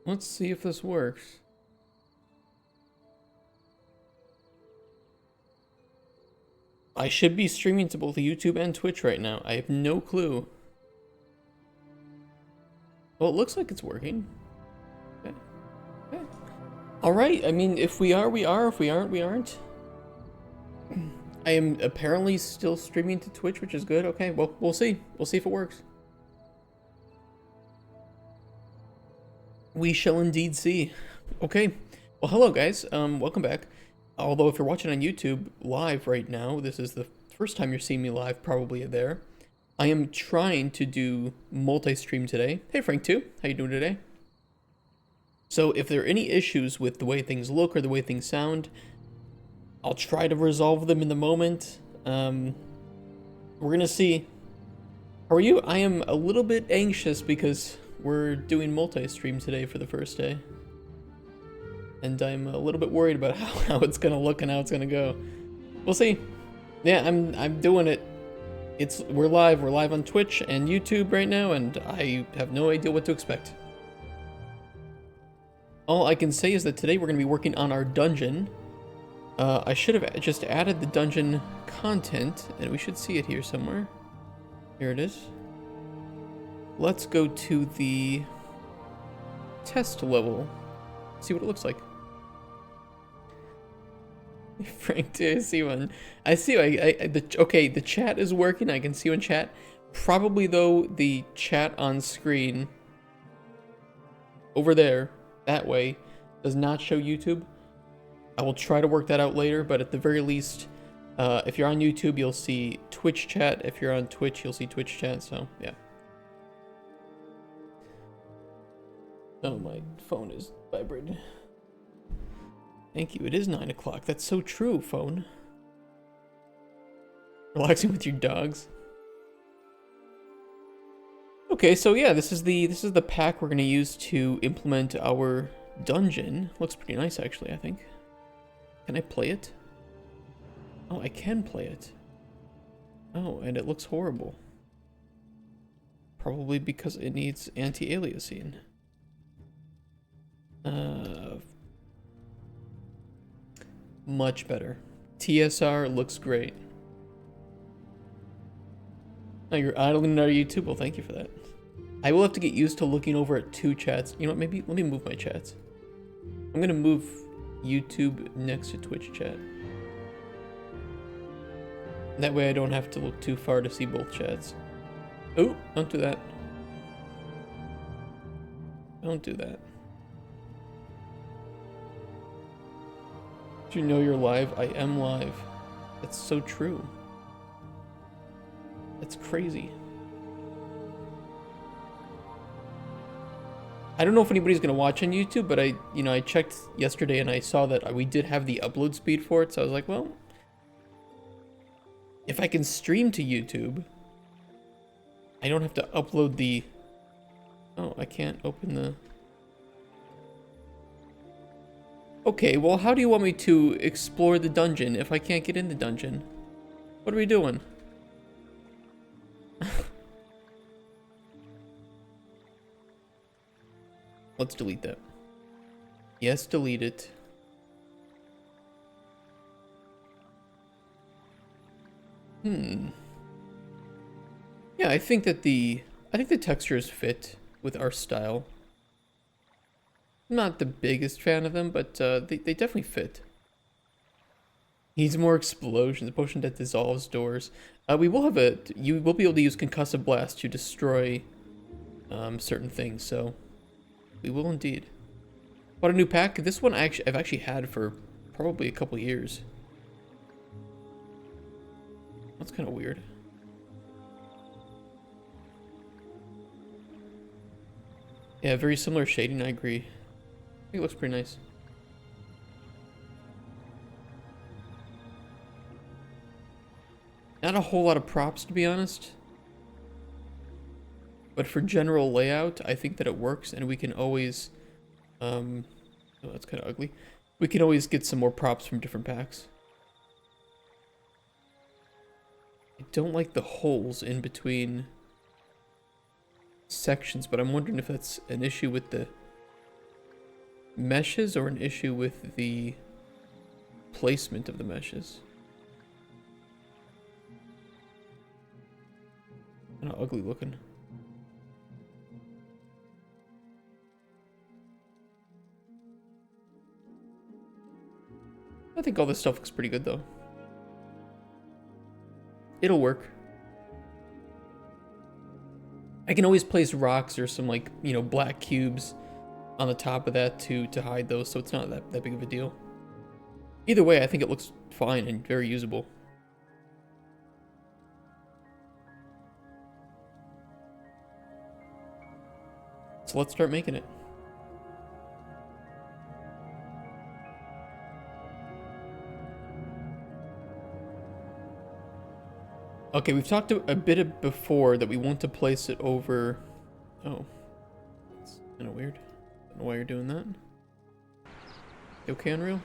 Let's see if this works. I should be streaming to both YouTube and Twitch right now. I have no clue. Well, it looks like it's working. Okay. Okay. Alright, I mean, if we are, we are. If we aren't, we aren't. I am apparently still streaming to Twitch, which is good. Okay, well, we'll see. We'll see if it works. We shall indeed see. Okay. Well, hello, guys. Welcome back. Although if you're watching on YouTube live right now, this is the first time you're seeing me live, probably there. I am trying to do multi-stream today. Hey, Frank, too. How you doing today? So if there are any issues with the way things look or the way things sound, I'll try to resolve them in the moment. We're gonna see. How are you? I am a little bit anxious because we're doing multi-stream today for the first day. And I'm a little bit worried about how it's gonna look and how it's gonna go. We'll see. Yeah, I'm doing it. We're live on Twitch and YouTube right now, and I have no idea what to expect. All I can say is that today we're gonna be working on our dungeon. I should have just added the dungeon content, and we should see it here somewhere. Here it is. Let's go to the test level. See what it looks like. Frank, I see one. I see. Okay, the chat is working. I can see you in chat. Probably though, the chat on screen over there, that way, does not show YouTube. I will try to work that out later, but at the very least, if you're on YouTube, you'll see Twitch chat. If you're on Twitch, you'll see Twitch chat. So yeah. Oh, my phone is vibrating. Thank you. It is 9 o'clock. That's so true, phone. Relaxing with your dogs. Okay, so yeah, this is the pack we're gonna use to implement our dungeon. Looks pretty nice, actually, I think. Can I play it? Oh, I can play it. Oh, and it looks horrible. Probably because it needs anti-aliasing. Much better. TSR looks great. Oh, you're idling our YouTube? Well, thank you for that. I will have to get used to looking over at two chats. You know what, maybe let me move my chats. I'm gonna move YouTube next to Twitch chat. That way I don't have to look too far to see both chats. Oh, don't do that. Don't do that. Did you know you're live? I am live. That's so true. That's crazy. I don't know if anybody's gonna watch on YouTube, but I checked yesterday and I saw that we did have the upload speed for it, so I was like, well, if I can stream to YouTube, I don't have to upload the... Oh, I can't open the... Okay, well, how do you want me to explore the dungeon if I can't get in the dungeon? What are we doing? Let's delete that. Yes, delete it. Yeah, I think the textures fit with our style. I'm not the biggest fan of them, but they definitely fit. Needs more explosions. Potion that dissolves doors. You will be able to use concussive blast to destroy certain things. So we will indeed. What a new pack! This one I've actually had for probably a couple years. That's kind of weird. Yeah, very similar shading. I agree. I think it looks pretty nice. Not a whole lot of props, to be honest. But for general layout, I think that it works, and we can always... oh, that's kind of ugly. We can always get some more props from different packs. I don't like the holes in between sections, but I'm wondering if that's an issue with the meshes or an issue with the placement of the meshes? Kind of ugly looking. I think all this stuff looks pretty good though. It'll work. I can always place rocks or some, like, you know, black cubes on the top of that to hide those, so it's not that big of a deal. Either way, I think it looks fine and very usable. So let's start making it. Okay, we've talked a bit before that we want to place it over... Oh. That's kind of weird. I don't know why you're doing that. You okay, Unreal?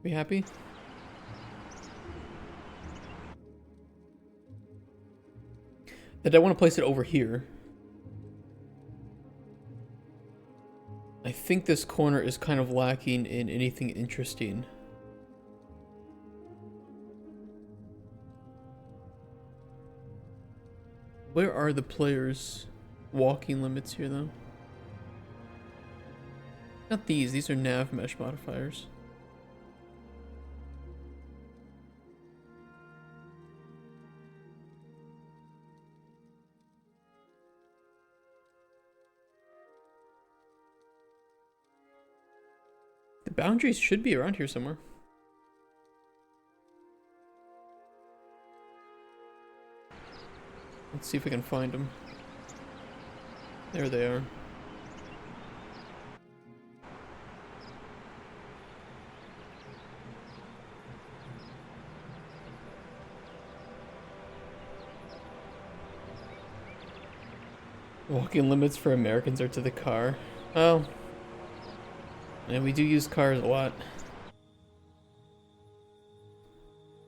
Be happy? That I want to place it over here. I think this corner is kind of lacking in anything interesting. Where are the players' walking limits here, though? Not these. These are nav mesh modifiers. The boundaries should be around here somewhere. Let's see if we can find them. There they are. Walking limits for Americans are to the car. Well, and we do use cars a lot.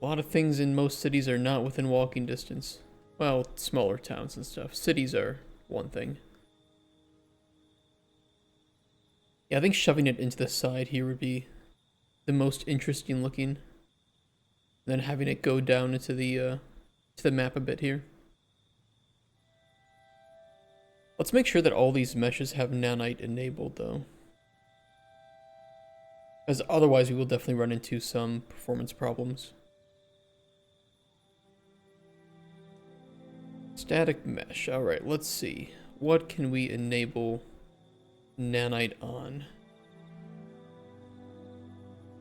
A lot of things in most cities are not within walking distance. Well, smaller towns and stuff. Cities are one thing. Yeah, I think shoving it into the side here would be the most interesting looking. Then having it go down into the map a bit here. Let's make sure that all these meshes have nanite enabled though. As otherwise we will definitely run into some performance problems. Static mesh. Alright, let's see. What can we enable nanite on?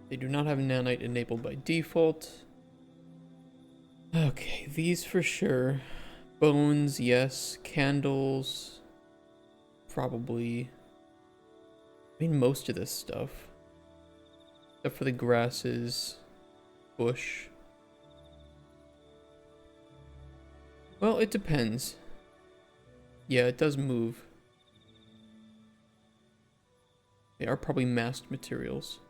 They do not have nanite enabled by default. Okay, these for sure. Bones, yes. Candles, probably. I mean, most of this stuff. Except for the grasses, bush. Well, it depends. Yeah, it does move. They are probably masked materials.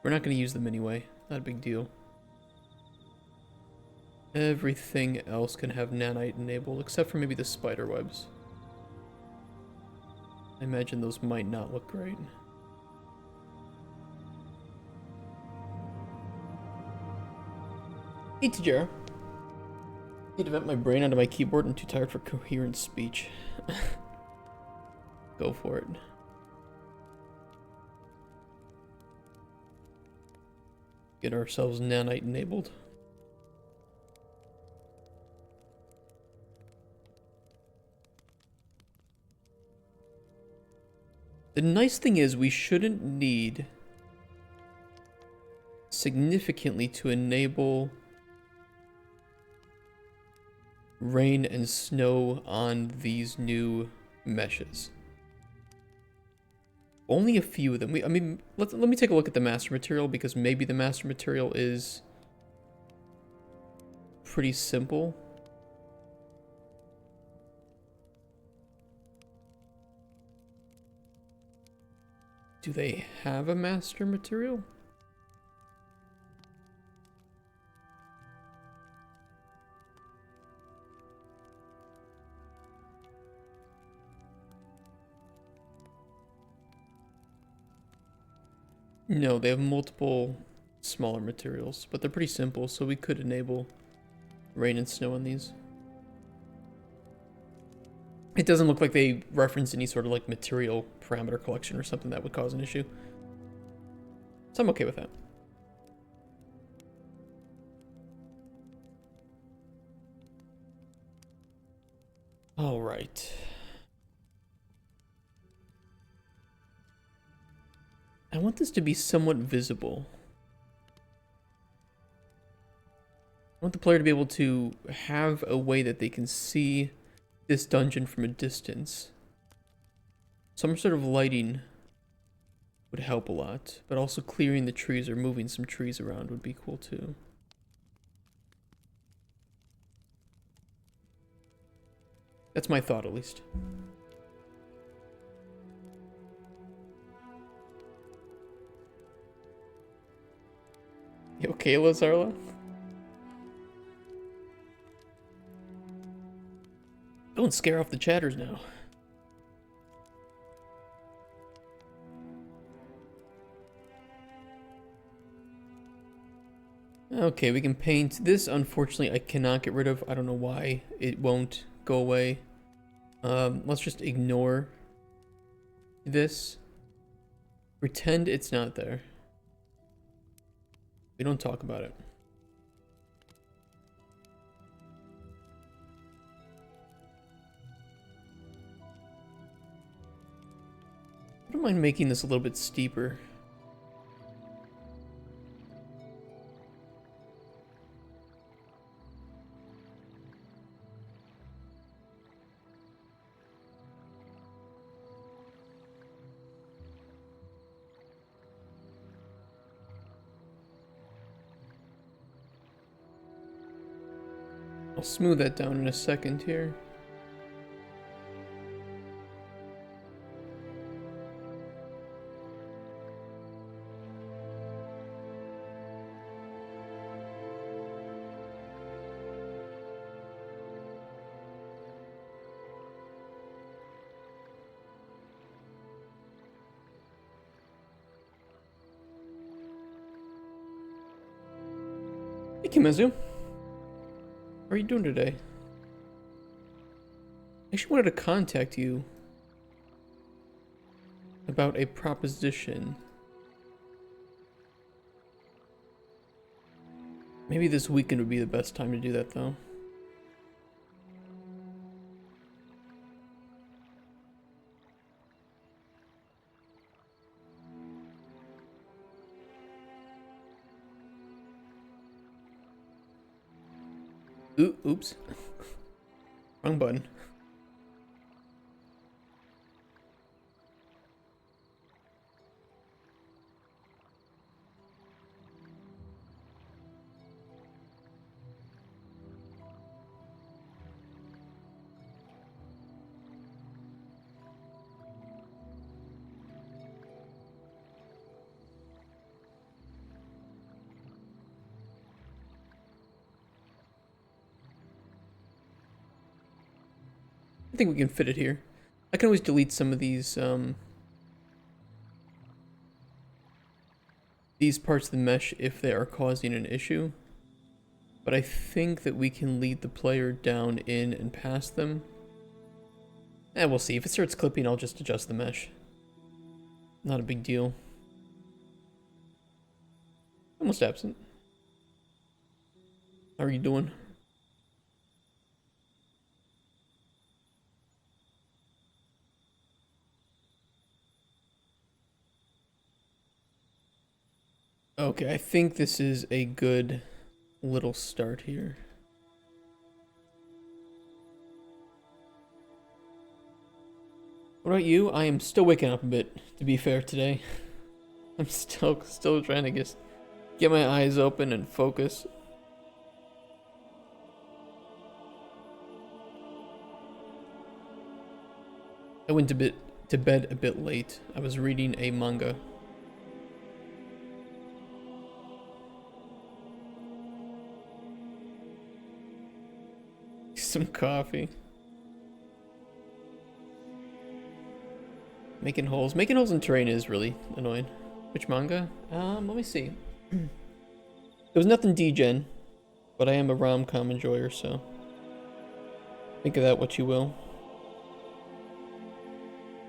We're not going to use them anyway. Not a big deal. Everything else can have nanite enabled, except for maybe the spider webs. I imagine those might not look great. Hey, Tajara. Need to vent my brain onto my keyboard. I'm too tired for coherent speech. Go for it. Get ourselves nanite enabled. The nice thing is we shouldn't need significantly to enable rain and snow on these new meshes. Only a few of them. I mean, let me take a look at the master material, because maybe the master material is pretty simple. Do they have a master material? No, they have multiple smaller materials, but they're pretty simple, so we could enable rain and snow on these. It doesn't look like they reference any sort of like material parameter collection or something that would cause an issue. So I'm okay with that. All right. I want this to be somewhat visible. I want the player to be able to have a way that they can see this dungeon from a distance. Some sort of lighting would help a lot, but also clearing the trees or moving some trees around would be cool too. That's my thought, at least. You okay, Lazarla? Don't scare off the chatters now. Okay, we can paint. This, unfortunately, I cannot get rid of. I don't know why it won't go away. Let's just ignore this. Pretend it's not there. We don't talk about it. I don't mind making this a little bit steeper. I'll smooth that down in a second here. Hey, Kimezu. How are you doing today? I actually wanted to contact you about a proposition. Maybe this weekend would be the best time to do that, though. Oops. Wrong button. I think we can fit it here. I can always delete some of these parts of the mesh if they are causing an issue. But I think that we can lead the player down in and past them. We'll see. If it starts clipping, I'll just adjust the mesh. Not a big deal. Almost absent. How are you doing? Okay, I think this is a good little start here. What about you? I am still waking up a bit, to be fair, today. I'm still trying to just get my eyes open and focus. I went to bed a bit late. I was reading a manga. Some coffee. Making holes in terrain is really annoying. Which manga? Let me see. There was nothing D-Gen, but I am a rom-com enjoyer, so think of that what you will.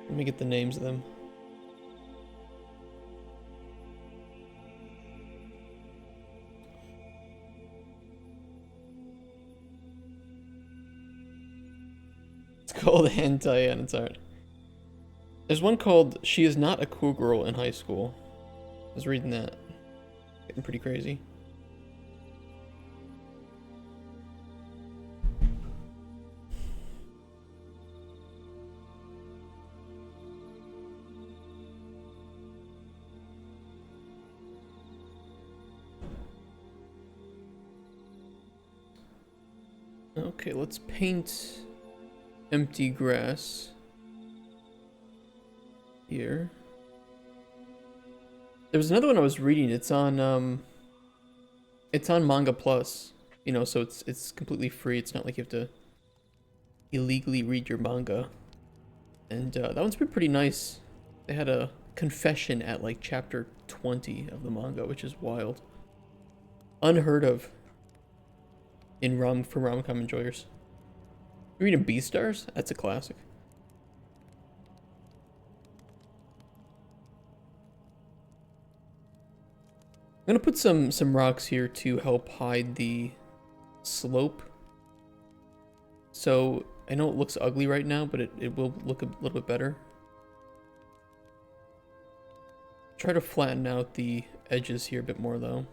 Let me get the names of them. It's called Hentai and it's art. There's one called She Is Not a Cool Girl in High School. I was reading that. Getting pretty crazy. Okay, let's paint empty grass here. There was another one I was reading. It's on Manga Plus, you know, so it's completely free. It's not like you have to illegally read your manga. And that one's been pretty nice. They had a confession at like chapter 20 of the manga, which is wild. Unheard of for rom-com enjoyers. You reading Beastars? That's a classic. I'm gonna put some rocks here to help hide the slope. So I know it looks ugly right now, but it will look a little bit better. Try to flatten out the edges here a bit more though.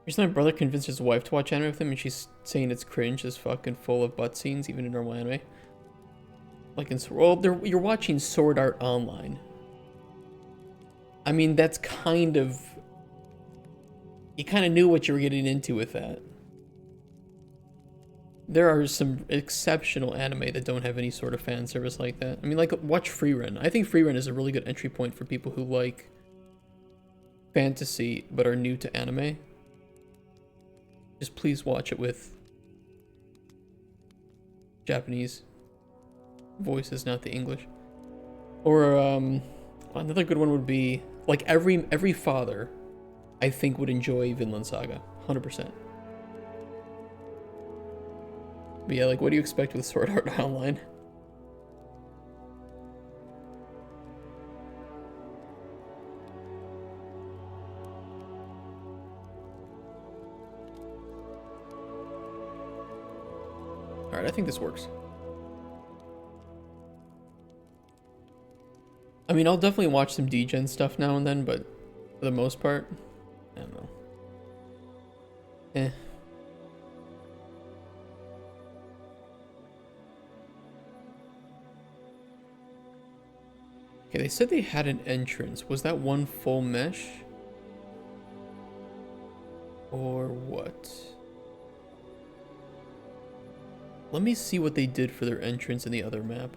Recently, my brother convinced his wife to watch anime with him, and she's saying it's cringe as fuck and full of butt scenes, even in normal anime. Like in, well, you're watching Sword Art Online. I mean, that's kind of, you kind of knew what you were getting into with that. There are some exceptional anime that don't have any sort of fan service like that. I mean, like, watch Freerun. I think Freerun is a really good entry point for people who like fantasy but are new to anime. Just please watch it with Japanese voices, not the English. Or another good one would be like every father, I think, would enjoy Vinland Saga, 100%. But yeah, like, what do you expect with Sword Art Online? Alright, I think this works. I mean, I'll definitely watch some D-Gen stuff now and then, but for the most part, I don't know. Eh. Okay, they said they had an entrance. Was that one full mesh? Or what? Let me see what they did for their entrance in the other map.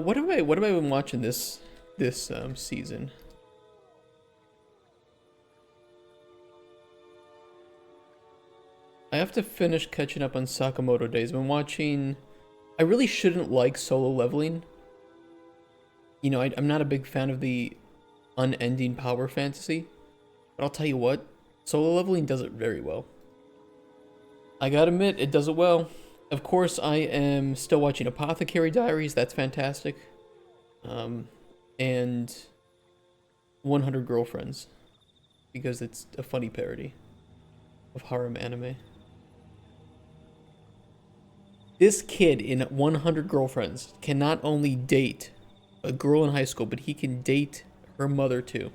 What have I been watching this season? I have to finish catching up on Sakamoto Days. I've been watching. I really shouldn't like solo leveling. You know, I'm not a big fan of the unending power fantasy, but I'll tell you what, solo leveling does it very well. I gotta admit, it does it well. Of course, I am still watching Apothecary Diaries. That's fantastic. And 100 Girlfriends, because it's a funny parody of harem anime. This kid in 100 Girlfriends can not only date a girl in high school, but he can date her mother too.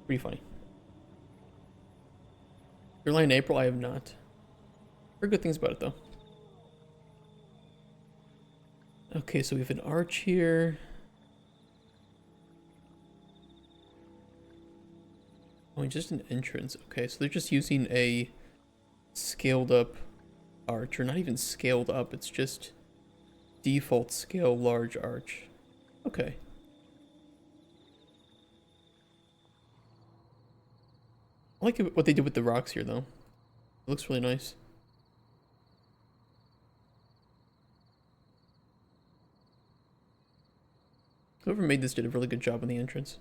Pretty funny. Early in April, I have not. Heard good things about it though. Okay, so we have an arch here. Oh, just an entrance. Okay, so they're just using a scaled up arch, or not even scaled up, it's just default scale large arch. Okay. I like what they did with the rocks here, though. It looks really nice. Whoever made this did a really good job on the entrance.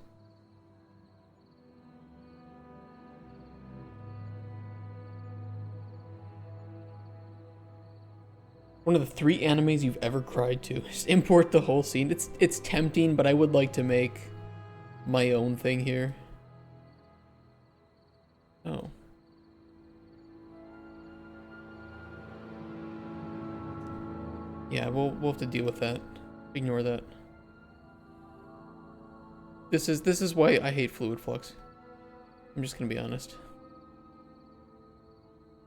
One of the 3 animes you've ever cried to. Just import the whole scene. It's tempting, but I would like to make my own thing here. Oh. Yeah, we'll have to deal with that. Ignore that. This is why I hate fluid flux. I'm just gonna be honest.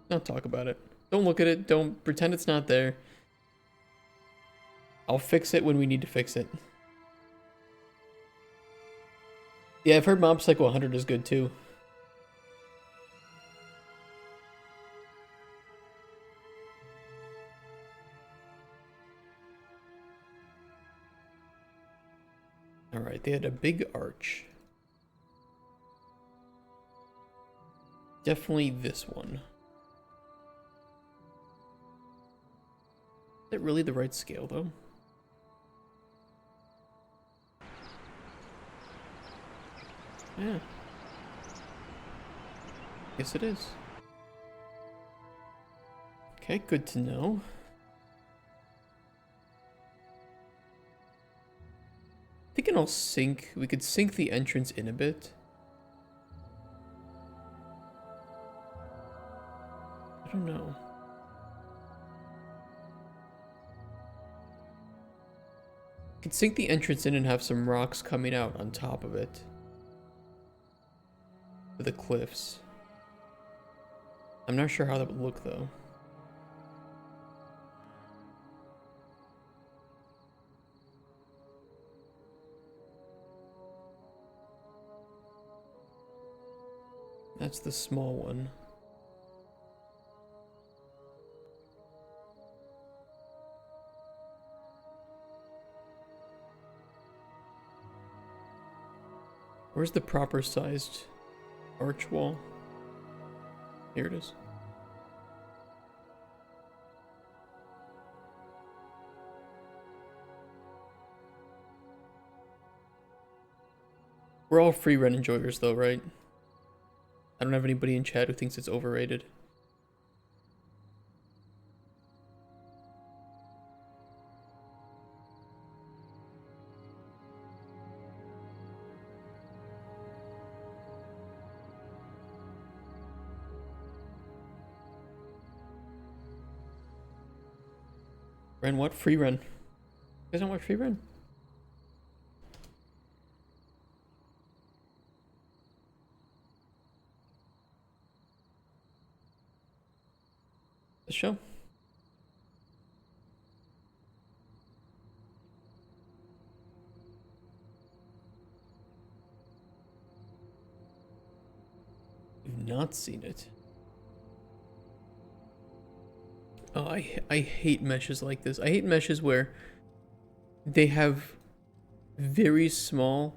Don't talk about it. Don't look at it. Don't pretend it's not there. I'll fix it when we need to fix it. Yeah, I've heard Mob Psycho 100 is good too. Alright, they had a big arch. Definitely this one. Is that really the right scale though? Yeah. Yes, it is. Okay, good to know. Thinking I'll sink. We could sink the entrance in a bit. I don't know. Could sink the entrance in and have some rocks coming out on top of it. For the cliffs. I'm not sure how that would look though. That's the small one. Where's the proper sized arch wall? Here it is. We're all free run enjoyers though, right? I don't have anybody in chat who thinks it's overrated. Ren what? Free run. You guys don't watch free run? The show. You've not seen it. Oh, I hate meshes like this. I hate meshes where they have very small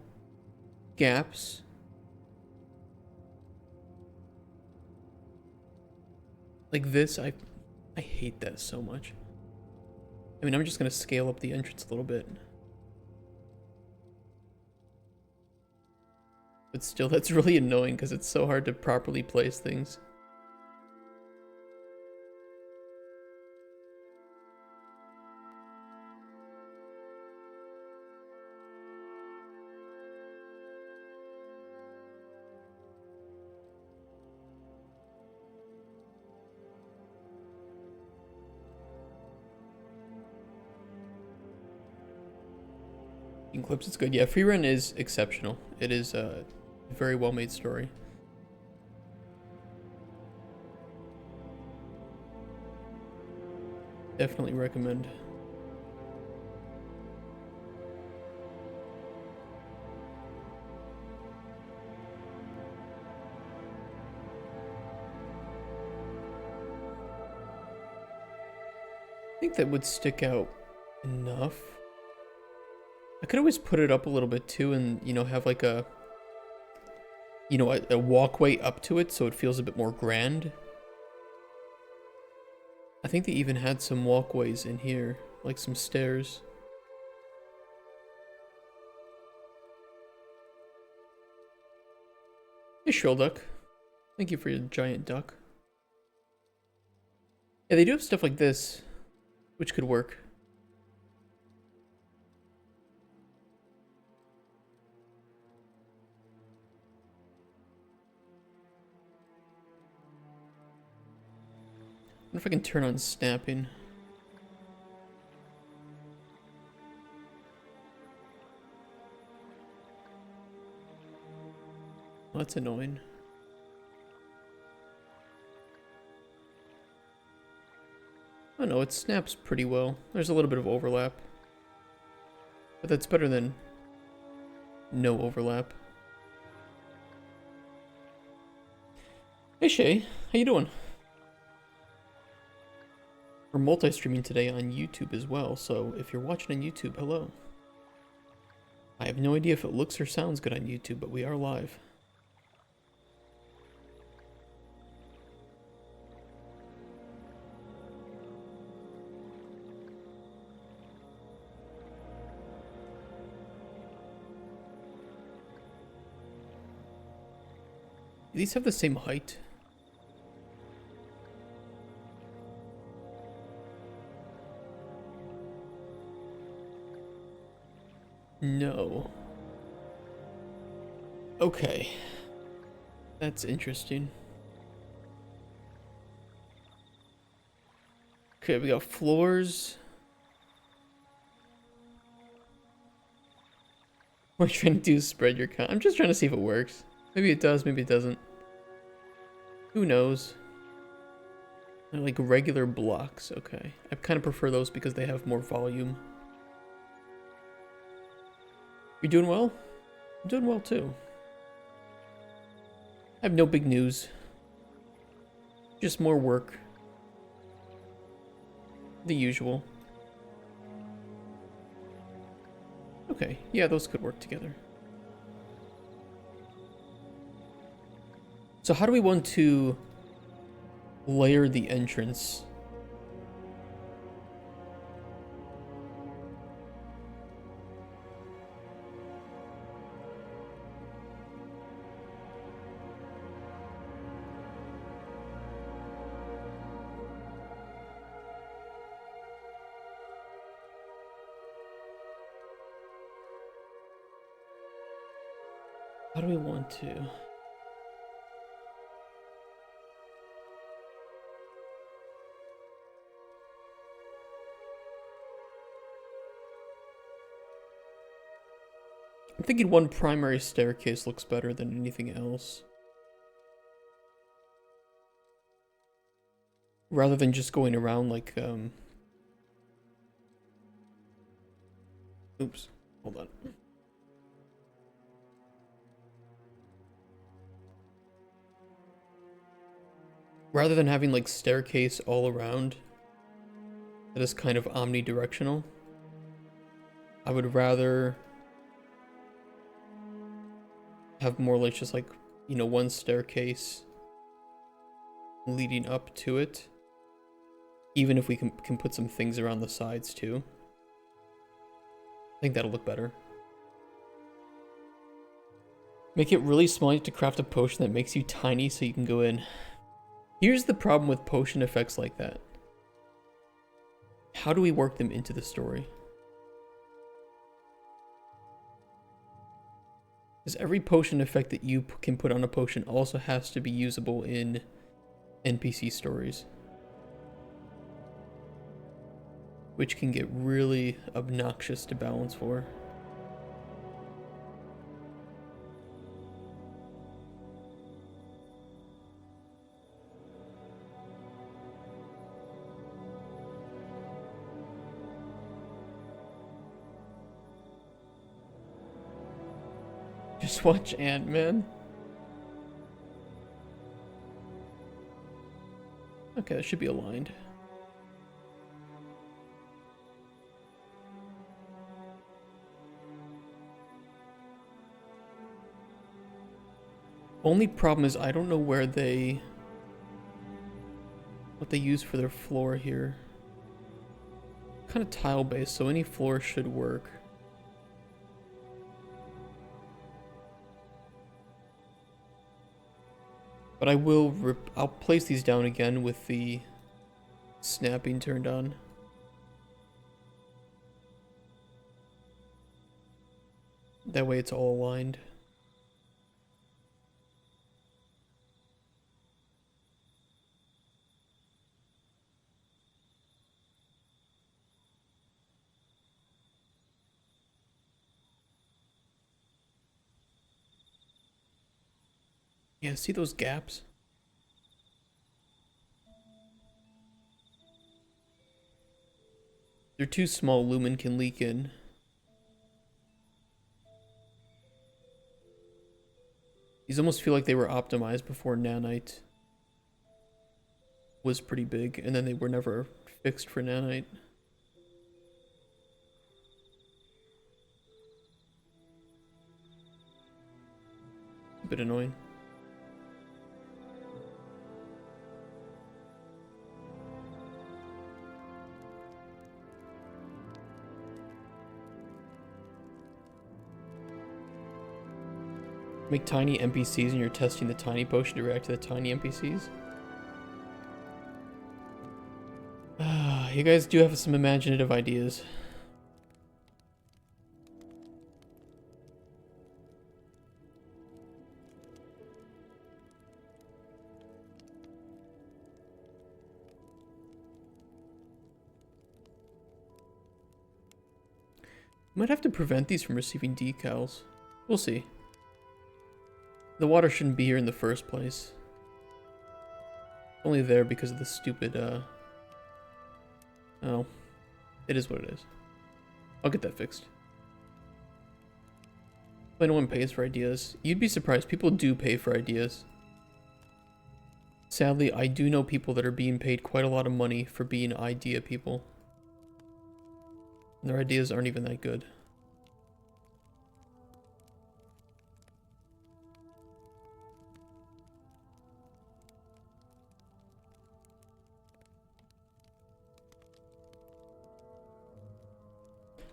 gaps. Like this, I hate that so much. I mean, I'm just gonna scale up the entrance a little bit. But still, that's really annoying because it's so hard to properly place things. In clips, it's good. Yeah, free run is exceptional. It is a very well made story. Definitely recommend. think that would stick out enough. I could always put it up a little bit too and, you know, have like a, you know, a walkway up to it so it feels a bit more grand. I think they even had some walkways in here, like some stairs. Hey, Shrill Duck. Thank you for your giant duck. Yeah, they do have stuff like this, which could work. I wonder if I can turn on snapping. Well, that's annoying. I don't know, it snaps pretty well. There's a little bit of overlap. But that's better than no overlap. Hey Shay, how you doing? We're multi-streaming today on YouTube as well, so if you're watching on YouTube, hello. I have no idea if it looks or sounds good on YouTube, but we are live. Do these have the same height? No. Okay. That's interesting. Okay, we got floors. What I'm trying to do is spread your count. I'm just trying to see if it works. Maybe it does, maybe it doesn't. Who knows? They're like regular blocks, okay. I kind of prefer those because they have more volume. You doing well? I'm doing well too. I have no big news. Just more work. The usual. Okay, yeah, those could work together. So how do we want to layer the entrance? How do we want to? I'm thinking one primary staircase looks better than anything else. Rather than just going around like, oops, hold on. Rather than having like staircase all around that is kind of omnidirectional, I would rather have more like just like, you know, one staircase leading up to it. Even if we can put some things around the sides too. I think that'll look better. Make it really small. You have to craft a potion that makes you tiny so you can go in. Here's the problem with potion effects like that. How do we work them into the story? Because every potion effect that you can put on a potion also has to be usable in NPC stories. Which can get really obnoxious to balance for. Just watch Ant-Man. Okay, that should be aligned. Only problem is I don't know what they use for their floor here. Kind of tile based, so any floor should work. But I'll place these down again with the snapping turned on. That way it's all aligned. Yeah, see those gaps? They're too small, lumen can leak in. These almost feel like they were optimized before nanite was pretty big, and then they were never fixed for nanite. A bit annoying. Make tiny NPCs and you're testing the tiny potion to react to the tiny NPCs. You guys do have some imaginative ideas. Might have to prevent these from receiving decals. We'll see. The water shouldn't be here in the first place. Only there because of the stupid, oh. It is what it is. I'll get that fixed. But no one pays for ideas. You'd be surprised. People do pay for ideas. Sadly, I do know people that are being paid quite a lot of money for being idea people. And their ideas aren't even that good.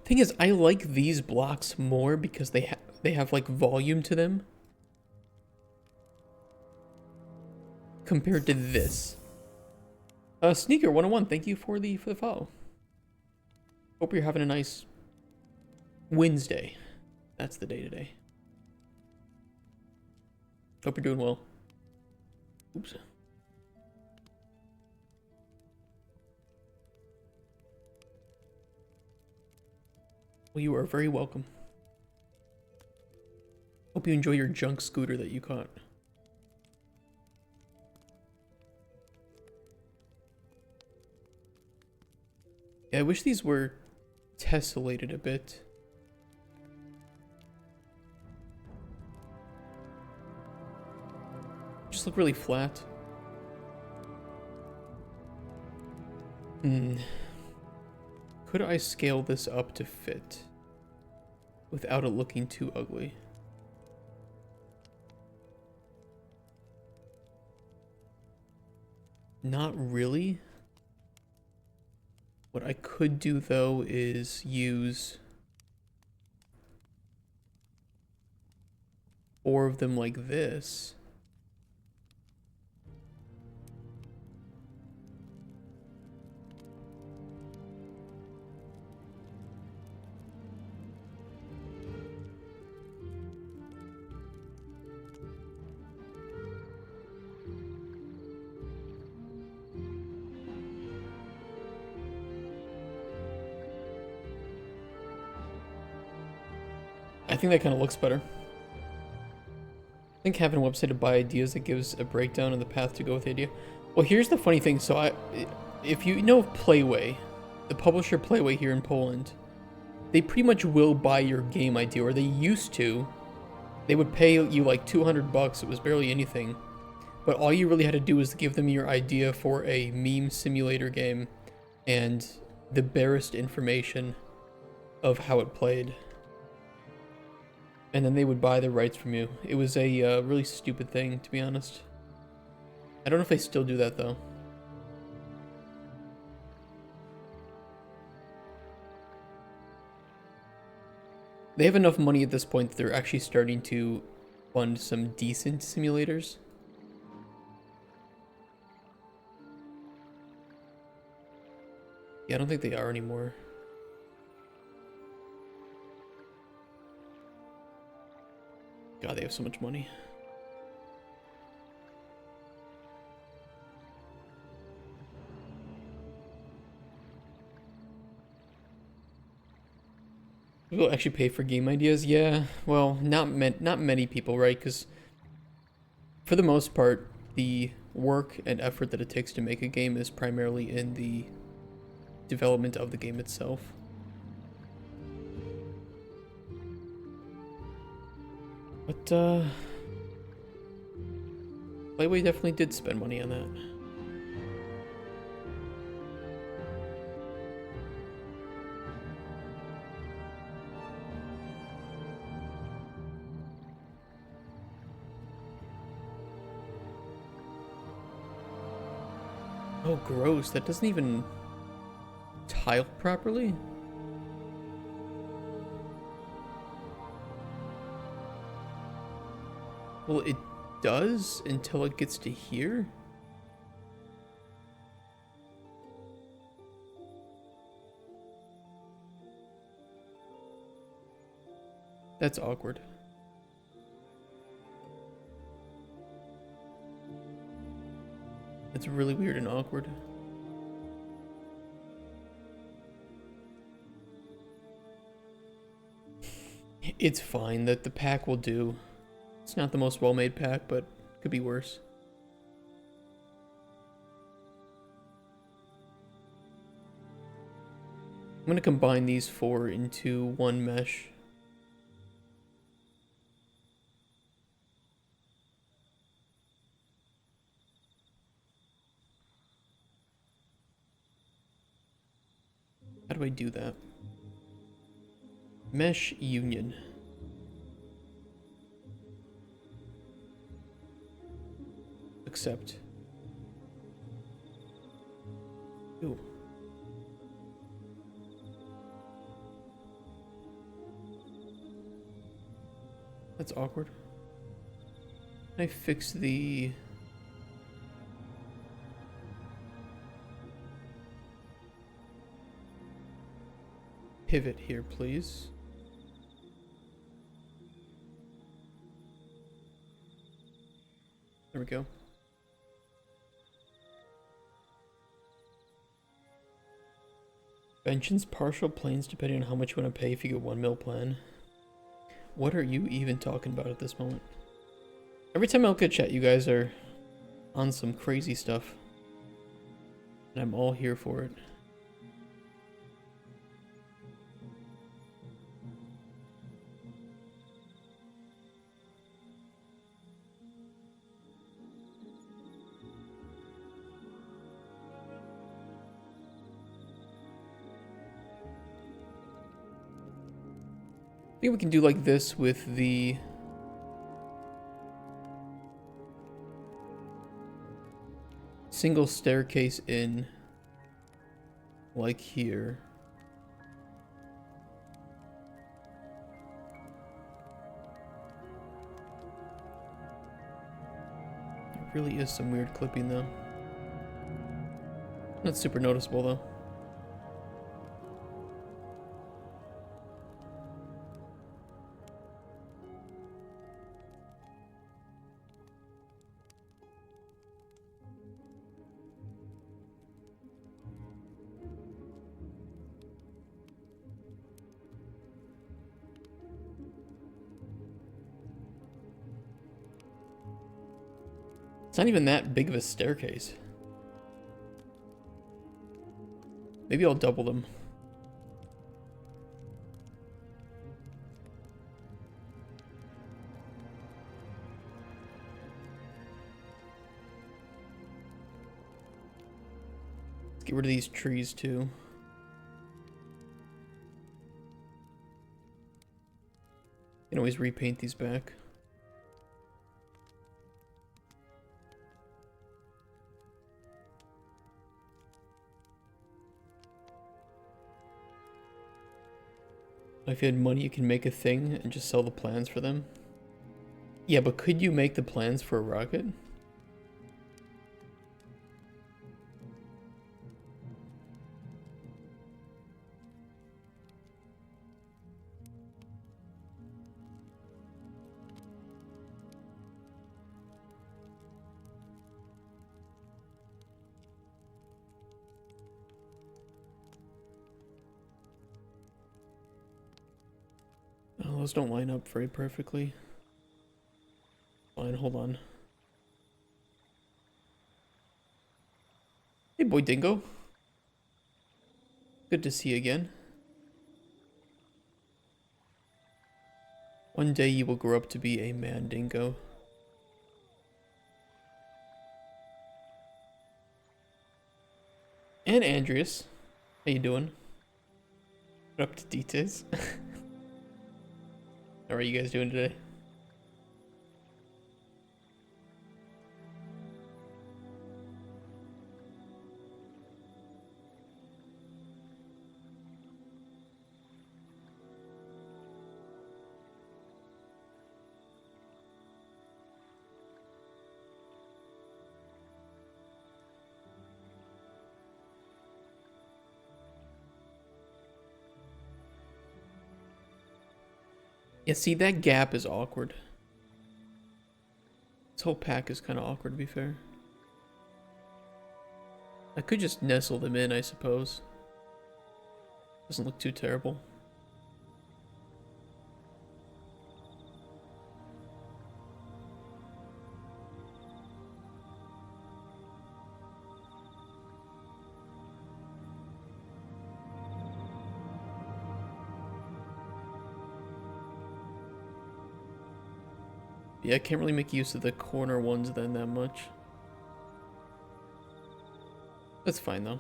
Thing is, I like these blocks more because they have like volume to them compared to this. Sneaker 101, thank you for the follow. Hope you're having a nice Wednesday. That's the day today. Hope you're doing well. Oops. Well, you are very welcome. Hope you enjoy your junk scooter that you caught. Yeah, I wish these were tessellated a bit. Just look really flat. Could I scale this up to fit without it looking too ugly? Not really. What I could do though is use 4 of them like this. I think that kind of looks better. I think having a website to buy ideas that gives a breakdown of the path to go with the idea. Well, here's the funny thing. So if you know of Playway, the publisher Playway here in Poland, they pretty much will buy your game idea, or they used to. They would pay you like $200. It was barely anything. But all you really had to do was give them your idea for a meme simulator game and the barest information of how it played. and then they would buy the rights from you. It was a really stupid thing, to be honest. I don't know if they still do that, though. They have enough money at this point that they're actually starting to fund some decent simulators. Yeah, I don't think they are anymore. God, they have so much money. People actually pay for game ideas? Yeah, well, not many people, right? Because for the most part, the work and effort that it takes to make a game is primarily in the development of the game itself. But, Playway definitely did spend money on that. Oh, gross. That doesn't even tile properly? Well, it does until it gets to here? That's awkward. It's really weird and awkward. It's fine that the pack will do. It's not the most well-made pack, but could be worse. I'm gonna combine these four into one mesh. How do I do that? Mesh union. Accept. Ooh. That's awkward. Can I fix the... pivot here, please? There we go. Benchins partial planes depending on how much you want to pay if you get 1 mil plan. What are you even talking about at this moment? Every time I look at chat, you guys are on some crazy stuff. And I'm all here for it. I think we can do like this with the single staircase in, like here. There really is some weird clipping though. Not super noticeable though. It's not even that big of a staircase. Maybe I'll double them. Let's get rid of these trees too. Can always repaint these back. If you had money, you can make a thing and just sell the plans for them. Yeah, but could you make the plans for a rocket? Oh, those don't line up very perfectly. Fine, hold on. Hey, boy Dingo. Good to see you again. One day you will grow up to be a man, Dingo. And Andreas. How you doing? What up to details? How are you guys doing today? Yeah, see, that gap is awkward. This whole pack is kind of awkward, to be fair. I could just nestle them in, I suppose. Doesn't look too terrible. Yeah, I can't really make use of the corner ones then that much. That's fine though.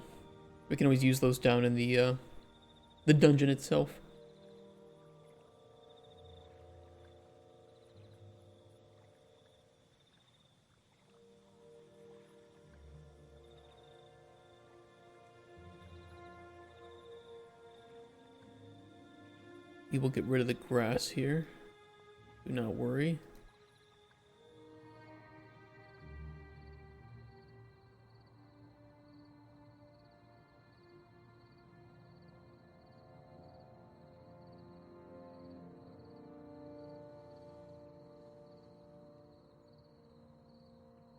We can always use those down in the dungeon itself. We will get rid of the grass here. Do not worry.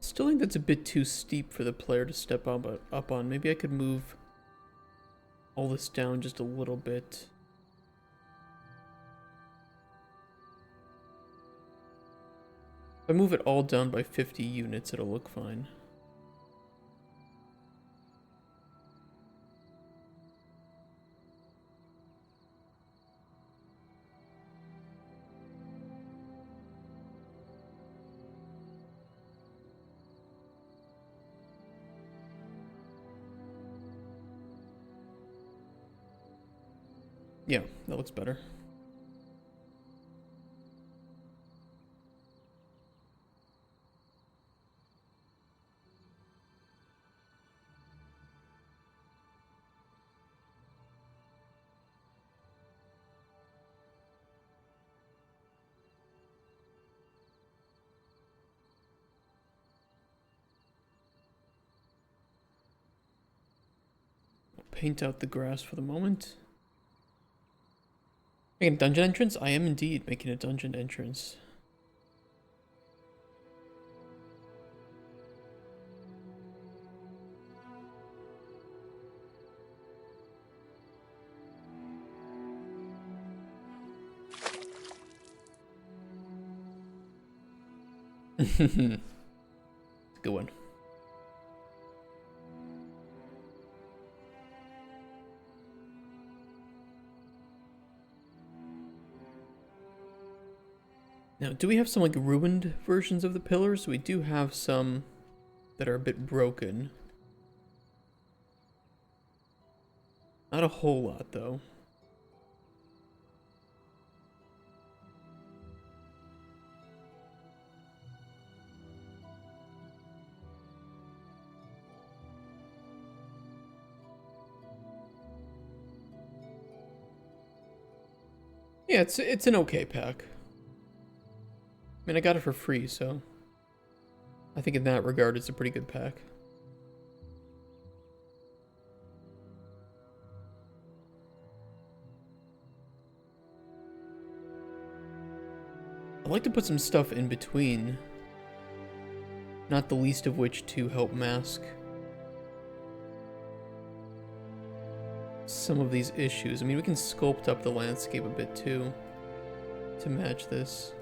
Still think that's a bit too steep for the player to step up on. Maybe I could move all this down just a little bit. If I move it all down by 50 units, it'll look fine. Yeah, that looks better. Paint out the grass for the moment. Making a dungeon entrance? I am indeed making a dungeon entrance. Good one. Now, do we have some like ruined versions of the pillars? We do have some that are a bit broken. Not a whole lot though. Yeah, it's an okay pack. I mean, I got it for free, so I think in that regard, it's a pretty good pack. I'd like to put some stuff in between, not the least of which to help mask some of these issues. I mean, we can sculpt up the landscape a bit too to match this.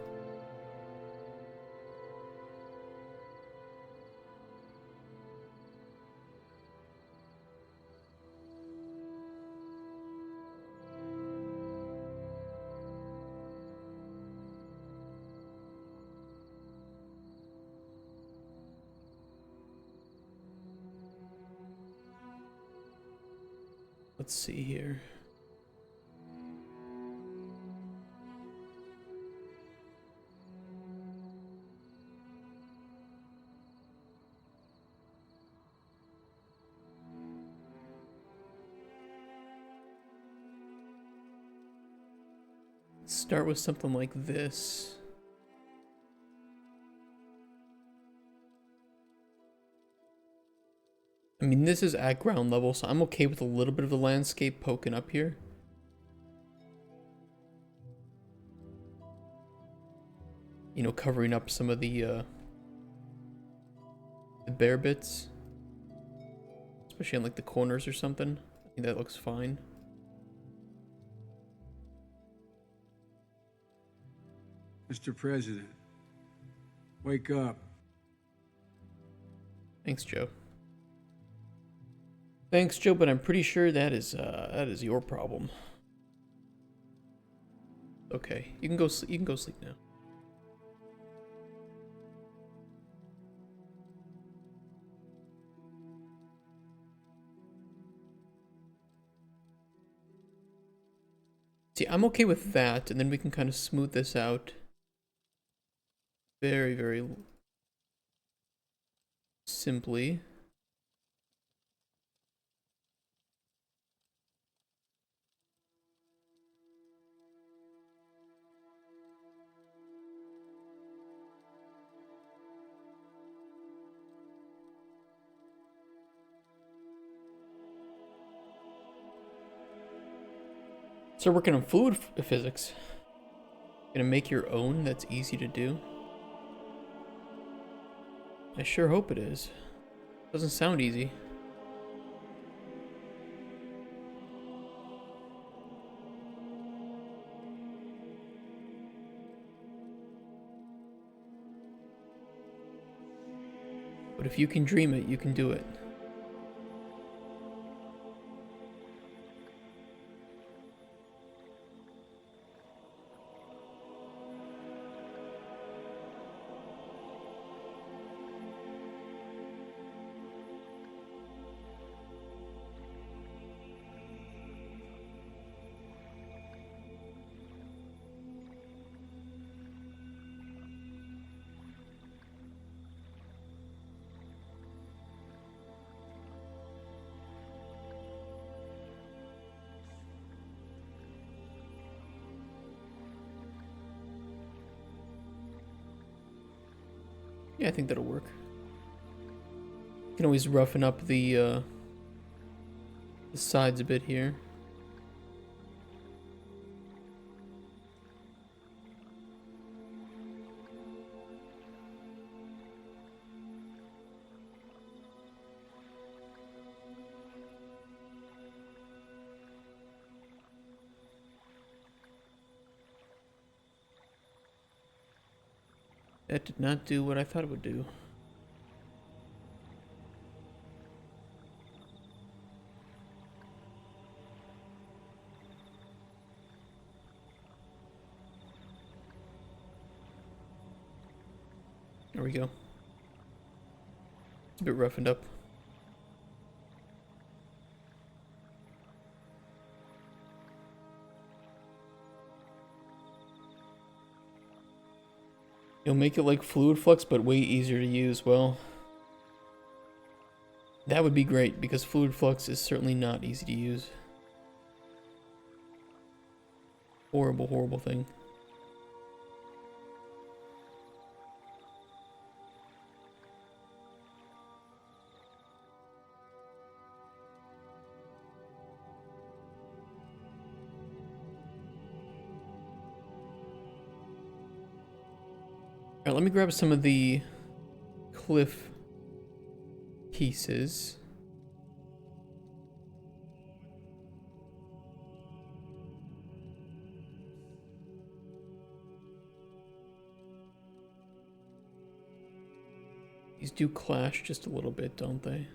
Let's see here. Let's start with something like this. I mean, this is at ground level, so I'm okay with a little bit of the landscape poking up here. You know, covering up some of the bare bits. Especially on like the corners or something. I think that looks fine. Mr. President, wake up. Thanks, Joe. Thanks, Joe, but I'm pretty sure that is your problem. Okay, you can go sleep now. See, I'm okay with that, and then we can kind of smooth this out very, very simply. So we're working on fluid physics. Gonna make your own that's easy to do? I sure hope it is. Doesn't sound easy. But if you can dream it, you can do it. Yeah, I think that'll work. You can always roughen up the sides a bit here. That did not do what I thought it would do. There we go. It's a bit roughened up. You'll make it like fluid flux, but way easier to use. Well, that would be great, because fluid flux is certainly not easy to use. Horrible, horrible thing. Alright, let me grab some of the cliff pieces. These do clash just a little bit, don't they?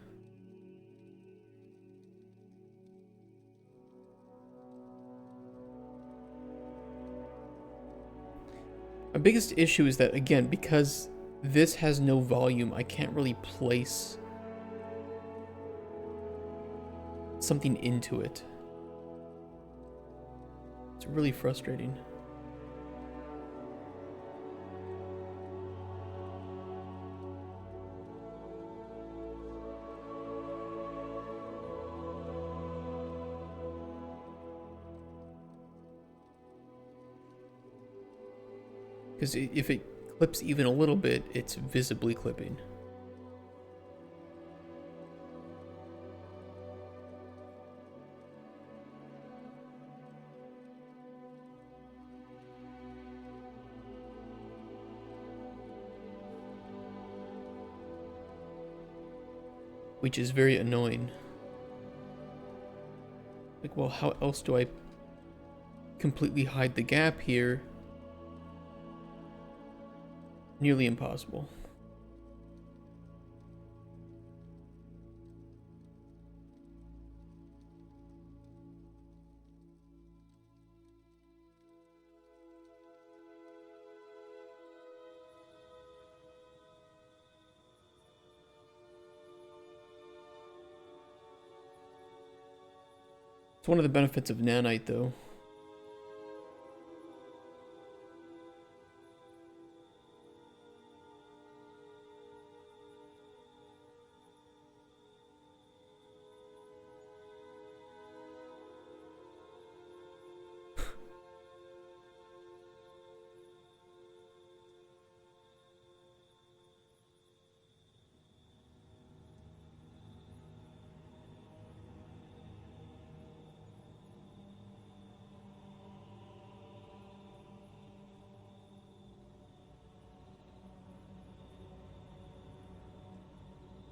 My biggest issue is that, again, because this has no volume, I can't really place something into it. It's really frustrating. Because if it clips even a little bit, it's visibly clipping. Which is very annoying. Like, well, how else do I completely hide the gap here? Nearly impossible. It's one of the benefits of nanite, though.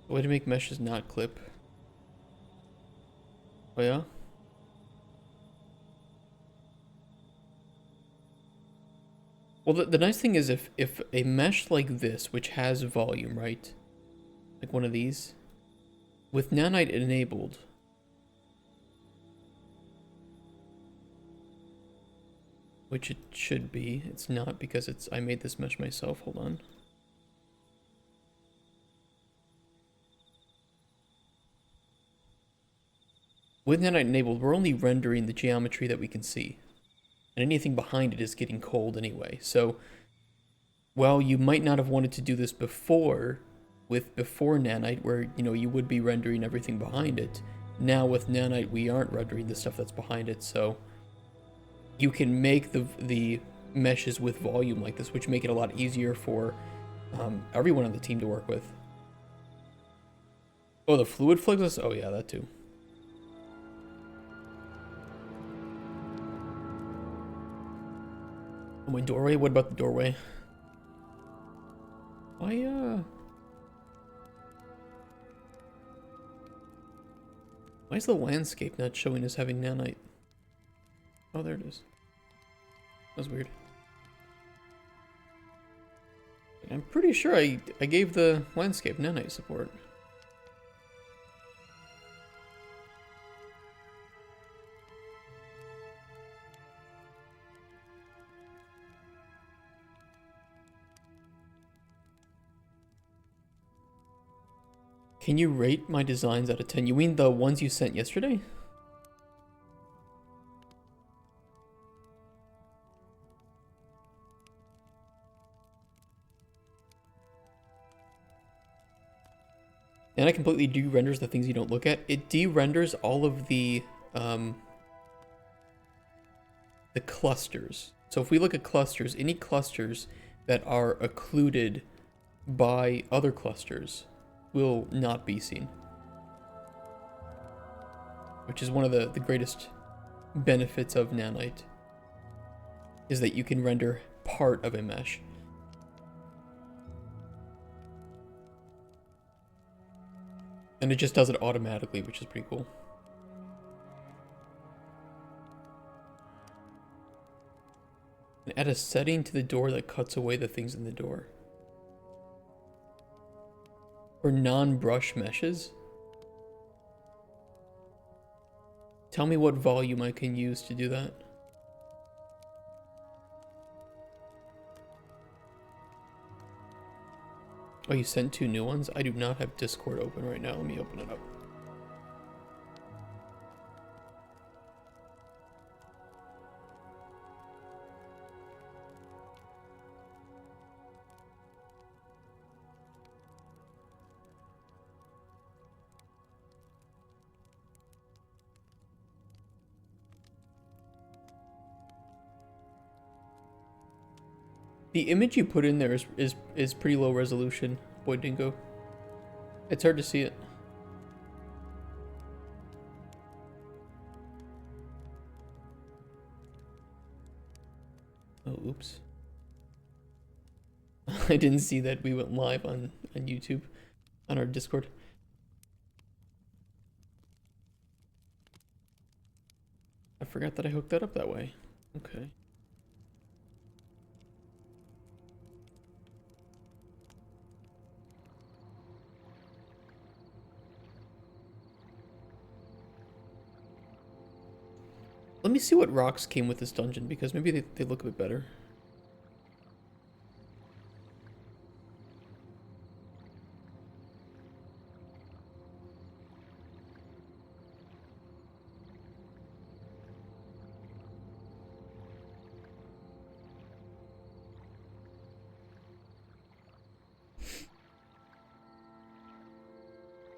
Way to make meshes not clip. Oh yeah? Well, the nice thing is if a mesh like this, which has volume, right? Like one of these, with nanite enabled, which it should be, it's not because I made this mesh myself, hold on. With nanite enabled, we're only rendering the geometry that we can see. And anything behind it is getting cold anyway. So, while you might not have wanted to do this before, with before nanite, where, you know, you would be rendering everything behind it, now with nanite, we aren't rendering the stuff that's behind it, so you can make the meshes with volume like this, which make it a lot easier for everyone on the team to work with. Oh, the fluid flips? Oh yeah, that too. Oh, my doorway? What about the doorway? Why is the landscape not showing as having nanite? Oh, there it is. That was weird. I'm pretty sure I gave the landscape nanite support. Can you rate my designs out of 10? You mean the ones you sent yesterday? And it completely de-renders the things you don't look at. It de-renders all of the the clusters. So if we look at clusters, any clusters that are occluded by other clusters will not be seen. Which is one of the greatest benefits of nanite, is that you can render part of a mesh. And it just does it automatically, which is pretty cool. And add a setting to the door that cuts away the things in the door. Or non-brush meshes. Tell me what volume I can use to do that. Oh, you sent 2 new ones? I do not have Discord open right now. Let me open it up. The image you put in there is pretty low resolution, Boy Dingo. It's hard to see it. Oh, oops. I didn't see that we went live on YouTube, on our Discord. I forgot that I hooked that up that way. Okay. Let me see what rocks came with this dungeon, because maybe they look a bit better.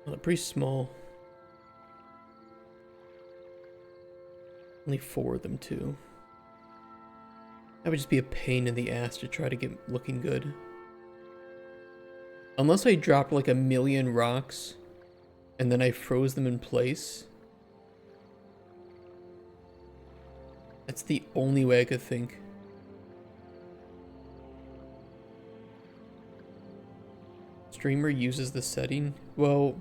Well, they're pretty small. Only 4 of them too. That would just be a pain in the ass to try to get looking good. Unless I dropped like 1,000,000 rocks and then I froze them in place. That's the only way I could think. Streamer uses the setting. Well,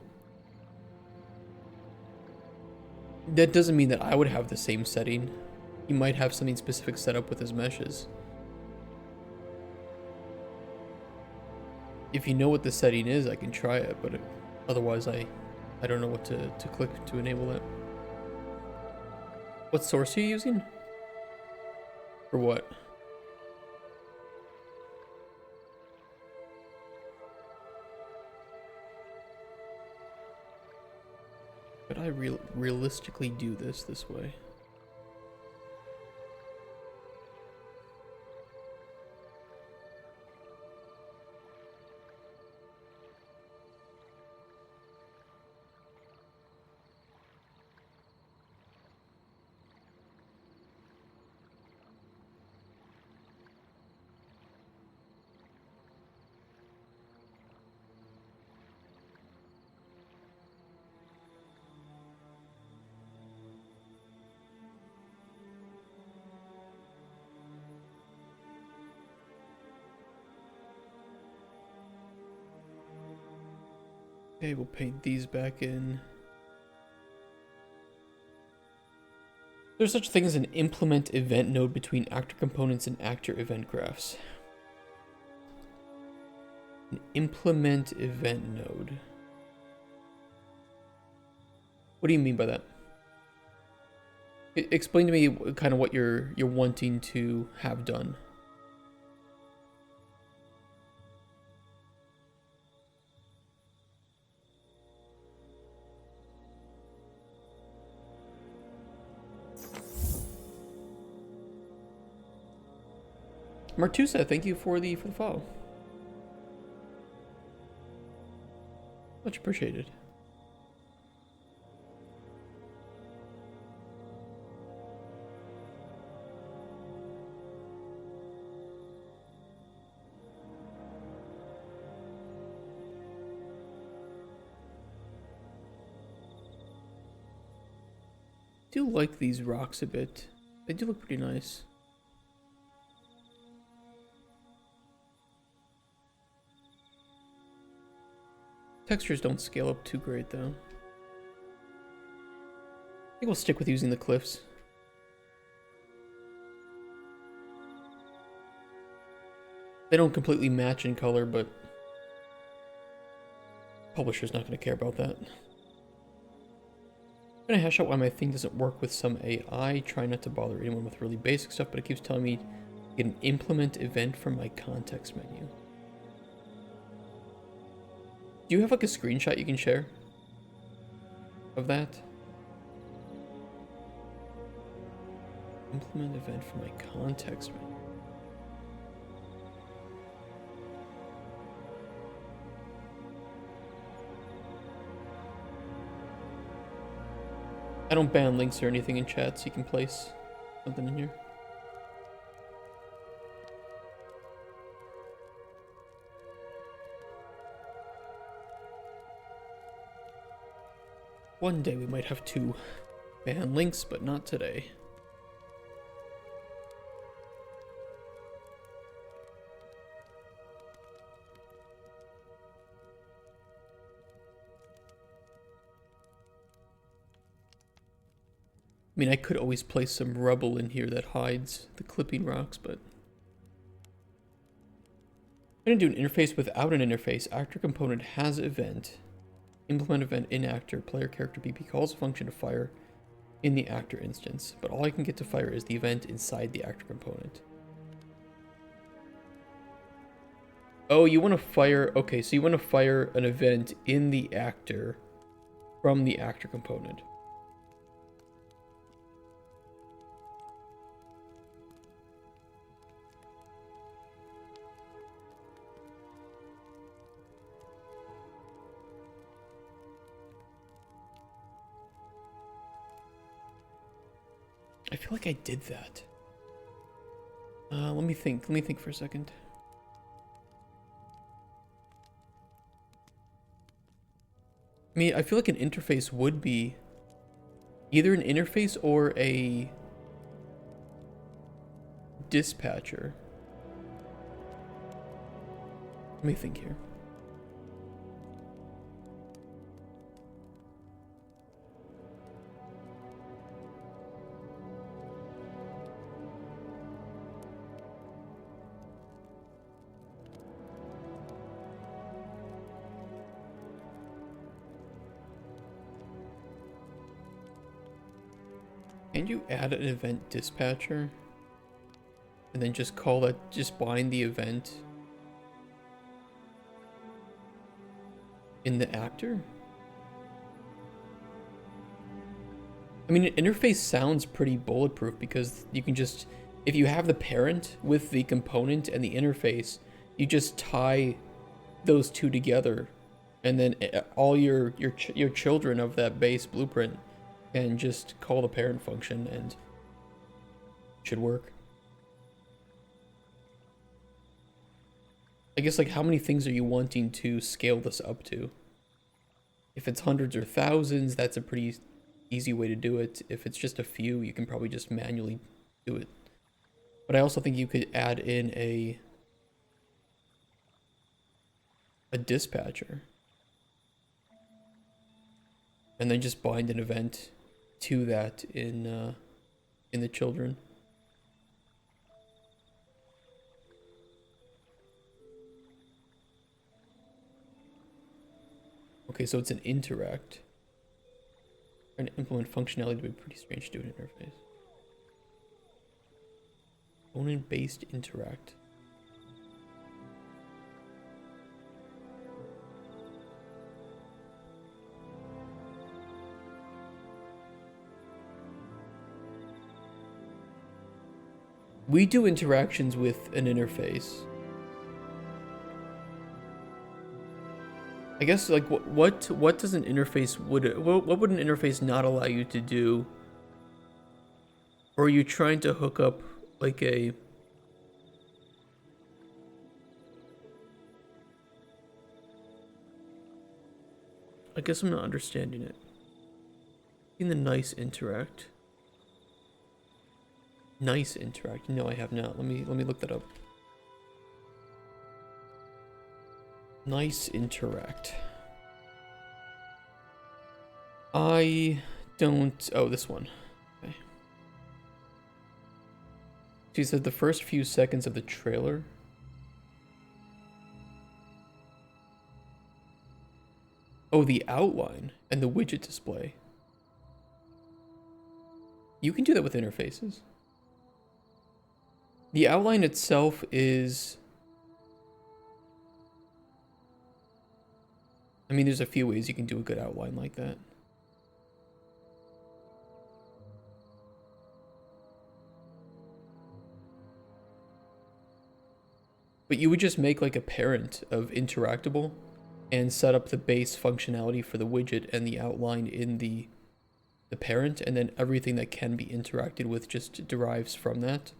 that doesn't mean that I would have the same setting. He might have something specific set up with his meshes. If you know what the setting is, I can try it, but otherwise I don't know what to click to enable it. What source are you using? For what? Could I realistically do this way? Okay, we'll paint these back in. There's such thing as an implement event node between actor components and actor event graphs. An implement event node. What do you mean by that? Explain to me kind of what you're wanting to have done. Martusa, thank you for the follow. Much appreciated. do like these rocks a bit. They do look pretty nice. Textures don't scale up too great though. I think we'll stick with using the cliffs. They don't completely match in color, but publisher's not going to care about that. I'm going to hash out why my thing doesn't work with some AI. Try not to bother anyone with really basic stuff, but it keeps telling me to get an implement event from my context menu. Do you have like a screenshot you can share of that? Implement event from my context menu. I don't ban links or anything in chat, so you can place something in here. One day we might have to ban links, but not today. I mean, I could always place some rubble in here that hides the clipping rocks, but I'm gonna do an interface without an interface. Actor component has event. Implement event in actor. Player character BP calls a function to fire in the actor instance, but all I can get to fire is the event inside the actor component. Oh, you want to fire... Okay, so you want to fire an event in the actor from the actor component. I feel like I did that. Let me think. Let me think for a second. I mean, I feel like an interface would be either an interface or a dispatcher. Let me think here. Can you add an event dispatcher and then just call that, just bind the event in the actor? I mean, an interface sounds pretty bulletproof because you can just, if you have the parent with the component and the interface, you just tie those two together, and then all your children of that base blueprint can just call the parent function and it should work. I guess, like, how many things are you wanting to scale this up to? If it's hundreds or thousands, that's a pretty easy way to do it. If it's just a few, you can probably just manually do it. But I also think you could add in a dispatcher and then just bind an event to that in the children. Okay, so it's an interact. Trying to implement functionality to be a pretty strange to an interface. Component-based interact. We do interactions with an interface. I guess, like, what does an interface what would an interface not allow you to do? Or are you trying to hook up like a I guess I'm not understanding it. In the nice interact. Nice interact. No, I have not. Let me look that up. Nice interact. I don't. Oh, this one. Okay. She said the first few seconds of the trailer. Oh, the outline and the widget display. You can do that with interfaces. The outline itself is... I mean, there's a few ways you can do a good outline like that. But you would just make like a parent of interactable and set up the base functionality for the widget and the outline in the parent, and then everything that can be interacted with just derives from that.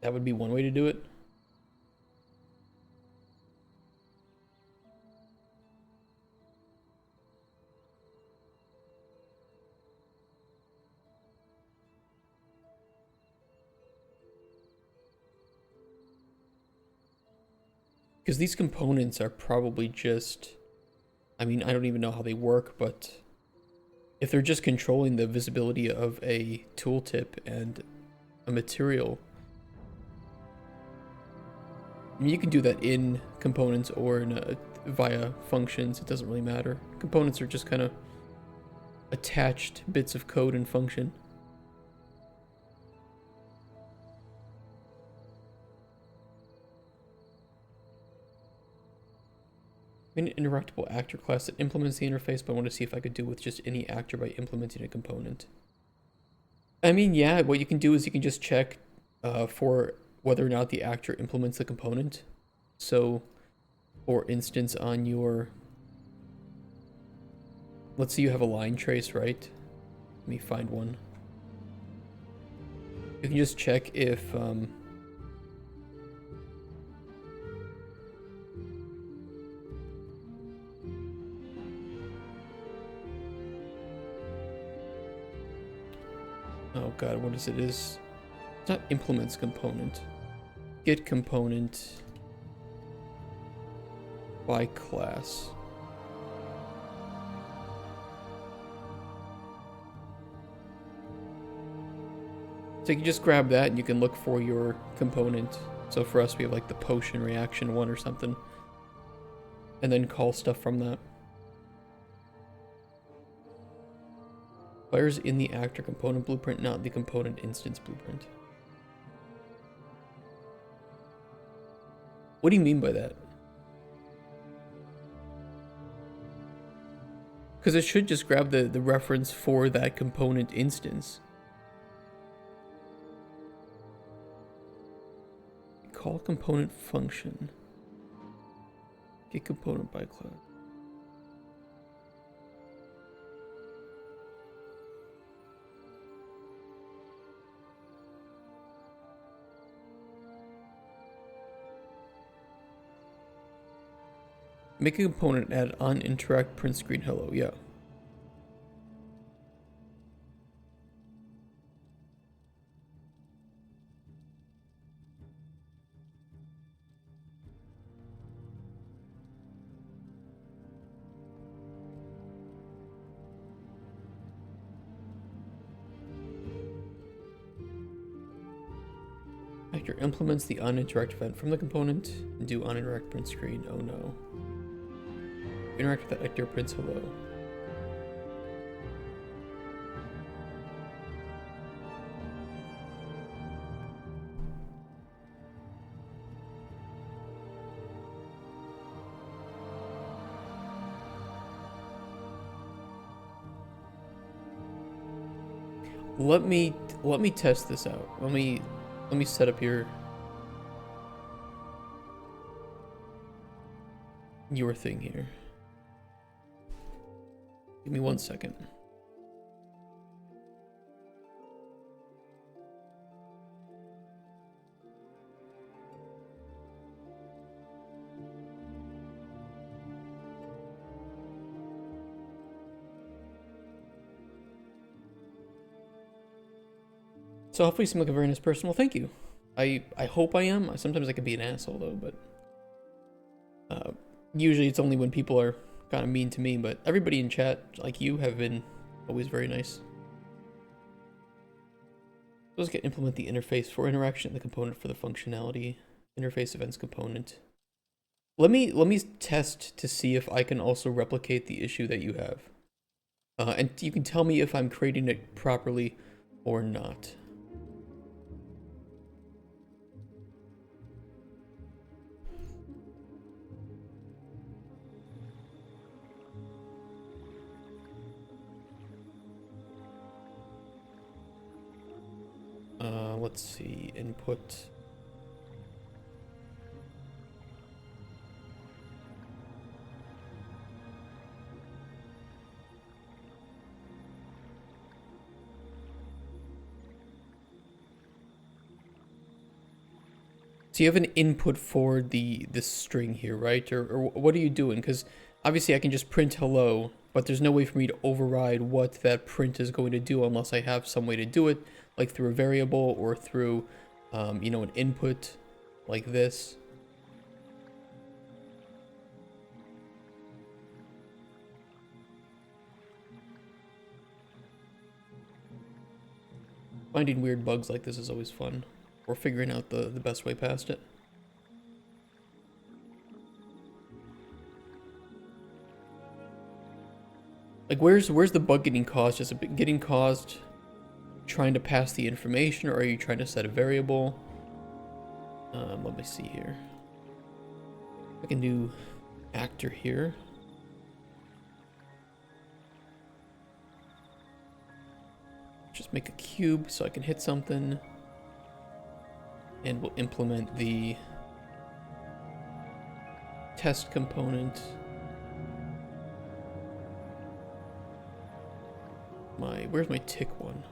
That would be one way to do it. Because these components are probably just... I mean, I don't even know how they work, but if they're just controlling the visibility of a tooltip and a material, I mean, you can do that in components or via functions. It doesn't really matter. Components are just kind of attached bits of code and function. An interactable actor class that implements the interface, but I want to see if I could do with just any actor by implementing a component. I mean, yeah, what you can do is you can just check for whether or not the actor implements the component. So, for instance, on your... Let's say you have a line trace, right? Let me find one. You can just check if... Oh god, what is it? It's not implements component. Get component by class. So you can just grab that and you can look for your component. So for us, we have like the potion reaction one or something. And then call stuff from that. Fires in the actor component blueprint, not the component instance blueprint. What do you mean by that? Because it should just grab the reference for that component instance. Call component function. Get component by class. Make a component, add on interact print screen hello, yeah. Actor implements the onInteract event from the component and do onInteract print screen. Oh no. Interact with the actor prints hello. Let me test this out. Let me set up your thing here. Give me 1 second. So hopefully you seem like a very nice person. Well, thank you. I hope I am. Sometimes I can be an asshole though, but usually it's only when people are kind of mean to me. But everybody in chat, like you, have been always very nice. Let's get implement the interface for interaction, the component for the functionality, interface events component. Let me test to see if I can also replicate the issue that you have. And you can tell me if I'm creating it properly or not. Let's see, input. So you have an input for this string here, right? Or what are you doing? Because obviously I can just print hello, but there's no way for me to override what that print is going to do unless I have some way to do it, like through a variable or through, you know, an input like this. Finding weird bugs like this is always fun, or figuring out the best way past it. Like, where's the bug getting caused? Is it getting caused trying to pass the information, or are you trying to set a variable? Let me see here. I can do actor here. Just make a cube so I can hit something. And we'll implement the test component. Where's my tick one?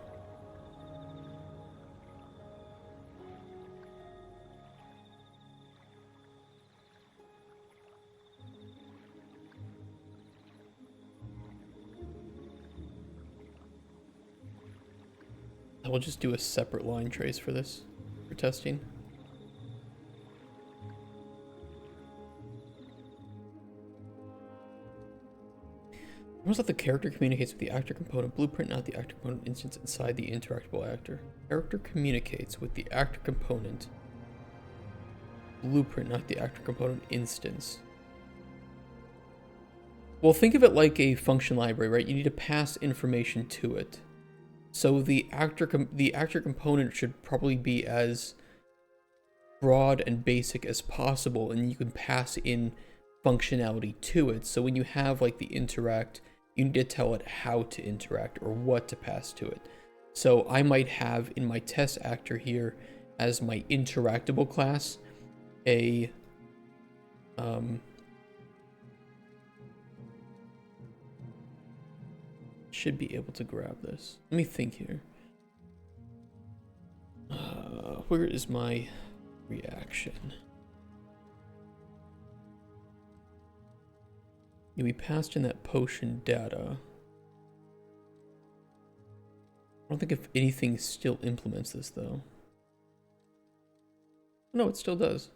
I will just do a separate line trace for this, for testing. Almost like the character communicates with the actor component blueprint, not the actor component instance inside the interactable actor. Character communicates with the actor component blueprint, not the actor component instance. Well, think of it like a function library, right? You need to pass information to it. So the actor component should probably be as broad and basic as possible, and you can pass in functionality to it. So when you have like the interact, you need to tell it how to interact or what to pass to it. So I might have in my test actor here as my interactable class a should be able to grab this. Let me think here. Where is my reaction? Yeah, we passed in that potion data. I don't think if anything still implements this though. No, it still does.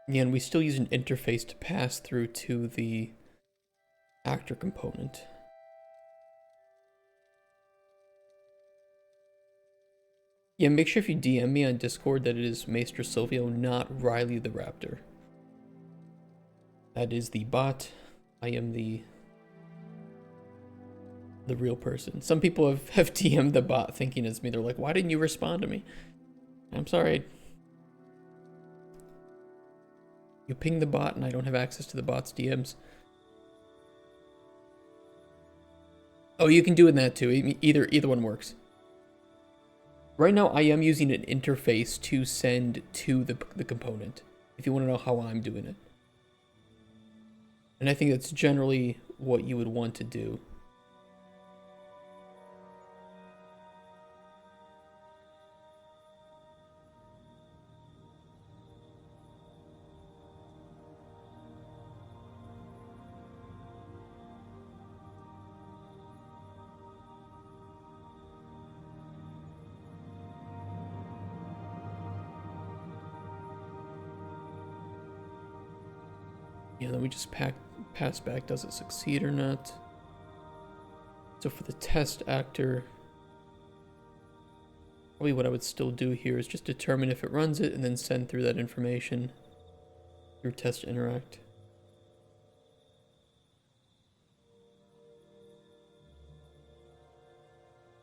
Yeah, and we still use an interface to pass through to the actor component. Yeah, make sure if you DM me on Discord that it is Maestro Silvio, not Riley the Raptor. That is the bot. I am the real person. Some people have DM'd the bot thinking it's me. They're like, why didn't you respond to me? I'm sorry. You ping the bot and I don't have access to the bot's DMs. Oh, you can do it in that too. Either one works. Right now, I am using an interface to send to the component, if you want to know how I'm doing it. And I think that's generally what you would want to do. Yeah, then we just pass back. Does it succeed or not? So for the test actor, probably what I would still do here is just determine if it runs it and then send through that information through test interact.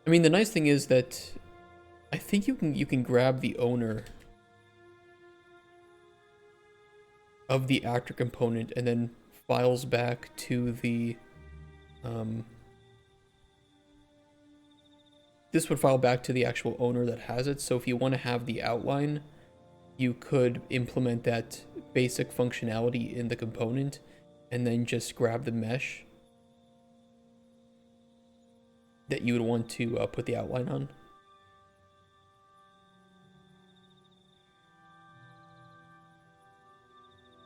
I mean, the nice thing is that I think you can grab the owner of the actor component and then files back to the this would file back to the actual owner that has it. So if you want to have the outline, you could implement that basic functionality in the component and then just grab the mesh that you would want to put the outline on.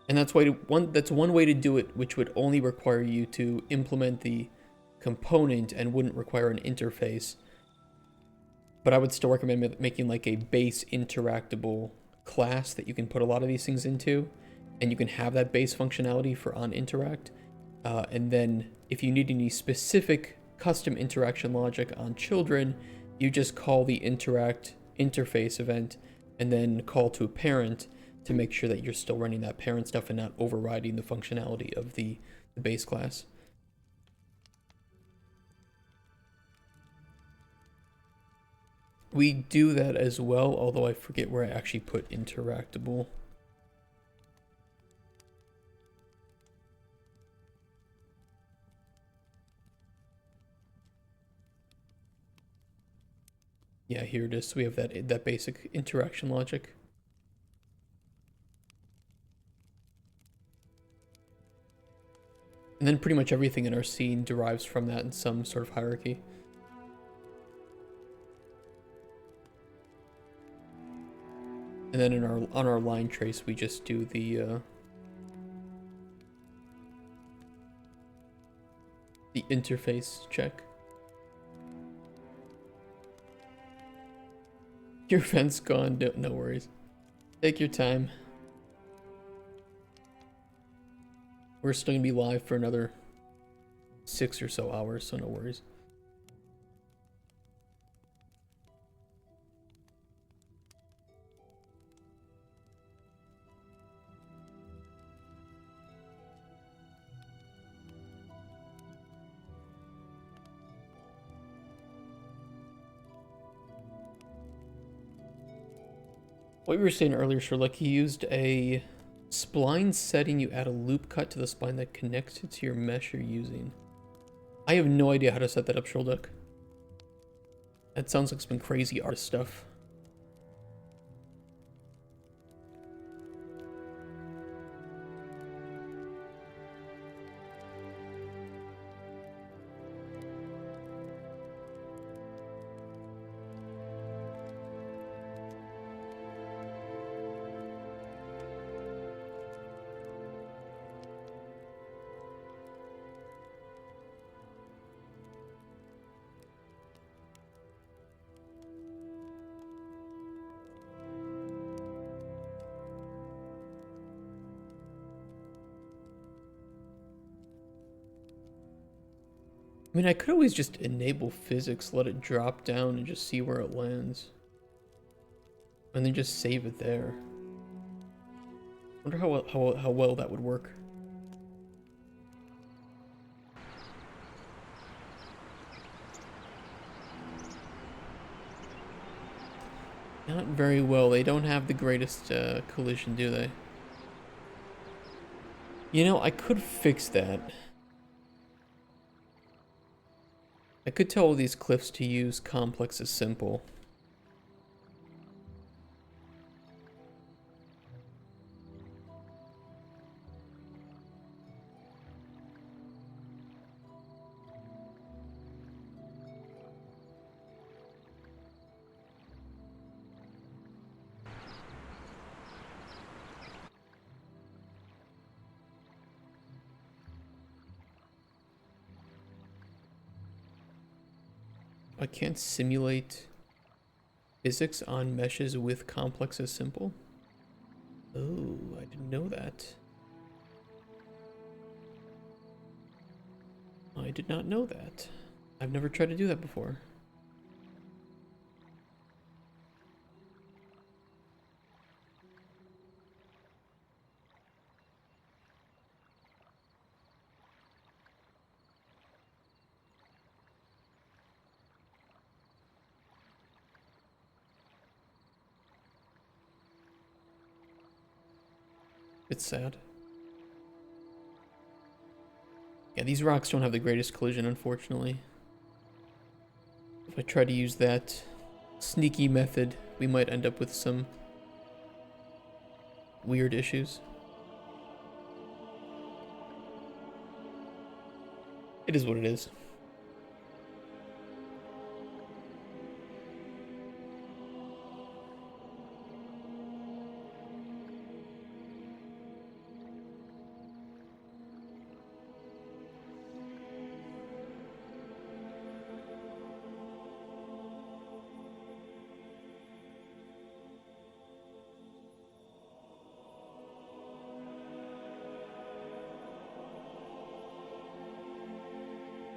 And that's one way to do it, which would only require you to implement the component and wouldn't require an interface. But I would still recommend making like a base interactable class that you can put a lot of these things into, and you can have that base functionality for on interact. And then if you need any specific custom interaction logic on children, you just call the interact interface event and then call to a parent to make sure that you're still running that parent stuff and not overriding the functionality of the base class. We do that as well, although I forget where I actually put interactable. Yeah, here it is. So we have that basic interaction logic. And then pretty much everything in our scene derives from that in some sort of hierarchy. And then on our line trace, we just do the interface check. Your event's gone. No worries. Take your time. We're still gonna be live for another 6 or so hours, so no worries. What we were saying earlier, Sherlock, you used a spline setting. You add a loop cut to the spline that connects it to your mesh you're using. I have no idea how to set that up, Sherlock. That sounds like some crazy artist stuff. I mean, I could always just enable physics, let it drop down, and just see where it lands. And then just save it there. Wonder how well that would work. Not very well. They don't have the greatest collision, do they? You know, I could fix that. I could tell all these cliffs to use complex as simple. I can't simulate physics on meshes with complex as simple. Oh, I didn't know that. I did not know that. I've never tried to do that before. It's sad. Yeah, these rocks don't have the greatest collision, unfortunately. If I try to use that sneaky method, we might end up with some weird issues. It is what it is.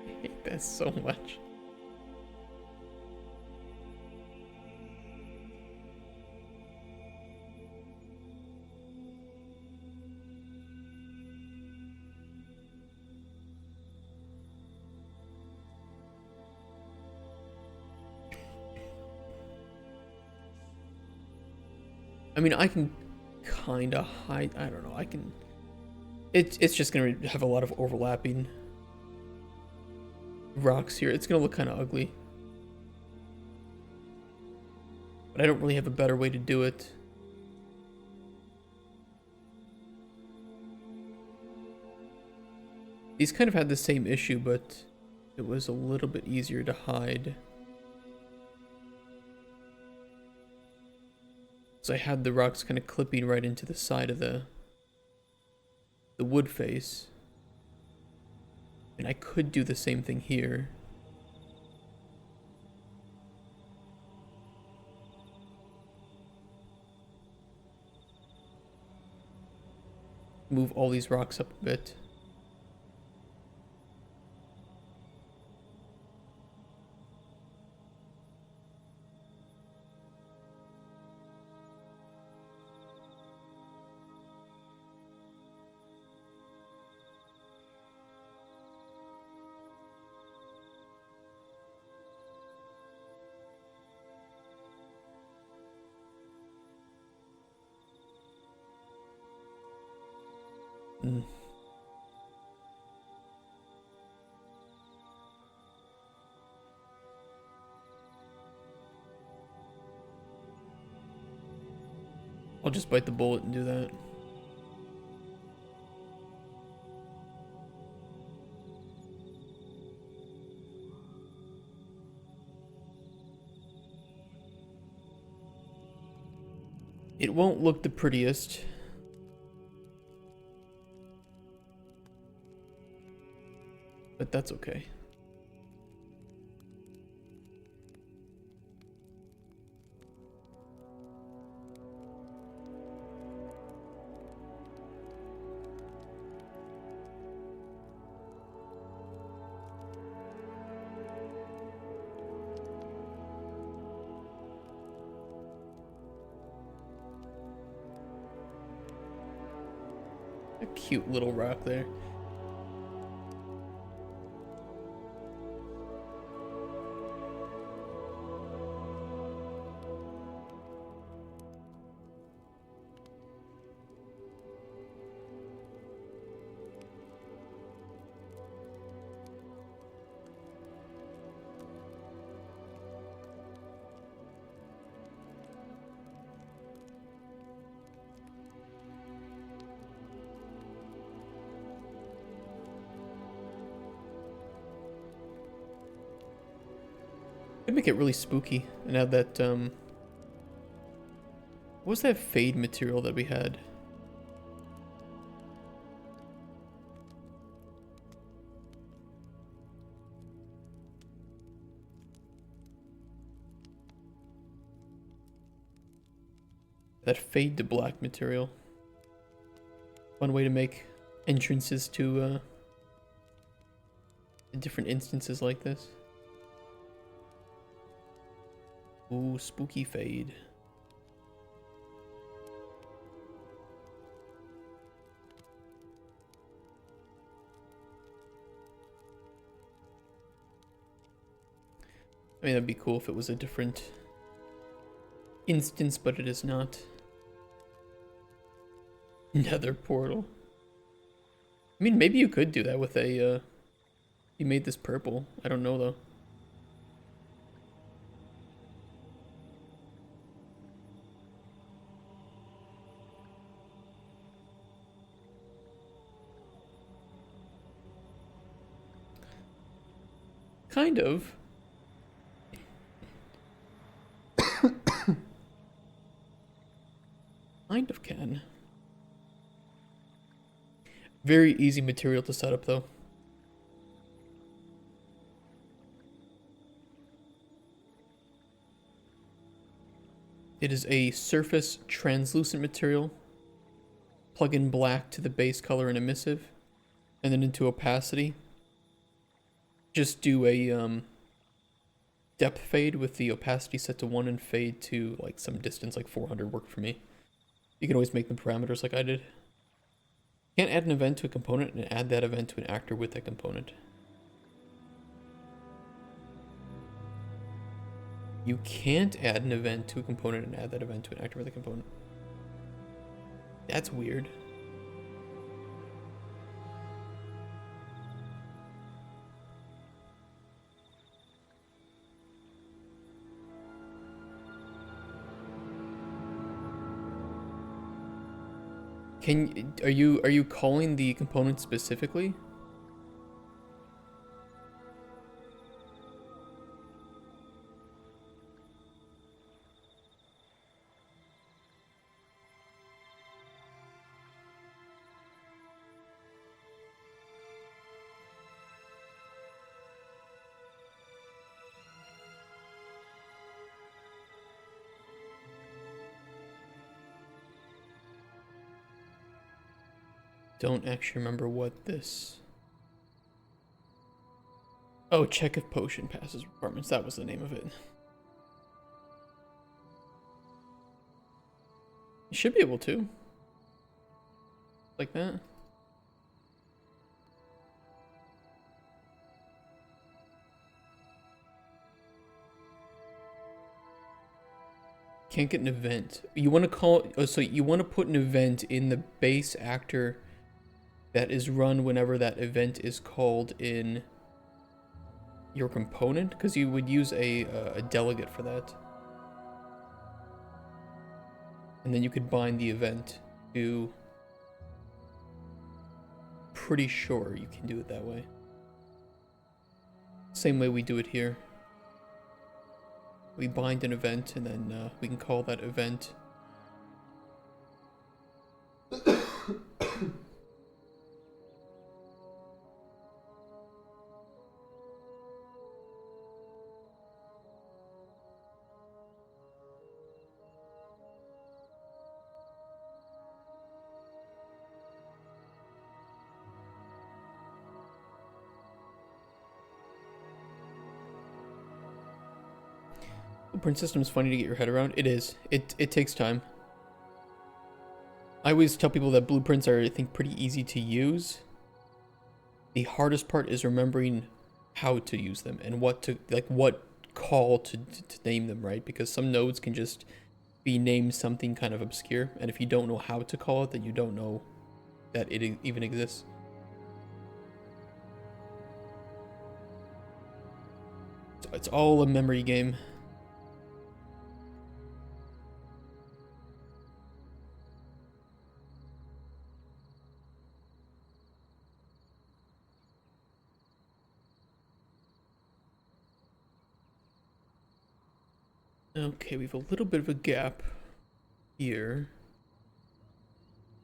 I hate that so much. I mean, I can kind of hide. I don't know. I can. It's just gonna have a lot of overlapping rocks here. It's gonna look kind of ugly. But I don't really have a better way to do it. These kind of had the same issue, but it was a little bit easier to hide. So I had the rocks kind of clipping right into the side of the wood face. And I could do the same thing here. Move all these rocks up a bit. Mm. I'll just bite the bullet and do that. It won't look the prettiest. But that's okay. A cute little rock there. Could make it really spooky and add that, what was that fade material that we had? That fade to black material. Fun way to make entrances to different instances like this. Ooh, spooky fade. I mean, that'd be cool if it was a different instance, but it is not. Nether portal. I mean, maybe you could do that with a, you made this purple. I don't know, though. Kind of. Kind of can. Very easy material to set up, though. It is a surface translucent material. Plug in black to the base color and emissive, and then into opacity. Just do a depth fade with the opacity set to 1 and fade to like some distance, like 400 worked for me. You can always make the parameters like I did. You can't add an event to a component and add that event to an actor with that component. You can't add an event to a component and add that event to an actor with a component. That's weird. Are you calling the component specifically? Don't actually remember what this... Oh, check if potion passes requirements. That was the name of it. You should be able to. Like that. Can't get an event. You want to call... Oh, so you want to put an event in the base actor that is run whenever that event is called in your component, because you would use a delegate for that. And then you could bind the event to... Pretty sure you can do it that way. Same way we do it here. We bind an event and then we can call that event. Blueprint system is funny to get your head around. It is. It takes time. I always tell people that blueprints are, I think, pretty easy to use. The hardest part is remembering how to use them and what to, like, what call to name them, right? Because some nodes can just be named something kind of obscure, and if you don't know how to call it, then you don't know that it even exists. So it's all a memory game. Okay, we have a little bit of a gap here.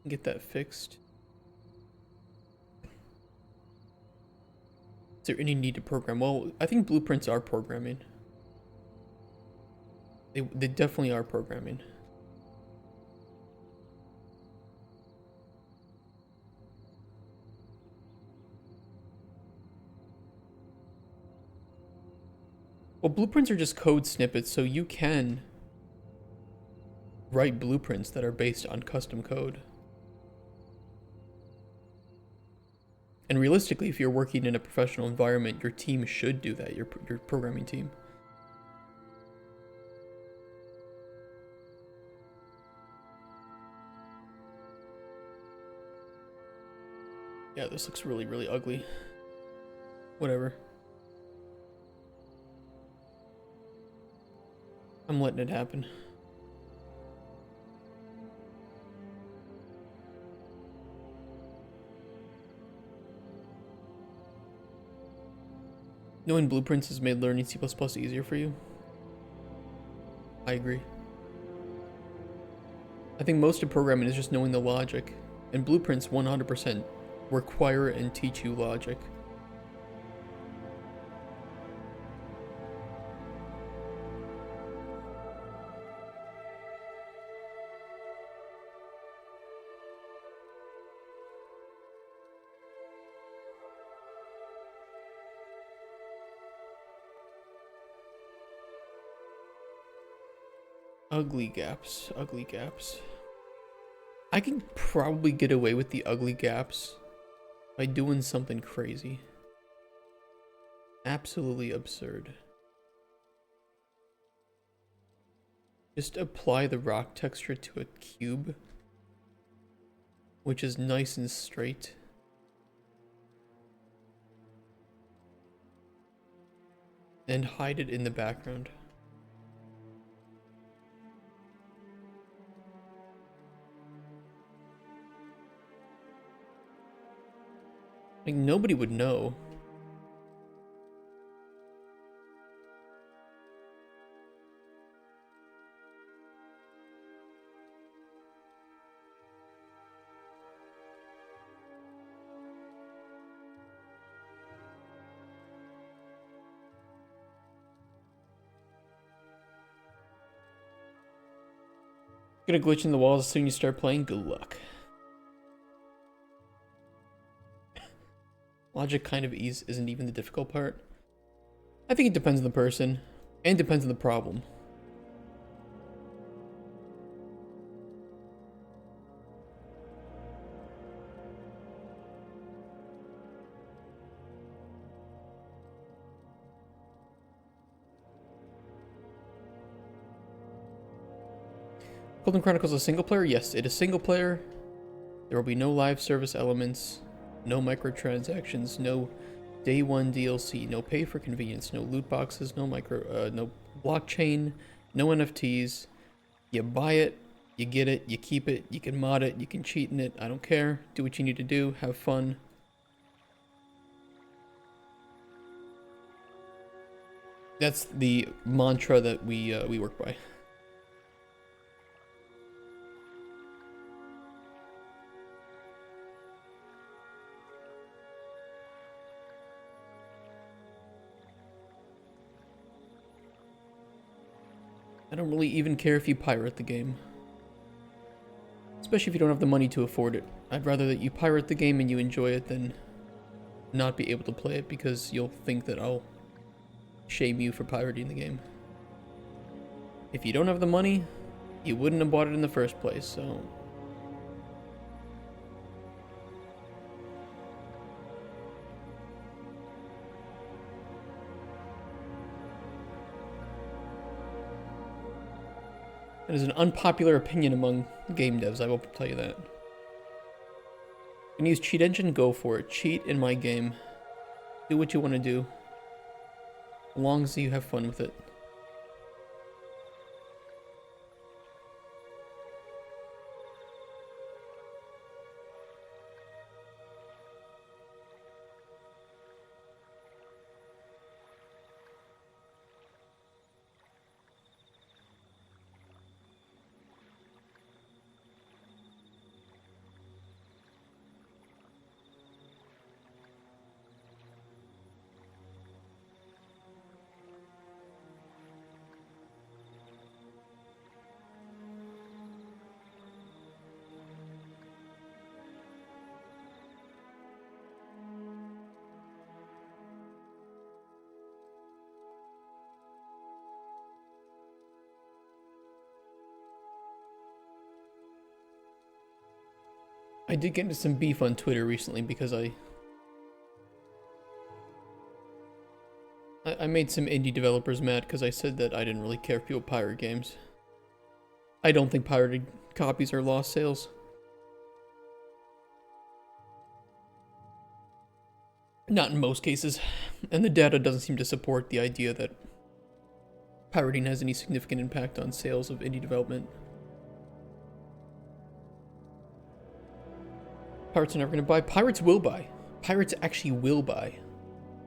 Get that fixed. Is there any need to program? Well, I think blueprints are programming. They definitely are programming. Well, blueprints are just code snippets, so you can write blueprints that are based on custom code. And realistically, if you're working in a professional environment, your team should do that, your programming team. Yeah, this looks really, really ugly. Whatever. I'm letting it happen. Knowing blueprints has made learning C++ easier for you. I agree. I think most of programming is just knowing the logic, and blueprints 100% require and teach you logic. Ugly gaps, ugly gaps. I can probably get away with the ugly gaps by doing something crazy. Absolutely absurd. Just apply the rock texture to a cube, which is nice and straight. And hide it in the background. Like, nobody would know. Gonna glitch in the walls as soon as you start playing? Good luck. Logic kind of isn't even the difficult part. I think it depends on the person, and depends on the problem. Cauldron Chronicles is a single player? Yes, it is single player. There will be no live service elements, no microtransactions, no day one DLC, no pay for convenience, no loot boxes, no no blockchain, no NFTs. You buy it, you get it, you keep it, you can mod it, you can cheat in it. I don't care. Do what you need to do. Have fun. That's the mantra that we work by. I don't really even care if you pirate the game. Especially if you don't have the money to afford it. I'd rather that you pirate the game and you enjoy it than not be able to play it because you'll think that I'll shame you for pirating the game. If you don't have the money, you wouldn't have bought it in the first place, so... That is an unpopular opinion among game devs, I will tell you that. You can use cheat engine, go for it. Cheat in my game. Do what you want to do. As long as you have fun with it. I did get into some beef on Twitter recently because I made some indie developers mad because I said that I didn't really care if people pirate games. I don't think pirated copies are lost sales. Not in most cases. And the data doesn't seem to support the idea that pirating has any significant impact on sales of indie development. Pirates are never going to buy. Pirates will buy. Pirates actually will buy.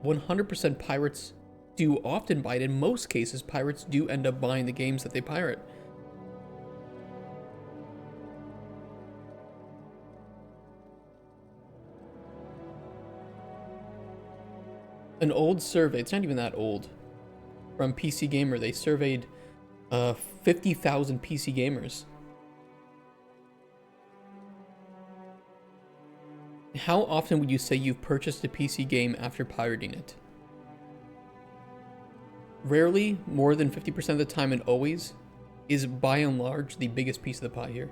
100% pirates do often buy it. In most cases, pirates do end up buying the games that they pirate. An old survey, it's not even that old, from PC Gamer, they surveyed 50,000 PC gamers. How often would you say you've purchased a PC game after pirating it? Rarely, more than 50% of the time, and always, is by and large the biggest piece of the pie here.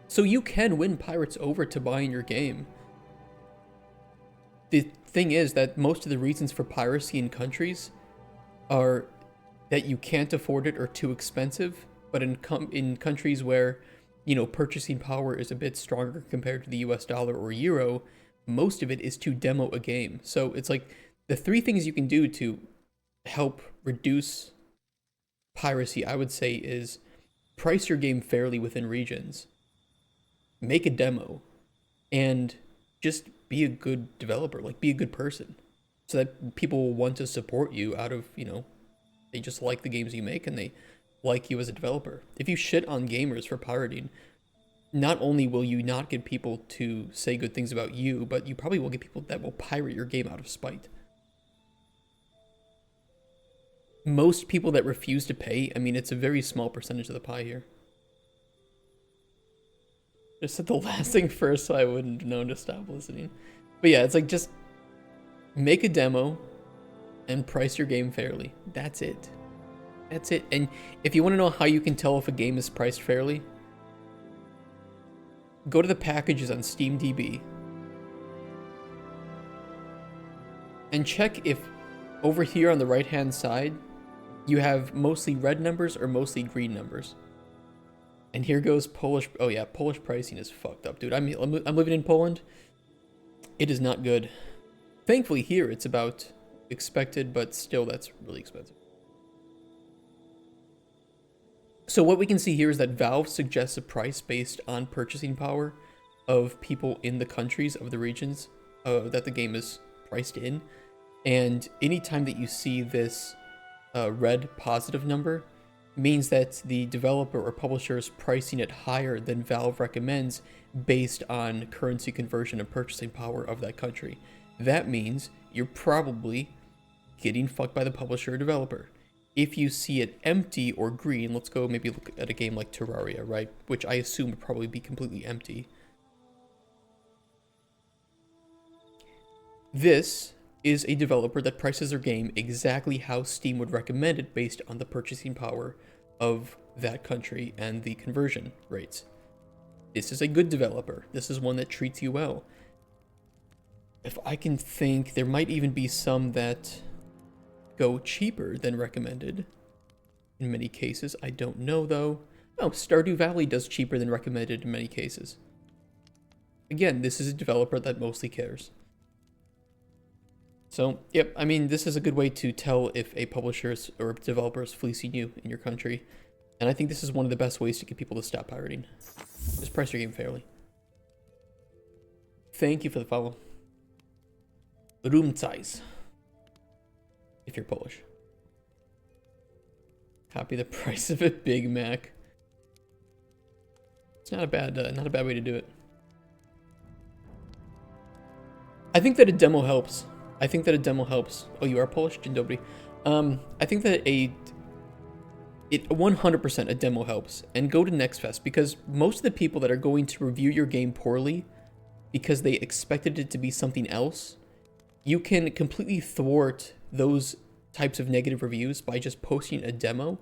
So you can win pirates over to buying your game. The thing is that most of the reasons for piracy in countries are that you can't afford it or too expensive, but in countries where, you know, purchasing power is a bit stronger compared to the US dollar or euro, most of it is to demo a game. So it's like the three things you can do to help reduce piracy, I would say, is price your game fairly within regions, make a demo, and just be a good developer, like be a good person, so that people will want to support you out of, you know, they just like the games you make and they like you as a developer. If you shit on gamers for pirating, not only will you not get people to say good things about you, but you probably will get people that will pirate your game out of spite. Most people that refuse to pay, I mean, it's a very small percentage of the pie here. Just said the last thing first so I wouldn't have known to stop listening. But yeah, it's like just make a demo and price your game fairly. That's it. That's it. And if you want to know how you can tell if a game is priced fairly, go to the packages on SteamDB and check if over here on the right hand side you have mostly red numbers or mostly green numbers. And here goes Polish. Oh yeah, Polish pricing is fucked up, dude. I'm living in Poland. It is not good. Thankfully here it's about expected, but still that's really expensive. So what we can see here is that Valve suggests a price based on purchasing power of people in the countries of the regions that the game is priced in. And anytime that you see this red positive number, means that the developer or publisher is pricing it higher than Valve recommends based on currency conversion and purchasing power of that country. That means you're probably getting fucked by the publisher or developer. If you see it empty or green, let's go maybe look at a game like Terraria, right? Which I assume would probably be completely empty. This is a developer that prices their game exactly how Steam would recommend it based on the purchasing power of that country and the conversion rates. This is a good developer. This is one that treats you well. If I can think, there might even be some that go cheaper than recommended. In many cases, I don't know though. Oh, Stardew Valley does cheaper than recommended in many cases. Again, this is a developer that mostly cares. So, yep, I mean, this is a good way to tell if a publisher or developer is fleecing you in your country. And I think this is one of the best ways to get people to stop pirating. Just price your game fairly. Thank you for the follow. Room size. If you're Polish. Copy the price of a Big Mac. It's not a bad way to do it. I think that a demo helps. Oh, you are Polish? Dzień dobry. I think that 100% a demo helps. And go to NextFest, because most of the people that are going to review your game poorly because they expected it to be something else, you can completely thwart those types of negative reviews by just posting a demo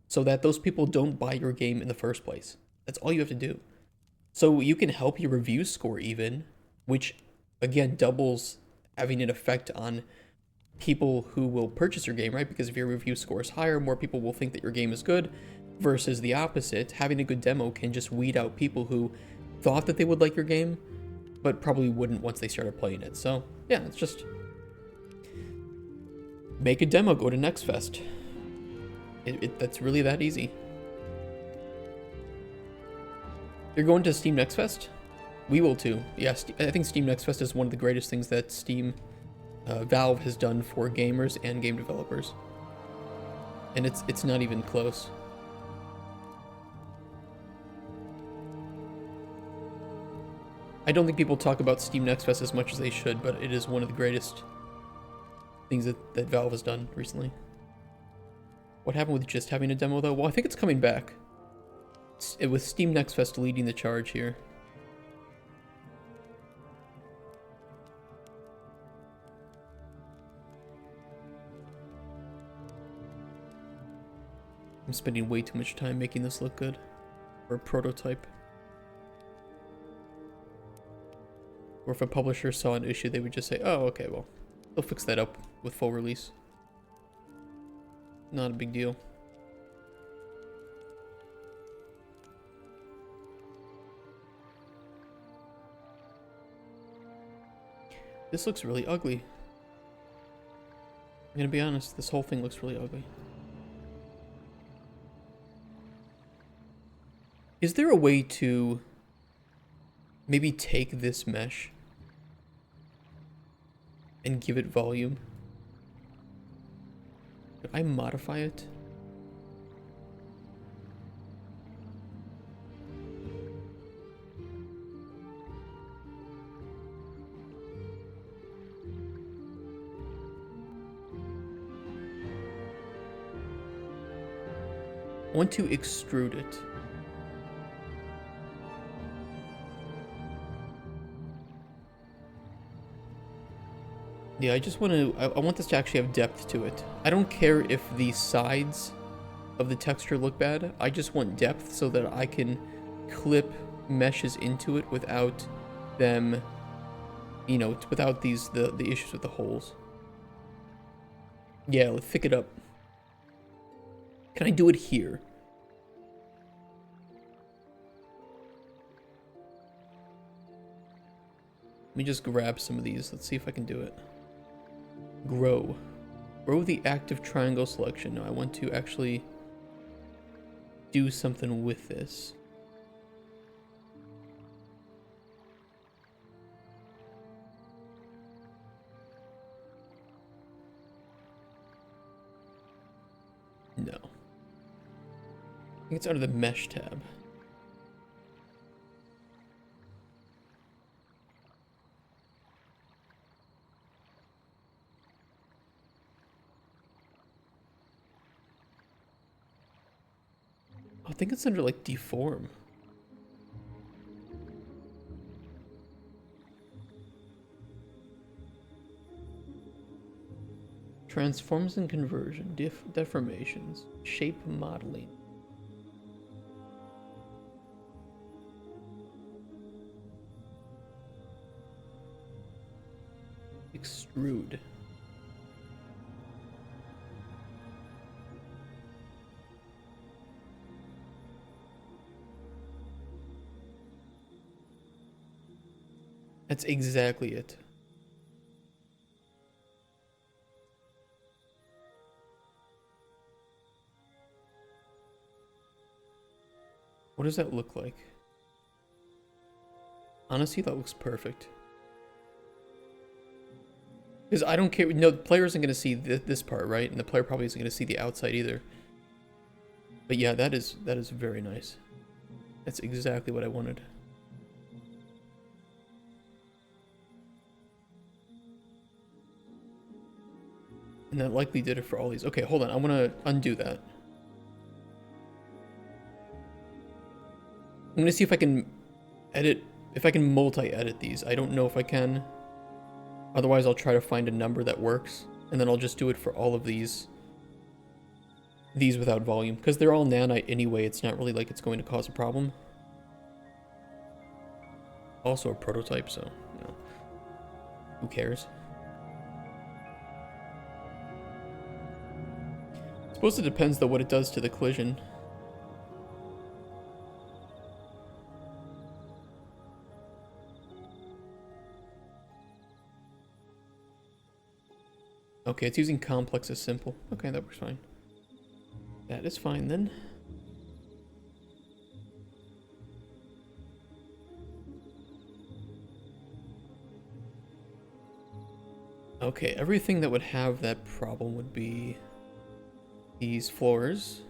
so that those people don't buy your game in the first place. That's all you have to do. So you can help your review score even, which again doubles having an effect on people who will purchase your game, right? Because if your review score is higher, more people will think that your game is good, versus the opposite. Having a good demo can just weed out people who thought that they would like your game, but probably wouldn't once they started playing it. So yeah, it's just make a demo, go to Next Fest. That's really that easy. You're going to Steam Next Fest? We will too. Yes, I think Steam Next Fest is one of the greatest things that Valve has done for gamers and game developers. And it's not even close. I don't think people talk about Steam Next Fest as much as they should, but it is one of the greatest things that Valve has done recently. What happened with just having a demo though? Well, I think it's coming back. With Steam Next Fest leading the charge here. I'm spending way too much time making this look good. Or a prototype. Or if a publisher saw an issue, they would just say, oh, okay, well, they'll fix that up with full release. Not a big deal. This looks really ugly. I'm gonna be honest, this whole thing looks really ugly. Is there a way to maybe take this mesh and give it volume? Could I modify it? I want to extrude it. Yeah, I just want to, I want this to actually have depth to it. I don't care if the sides of the texture look bad. I just want depth so that I can clip meshes into it without them, you know, without the issues with the holes. Yeah, let's thick it up. Can I do it here? Let me just grab some of these. Let's see if I can do it. Grow. Grow the active triangle selection. No, I want to actually do something with this. No. I think it's under the mesh tab. I think it's under like deform. Transforms and conversion, deformations, shape modeling. Extrude. That's exactly it. What does that look like? Honestly, that looks perfect. Because I don't care. No, the player isn't going to see this part, right? And the player probably isn't going to see the outside either. But yeah, that is very nice. That's exactly what I wanted. And that likely did it for all these. Okay, hold on. I want to undo that. I'm going to see if I can edit, if I can multi-edit these. I don't know if I can. Otherwise, I'll try to find a number that works. And then I'll just do it for all of these without volume. Because they're all nanite anyway, it's not really like it's going to cause a problem. Also a prototype, so, you know, who cares? I suppose it depends, though, what it does to the collision. Okay, it's using complex as simple. Okay, that works fine. That is fine, then. Okay, everything that would have that problem would be these floors.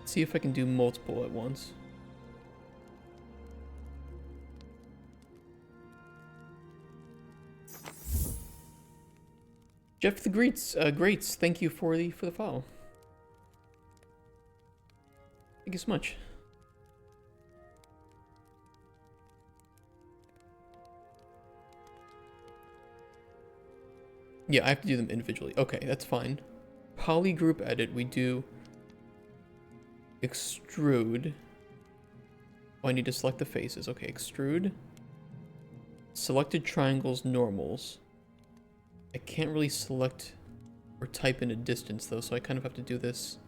See if I can do multiple at once. Jeff the Greats, thank you for the follow. Thank you so much. Yeah, I have to do them individually. Okay, that's fine. Polygroup edit, we do extrude. Oh, I need to select the faces. Okay, extrude. Selected triangles, normals. I can't really select or type in a distance though, so I kind of have to do this.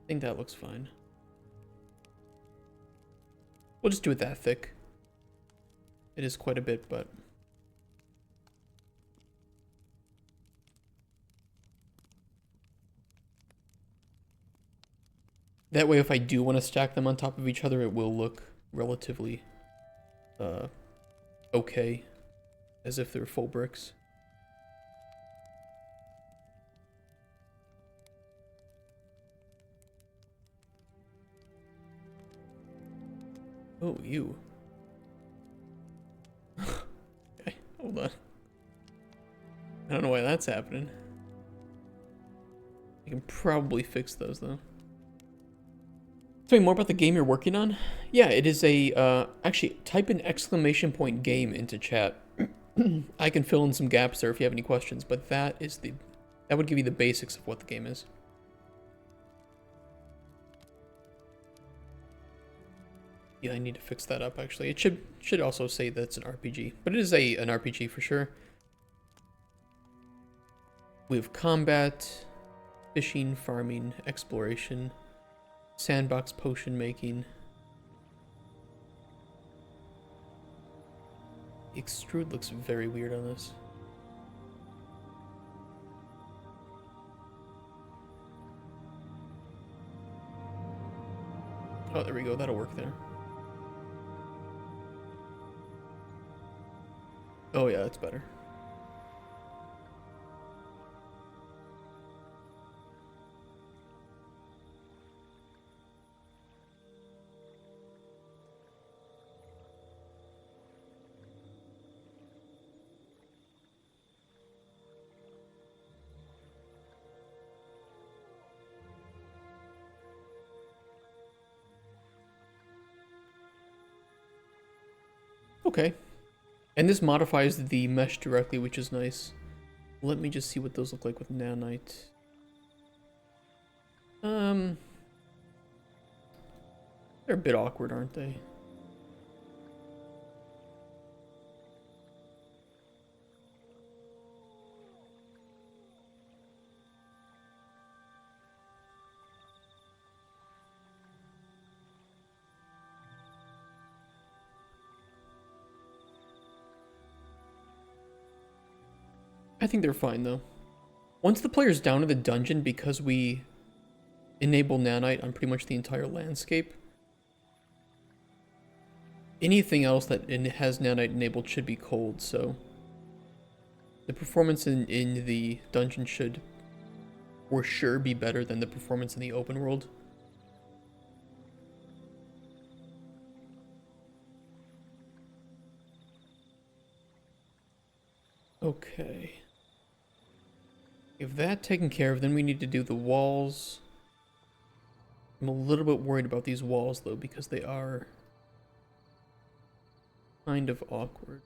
I think that looks fine. We'll just do it that thick. It is quite a bit, but... That way, if I do want to stack them on top of each other, it will look relatively, okay. As if they're full bricks. Oh, you. Okay, hold on. I don't know why that's happening. I can probably fix those, though. Tell me more about the game you're working on? Yeah, it is a, actually, type an exclamation point game into chat. I can fill in some gaps there if you have any questions, but that would give you the basics of what the game is. Yeah, I need to fix that up, actually. It should also say that it's an RPG, but it is an RPG for sure. We have combat, fishing, farming, exploration, sandbox potion making. The extrude looks very weird on this. Oh, there we go. That'll work there. Oh yeah, that's better. Okay. And this modifies the mesh directly, which is nice. Let me just see what those look like with nanite. They're a bit awkward, aren't they? I think they're fine, though. Once the player's down to the dungeon, because we enable nanite on pretty much the entire landscape, anything else that has nanite enabled should be cold, so the performance in the dungeon should for sure be better than the performance in the open world. Okay. If that taken care of, then we need to do the walls. I'm a little bit worried about these walls, though, because they are kind of awkward.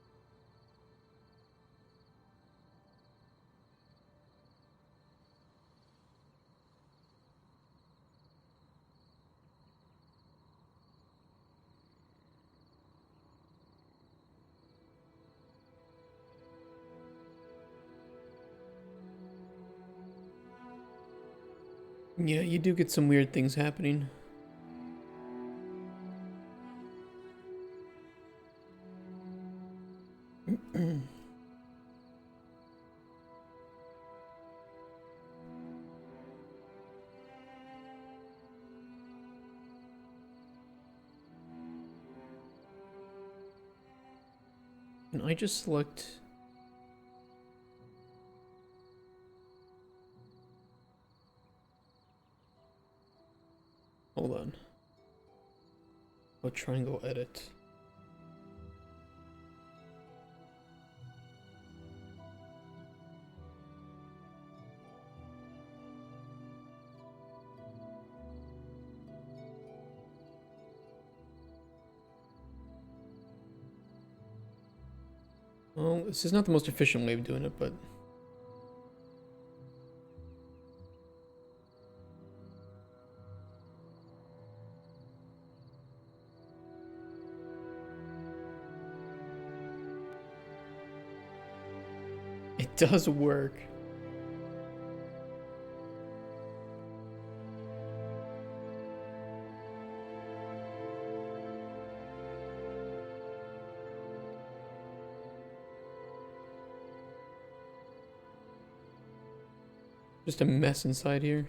Yeah, you do get some weird things happening. Can I just select... Hold on. Oh, triangle edit. Well, this is not the most efficient way of doing it, but... it does work. Just a mess inside here.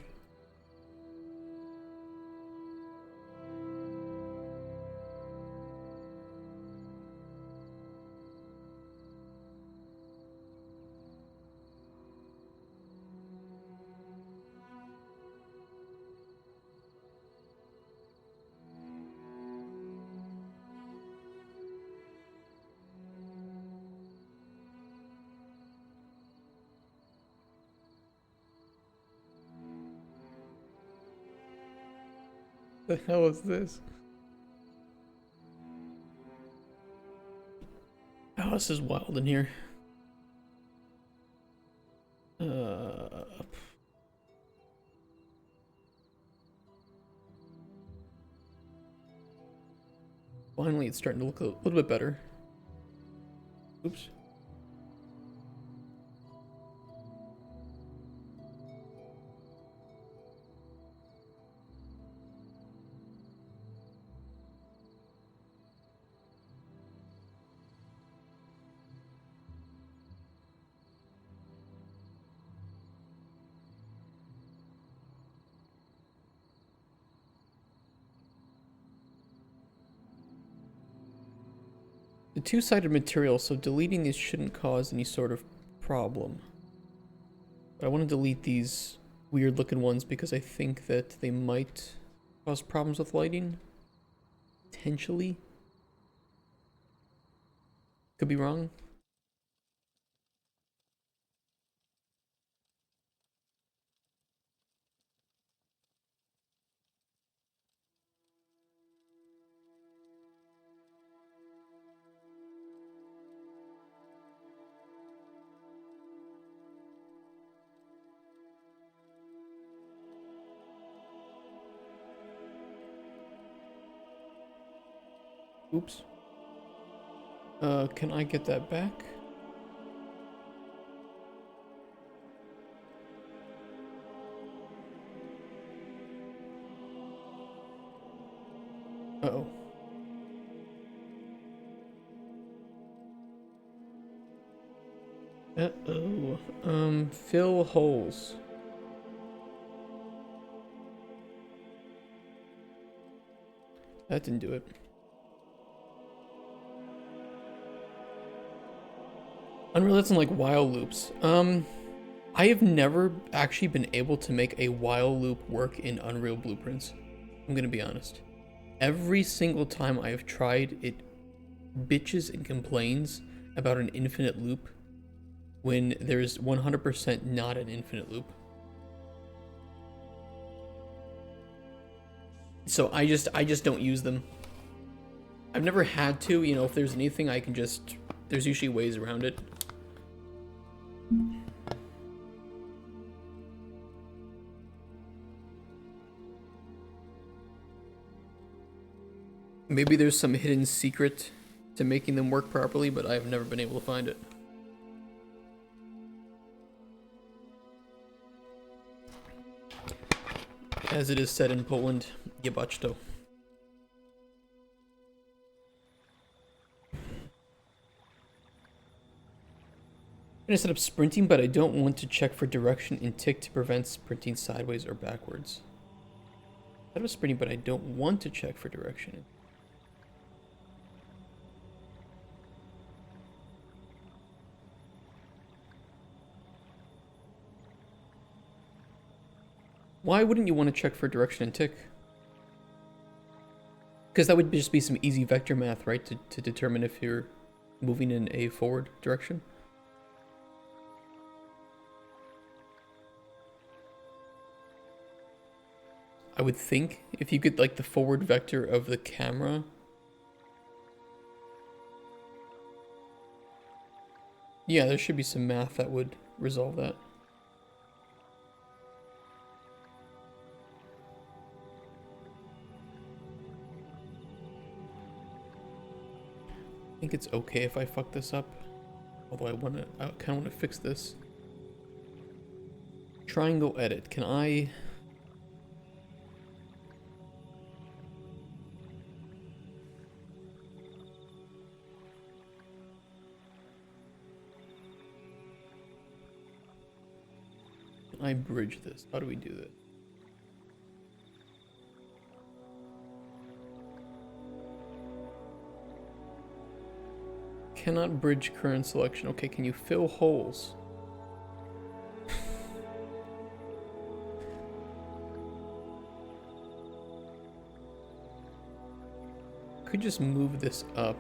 The hell is this? Oh, this is wild in here. Finally, it's starting to look a little bit better. Oops. The two-sided material, so deleting these shouldn't cause any sort of problem. But I want to delete these weird-looking ones because I think that they might cause problems with lighting. Potentially. Could be wrong. Oops. Can I get that back? Uh-oh. Uh-oh. Fill holes. That didn't do it. Unreal, that's in like while loops. I have never actually been able to make a while loop work in Unreal Blueprints. I'm gonna be honest. Every single time I have tried, it bitches and complains about an infinite loop when there's 100% not an infinite loop. So I just don't use them. I've never had to, you know, if there's anything I can just, there's usually ways around it. Maybe there's some hidden secret to making them work properly, but I've never been able to find it. As it is said in Poland, jebać. I'm gonna set up sprinting, but I don't want to check for direction in tick to prevent sprinting sideways or backwards. Set up sprinting, but I don't want to check for direction. Why wouldn't you want to check for direction in tick? Because that would just be some easy vector math, right? To determine if you're moving in a forward direction. I would think if you get like the forward vector of the camera. Yeah, there should be some math that would resolve that. I think it's okay if I fuck this up. Although I kind of want to fix this. Triangle edit. Can I? Can I bridge this? How do we do this? Cannot bridge current selection. Okay, can you fill holes? Could just move this up.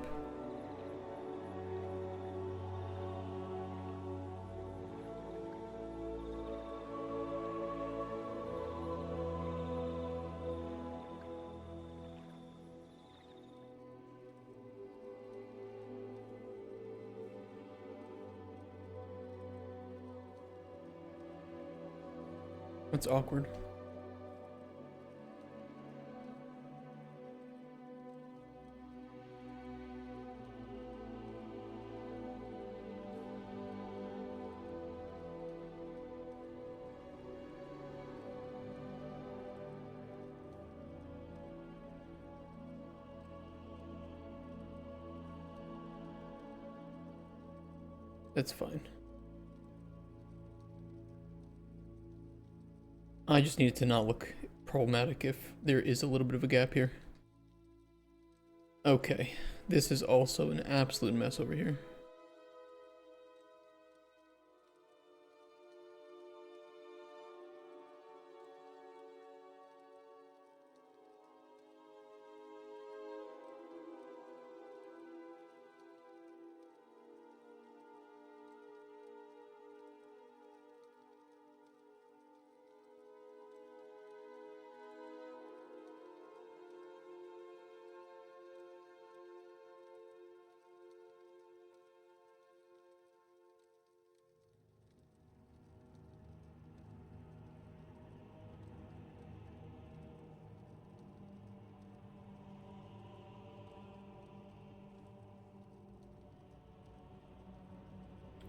That's awkward. That's fine. I just need it to not look problematic if there is a little bit of a gap here. Okay, this is also an absolute mess over here.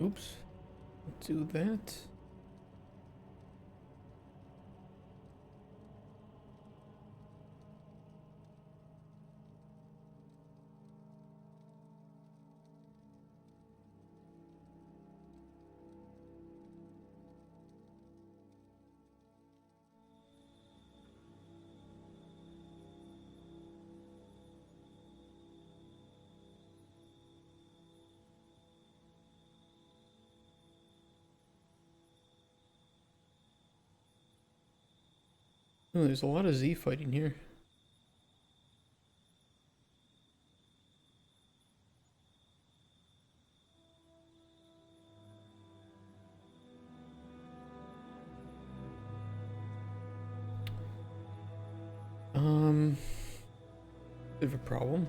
Oops. Do that. Oh, there's a lot of Z fighting here. Bit of a problem.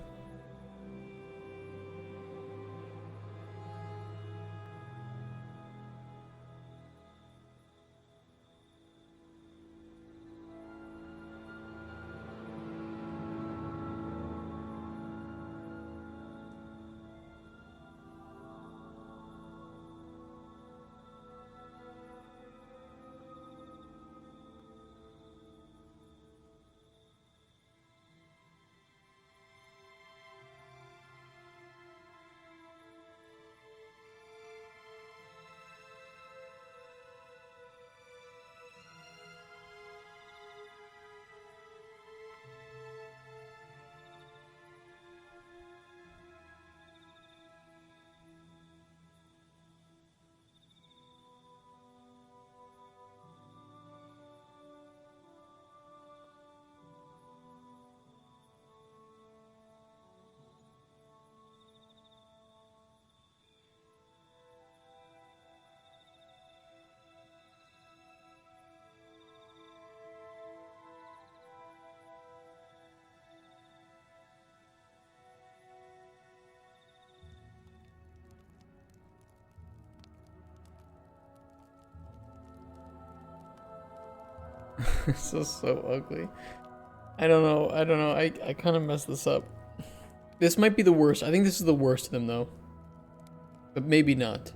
This is so ugly. I don't know. I kind of messed this up. This might be the worst. I think this is the worst of them, though. But maybe not.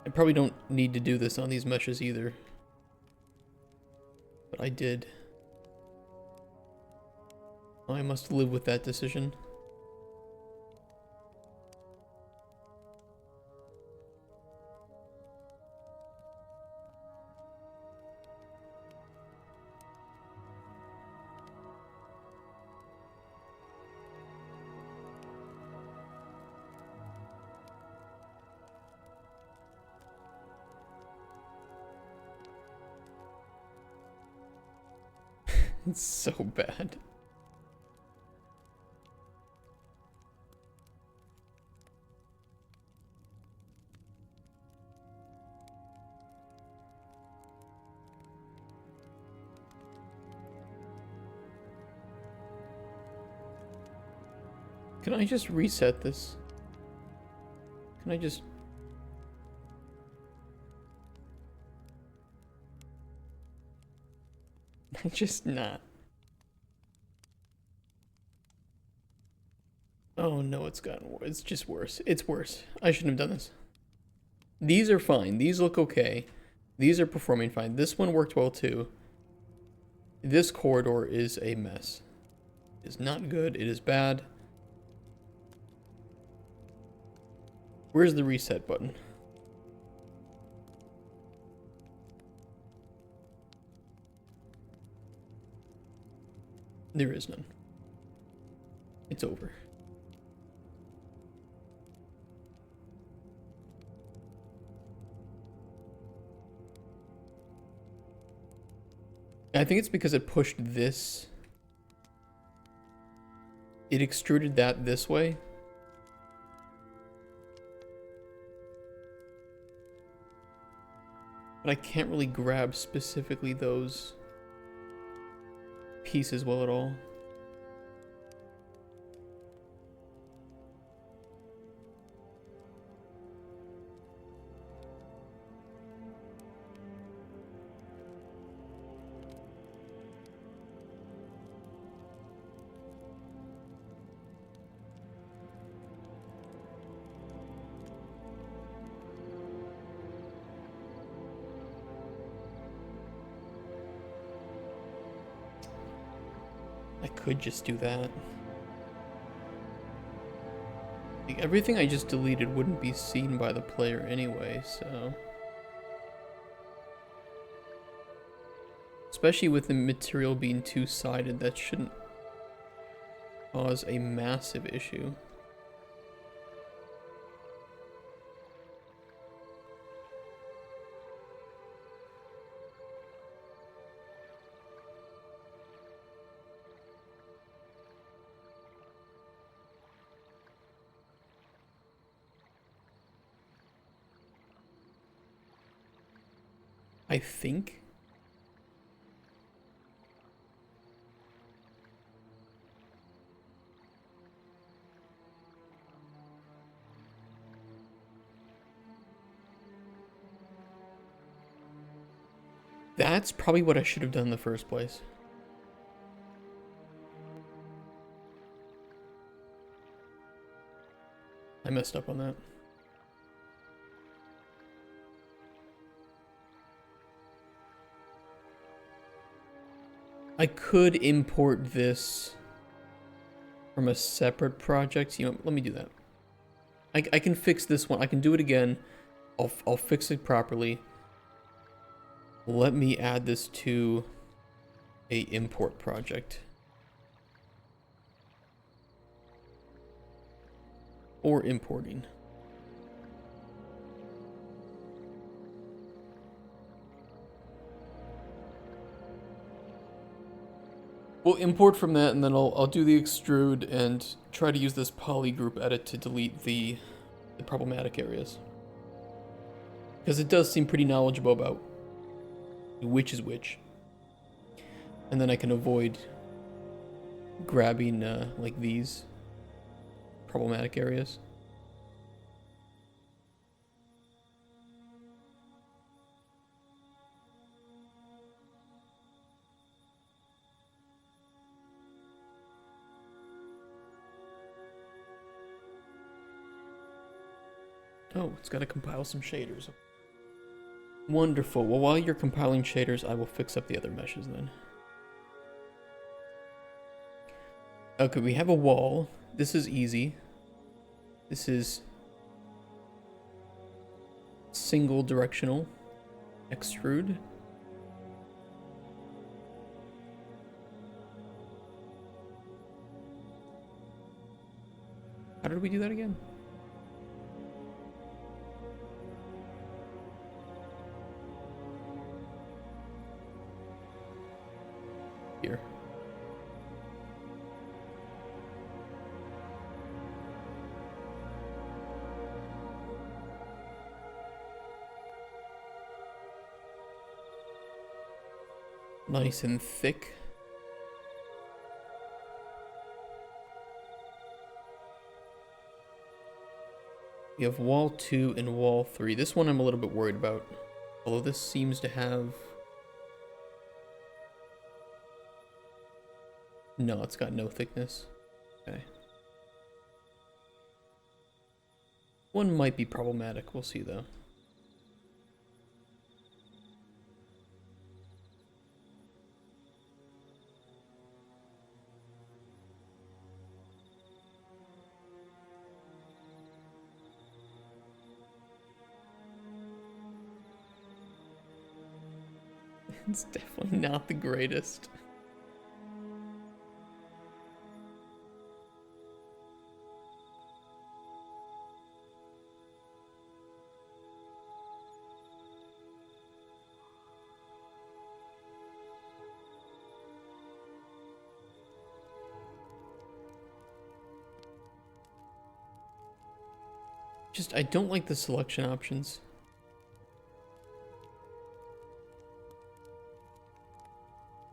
I probably don't need to do this on these meshes either. But I did. I must live with that decision. It's so bad. Can I just reset this? Can I just... just not. Oh no, it's gotten worse. It's just worse. It's worse. I shouldn't have done this. These are fine. These look okay. These are performing fine. This one worked well too. This corridor is a mess. It is not good. It is bad. Where's the reset button? There is none. It's over. I think it's because it pushed this. It extruded that this way. But I can't really grab specifically those pieces well at all. I could just do that. Like, everything I just deleted wouldn't be seen by the player anyway, so... Especially with the material being two-sided, that shouldn't cause a massive issue. I think. That's probably what I should have done in the first place. I messed up on that. I could import this from a separate project. You know, let me do that. I can fix this one. I can do it again. I'll fix it properly. Let me add this to a import project. Or importing. We'll import from that, and then I'll do the extrude and try to use this polygroup edit to delete the problematic areas. Because it does seem pretty knowledgeable about which is which. And then I can avoid grabbing like these problematic areas. Oh, it's got to compile some shaders. Wonderful. Well, while you're compiling shaders, I will fix up the other meshes then. Okay, we have a wall. This is easy. This is single directional extrude. How did we do that again? Here. Nice and thick. We have wall 2 and wall 3. This one I'm a little bit worried about. Although this seems to have... No, it's got no thickness. Okay. One might be problematic. We'll see though. It's definitely not the greatest. Just, I don't like the selection options.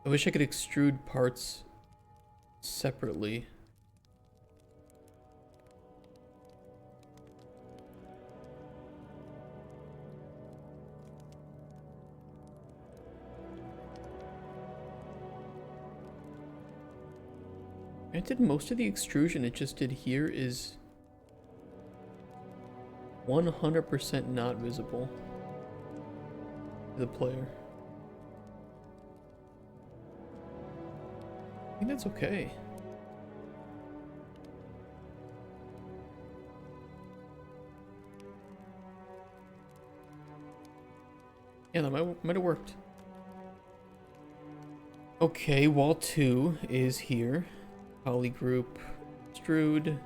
I wish I could extrude parts separately. I did most of the extrusion it just did here is 100% not visible to the player. I think that's okay. Yeah, that might have worked. Okay, wall 2 is here. Polygroup extrude.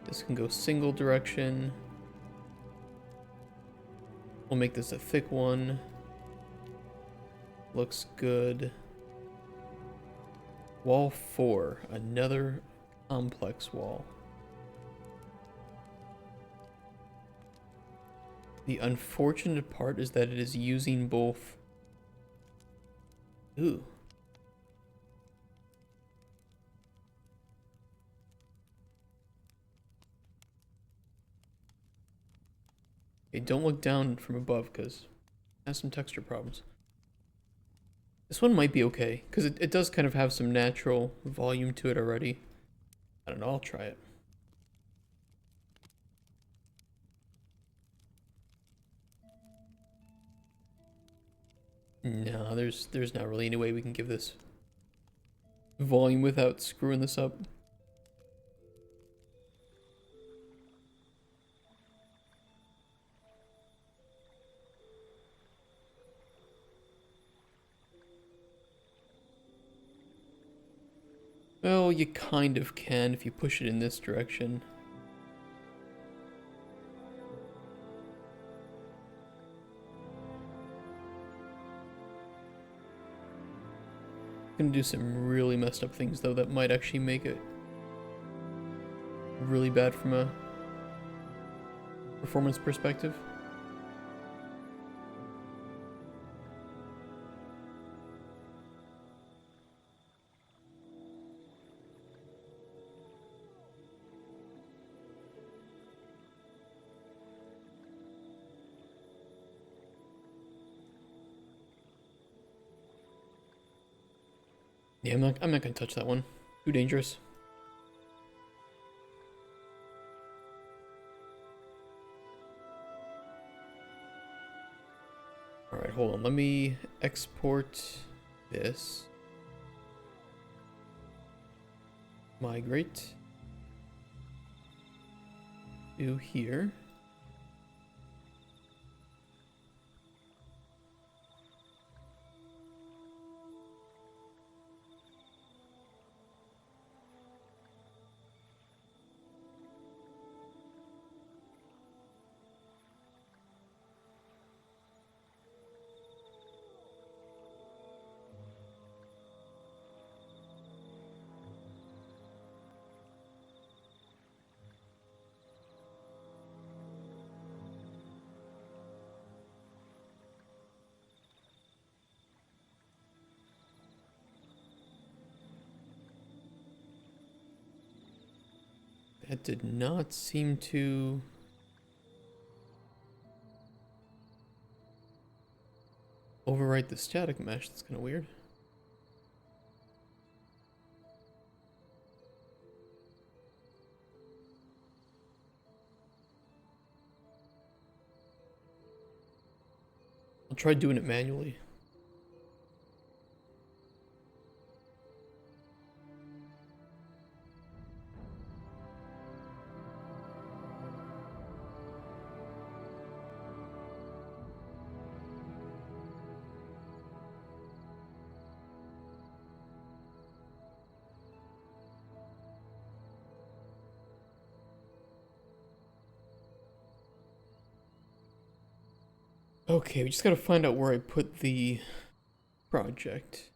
This can go single direction. We'll make this a thick one. Looks good. Wall 4, another complex wall. The unfortunate part is that it is using both. Ooh. Okay, don't look down from above because it has some texture problems. This one might be okay because it does kind of have some natural volume to it already. I don't know, I'll try it. No, there's not really any way we can give this volume without screwing this up. Well, you kind of can if you push it in this direction. Gonna do some really messed up things though that might actually make it really bad from a performance perspective. Yeah, I'm not gonna touch that one. Too dangerous. Alright, hold on. Let me export this. Migrate. To here. That did not seem to... overwrite the static mesh. That's kind of weird. I'll try doing it manually. Okay, we just gotta find out where I put the project.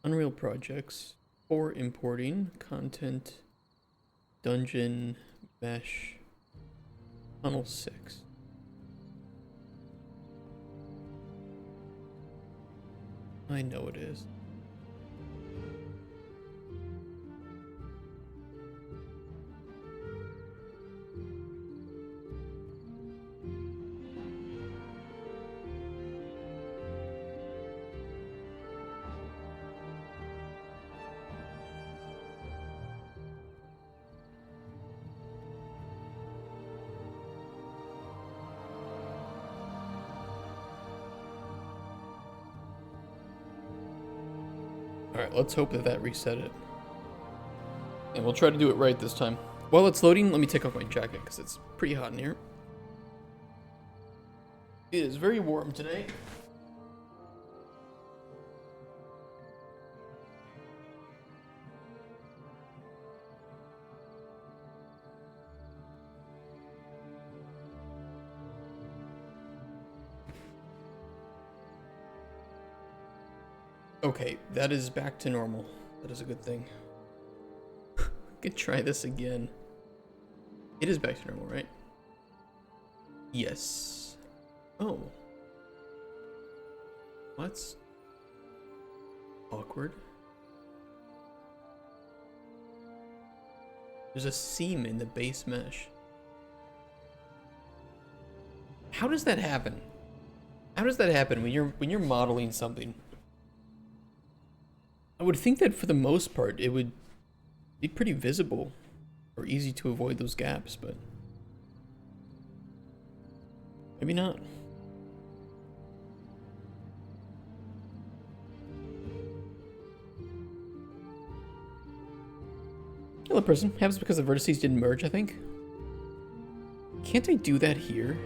Unreal projects for importing content, dungeon, mesh, tunnel 6. I know it is. Alright, let's hope that that reset it. And we'll try to do it right this time. While it's loading, let me take off my jacket because it's pretty hot in here. It is very warm today. Okay, that is back to normal. That is a good thing. I could try this again. It is back to normal, right? Yes. Oh. What's awkward? There's a seam in the base mesh. How does that happen? How does that happen when you're modeling something? I would think that for the most part it would be pretty visible or easy to avoid those gaps, but maybe not. Hello, person. Happens because the vertices didn't merge, I think. Can't I do that here?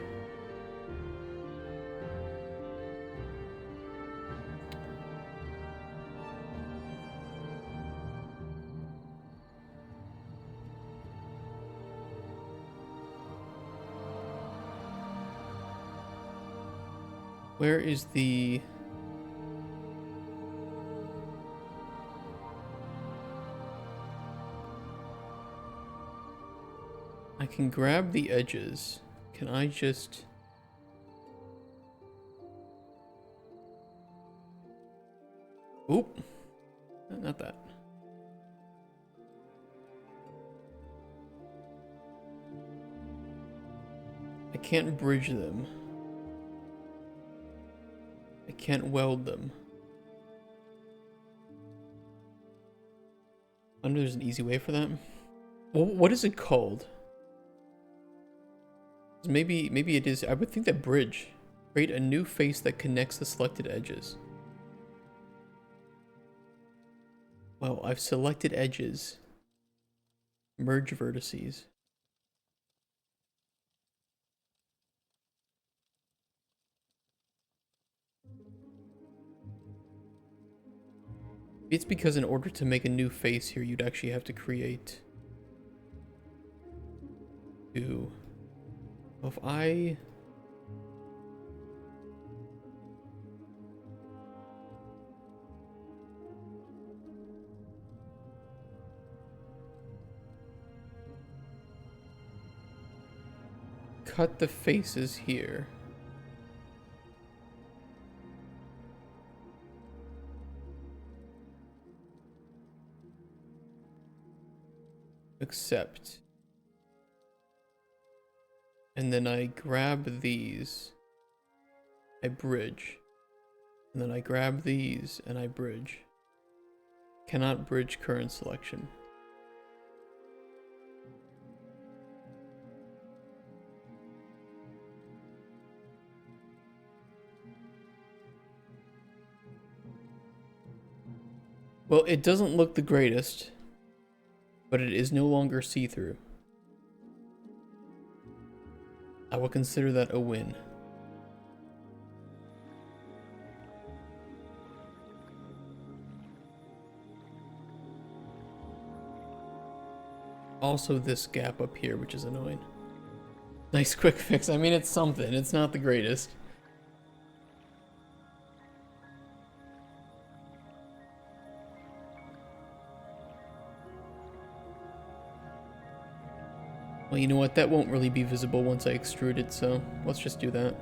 Where is the... I can grab the edges. Can I just... Oop. Not that. I can't bridge them. I can't weld them. I know there's an easy way for that. Well, what is it called? Maybe it is. I would think that bridge Create a new face that connects the selected edges. Well, I've selected edges. Merge vertices. It's because in order to make a new face here, you'd actually have to create two. Well, if I cut the faces here. Accept. And then I grab these. I bridge. And then I grab these and I bridge. Cannot bridge current selection. Well, it doesn't look the greatest, but it is no longer see-through. I will consider that a win. Also this gap up here, which is annoying. Nice quick fix. I mean, it's something. It's not the greatest. Well, you know what? That won't really be visible once I extrude it, so let's just do that.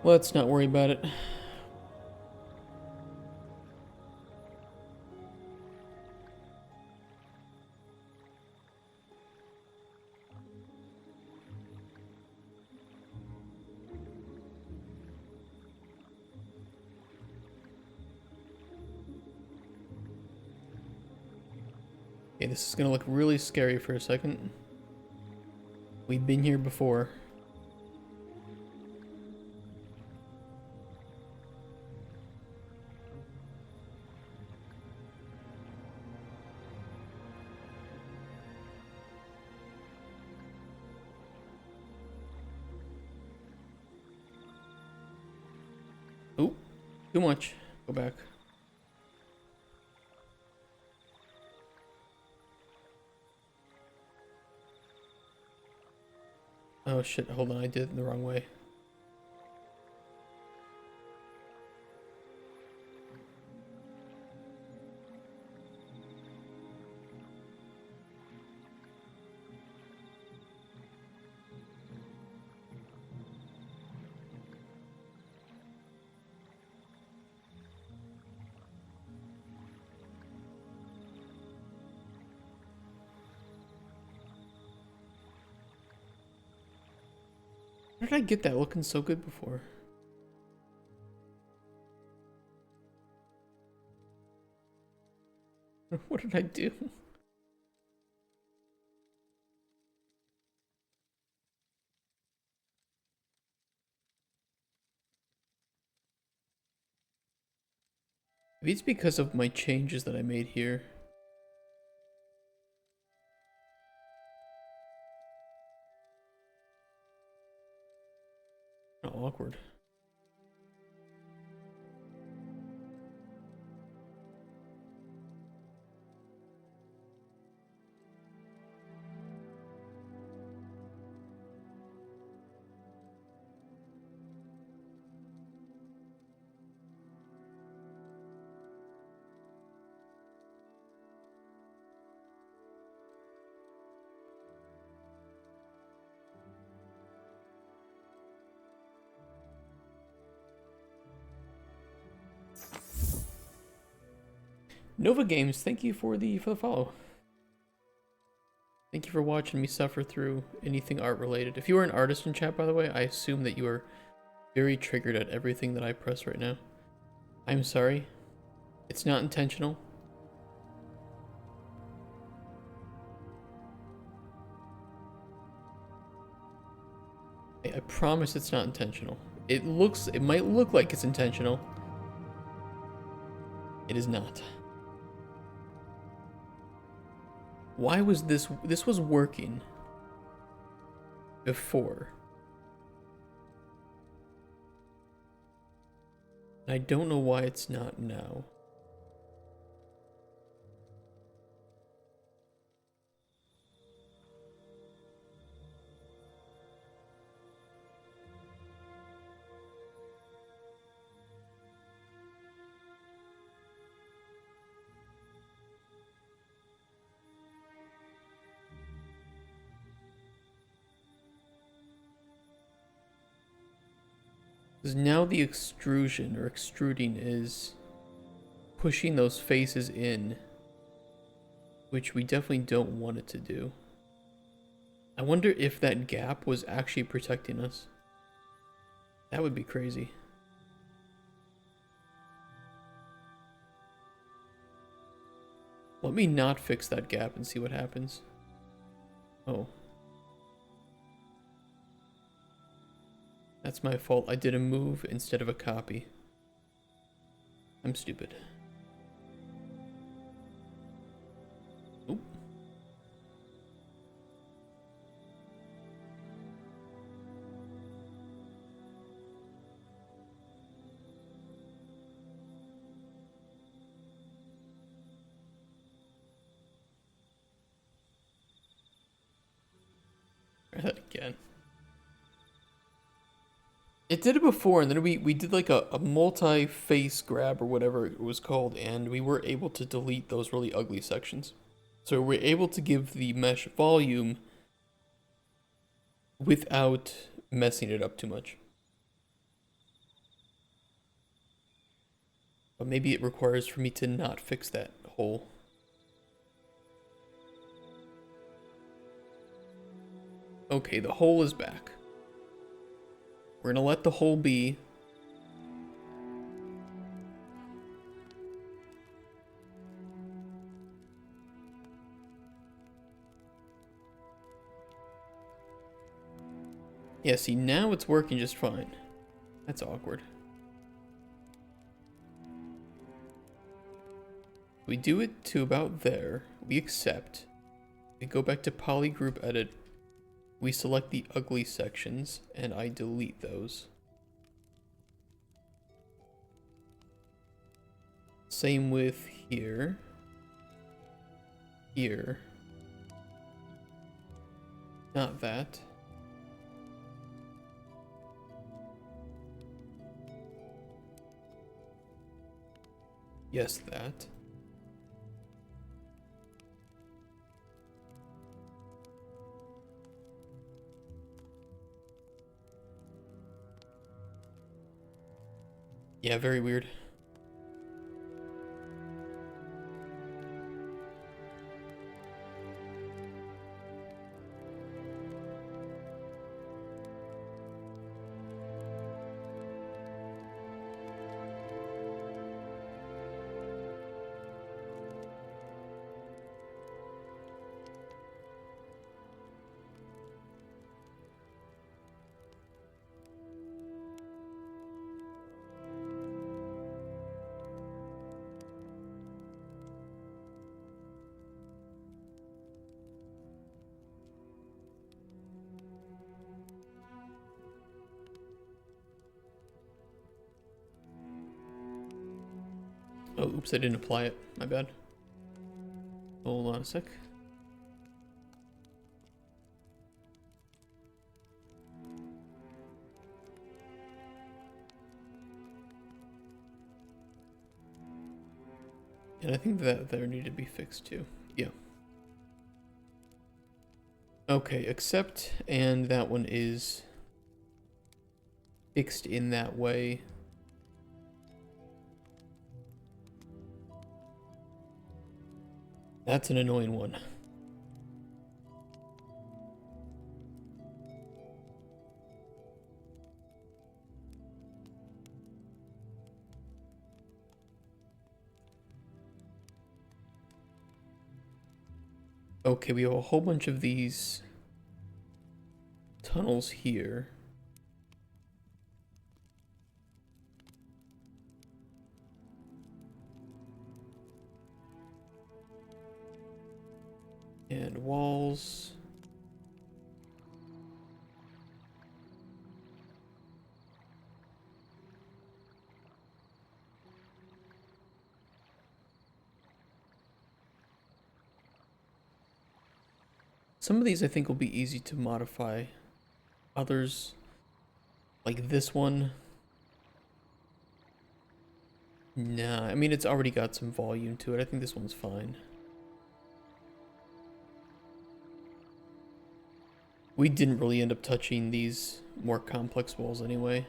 Let's not worry about it. Okay, this is gonna look really scary for a second. We've been here before. Oh, too much. Go back. Oh shit, hold on, I did it the wrong way. Where did I get that looking so good before? What did I do? Maybe it's because of my changes that I made here. Awkward. Nova Games, thank you for the follow. Thank you for watching me suffer through anything art related. If you are an artist in chat, by the way, I assume that you are very triggered at everything that I press right now. I'm sorry. It's not intentional. Okay, I promise it's not intentional. It might look like it's intentional. It is not. Why was this was working before? I don't know why it's not now. Because now the extrusion or extruding is pushing those faces in, which we definitely don't want it to do. I wonder if that gap was actually protecting us. That would be crazy. Let me not fix that gap and see what happens. Oh. That's my fault. I did a move instead of a copy. I'm stupid. Oop. Try that again. It did it before, and then we did like a multi-face grab or whatever it was called, and we were able to delete those really ugly sections. So we're able to give the mesh volume without messing it up too much. But maybe it requires for me to not fix that hole. Okay, the hole is back. We're gonna let the hole be. Yeah, see, now it's working just fine. That's awkward. We do it to about there. We accept. We go back to polygroup edit. We select the ugly sections, and I delete those. Same with here. Here. Not that. Yes, that. Yeah, very weird. Oh, oops, I didn't apply it. My bad. Hold on a sec. And I think that there needed to be fixed too. Yeah. Okay, accept, and that one is fixed in that way. That's an annoying one. Okay, we have a whole bunch of these tunnels here. And walls. Some of these I think will be easy to modify. Others, like this one, nah, I mean it's already got some volume to it. I think this one's fine. We didn't really end up touching these more complex walls anyway.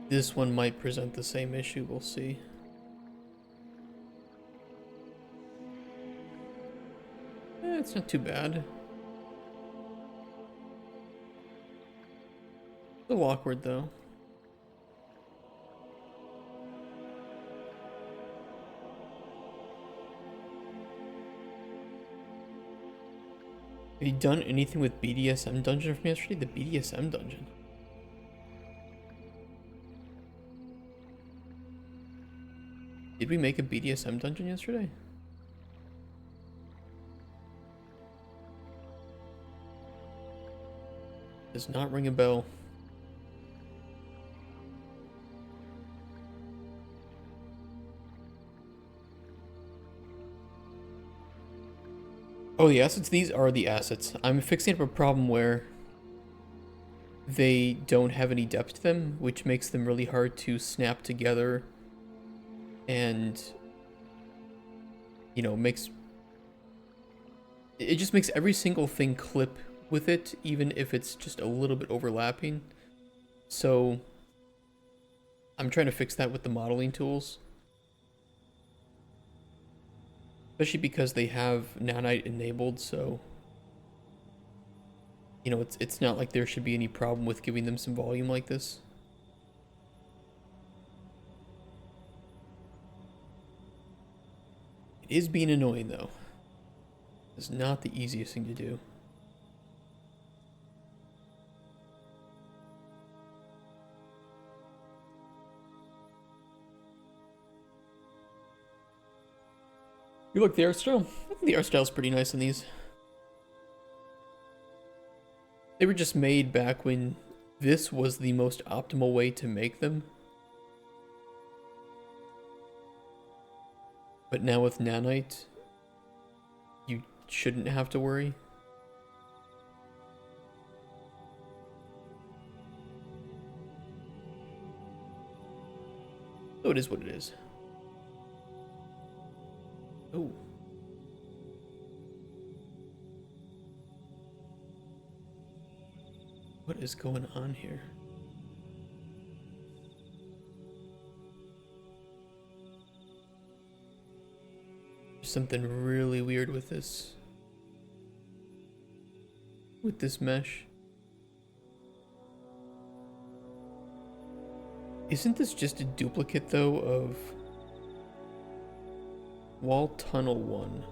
This one might present the same issue, we'll see. It's not too bad. A little awkward though. Have you done anything with BDSM dungeon from yesterday? The BDSM dungeon. Did we make a BDSM dungeon yesterday? Does not ring a bell. Oh, the assets? These are the assets. I'm fixing up a problem where they don't have any depth to them, which makes them really hard to snap together and, you know, it just makes every single thing clip with it, even if it's just a little bit overlapping. So I'm trying to fix that with the modeling tools, especially because they have nanite enabled. So, you know, it's not like there should be any problem with giving them some volume like this. It is being annoying though. It's not the easiest thing to do. You like the art style? I think the art style's pretty nice in these. They were just made back when this was the most optimal way to make them. But now with nanite, you shouldn't have to worry. So it is what it is. Oh. What is going on here? There's something really weird with this. With this mesh. Isn't this just a duplicate though of Wall Tunnel 1?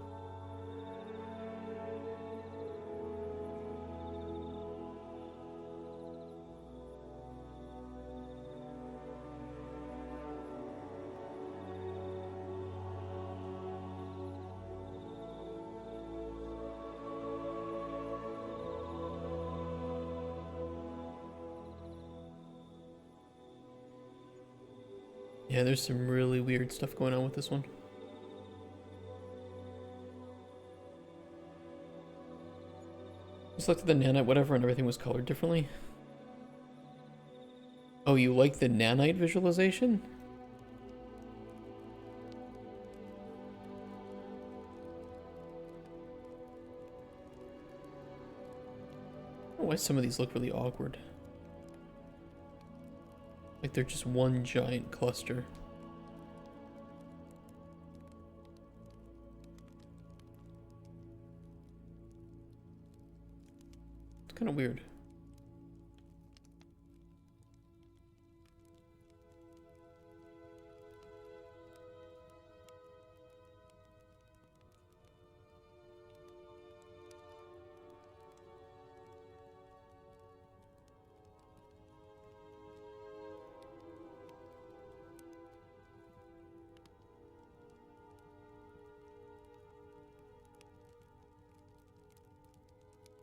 Yeah, there's some really weird stuff going on with this one. Just looked at the nanite whatever and everything was colored differently. Oh, you like the nanite visualization? I don't know why some of these look really awkward. Like they're just one giant cluster. It's kind of weird.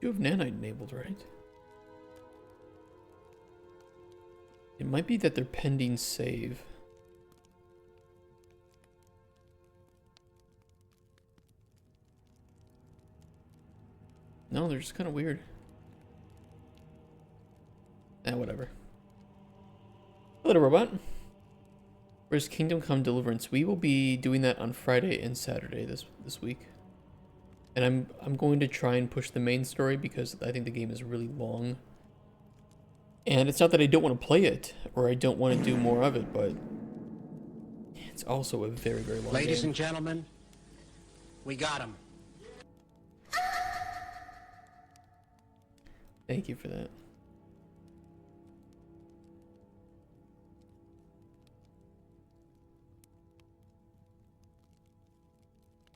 You have nanite enabled, right? It might be that they're pending save. No, they're just kind of weird. Whatever. Hello, robot. Where's Kingdom Come Deliverance? We will be doing that on Friday and Saturday this week. And I'm going to try and push the main story because I think the game is really long. And it's not that I don't want to play it or I don't want to do more of it, but it's also a very, very long game. Ladies and gentlemen, we got him. Thank you for that.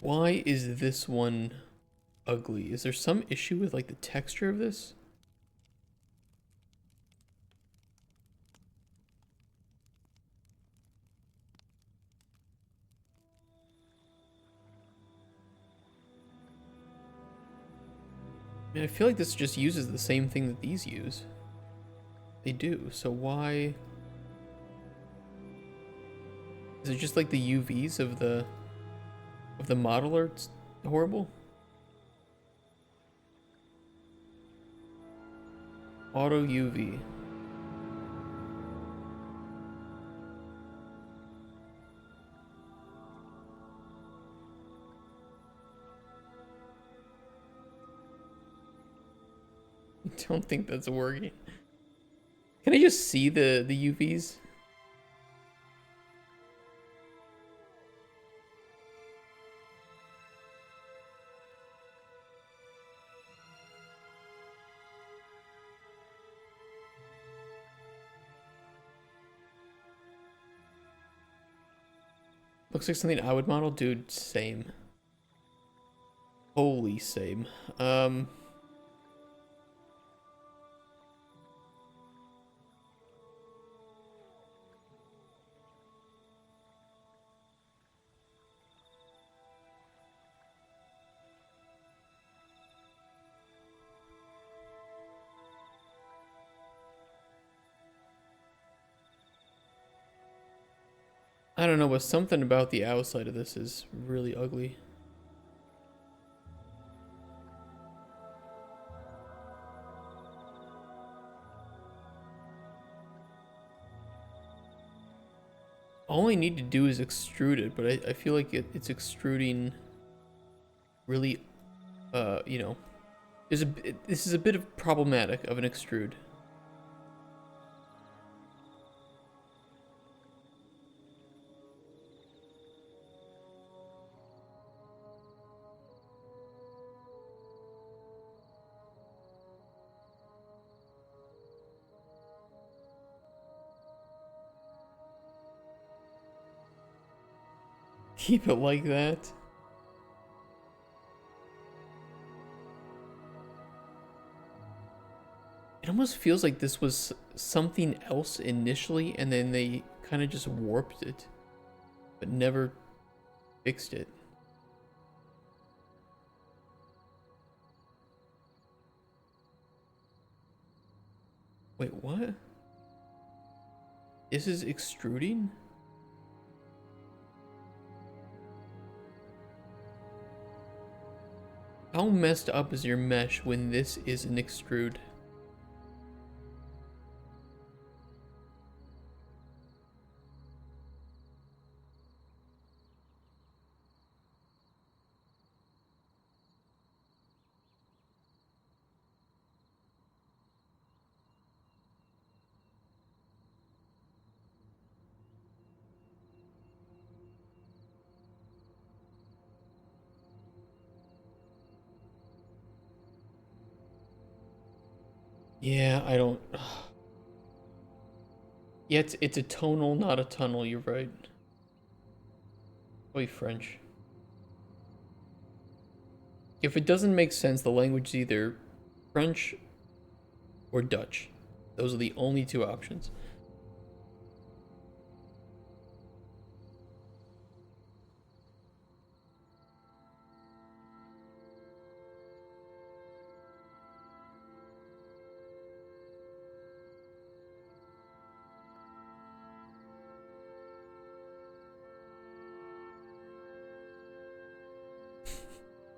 Why is this one ugly? Is there some issue with like the texture of this? I mean, I feel like this just uses the same thing that these use. They do, so why? Is it just like the UVs of the model are horrible? Auto UV. I don't think that's working. Can I just see the UVs? Looks like something I would model. Dude, same. Holy same. I don't know, but something about the outside of this is really ugly. All I need to do is extrude it, but I feel like it's extruding really, you know, this is a bit of problematic of an extrude. Keep it like that. It almost feels like this was something else initially, and then they kind of just warped it, but never fixed it. Wait, what? This is extruding? How messed up is your mesh when this is an extrude? Yeah, I don't... Yeah, it's a tonal, not a tunnel, you're right. Wait, French. If it doesn't make sense, the language is either French or Dutch. Those are the only two options.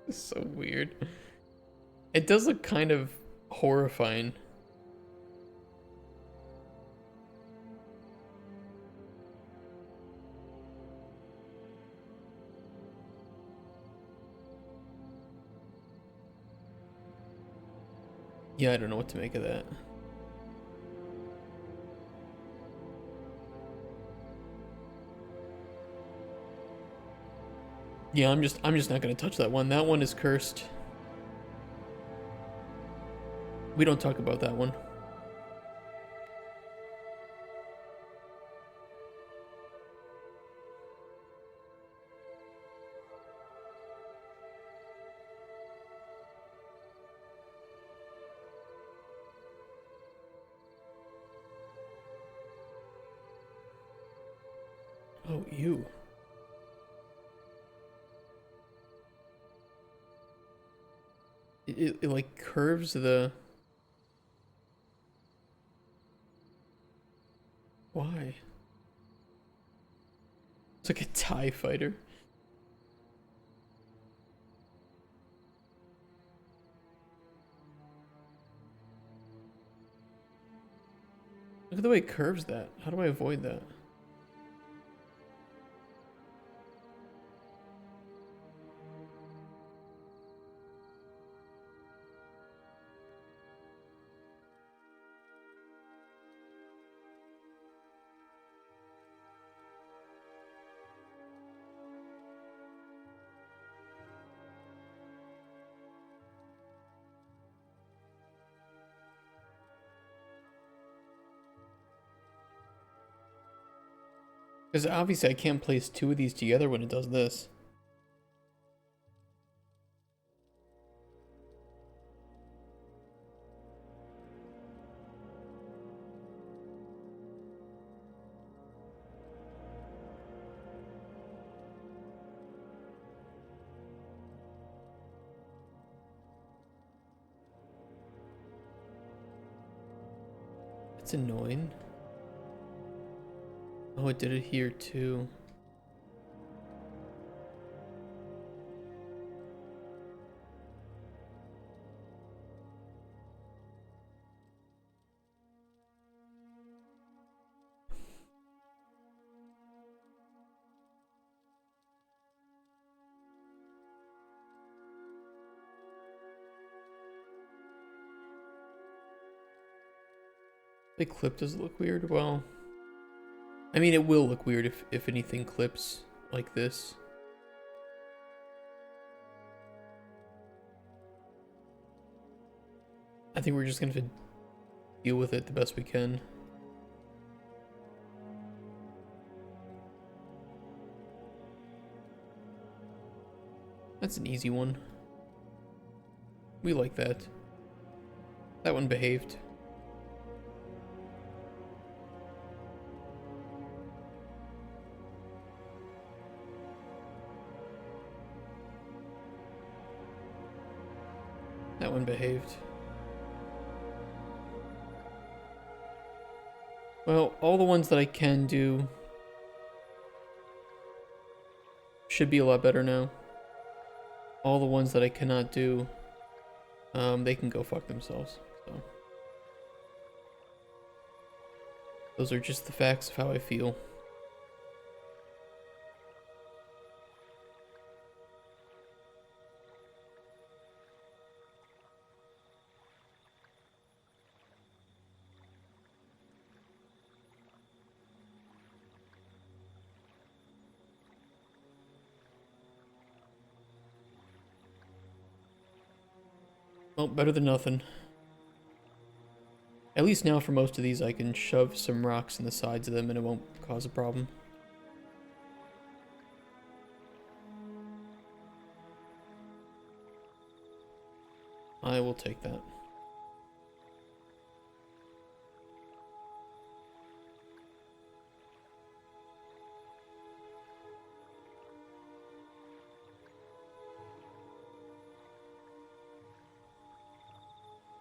It's so weird. It does look kind of horrifying. Yeah, I don't know what to make of that. Yeah, I'm just not gonna touch that one. That one is cursed. We don't talk about that one. Oh, ew. It like curves the... Why? It's like a TIE fighter. Look at the way it curves that. How do I avoid that? Because obviously I can't place two of these together when it does this. It's annoying. Oh, it did it here too. The clip does look weird. Well, I mean, it will look weird if anything clips like this. I think we're just gonna have to deal with it the best we can. That's an easy one. We like that. That one behaved. That one behaved. Well, all the ones that I can do should be a lot better now. All the ones that I cannot do, they can go fuck themselves. So those are just the facts of how I feel. Well, better than nothing. At least now for most of these I can shove some rocks in the sides of them and it won't cause a problem. I will take that.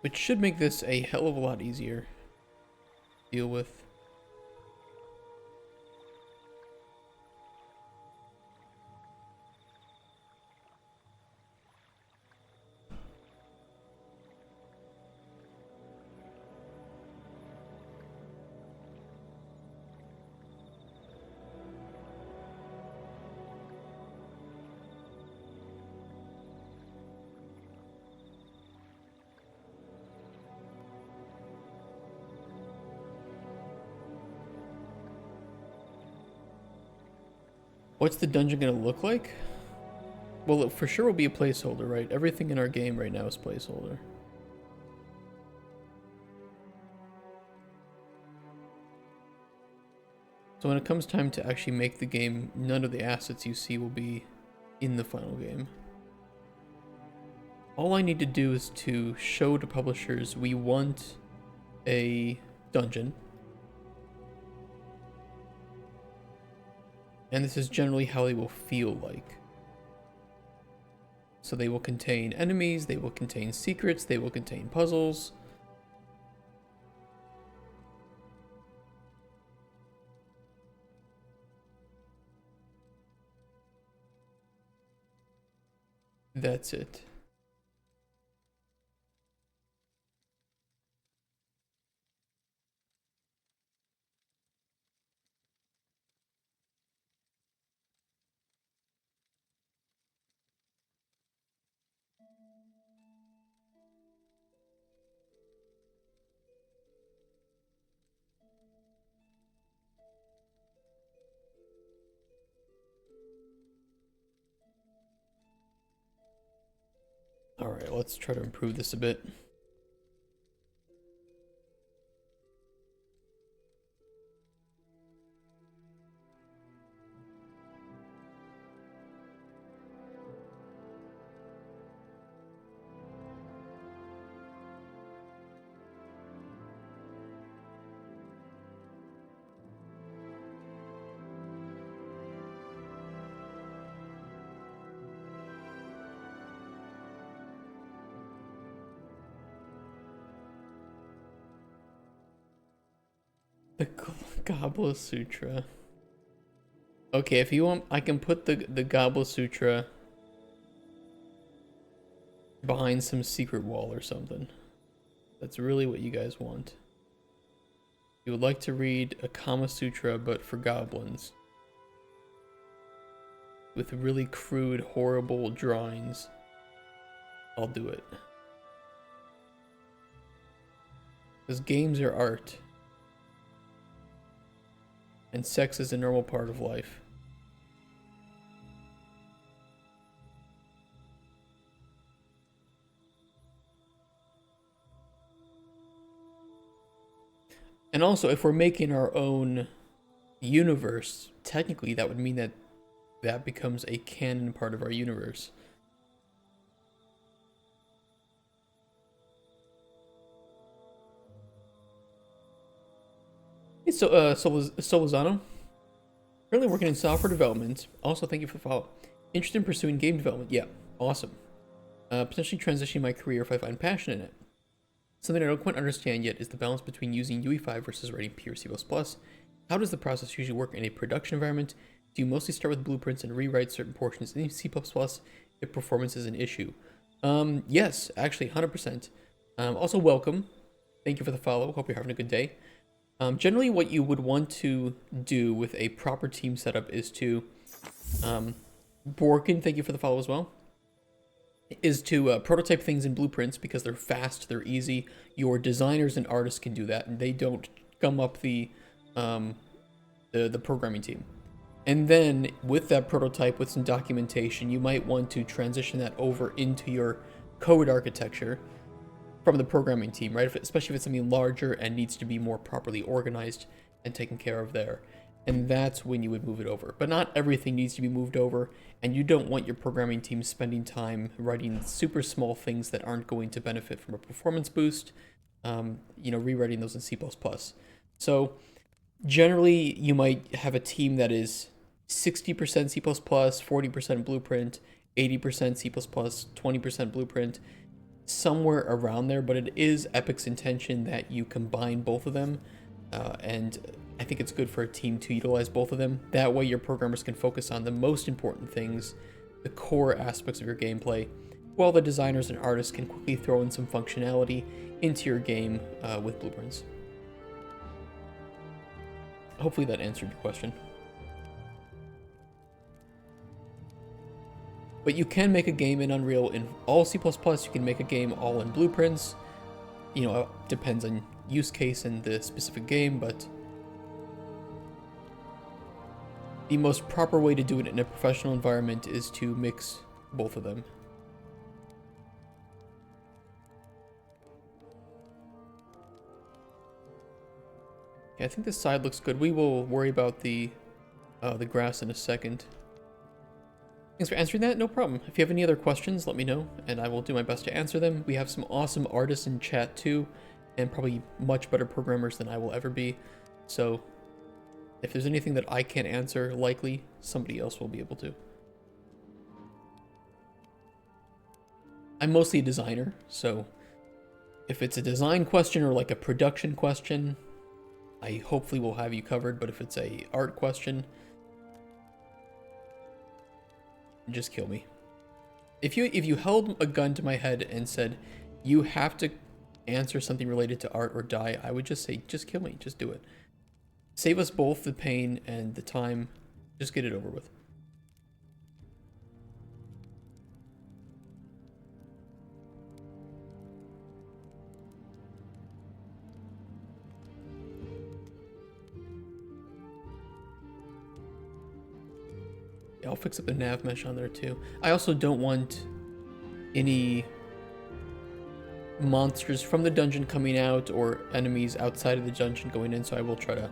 Which should make this a hell of a lot easier to deal with. What's the dungeon gonna look like? Well, it for sure will be a placeholder, right? Everything in our game right now is placeholder. So when it comes time to actually make the game, none of the assets you see will be in the final game. All I need to do is to show to publishers we want a dungeon. And this is generally how they will feel like. So they will contain enemies, they will contain secrets, they will contain puzzles. That's it. Alright, let's try to improve this a bit. The Gobble Sutra. Okay, if you want, I can put the Gobble Sutra behind some secret wall or something. That's really what you guys want. You would like to read a Kama Sutra, but for goblins. With really crude, horrible drawings. I'll do it. Because games are art. And sex is a normal part of life. And also, if we're making our own universe, technically that would mean that that becomes a canon part of our universe. Hey, so, Solozano, currently working in software development. Also, thank you for the follow. Interested in pursuing game development? Yeah, awesome. Potentially transitioning my career if I find passion in it. Something I don't quite understand yet is the balance between using UE5 versus writing pure C++. How does the process usually work in a production environment? Do you mostly start with blueprints and rewrite certain portions in C++ if performance is an issue? Yes, actually, 100%. Also, welcome. Thank you for the follow. Hope you're having a good day. Generally, what you would want to do with a proper team setup is to, Borkin, thank you for the follow as well, is to prototype things in blueprints because they're fast, they're easy. Your designers and artists can do that, and they don't gum up the programming team. And then with that prototype, with some documentation, you might want to transition that over into your code architecture from the programming team, right? Especially if it's something larger and needs to be more properly organized and taken care of there. And that's when you would move it over. But not everything needs to be moved over, and you don't want your programming team spending time writing super small things that aren't going to benefit from a performance boost, rewriting those in C++. So generally, you might have a team that is 60% C++, 40% Blueprint, 80% C++, 20% Blueprint, somewhere around there, but it is Epic's intention that you combine both of them, and I think it's good for a team to utilize both of them. That way your programmers can focus on the most important things, the core aspects of your gameplay, while the designers and artists can quickly throw in some functionality into your game with blueprints. Hopefully that answered your question. But you can make a game in Unreal in all C++, you can make a game all in blueprints. Depends on use case and the specific game, but the most proper way to do it in a professional environment is to mix both of them. Yeah, I think this side looks good. We will worry about the grass in a second. Thanks for answering that. No problem. If you have any other questions, let me know, and I will do my best to answer them. We have some awesome artists in chat too, and probably much better programmers than I will ever be. So if there's anything that I can't answer, likely somebody else will be able to. I'm mostly a designer, so if it's a design question or like a production question, I hopefully will have you covered. But if it's a art question, just kill me. If you held a gun to my head and said you have to answer something related to art or die, I would just say just kill me, just do it. Save us both the pain and the time. Just get it over with. Yeah, I'll fix up the nav mesh on there too. I also don't want any monsters from the dungeon coming out or enemies outside of the dungeon going in, so I will try to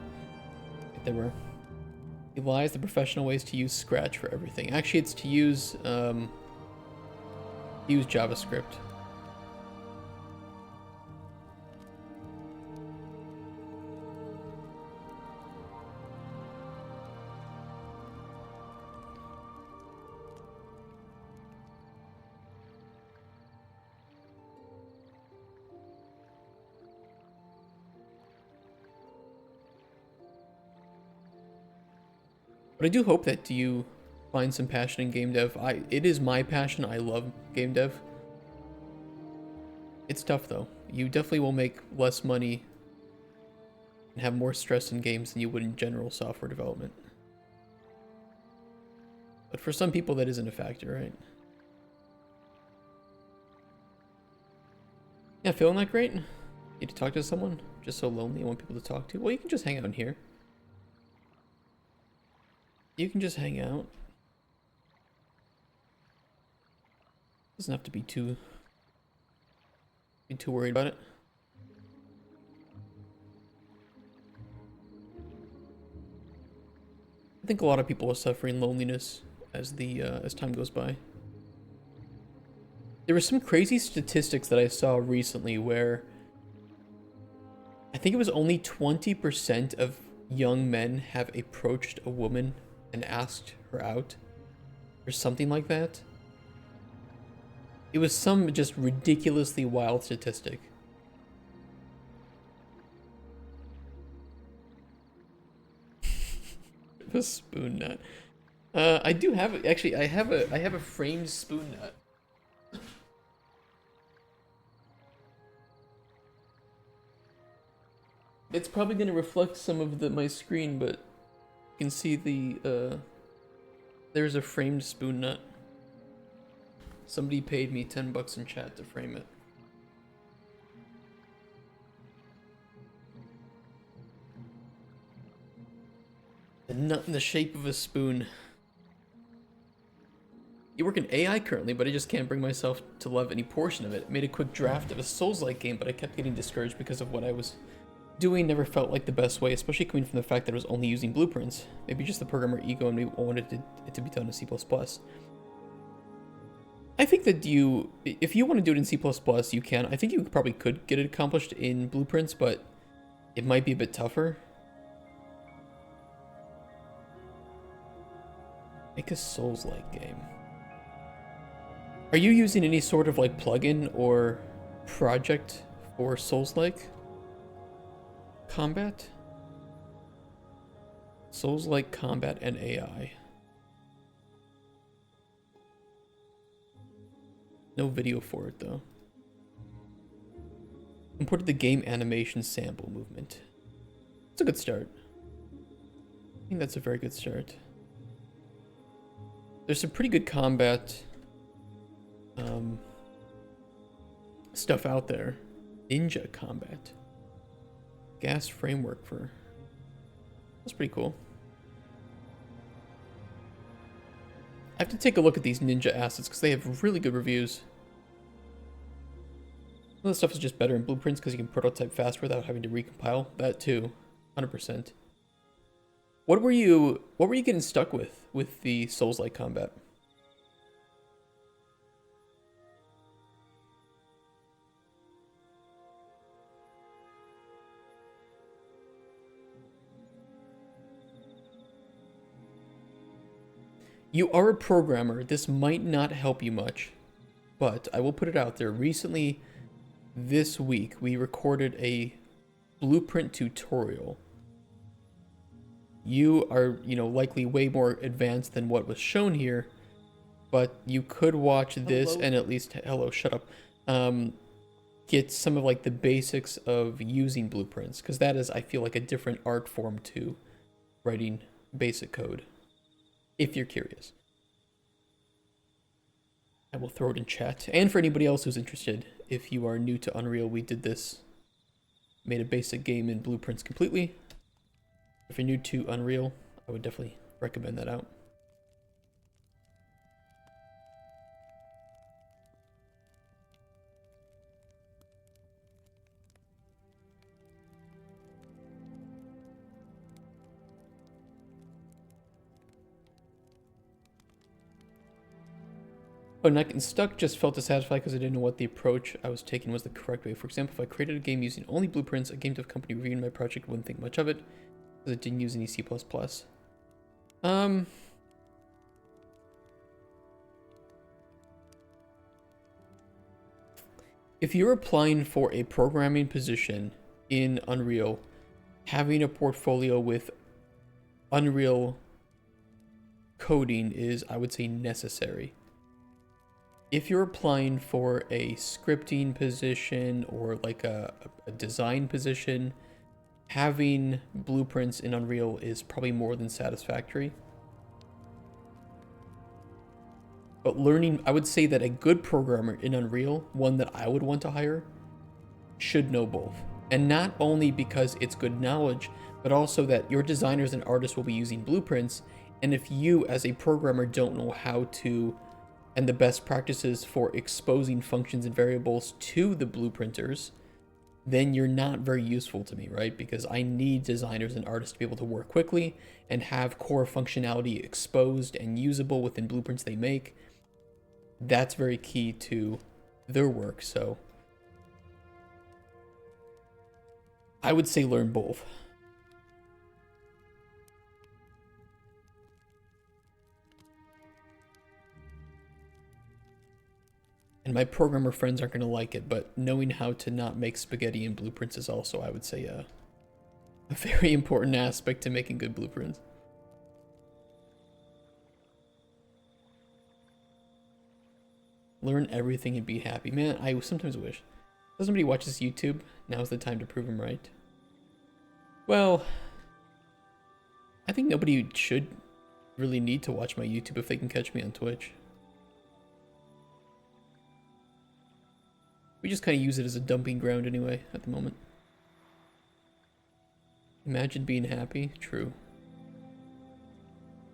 get there. It lies the professional ways to use Scratch for everything. Actually, it's to use JavaScript. But I do hope that you find some passion in game dev. It is my passion. I love game dev. It's tough though. You definitely will make less money and have more stress in games than you would in general software development. But for some people that isn't a factor, right? Yeah, feeling that great? Need to talk to someone? Just so lonely, I want people to talk to. Well, you can just hang out in here. You can just hang out. Doesn't have to be too worried about it. I think a lot of people are suffering loneliness as time goes by. There were some crazy statistics that I saw recently where I think it was only 20% of young men have approached a woman and asked her out, or something like that. It was some just ridiculously wild statistic. A spoon nut. I do have actually. I have a framed spoon nut. It's probably gonna reflect some of my screen, but you can see there's a framed spoon nut. Somebody paid me $10 in chat to frame it. A nut in the shape of a spoon. You work in AI currently, but I just can't bring myself to love any portion of it. Made a quick draft of a Souls-like game, but I kept getting discouraged because of what I was doing never felt like the best way, especially coming from the fact that I was only using blueprints. Maybe just the programmer ego and me wanted it to be done in C++. I think that if you want to do it in C++, you can. I think you probably could get it accomplished in blueprints, but it might be a bit tougher. Make a Souls-like game. Are you using any sort of like plugin or project for Souls-like combat? Souls-like combat and AI. No video for it though. Imported the game animation sample movement. It's a good start. I think that's a very good start. There's some pretty good combat stuff out there. Ninja combat. Gas framework for... That's pretty cool. I have to take a look at these ninja assets because they have really good reviews. Some of the stuff is just better in blueprints because you can prototype faster without having to recompile. That too, 100%. What were you getting stuck with the Souls-like combat? You are a programmer. This might not help you much, but I will put it out there. Recently, this week, we recorded a blueprint tutorial. You are, likely way more advanced than what was shown here, but you could watch this and at least, hello, shut up, get some of like the basics of using blueprints, because that is, I feel like, a different art form to writing basic code, if you're curious. I will throw it in chat. And for anybody else who's interested, if you are new to Unreal, we did this, made a basic game in blueprints completely. If you're new to Unreal, I would definitely recommend that out. Oh, not getting stuck, just felt dissatisfied because I didn't know what the approach I was taking was the correct way. For example, if I created a game using only blueprints, a game dev company reviewing my project wouldn't think much of it because it didn't use any C++. If you're applying for a programming position in Unreal, having a portfolio with Unreal coding is, I would say, necessary. If you're applying for a scripting position or like a design position, having blueprints in Unreal is probably more than satisfactory. But learning, I would say that a good programmer in Unreal, one that I would want to hire, should know both. And not only because it's good knowledge, but also that your designers and artists will be using blueprints. And if you as a programmer don't know how to, and the best practices for exposing functions and variables to the blueprinters, then you're not very useful to me, right? Because I need designers and artists to be able to work quickly and have core functionality exposed and usable within blueprints they make. That's very key to their work, so I would say learn both. And my programmer friends aren't going to like it, but knowing how to not make spaghetti in blueprints is also, I would say, a very important aspect to making good blueprints. Learn everything and be happy. Man, I sometimes wish. If somebody watches YouTube, now's the time to prove them right. Well, I think nobody should really need to watch my YouTube if they can catch me on Twitch. We just kind of use it as a dumping ground anyway, at the moment. Imagine being happy. True.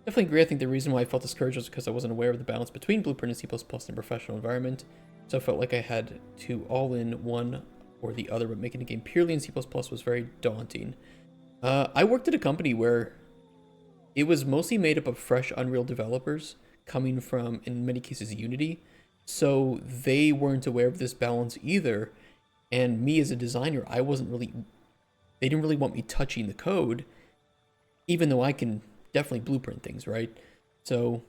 Definitely agree. I think the reason why I felt discouraged was because I wasn't aware of the balance between Blueprint and C++ in a professional environment. So I felt like I had to all in one or the other, but making a game purely in C++ was very daunting. I worked at a company where it was mostly made up of fresh Unreal developers coming from, in many cases, Unity. So they weren't aware of this balance either. And me as a designer, they didn't really want me touching the code, even though I can definitely blueprint things, right? So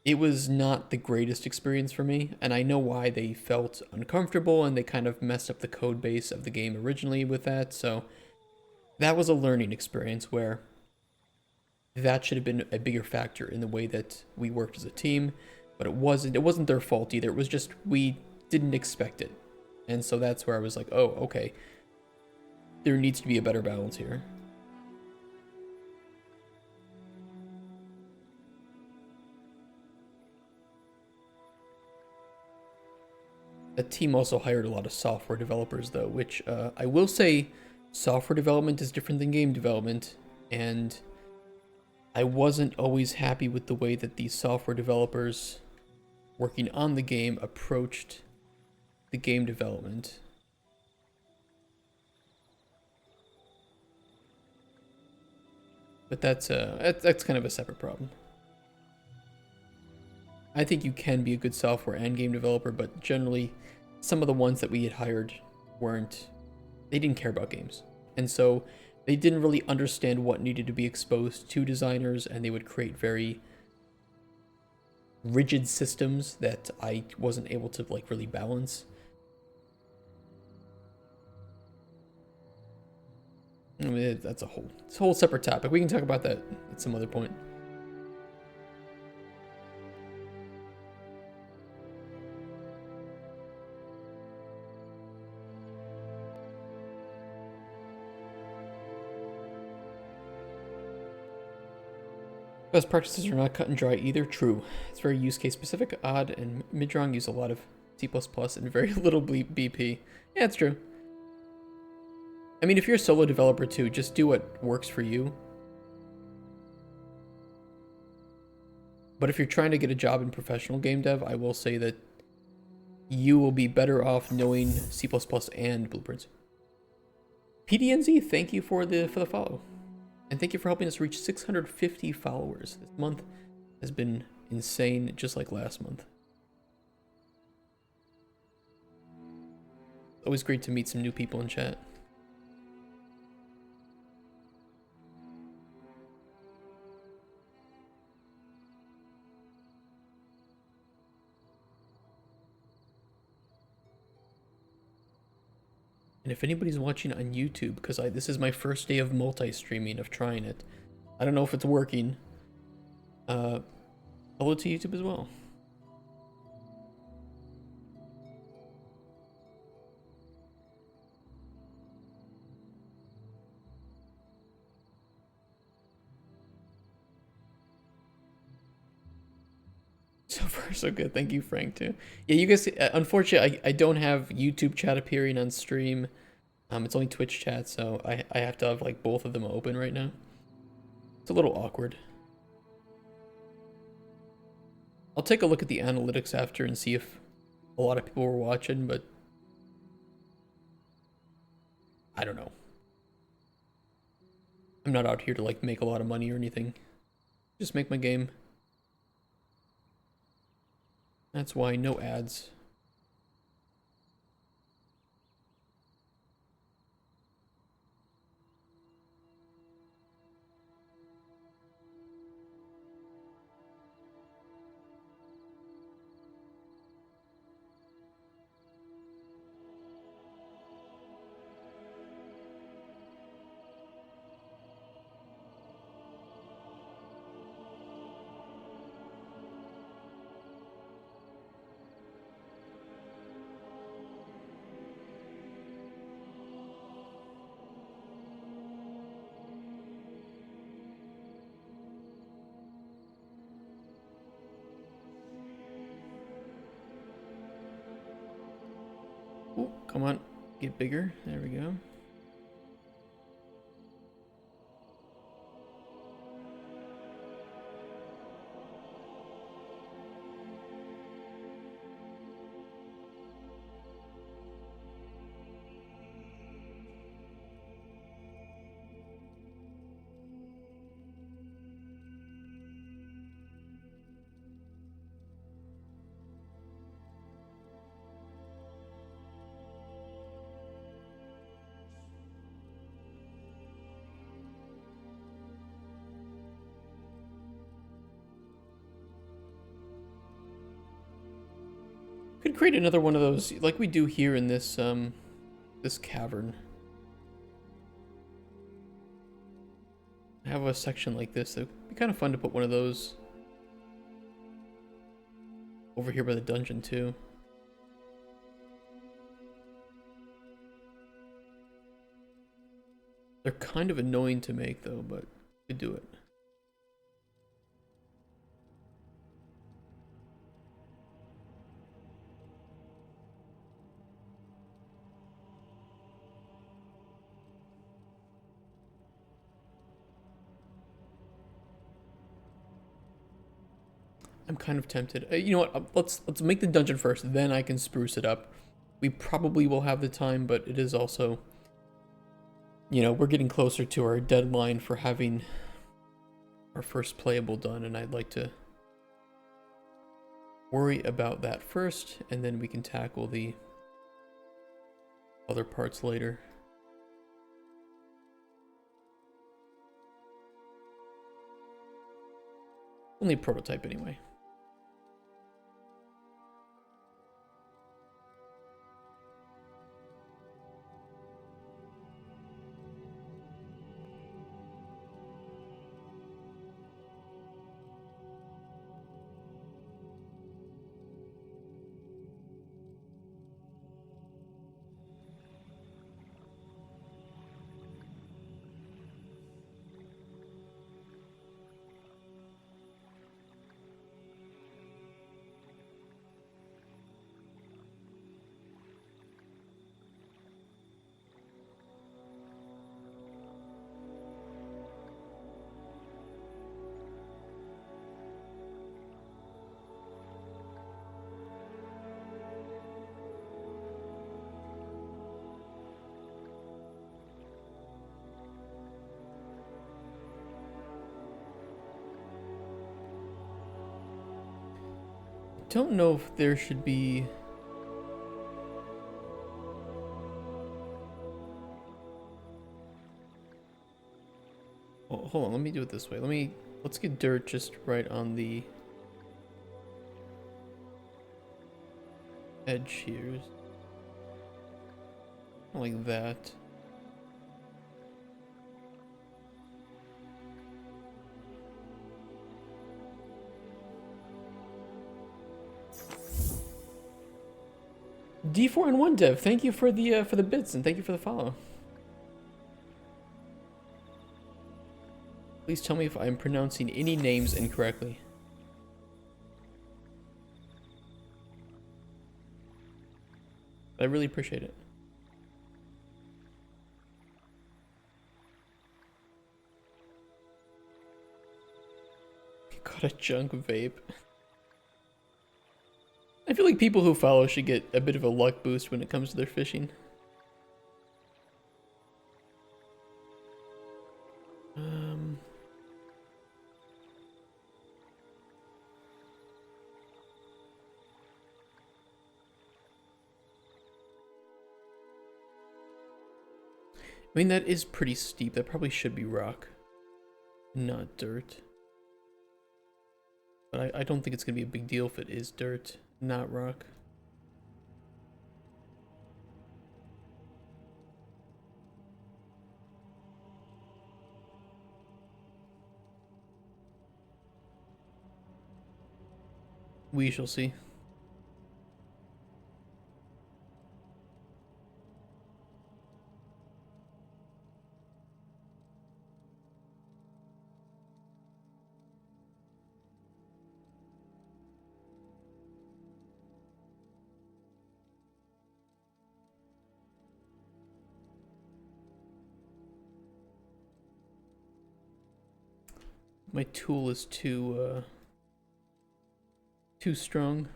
it was not the greatest experience for me. And I know why they felt uncomfortable and they kind of messed up the code base of the game originally with that. So that was a learning experience where that should have been a bigger factor in the way that we worked as a team. But it wasn't their fault either. It was just, we didn't expect it. And so that's where I was like, oh, okay. There needs to be a better balance here. The team also hired a lot of software developers though, which I will say software development is different than game development. And I wasn't always happy with the way that these software developers working on the game approached the game development. But that's kind of a separate problem. I think you can be a good software and game developer, but generally some of the ones that we had hired they didn't care about games. And so they didn't really understand what needed to be exposed to designers, and they would create very rigid systems that I wasn't able to like really balance. I mean, it's a whole separate topic. We can talk about that at some other point. Best practices are not cut and dry either. True. It's very use case specific. Odd and Midrong use a lot of C++ and very little BP. Yeah, it's true. I mean, if you're a solo developer too, just do what works for you. But if you're trying to get a job in professional game dev, I will say that you will be better off knowing C++ and blueprints. PDNZ, thank you for the follow. And thank you for helping us reach 650 followers. This month has been insane, just like last month. Always great to meet some new people in chat. And if anybody's watching on YouTube, because this is my first day of multi-streaming, of trying it. I don't know if it's working. Hello to YouTube as well. So far, so good. Thank you, Frank, too. Yeah, you guys, unfortunately, I don't have YouTube chat appearing on stream. It's only Twitch chat, so I have to have, like, both of them open right now. It's a little awkward. I'll take a look at the analytics after and see if a lot of people were watching, but I don't know. I'm not out here to, like, make a lot of money or anything. Just make my game. That's why no ads. Oh, come on. Get bigger. There we go. Could create another one of those like we do here in this this cavern. I have a section like this. It'd be kind of fun to put one of those over here by the dungeon too. They're kind of annoying to make though, but we do it. I'm kind of tempted. You know what? Let's make the dungeon first, then I can spruce it up. We probably will have the time, but it is also, you know, we're getting closer to our deadline for having our first playable done, and I'd like to worry about that first, and then we can tackle the other parts later. Only a prototype anyway. Don't know if there should be hold on, let me do it this way. Let's get dirt just right on the edge here. Like that. D4 and 1 Dev, thank you for the bits and thank you for the follow. Please tell me if I'm pronouncing any names incorrectly. I really appreciate it. Got a junk vape. I feel like people who follow should get a bit of a luck boost when it comes to their fishing. I mean, that is pretty steep. That probably should be rock, not dirt. But I don't think it's going to be a big deal if it is dirt, not rock. We shall see. My tool is too strong.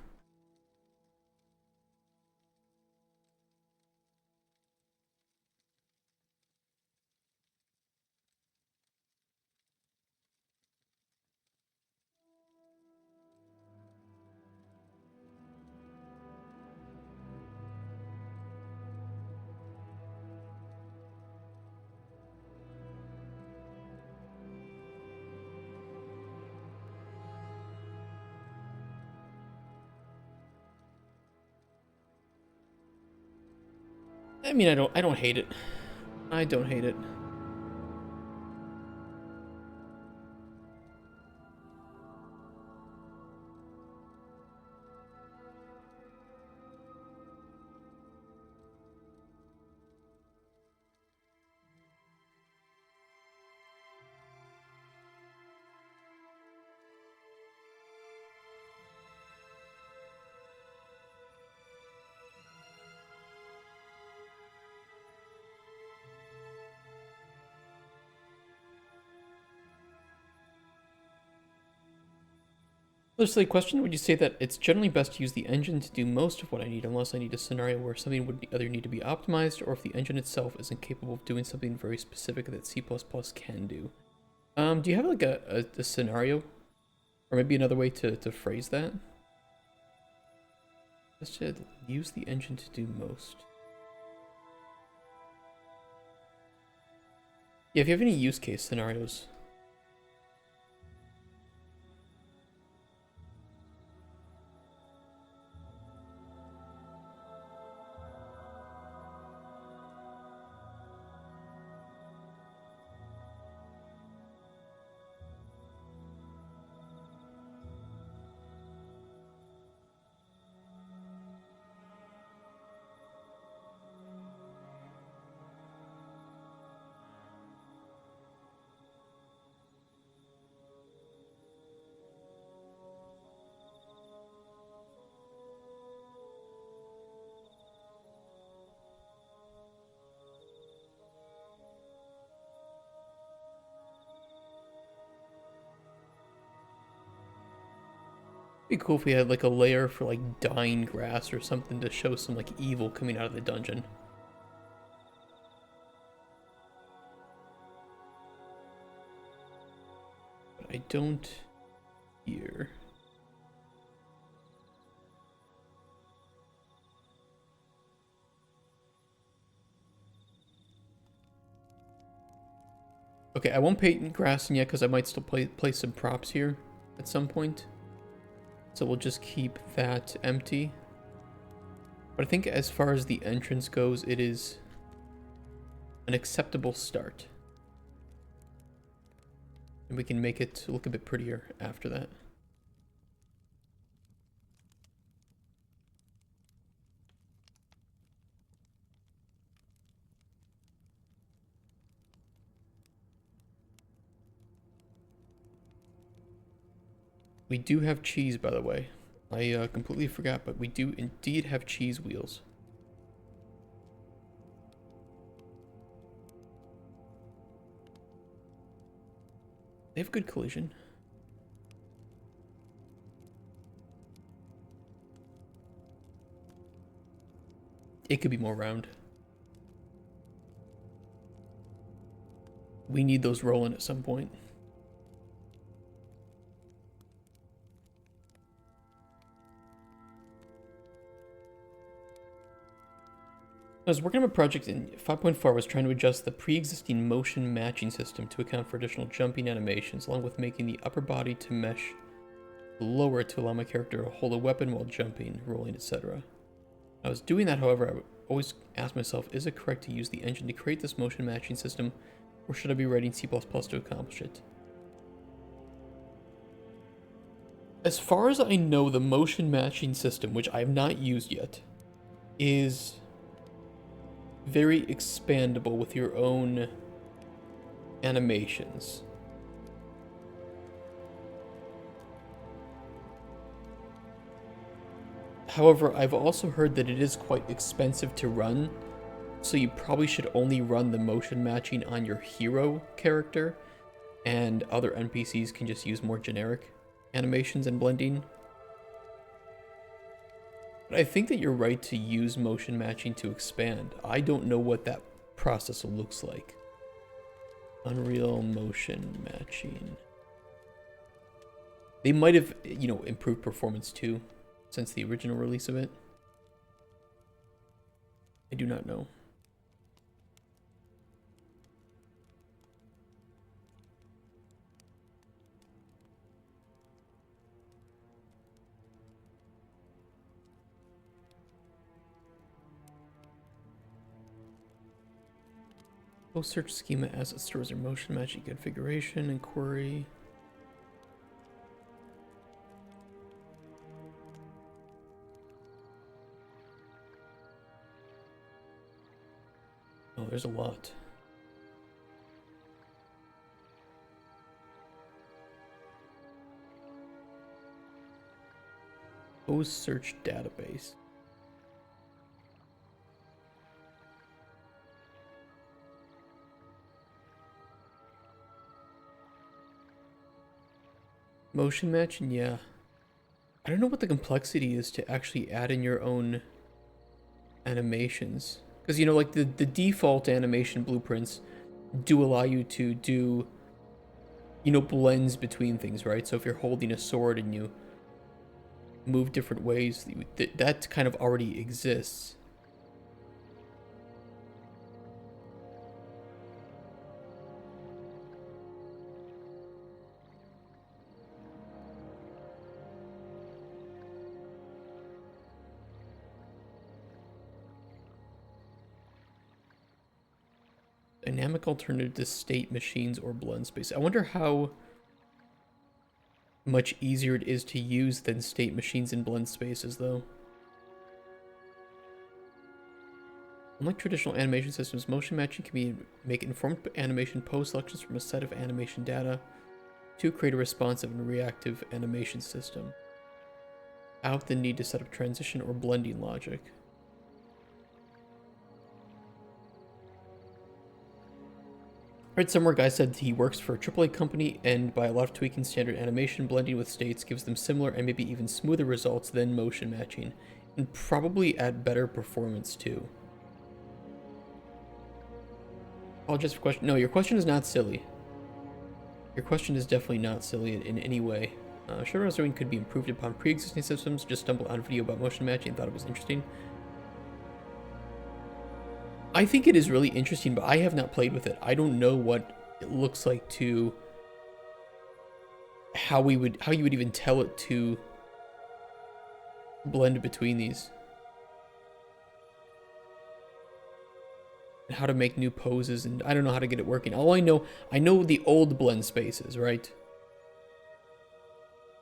I mean, I don't hate it. I don't hate it. Another silly question, would you say that it's generally best to use the engine to do most of what I need unless I need a scenario where something would either need to be optimized or if the engine itself isn't capable of doing something very specific that C++ can do? Do you have like a scenario? Or maybe another way to phrase that? Just to use the engine to do most. Yeah, if you have any use case scenarios. It'd be cool if we had like a layer for like dying grass or something to show some like evil coming out of the dungeon. But I don't hear. Okay, I won't paint grass in yet because I might still place some props here at some point. So we'll just keep that empty. But I think as far as the entrance goes, it is an acceptable start. And we can make it look a bit prettier after that. We do have cheese, by the way. I completely forgot, but we do indeed have cheese wheels. They have good collision. It could be more round. We need those rolling at some point. I was working on a project in 5.4. I was trying to adjust the pre-existing motion matching system to account for additional jumping animations, along with making the upper body to mesh lower to allow my character to hold a weapon while jumping, rolling, etc. I was doing that, however, I would always ask myself, is it correct to use the engine to create this motion matching system, or should I be writing C++ to accomplish it? As far as I know, the motion matching system, which I have not used yet, is very expandable with your own animations. However, I've also heard that it is quite expensive to run, so you probably should only run the motion matching on your hero character, and other NPCs can just use more generic animations and blending. But I think that you're right to use motion matching to expand. I don't know what that process looks like. Unreal motion matching. They might have, improved performance too, since the original release of it. I do not know. Post search schema as it stores their motion matching configuration and query. Oh, there's a lot. Post search database. Motion matching, yeah. I don't know what the complexity is to actually add in your own animations. Because, you know, like the default animation blueprints do allow you to do, you know, blends between things, right? So if you're holding a sword and you move different ways, that kind of already exists. Dynamic alternative to state machines or blend space. I wonder how much easier it is to use than state machines and blend spaces, though. Unlike traditional animation systems, motion matching can make informed animation pose selections from a set of animation data to create a responsive and reactive animation system without the need to set up transition or blending logic. I read somewhere a guy said he works for a AAA company, and by a lot of tweaking standard animation, blending with states gives them similar and maybe even smoother results than motion matching, and probably add better performance too. Apologize for question. No, your question is not silly. Your question is definitely not silly in any way. Showdown Zoning could be improved upon pre-existing systems. Just stumbled on a video about motion matching and thought it was interesting. I think it is really interesting, but I have not played with it. I don't know what it looks like to how you would even tell it to blend between these. And how to make new poses, and I don't know how to get it working. All I know the old blend spaces, right?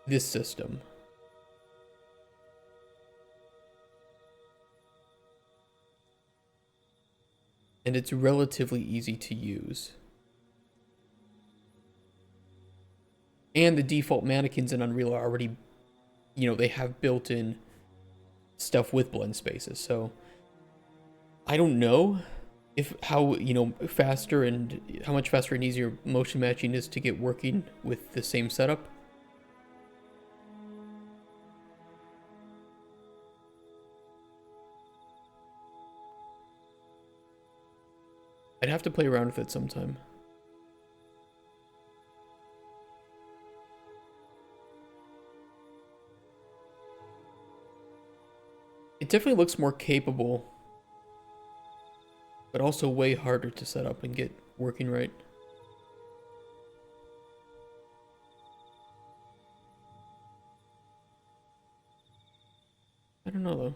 This system. And it's relatively easy to use. And the default mannequins in Unreal are already, you know, they have built-in stuff with blend spaces. So I don't know if how, you know, faster and how much faster and easier motion matching is to get working with the same setup. I'd have to play around with it sometime. It definitely looks more capable, but also way harder to set up and get working right. I don't know though.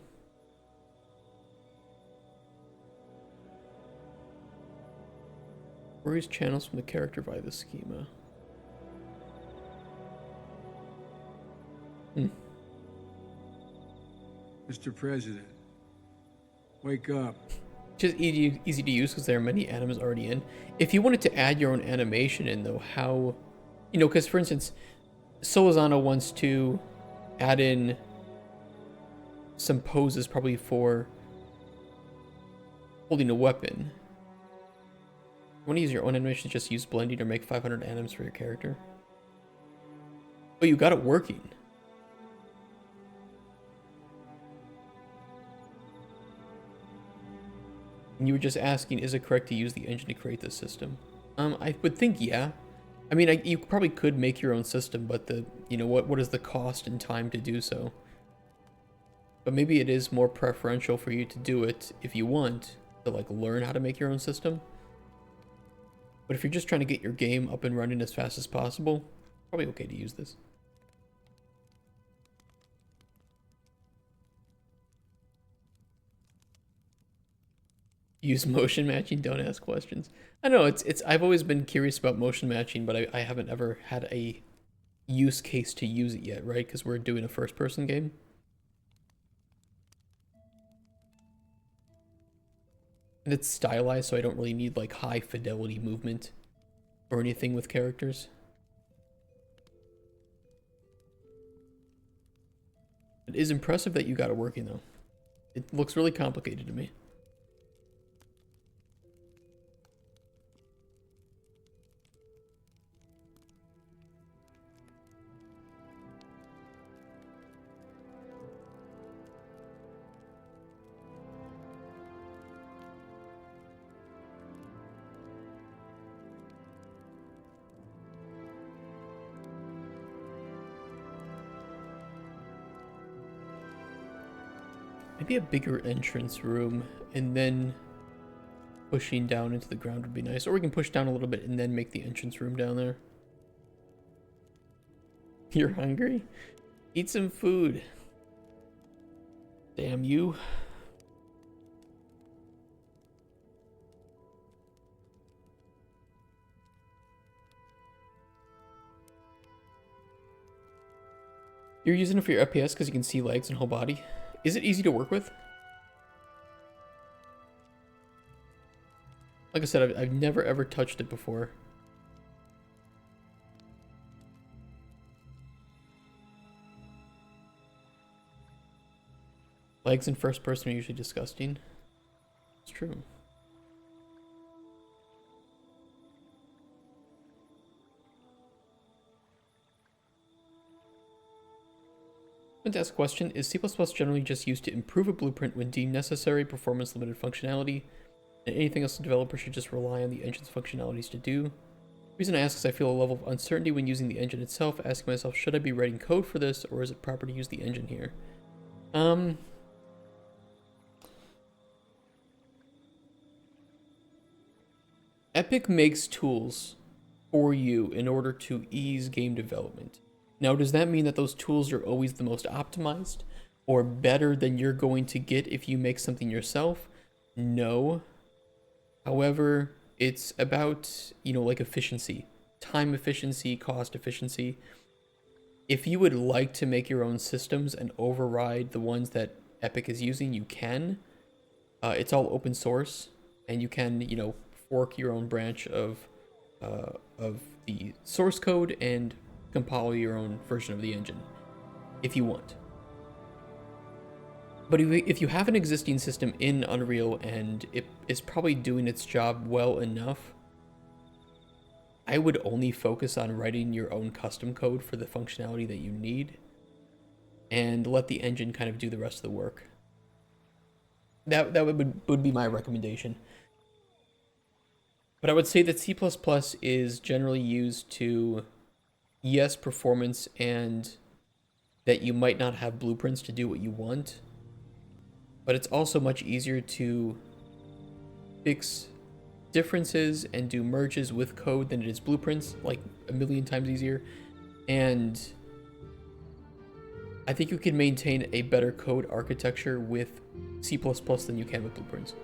Queries channels from the character via the schema. Mr. President, wake up. Just easy to use because there are many animas already in. If you wanted to add your own animation in though, how, you know, because for instance, Solazano wants to add in some poses probably for holding a weapon. You want to use your own animation, just use blending or make 500 anims for your character. Oh, you got it working. And you were just asking, is it correct to use the engine to create this system? I would think, yeah. I mean, you probably could make your own system, but you know, what is the cost and time to do so? But maybe it is more preferential for you to do it if you want to like learn how to make your own system. But if you're just trying to get your game up and running as fast as possible, probably okay to use this. Use motion matching, don't ask questions. I know it's I've always been curious about motion matching, but I haven't ever had a use case to use it yet, right? Because we're doing a first person game. And it's stylized, so I don't really need like high fidelity movement or anything with characters. It is impressive that you got it working though. It looks really complicated to me. Maybe a bigger entrance room, and then pushing down into the ground would be nice. Or we can push down a little bit and then make the entrance room down there. You're hungry? Eat some food. Damn you. You're using it for your FPS because you can see legs and whole body. Is it easy to work with? Like I said, I've never ever touched it before. Legs in first person are usually disgusting. It's true. I'm going to ask a question. Is C++ generally just used to improve a blueprint when deemed necessary, performance limited functionality, and anything else the developer should just rely on the engine's functionalities to do? The reason I ask is I feel a level of uncertainty when using the engine itself, asking myself, should I be writing code for this, or is it proper to use the engine here? Epic makes tools for you in order to ease game development. Now, does that mean that those tools are always the most optimized or better than you're going to get if you make something yourself? No. However, it's about, like efficiency, time efficiency, cost efficiency. If you would like to make your own systems and override the ones that Epic is using, you can. It's all open source, and you can, fork your own branch of the source code and compile your own version of the engine if you want. But if you have an existing system in Unreal and it is probably doing its job well enough, I would only focus on writing your own custom code for the functionality that you need and let the engine kind of do the rest of the work. That would be my recommendation. But I would say that C++ is generally used to, yes, performance, and that you might not have blueprints to do what you want, but it's also much easier to fix differences and do merges with code than it is blueprints, like a million times easier. And I think you can maintain a better code architecture with C++ than you can with blueprints.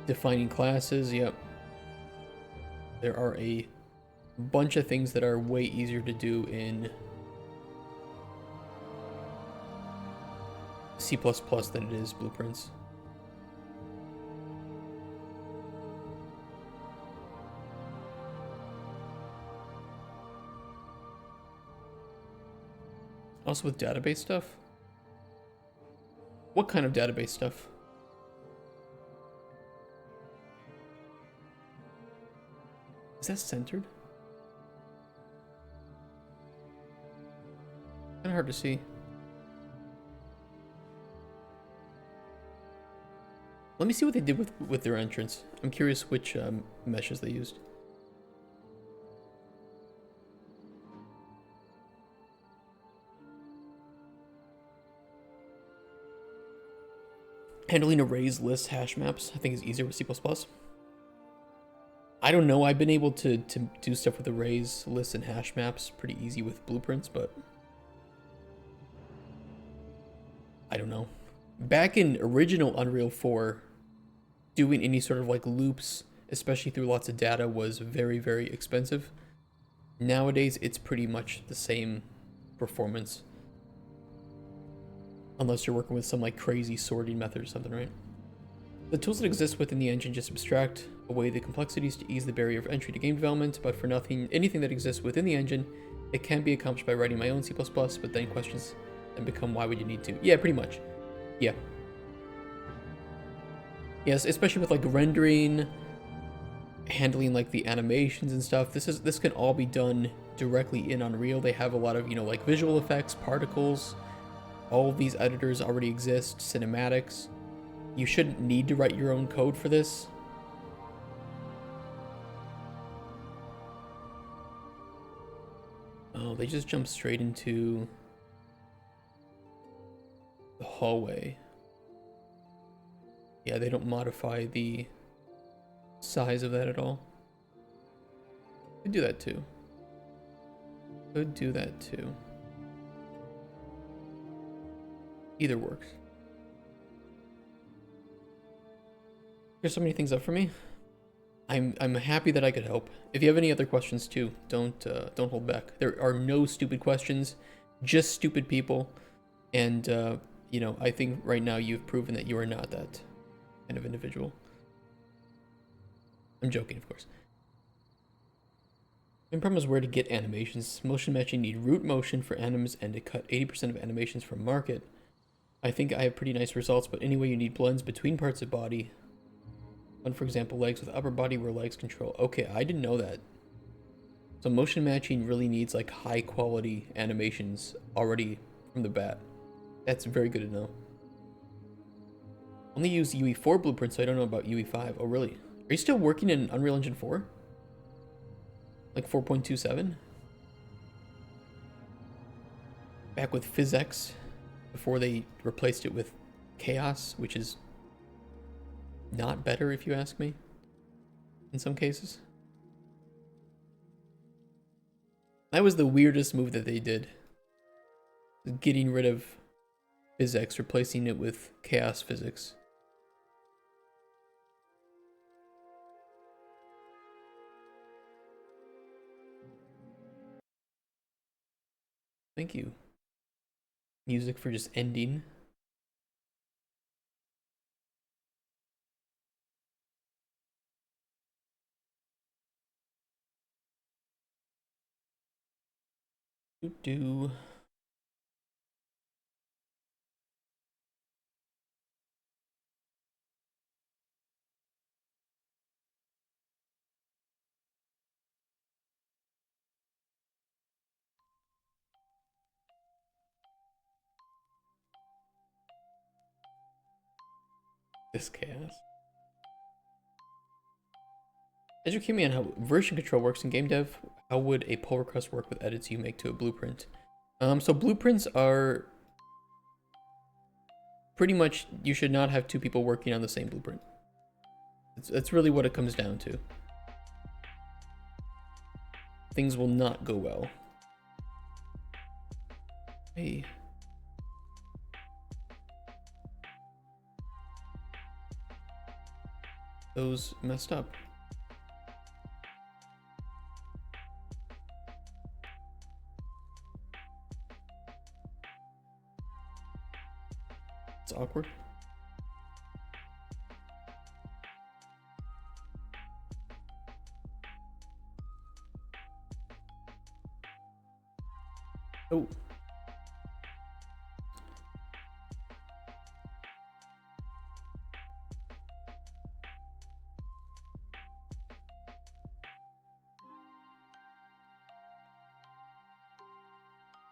Defining classes, yep. There are a bunch of things that are way easier to do in C++ than it is blueprints. Also with database stuff? What kind of database stuff? Is that centered? Kind of hard to see. Let me see what they did with their entrance. I'm curious which meshes they used. Handling arrays, lists, hash maps, I think is easier with C++. I don't know, I've been able to do stuff with arrays, lists, and hash maps pretty easy with blueprints, but I don't know. Back in original Unreal 4, doing any sort of like loops, especially through lots of data, was very, very expensive. Nowadays, it's pretty much the same performance. Unless you're working with some like crazy sorting method or something, right? The tools that exist within the engine just abstract away the complexities to ease the barrier of entry to game development, but for anything that exists within the engine, it can be accomplished by writing my own C++, but then questions then become, why would you need to? Yeah, pretty much. Yeah. Yes, especially with like rendering, handling like the animations and stuff. This can all be done directly in Unreal. They have a lot of, like visual effects, particles. All of these editors already exist, cinematics. You shouldn't need to write your own code for this. Oh, they just jumped straight into hallway. Yeah, they don't modify the size of that at all. Could do that too. Could do that too. Either works. There's so many things up for me. I'm happy that I could help. If you have any other questions too, don't hold back. There are no stupid questions, just stupid people. And you know, I think right now you've proven that you are not that kind of individual. I'm joking, of course. The problem is where to get animations. Motion matching need root motion for anims and to cut 80% of animations from market. I think I have pretty nice results, but anyway, you need blends between parts of body. One, for example, legs with upper body where legs control. Okay, I didn't know that. So motion matching really needs like high quality animations already from the bat. That's very good to know. Only use UE4 blueprints, so I don't know about UE5. Oh, really? Are you still working in Unreal Engine 4? Like 4.27? Back with PhysX before they replaced it with Chaos, which is not better if you ask me in some cases. That was the weirdest move that they did. Getting rid of PhysX, replacing it with Chaos Physics. Thank you. Music for just ending. Do. This chaos. Educate me on how version control works in game dev. How would a pull request work with edits you make to a blueprint? So blueprints are pretty much, you should not have two people working on the same blueprint. That's really what it comes down to. Things will not go well. Hey. Those messed up. It's awkward. Oh.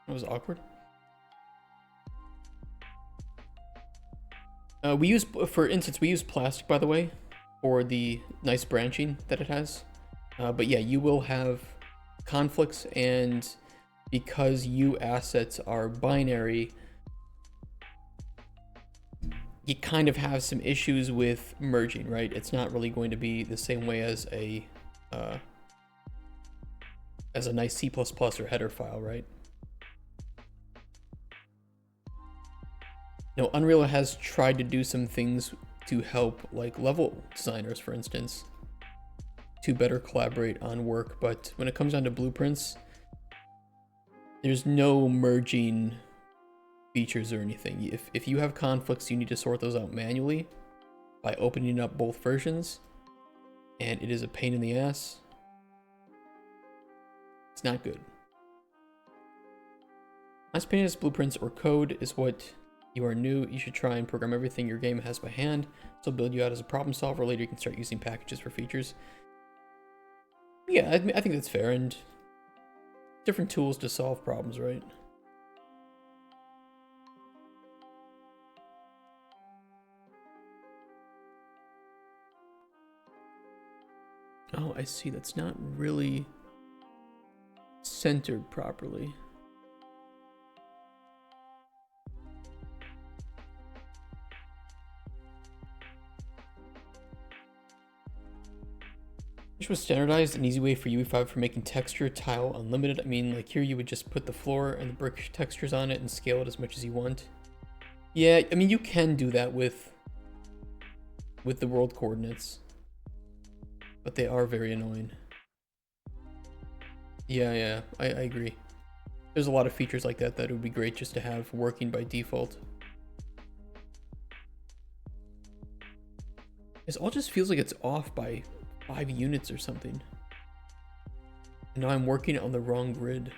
That was awkward. We use, for instance, we use plastic, by the way, for the nice branching that it has. But yeah, you will have conflicts, and because you assets are binary, you kind of have some issues with merging, right? It's not really going to be the same way as a nice C++ or header file, right? No, Unreal has tried to do some things to help, like level designers, for instance, to better collaborate on work. But when it comes down to blueprints, there's no merging features or anything. If you have conflicts, you need to sort those out manually by opening up both versions, and it is a pain in the ass. It's not good. As pain as blueprints or code is what you are new. You should try and program everything your game has by hand, so build you out as a problem solver. Later you can start using packages for features. Yeah, I think that's fair, and different tools to solve problems, right? Oh, I see. That's not really centered properly. Which was standardized, an easy way for UE5 for making texture tile unlimited. I mean, like here you would just put the floor and the brick textures on it and scale it as much as you want. Yeah, I mean, you can do that with the world coordinates, but they are very annoying. Yeah, I agree. There's a lot of features like that that would be great just to have working by default. This all just feels like it's off by 5 units or something. And now I'm working on the wrong grid.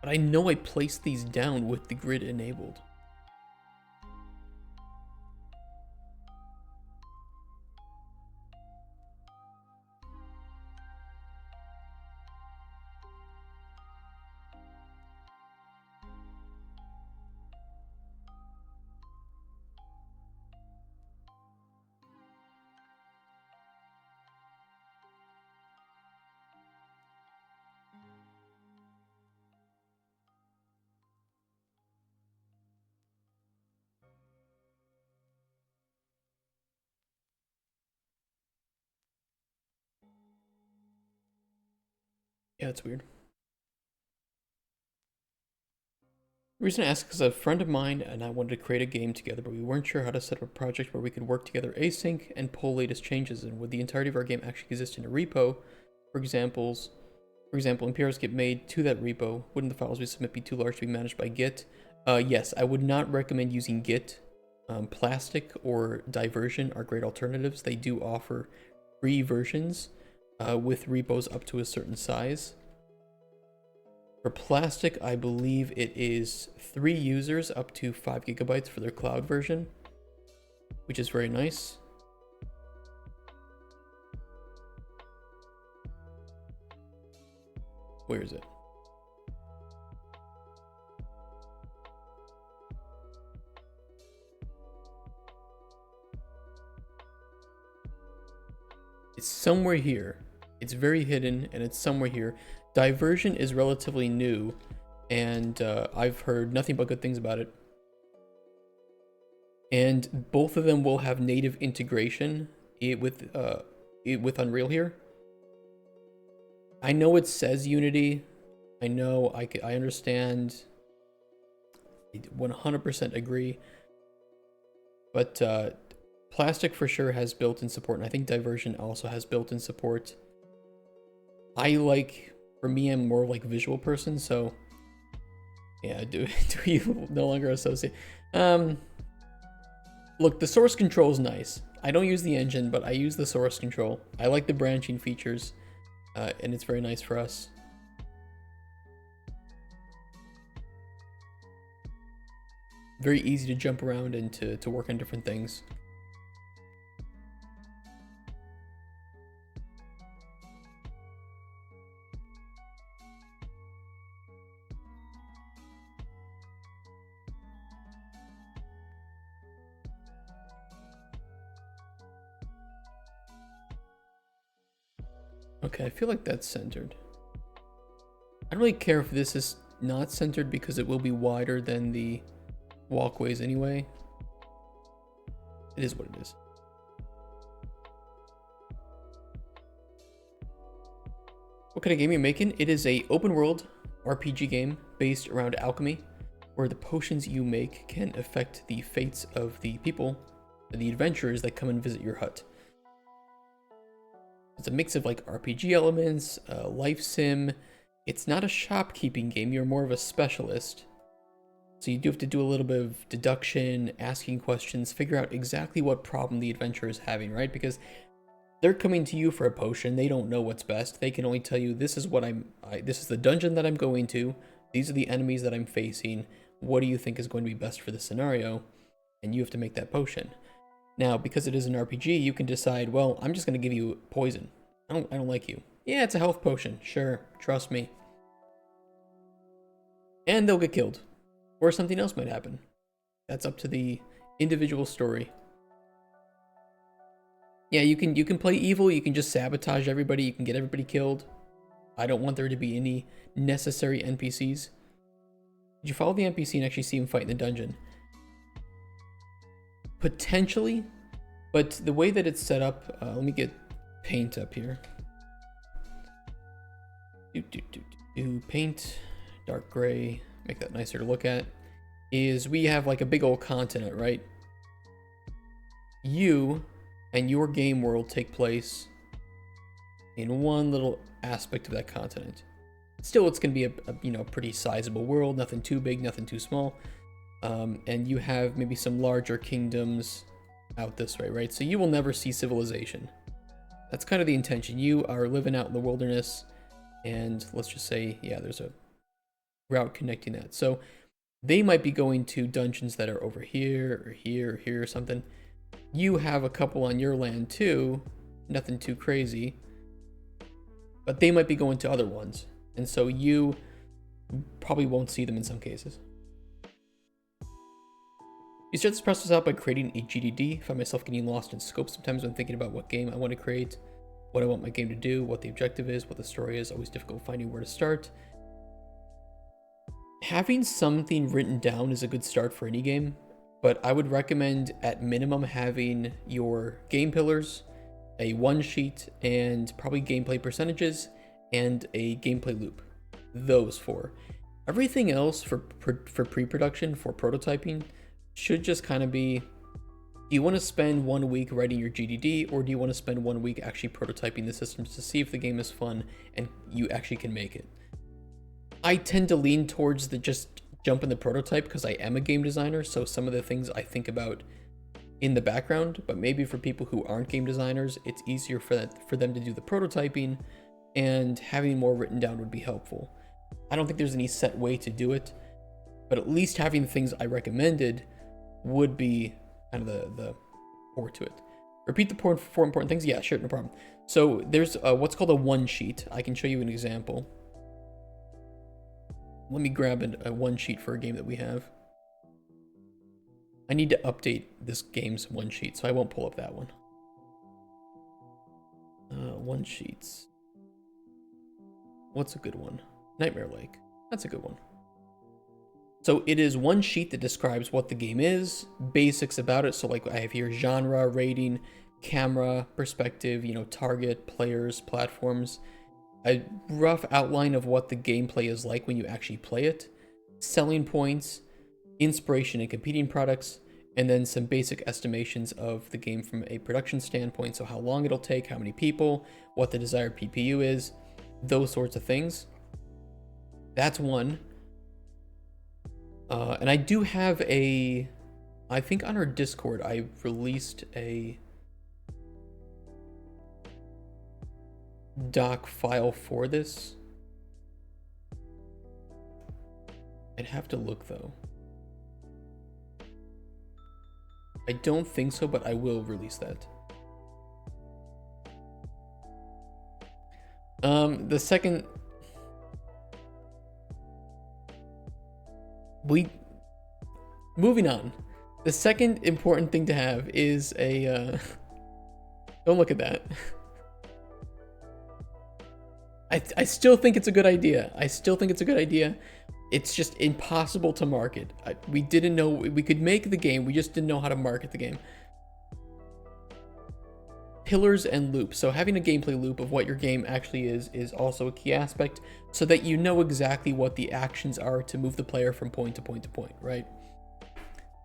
But I know I placed these down with the grid enabled. Yeah, it's weird. The reason I ask is a friend of mine and I wanted to create a game together, but we weren't sure how to set up a project where we could work together async and pull latest changes. And would the entirety of our game actually exist in a repo? For example, NPRs get made to that repo. Wouldn't the files we submit be too large to be managed by Git? Yes, I would not recommend using Git. Plastic or Diversion are great alternatives. They do offer free versions with repos up to a certain size. For Plastic, I believe it is 3 users up to 5 gigabytes for their cloud version, which is very nice. Where is it? It's somewhere here. It's very hidden and it's somewhere here. Diversion is relatively new and I've heard nothing but good things about it. And both of them will have native integration with Unreal here. I know it says Unity. I know I understand. 100% agree. But Plastic for sure has built-in support, and I think Diversion also has built-in support. For me, I'm more like visual person, so yeah, do you no longer associate? Look, the source control is nice. I don't use the engine, but I use the source control. I like the branching features, and it's very nice for us. Very easy to jump around and to work on different things. Okay, I feel like that's centered. I don't really care if this is not centered because it will be wider than the walkways anyway. It is what it is. What kind of game are you making? It is a open world RPG game based around alchemy, where the potions you make can affect the fates of the people, the adventurers that come and visit your hut. It's a mix of like RPG elements, life sim. It's not a shopkeeping game, you're more of a specialist. So you do have to do a little bit of deduction, asking questions, figure out exactly what problem the adventurer is having, right? Because they're coming to you for a potion, they don't know what's best. They can only tell you, this is what this is the dungeon that I'm going to, these are the enemies that I'm facing, what do you think is going to be best for the scenario? And you have to make that potion. Now, because it is an RPG, you can decide, well, I'm just going to give you poison. I don't like you. Yeah, it's a health potion. Sure, trust me. And they'll get killed. Or something else might happen. That's up to the individual story. Yeah, you can play evil, you can just sabotage everybody, you can get everybody killed. I don't want there to be any necessary NPCs. Did you follow the NPC and actually see him fight in the dungeon? Potentially, but the way that it's set up, let me get paint up here. Paint, dark gray, make that nicer to look at. Is we have like a big old continent, right? You and your game world take place in one little aspect of that continent. Still, it's going to be a pretty sizable world, nothing too big, nothing too small. And you have maybe some larger kingdoms out this way, right? So you will never see civilization. That's kind of the intention. You are living out in the wilderness, and let's just say, yeah, there's a route connecting that. So they might be going to dungeons that are over here or here or here or something. You have a couple on your land too, nothing too crazy, but they might be going to other ones. And so you probably won't see them in some cases. You start this process out by creating a GDD. I find myself getting lost in scope sometimes when thinking about what game I want to create, what I want my game to do, what the objective is, what the story is. Always difficult finding where to start. Having something written down is a good start for any game, but I would recommend at minimum having your game pillars, a one sheet, and probably gameplay percentages, and a gameplay loop. Those four. Everything else for pre-production, for prototyping, should just kind of be, do you want to spend 1 week writing your GDD, or do you want to spend 1 week actually prototyping the systems to see if the game is fun and you actually can make it? I tend to lean towards the just jump in the prototype because I am a game designer, so some of the things I think about in the background, but maybe for people who aren't game designers, it's easier for them to do the prototyping, and having more written down would be helpful. I don't think there's any set way to do it, but at least having the things I recommended would be kind of the core to it. Repeat the four important things? Yeah, sure, no problem. So there's what's called a one sheet. I can show you an example. Let me grab a one sheet for a game that we have. I need to update this game's one sheet, so I won't pull up that one. One sheets. What's a good one? Nightmare Lake. That's a good one. So it is one sheet that describes what the game is, basics about it. So like I have here genre, rating, camera, perspective, target, players, platforms, a rough outline of what the gameplay is like when you actually play it, selling points, inspiration and competing products, and then some basic estimations of the game from a production standpoint. So how long it'll take, how many people, what the desired PPU is, those sorts of things. That's one. And I do have I think on our Discord, I released a doc file for this. I'd have to look though. I don't think so, but I will release that. The second... Moving on. The second important thing to have is a... Don't look at that. I still think it's a good idea. It's just impossible to market. We didn't know we could make the game. We just didn't know how to market the game. Pillars and loops. So having a gameplay loop of what your game actually is also a key aspect, so that you know exactly what the actions are to move the player from point to point to point, right?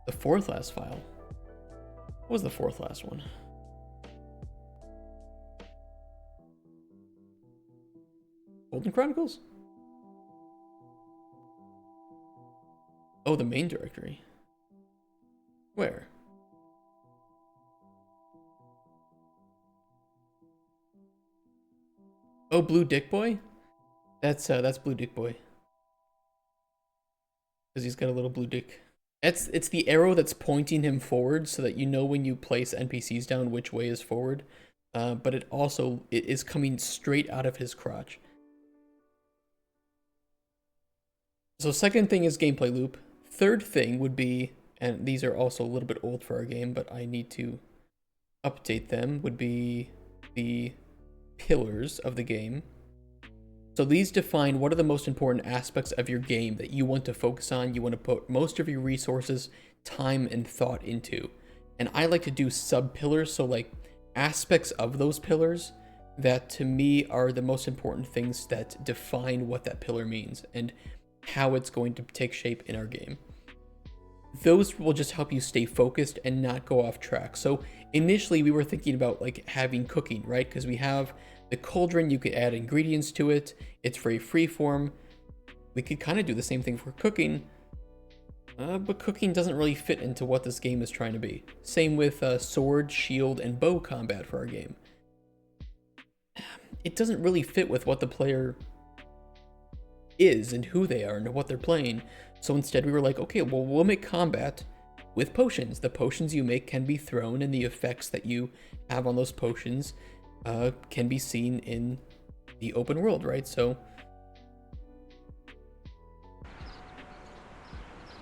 The fourth last file. What was the fourth last one? Cauldron Chronicles? Oh, the main directory. Where? Oh, Blue Dick Boy? That's Blue Dick Boy. Because he's got a little blue dick. It's the arrow that's pointing him forward so that you know when you place NPCs down which way is forward. But it is coming straight out of his crotch. So second thing is gameplay loop. Third thing would be, and these are also a little bit old for our game, but I need to update them, would be the pillars of the game. So these define what are the most important aspects of your game that you want to focus on, you want to put most of your resources, time, and thought into. And I like to do sub-pillars, so like aspects of those pillars that to me are the most important things that define what that pillar means and how it's going to take shape in our game. Those will just help you stay focused and not go off track. So initially we were thinking about like having cooking, right? Because we have the cauldron, you could add ingredients to it. It's very freeform. We could kind of do the same thing for cooking, but cooking doesn't really fit into what this game is trying to be. Same with sword, shield, and bow combat for our game. It doesn't really fit with what the player is and who they are and what they're playing. So instead we were like, okay, well, we'll make combat with potions. The potions you make can be thrown, and the effects that you have on those potions can be seen in the open world, right? So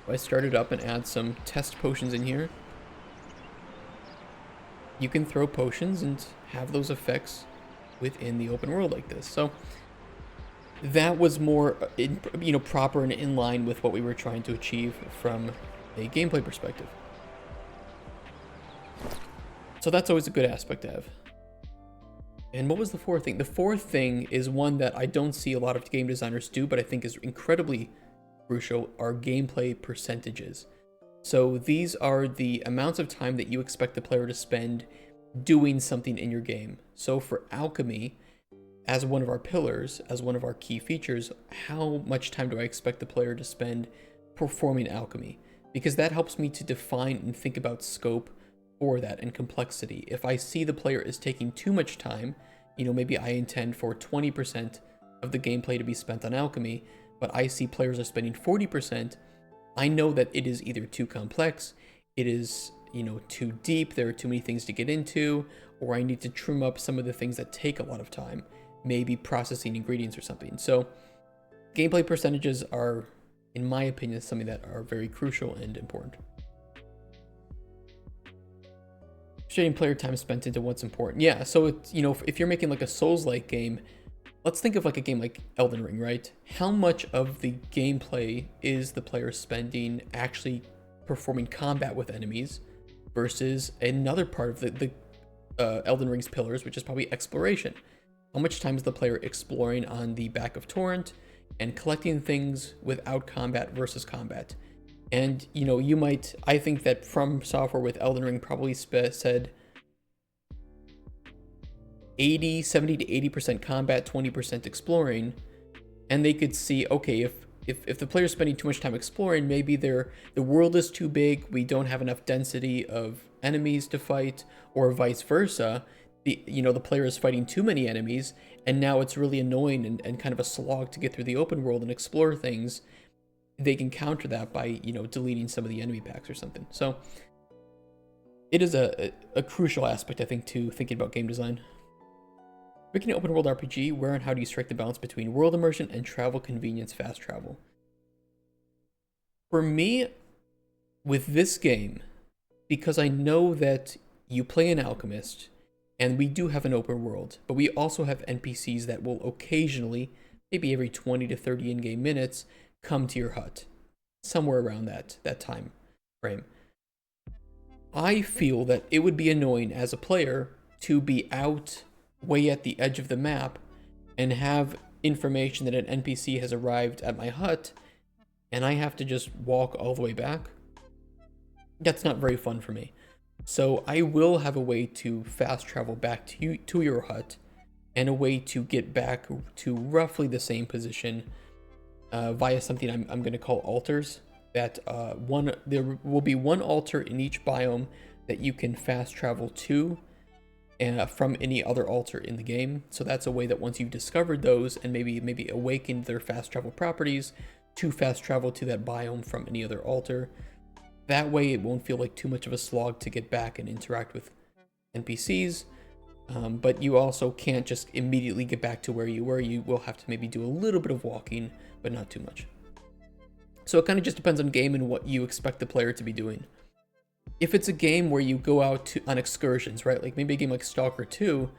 if I start it up and add some test potions in here, you can throw potions and have those effects within the open world like this. So that was more, proper and in line with what we were trying to achieve from a gameplay perspective. So that's always a good aspect to have. And what was the fourth thing? The fourth thing is one that I don't see a lot of game designers do, but I think is incredibly crucial, are gameplay percentages. So these are the amounts of time that you expect the player to spend doing something in your game. So for alchemy, as one of our pillars, as one of our key features, how much time do I expect the player to spend performing alchemy? Because that helps me to define and think about scope for that and complexity. If I see the player is taking too much time, maybe I intend for 20% of the gameplay to be spent on alchemy, but I see players are spending 40%, I know that it is either too complex, it is, too deep, there are too many things to get into, or I need to trim up some of the things that take a lot of time, maybe processing ingredients or something. So gameplay percentages are, in my opinion, something that are very crucial and important. Shading player time spent into what's important. Yeah, so it's, if you're making like a Souls-like game, let's think of like a game like Elden Ring, right? How much of the gameplay is the player spending actually performing combat with enemies versus another part of the Elden Ring's pillars, which is probably exploration? How much time is the player exploring on the back of Torrent and collecting things without combat versus combat? And, I think that From Software with Elden Ring probably said 70 to 80% combat, 20% exploring. And they could see, okay, if the player's spending too much time exploring, maybe the world is too big, we don't have enough density of enemies to fight, or vice versa. The player is fighting too many enemies, and now it's really annoying and kind of a slog to get through the open world and explore things. They can counter that by, deleting some of the enemy packs or something. So it is a crucial aspect, I think, to thinking about game design. Making an open world RPG, where and how do you strike the balance between world immersion and travel convenience, fast travel? For me, with this game, because I know that you play an alchemist, and we do have an open world, but we also have NPCs that will occasionally, maybe every 20 to 30 in-game minutes, come to your hut, somewhere around that time frame. I feel that it would be annoying as a player to be out way at the edge of the map and have information that an NPC has arrived at my hut and I have to just walk all the way back. That's not very fun for me. So I will have a way to fast travel back to your hut, and a way to get back to roughly the same position via something I'm going to call altars. That there will be one altar in each biome that you can fast travel to from any other altar in the game. So that's a way that once you've discovered those and maybe awakened their fast travel properties, to fast travel to that biome from any other altar. That way it won't feel like too much of a slog to get back and interact with NPCs. But you also can't just immediately get back to where you were. You will have to maybe do a little bit of walking, but not too much. So it kind of just depends on game and what you expect the player to be doing. If it's a game where you go out on excursions, right? Like maybe a game like Stalker 2,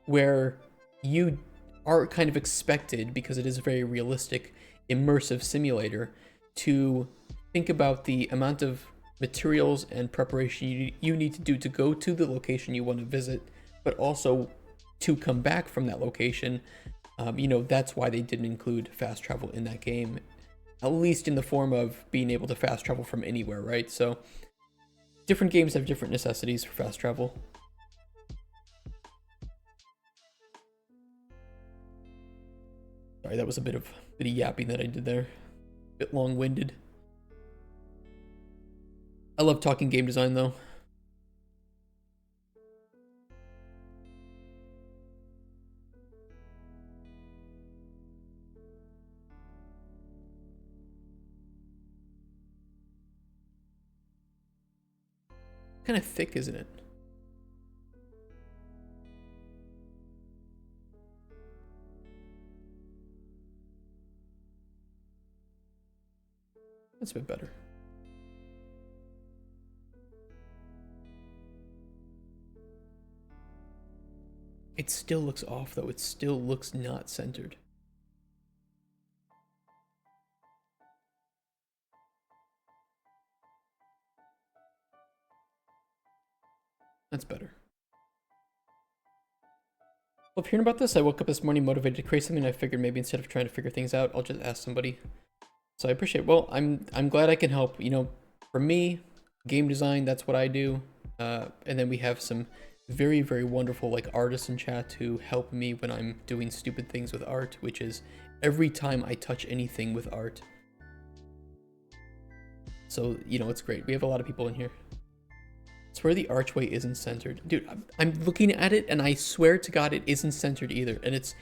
where you are kind of expected, because it is a very realistic, immersive simulator, to think about the amount of materials and preparation you need to do to go to the location you want to visit, but also to come back from that location. You know, that's why they didn't include fast travel in that game, at least in the form of being able to fast travel from anywhere, right? So different games have different necessities for fast travel. Sorry, that was a bit of yapping that I did there. A bit long-winded. I love talking game design though. Kind of thick, isn't it? That's a bit better. It still looks off though. It still looks not centered. That's better. Well, if hearing about this, I woke up this morning motivated to create something. I figured maybe instead of trying to figure things out, I'll just ask somebody. So I appreciate. Well, I'm glad I can help. You know, for me, game design, that's what I do. And then we have some very, very wonderful like artists in chat who help me when I'm doing stupid things with art, which is every time I touch anything with art. So, you know, it's great. We have a lot of people in here. It's where the archway isn't centered. Dude, I'm looking at it and I swear to God it isn't centered either. And it's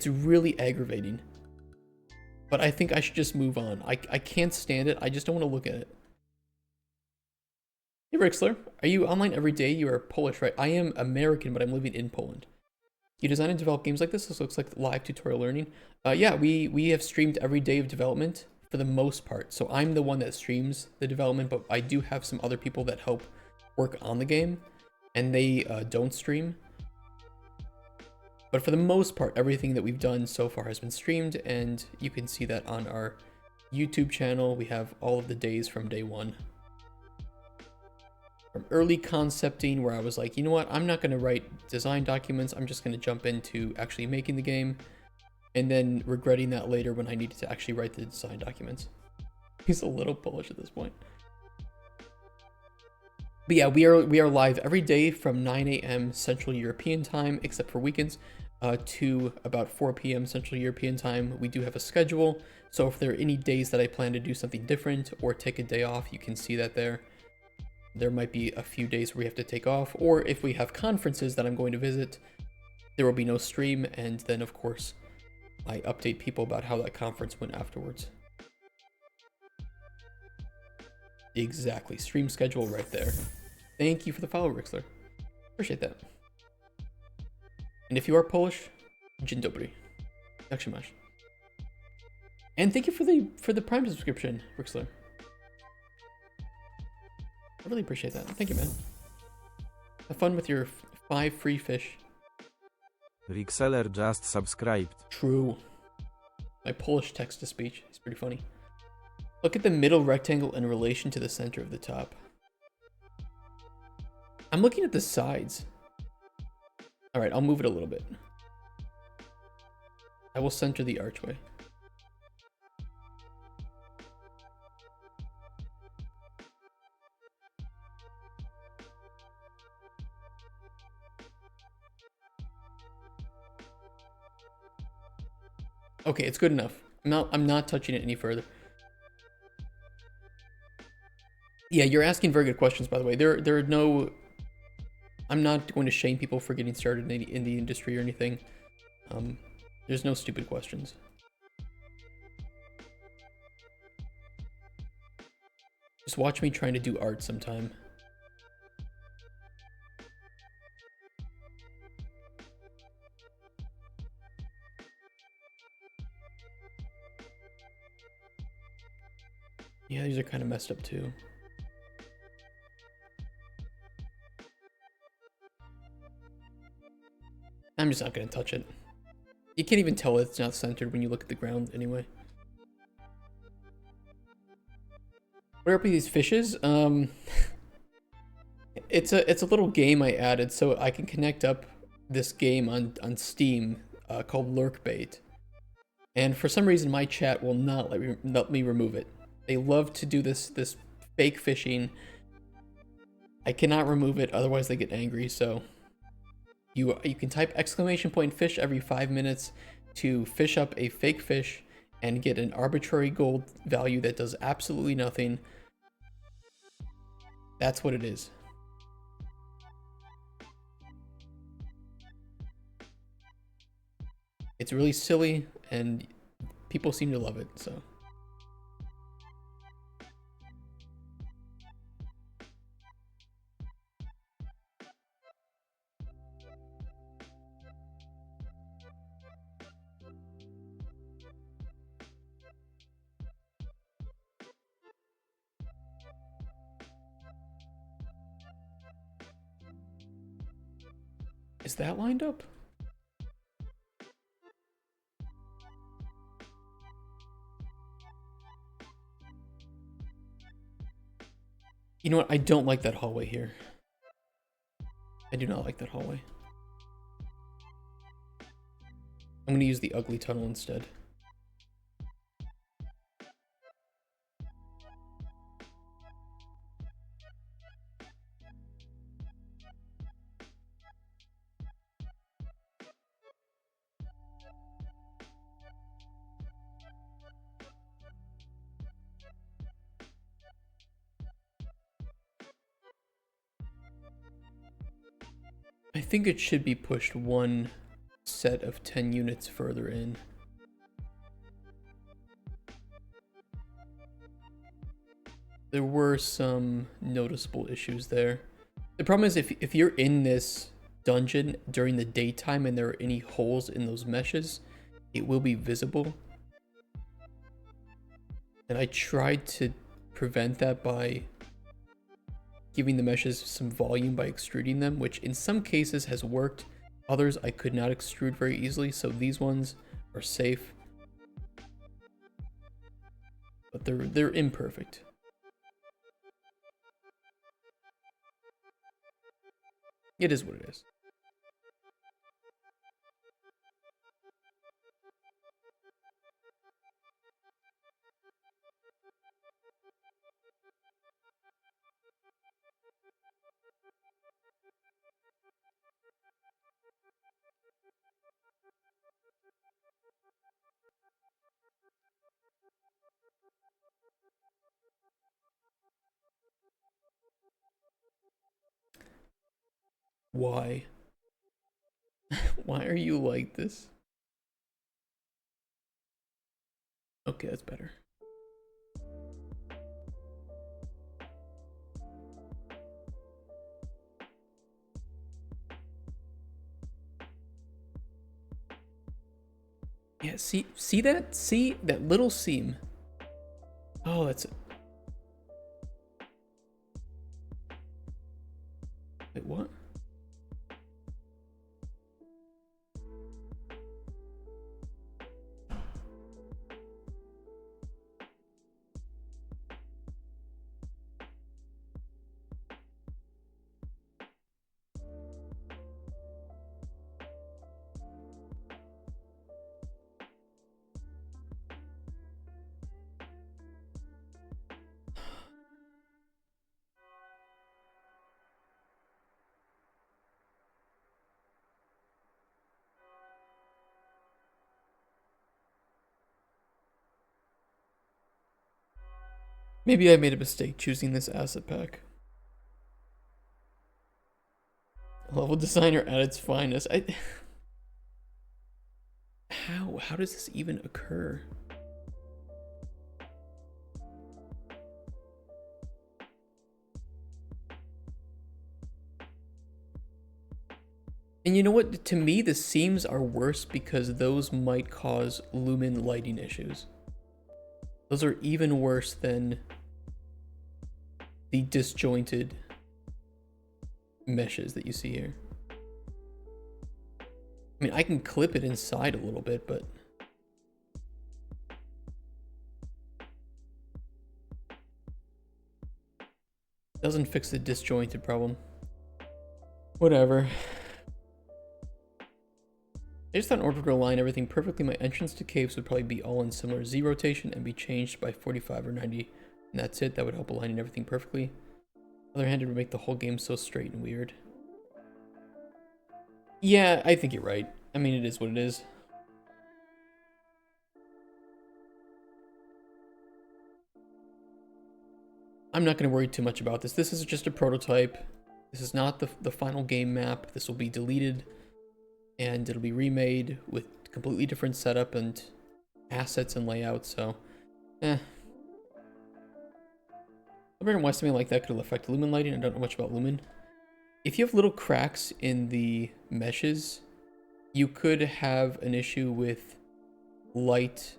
really aggravating. But I think I should just move on. I can't stand it. I just don't want to look at it. Hey Rixler, are you online every day? You are Polish, right? I am American, but I'm living in Poland. You design and develop games like this? This looks like live tutorial learning. Yeah, we have streamed every day of development for the most part. So I'm the one that streams the development, but I do have some other people that help work on the game, and they don't stream. But for the most part, everything that we've done so far has been streamed, and you can see that on our YouTube channel. We have all of the days from day one. From early concepting, where I was like, you know what, I'm not going to write design documents, I'm just going to jump into actually making the game, and then regretting that later when I needed to actually write the design documents. He's a little Polish at this point. But yeah, we are live every day from 9 a.m. Central European time, except for weekends, to about 4 p.m. Central European time. We do have a schedule, so if there are any days that I plan to do something different or take a day off, you can see that there. There might be a few days where we have to take off, or if we have conferences that I'm going to visit, there will be no stream, and then of course, I update people about how that conference went afterwards. Exactly, stream schedule right there. Thank you for the follow, Rixler. Appreciate that. And if you are Polish, dzień dobry. Jak się masz? And thank you for the Prime subscription, Rixler. I really appreciate that. Thank you, man. Have fun with your 5 free fish. Rixeler just subscribed. True. My Polish text-to-speech is pretty funny. Look at the middle rectangle in relation to the center of the top. I'm looking at the sides. All right, I'll move it a little bit. I will center the archway. Okay, it's good enough. I'm not touching it any further. Yeah, you're asking very good questions, by the way. There are no... I'm not going to shame people for getting started in the industry or anything. There's no stupid questions. Just watch me trying to do art sometime. Yeah, these are kind of messed up too. I'm just not going to touch it. You can't even tell it's not centered when you look at the ground anyway. What are up with these fishes? It's a little game I added so I can connect up this game on Steam called Lurkbait. And for some reason my chat will not let me remove it. They love to do this fake fishing. I cannot remove it, otherwise they get angry, so you can type !fish every 5 minutes to fish up a fake fish and get an arbitrary gold value that does absolutely nothing. That's what it is. It's really silly and people seem to love it, so. Is that lined up? You know what? I don't like that hallway here. I do not like that hallway. I'm gonna use the ugly tunnel instead. I think it should be pushed one set of 10 units further in. There were some noticeable issues there. The problem is if you're in this dungeon during the daytime and there are any holes in those meshes, it will be visible. And I tried to prevent that by giving the meshes some volume by extruding them, which in some cases has worked. Others I could not extrude very easily, so these ones are safe. But they're imperfect. It is what it is. Why? Why are you like this? Okay, that's better. Yeah, see that? See that little seam? Oh, that's... Wait, what? Maybe I made a mistake choosing this asset pack. Level designer at its finest. How does this even occur? And you know what? To me, the seams are worse because those might cause lumen lighting issues. Those are even worse than the disjointed meshes that you see here. I mean, I can clip it inside a little bit, but... doesn't fix the disjointed problem. Whatever. I just thought in order to align everything perfectly, my entrance to caves would probably be all in similar Z rotation and be changed by 45 or 90. And that's it. That would help aligning everything perfectly. On the other hand, it would make the whole game so straight and weird. Yeah, I think you're right. I mean, it is what it is. I'm not going to worry too much about this. This is just a prototype. This is not the final game map. This will be deleted. And it'll be remade with completely different setup and assets and layout, so... I wonder why something like that could affect lumen lighting. I don't know much about lumen. If you have little cracks in the meshes, you could have an issue with light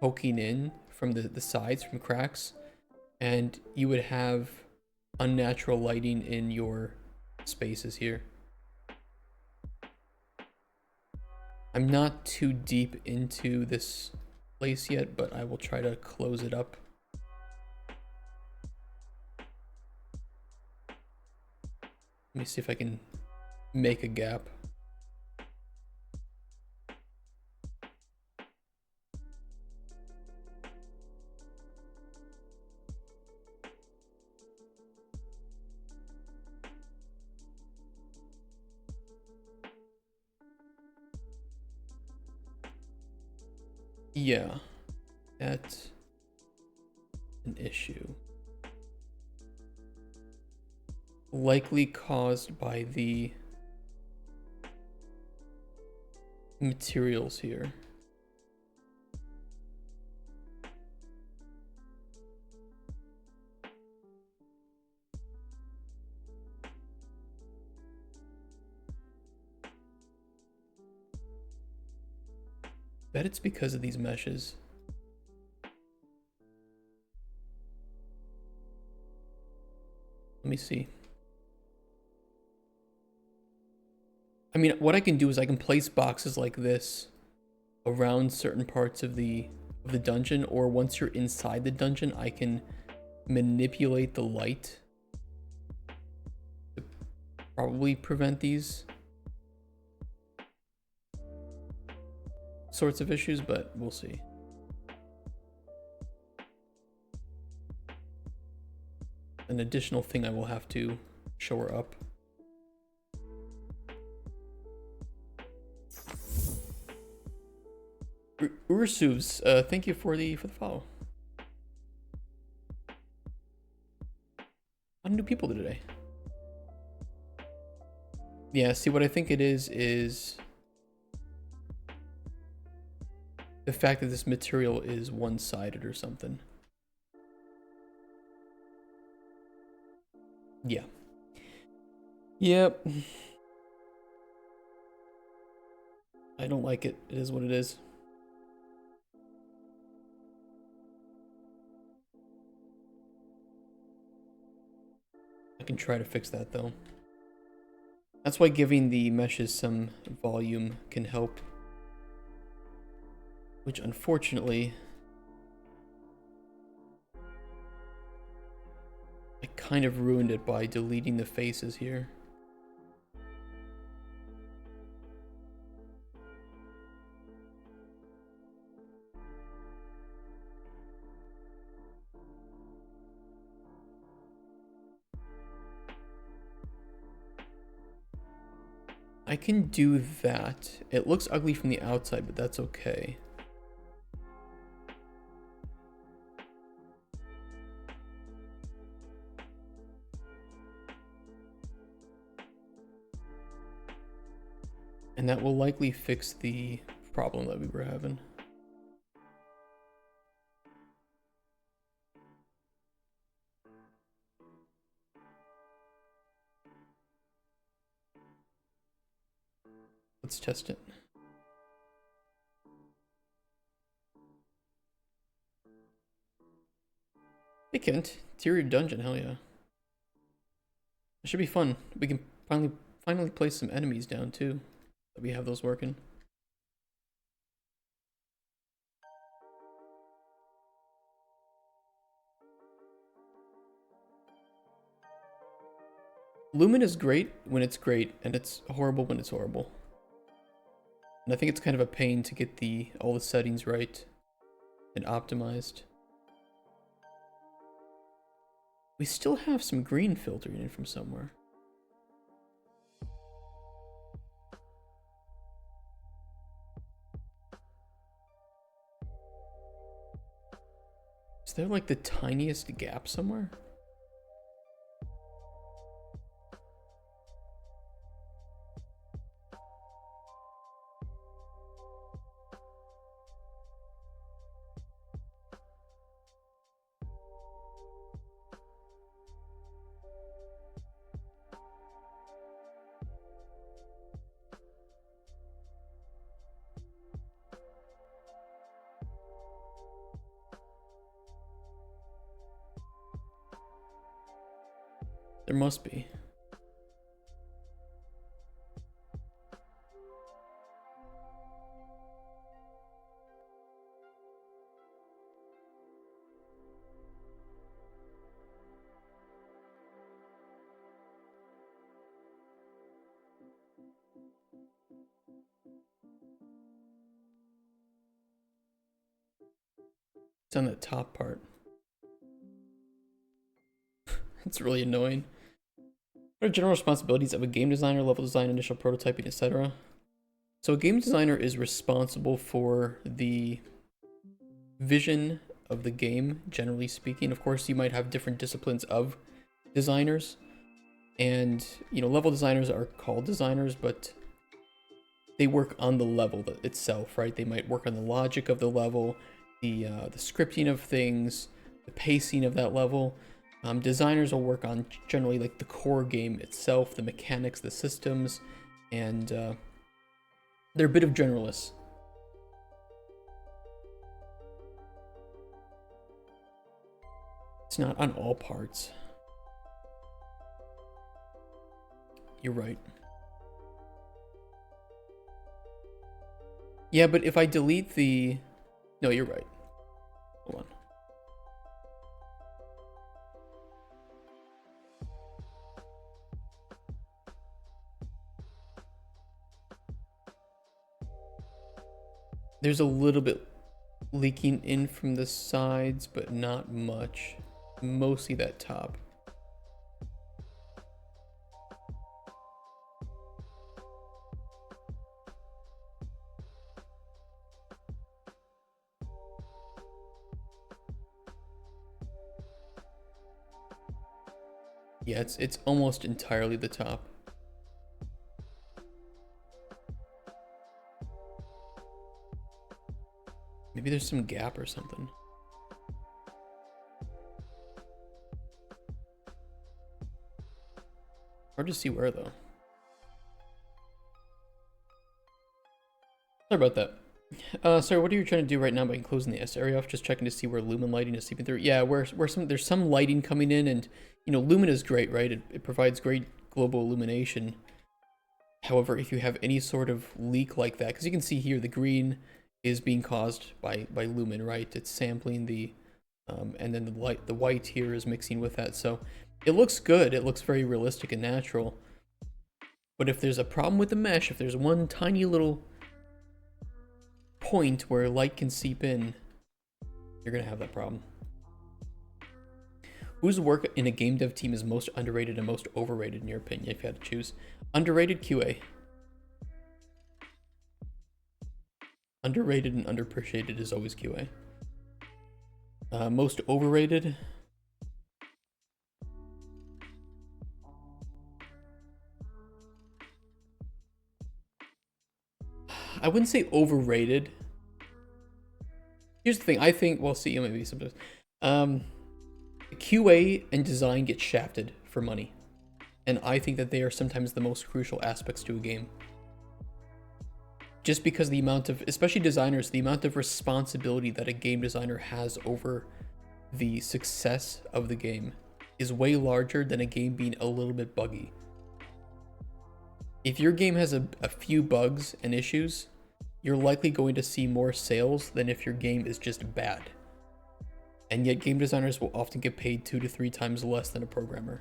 poking in from the sides, from cracks, and you would have unnatural lighting in your spaces here. I'm not too deep into this place yet, but I will try to close it up. Let me see if I can make a gap. Yeah, that's an issue. Likely caused by the materials here. Bet it's because of these meshes. Let me see. I mean, what I can do is I can place boxes like this around certain parts of the dungeon, or once you're inside the dungeon, I can manipulate the light to probably prevent these sorts of issues, but we'll see. An additional thing I will have to show her up. Ursuvs, thank you for the follow. A lot of new people today. Yeah, see, what I think it is the fact that this material is one-sided or something. Yeah. Yep. I don't like it. It is what it is. I can try to fix that though. That's why giving the meshes some volume can help. Which unfortunately, I kind of ruined it by deleting the faces here. I can do that. It looks ugly from the outside, but that's okay. And that will likely fix the problem that we were having. Let's test it. Hey Kent, interior dungeon, hell yeah. It should be fun. We can finally place some enemies down too. that we have those working. Lumen is great when it's great, and it's horrible when it's horrible. And I think it's kind of a pain to get all the settings right and optimized. We still have some green filtering in from somewhere. Is there like the tiniest gap somewhere? There must be. It's on that top part. It's really annoying. What are general responsibilities of a game designer, level design, initial prototyping, etc.? So a game designer is responsible for the vision of the game, generally speaking. Of course, you might have different disciplines of designers. And, you know, level designers are called designers, but they work on the level itself, right? They might work on the logic of the level, the scripting of things, the pacing of that level. Designers will work on generally like the core game itself, the mechanics, the systems, and they're a bit of generalists. It's not on all parts. You're right. Yeah, but if I delete the... No, you're right. Hold on. There's a little bit leaking in from the sides, but not much. Mostly that top. Yeah, it's almost entirely the top. Maybe there's some gap or something. Hard to see where though. Sorry about that. Sorry, what are you trying to do right now by closing the S area off? Just checking to see where lumen lighting is seeping through. Yeah, there's some lighting coming in, and you know, lumen is great, right? It provides great global illumination. However, if you have any sort of leak like that, because you can see here the green is being caused by lumen, right? It's sampling the and then the white here is mixing with that. So it looks good. It looks very realistic and natural. But if there's a problem with the mesh, if there's one tiny little point where light can seep in, you're gonna have that problem. Whose work in a game dev team is most underrated and most overrated in your opinion, if you had to choose? Underrated, QA. Underrated and underappreciated is always QA. Most overrated. I wouldn't say overrated. Here's the thing. I think, well, see, maybe sometimes. QA and design get shafted for money. And I think that they are sometimes the most crucial aspects to a game. Just because the amount of, especially designers, the amount of responsibility that a game designer has over the success of the game is way larger than a game being a little bit buggy. if your game has a few bugs and issues, you're likely going to see more sales than if your game is just bad. And yet game designers will often get paid 2 to 3 times less than a programmer.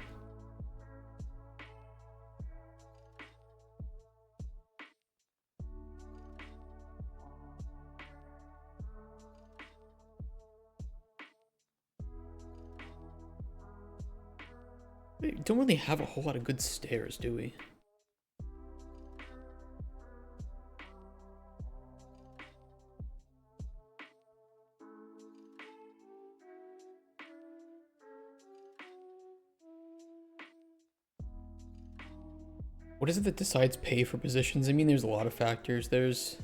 We don't really have a whole lot of good stairs, do we? What is it that decides pay for positions? I mean, there's a lot of factors. There's,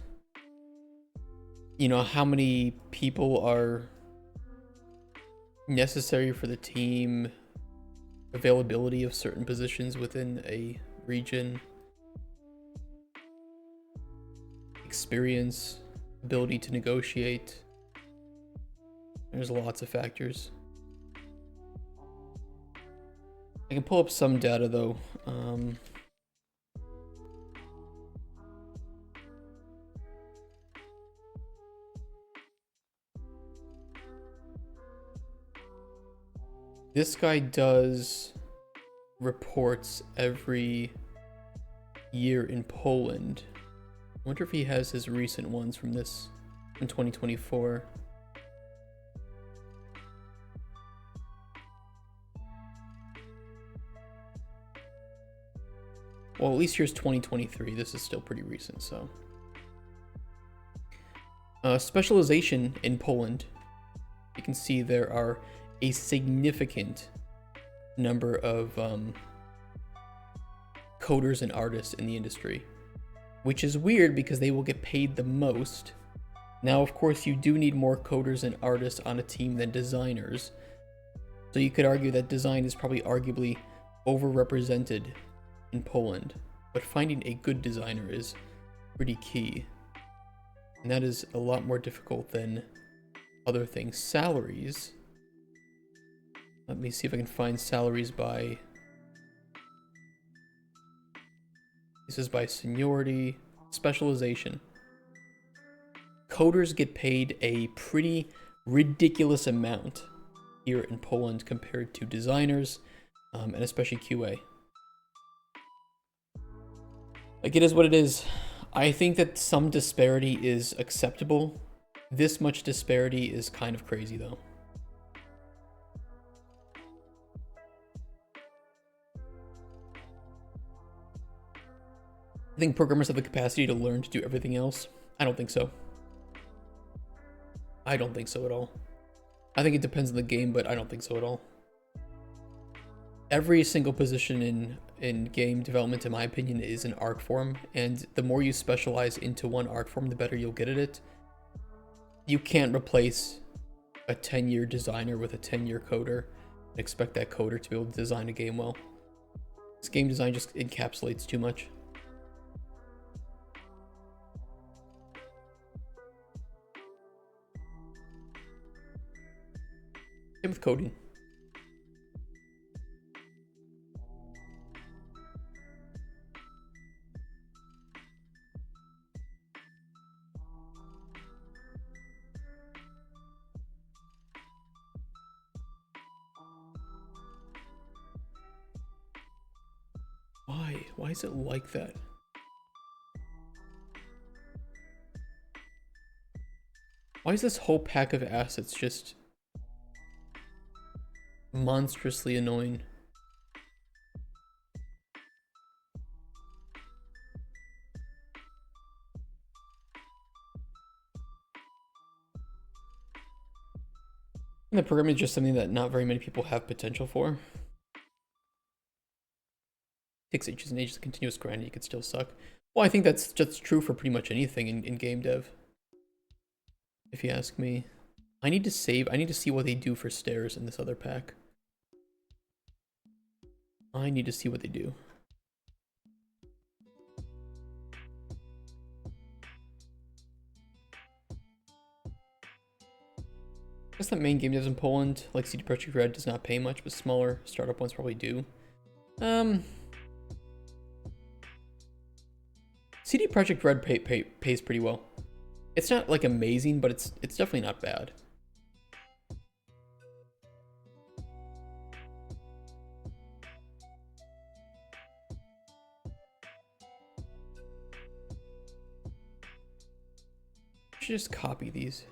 you know, how many people are necessary for the team, availability of certain positions within a region, experience, ability to negotiate. There's lots of factors. I can pull up some data though. This guy does reports every year in Poland. I wonder if he has his recent ones from this in 2024. Well, at least here's 2023. This is still pretty recent, so. Specialization in Poland. You can see there are a significant number of coders and artists in the industry, which is weird because they will get paid the most. Now, of course, you do need more coders and artists on a team than designers. So you could argue that design is probably arguably overrepresented in Poland, but finding a good designer is pretty key. And that is a lot more difficult than other things. Salaries. Let me see if I can find salaries by... This is by seniority, specialization. Coders get paid a pretty ridiculous amount here in Poland compared to designers, and especially QA. Like, it is what it is. I think that some disparity is acceptable. This much disparity is kind of crazy though. I think programmers have the capacity to learn to do everything else. I don't think so. I don't think so at all. I think it depends on the game, but I don't think so at all. Every single position in game development, in my opinion, is an art form, and the more you specialize into one art form, the better you'll get at it. You can't replace a 10-year designer with a 10-year coder and expect that coder to be able to design a game well. This game design just encapsulates too much. Same with coding. Why? Why is it like that? Why is this whole pack of assets just monstrously annoying? And the programming is just something that not very many people have potential for. Takes ages and ages of continuous grinding, you could still suck. Well, I think that's just true for pretty much anything in game dev, if you ask me. I need to save. I need to see what they do for stairs in this other pack. I need to see what they do. I guess that main game devs in Poland, like CD Projekt Red, does not pay much, but smaller startup ones probably do. CD Projekt Red pays pretty well. It's not like amazing, but it's definitely not bad. I should just copy these.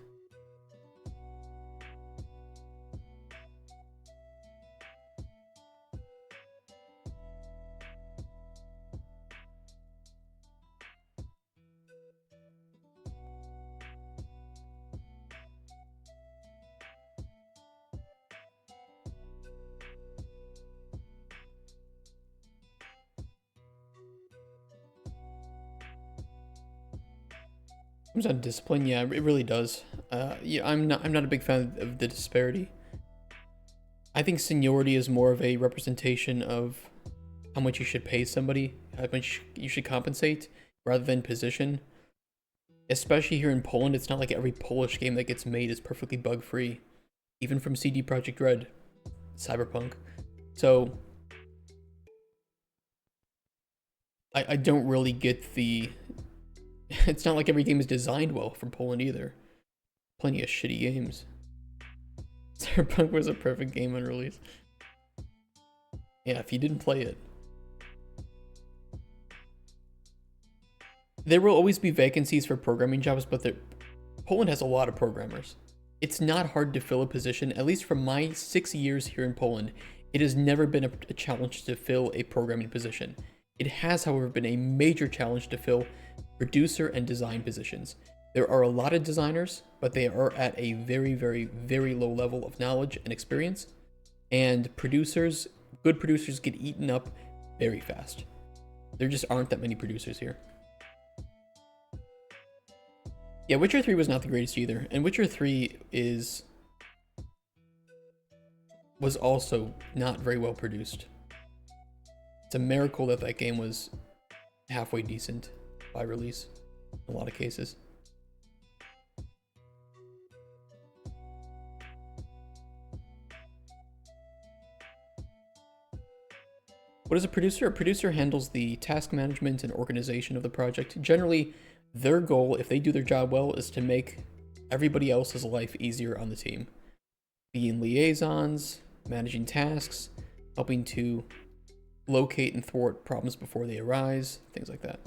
Comes on discipline, yeah, it really does. Yeah, I'm not a big fan of the disparity. I think seniority is more of a representation of how much you should pay somebody, how much you should compensate, rather than position. Especially here in Poland, it's not like every Polish game that gets made is perfectly bug-free, even from CD Projekt Red, Cyberpunk. So I don't really get the. It's not like every game is designed well from Poland either. Plenty of shitty games. Cyberpunk was a perfect game on release. Yeah, if you didn't play it. There will always be vacancies for programming jobs, but Poland has a lot of programmers. It's not hard to fill a position, at least from my 6 years here in Poland. It has never been a challenge to fill a programming position. It has, however, been a major challenge to fill producer and design positions. There are a lot of designers, but they are at a very, very, very low level of knowledge and experience. And producers, good producers, get eaten up very fast. There just aren't that many producers here. Yeah, Witcher 3 was not the greatest either, and Witcher 3 was also not very well produced. It's a miracle that that game was halfway decent by release in a lot of cases. What is a producer? A producer handles the task management and organization of the project. Generally, their goal, if they do their job well, is to make everybody else's life easier on the team. Being liaisons, managing tasks, helping to locate and thwart problems before they arise, things like that.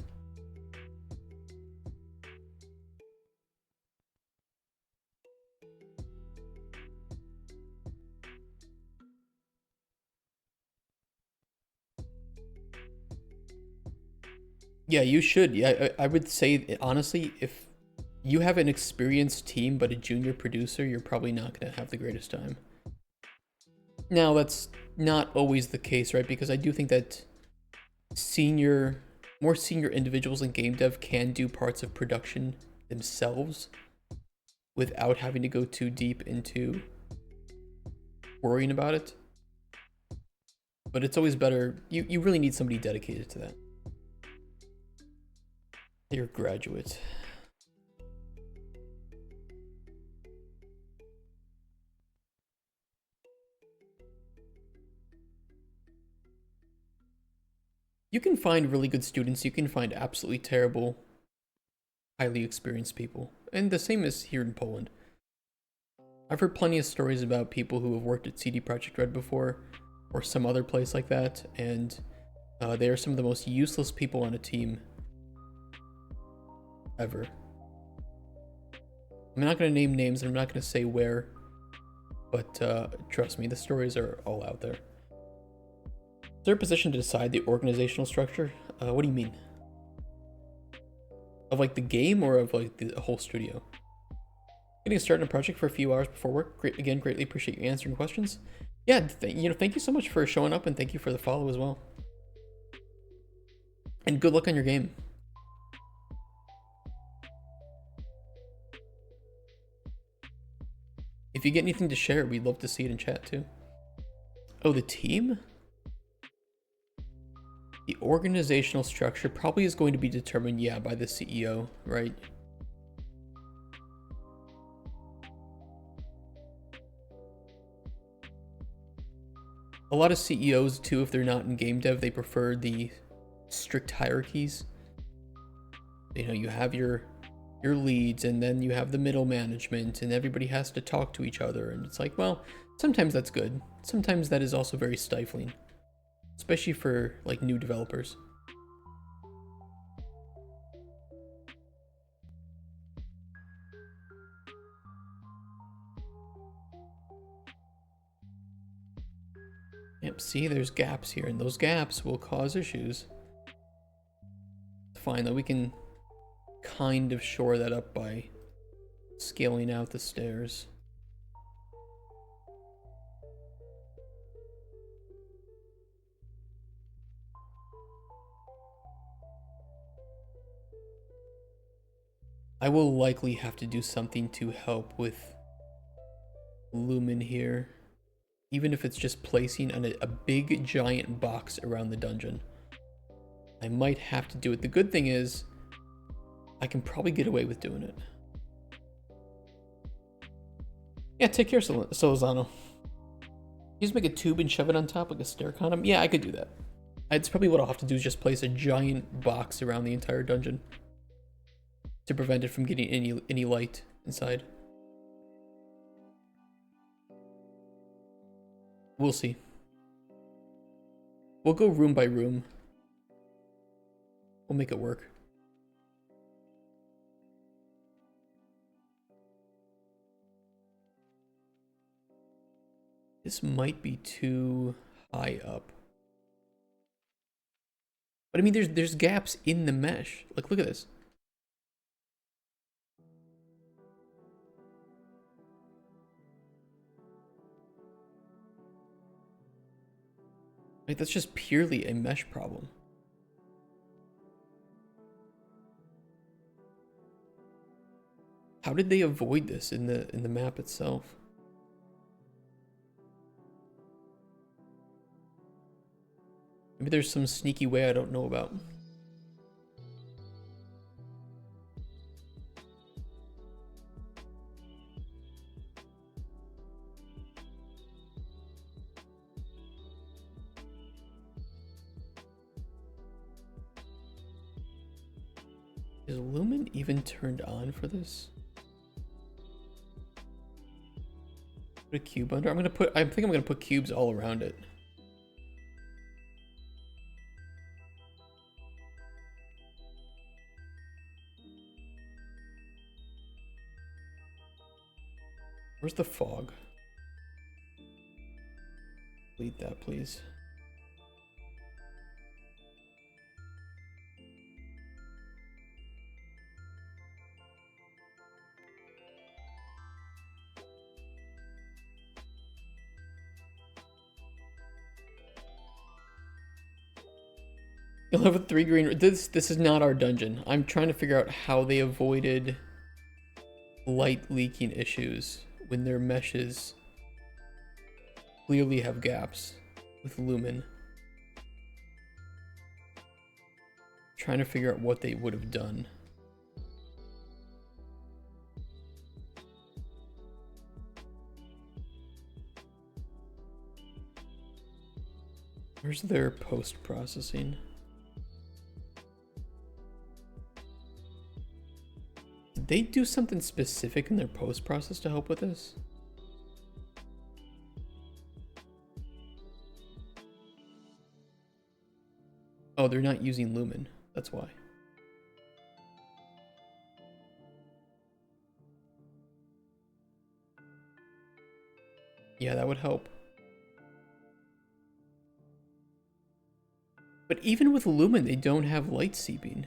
Yeah, you should. Yeah, I would say, honestly, if you have an experienced team but a junior producer, you're probably not going to have the greatest time. Now, that's not always the case, right? Because I do think that more senior individuals in game dev can do parts of production themselves without having to go too deep into worrying about it. But it's always better. You really need somebody dedicated to that. You're a graduate. You can find really good students. You can find absolutely terrible, highly experienced people. And the same is here in Poland. I've heard plenty of stories about people who have worked at CD Projekt Red before, or some other place like that, and they are some of the most useless people on a team ever. I'm not going to name names, and I'm not going to say where, but trust me, the stories are all out there. Is there a position to decide the organizational structure? What do you mean? Of like the game or of like the whole studio? Getting started on a project for a few hours before work. Greatly appreciate you answering questions. Yeah, thank you so much for showing up, and thank you for the follow as well. And good luck on your game. If you get anything to share, we'd love to see it in chat too. Oh, the team? The organizational structure probably is going to be determined, yeah, by the CEO, right? A lot of CEOs too, if they're not in game dev, they prefer the strict hierarchies. You know, you have your leads, and then you have the middle management, and everybody has to talk to each other, and it's like, well, sometimes that's good. Sometimes that is also very stifling, especially for like new developers. Yep, see, there's gaps here, and those gaps will cause issues. It's fine, though. We can kind of shore that up by scaling out the stairs. I will likely have to do something to help with Lumen here. Even if it's just placing a big giant box around the dungeon. I might have to do it. The good thing is, I can probably get away with doing it. Yeah, take care, Solozano. You just make a tube and shove it on top like a stair condom? Yeah, I could do that. It's probably what I'll have to do is just place a giant box around the entire dungeon to prevent it from getting any light inside. We'll see. We'll go room by room. We'll make it work. This might be too high up. But I mean, there's gaps in the mesh. Like, look at this. Like, that's just purely a mesh problem. How did they avoid this in the map itself? Maybe there's some sneaky way I don't know about. Is Lumen even turned on for this? Put a cube under. I think I'm gonna put cubes all around it. Where's the fog? Delete that, please. You'll have a 3 green. This is not our dungeon. I'm trying to figure out how they avoided light leaking issues when their meshes clearly have gaps with Lumen. Trying to figure out what they would have done. Where's their post-processing? Did they do something specific in their post-process to help with this? Oh, they're not using Lumen. That's why. Yeah, that would help. But even with Lumen, they don't have light seeping.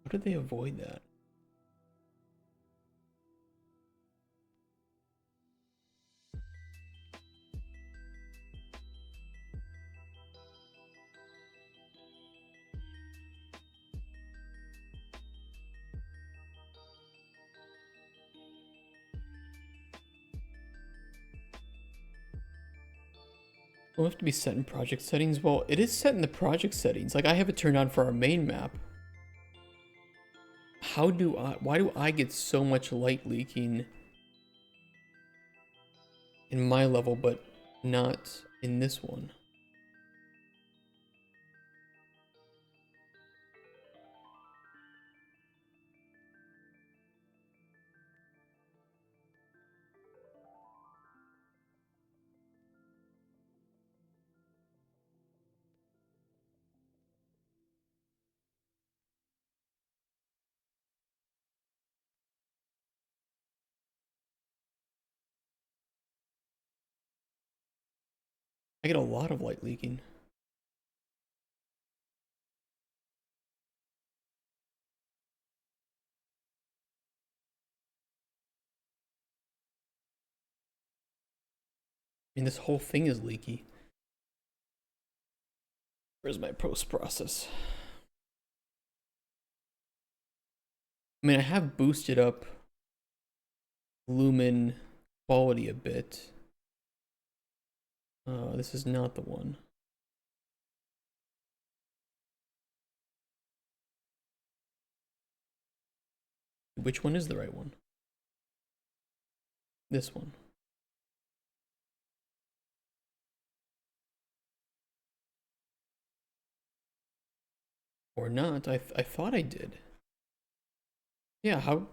How did they avoid that? Will it have to be set in project settings? Well, it is set in the project settings. Like, I have it turned on for our main map. Why do I get so much light leaking in my level, but not in this one? I get a lot of light leaking. I mean, this whole thing is leaky. Where's my post process? I mean, I have boosted up lumen quality a bit. This is not the one. Which one is the right one? This one. Or not. I thought I did. Yeah, how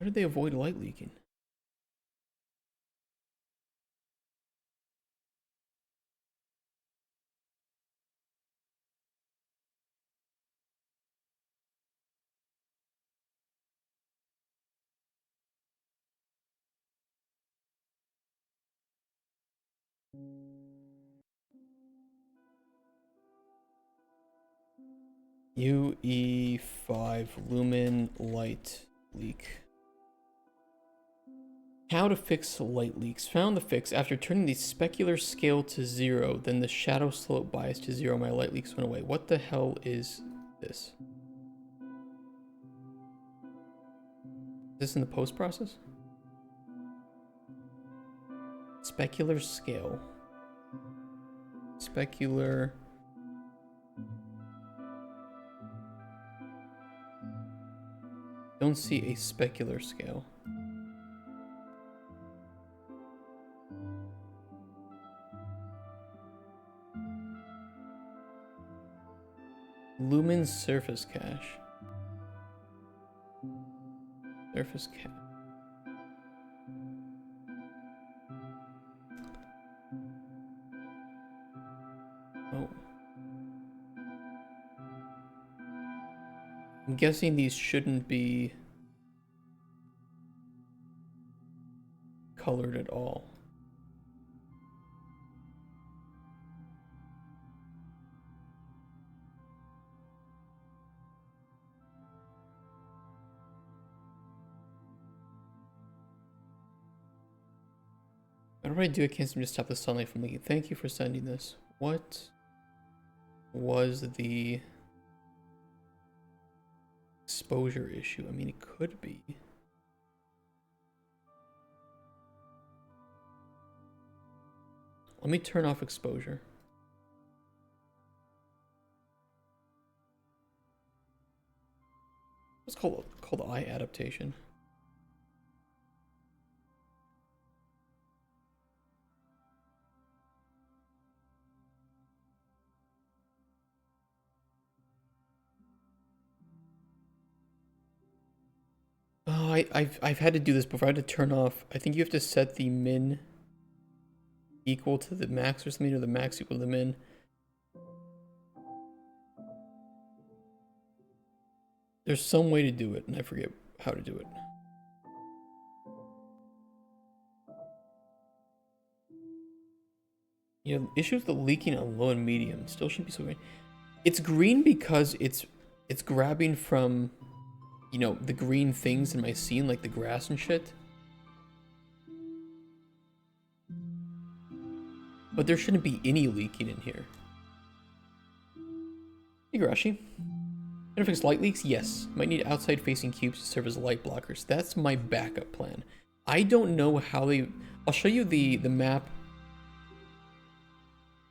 did they avoid light leaking? UE5 lumen light leak. How to fix light leaks. Found the fix. After turning the specular scale to 0, then the shadow slope bias to 0, my light leaks went away. What the hell is this? Is this in the post process? Specular scale. Specular. Don't see a specular scale. Lumen surface cache. Surface cache. Oh. I'm guessing these shouldn't be colored at all. What do I do? I can't seem to stop the sunlight from leaking. Thank you for sending this. What was the exposure issue? I mean, it could be. Let me turn off exposure. What's called eye adaptation? Oh, I've had to do this before. I had to turn off. I think you have to set the min equal to the max or something, or the max equal to the min. There's some way to do it, and I forget how to do it. You know, issues with the leaking on low and medium. Still shouldn't be so green. It's green because it's grabbing from, you know, the green things in my scene, like the grass and shit. But there shouldn't be any leaking in here. Hey, Garashi. Gonna fix light leaks? Yes. Might need outside facing cubes to serve as light blockers. That's my backup plan. I don't know how they... I'll show you the map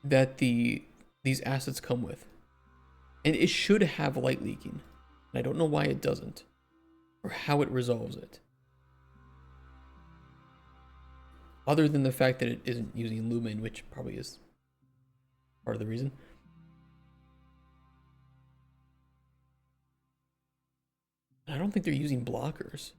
that these assets come with. And it should have light leaking. And I don't know why it doesn't, or how it resolves it. Other than the fact that it isn't using lumen, which probably is part of the reason. I don't think they're using blockers.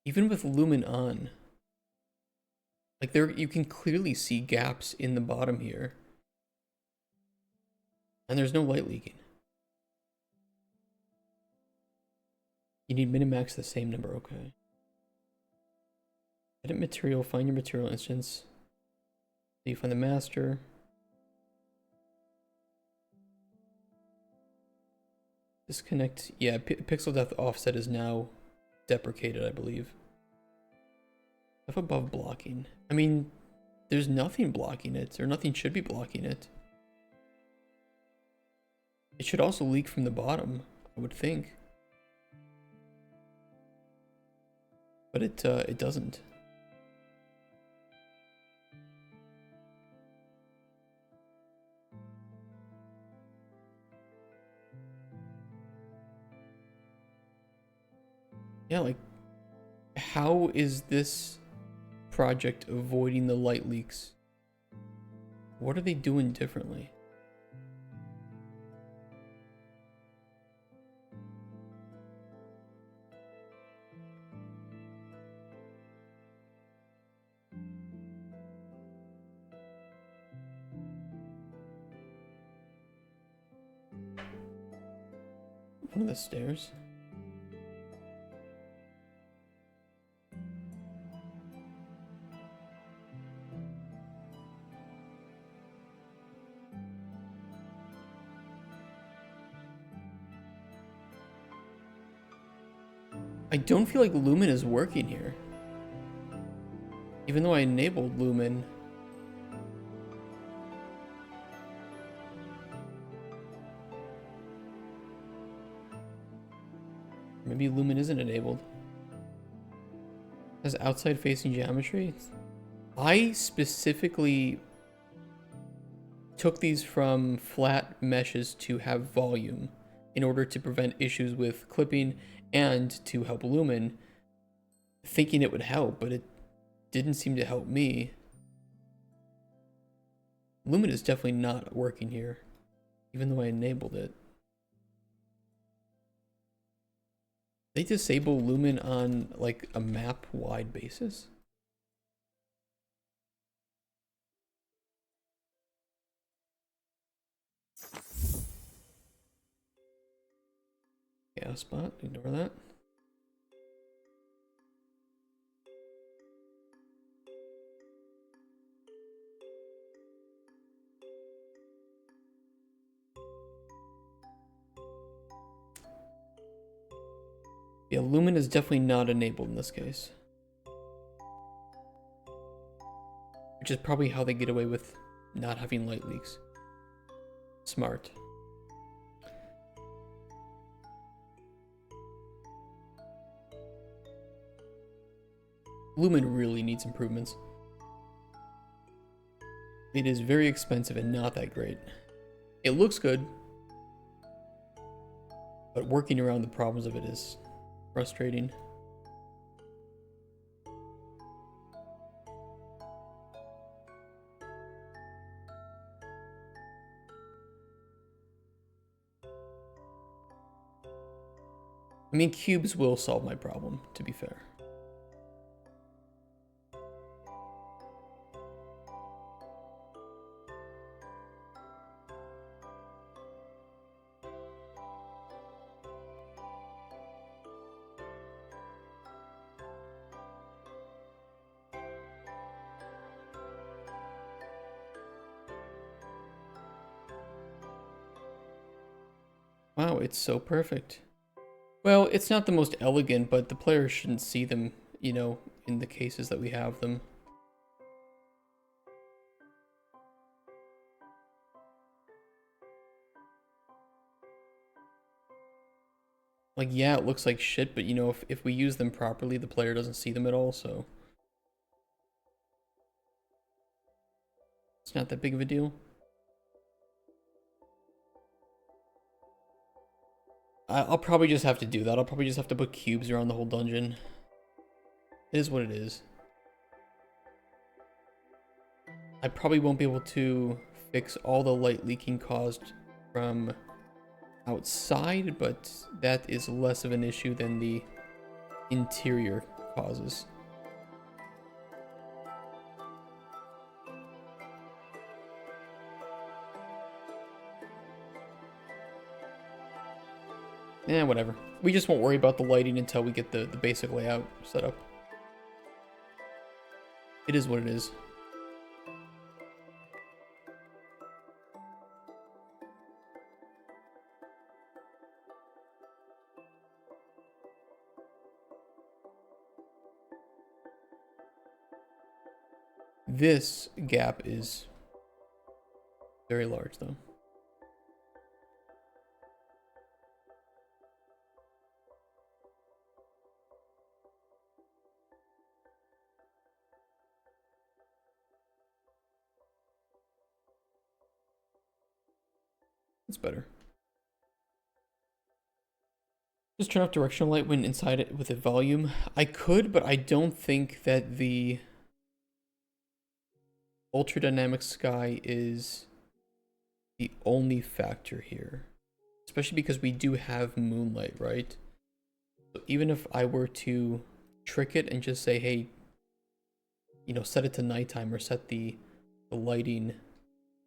Even with lumen on, like there, you can clearly see gaps in the bottom here. And there's no light leaking. You need minimax the same number, okay. Edit material, find your material instance. So you find the master. Disconnect, yeah, pixel depth offset is now deprecated, I believe. Stuff above blocking. I mean, there's nothing blocking it, or nothing should be blocking it. It should also leak from the bottom, I would think. But it doesn't. Yeah, like, how is this project avoiding the light leaks? What are they doing differently? One of the stairs. I don't feel like lumen is working here. Even though I enabled lumen. Maybe lumen isn't enabled. Has outside facing geometry. I specifically took these from flat meshes to have volume in order to prevent issues with clipping and to help lumen, thinking it would help, but it didn't seem to help me. Lumen is definitely not working here, even though I enabled it. They disable lumen on like a map wide basis. Yeah, spot, ignore that. Yeah, lumen is definitely not enabled in this case. Which is probably how they get away with not having light leaks. Smart. Lumen really needs improvements. It is very expensive and not that great. It looks good, but working around the problems of it is frustrating. I mean, cubes will solve my problem, to be fair. Wow, it's so perfect. Well, it's not the most elegant, but the players shouldn't see them, you know, in the cases that we have them. Like, yeah, it looks like shit, but you know, if we use them properly, the player doesn't see them at all, so it's not that big of a deal. I'll probably just have to do that. I'll probably just have to put cubes around the whole dungeon. It is what it is. I probably won't be able to fix all the light leaking caused from outside, but that is less of an issue than the interior causes. Eh, whatever. We just won't worry about the lighting until we get the basic layout set up. It is what it is. This gap is very large, though. It's better. Just turn off directional light when inside it with a volume. I could, but I don't think that the ultra dynamic sky is the only factor here. Especially because we do have moonlight, right? So even if I were to trick it and just say, hey, you know, set it to nighttime or set the lighting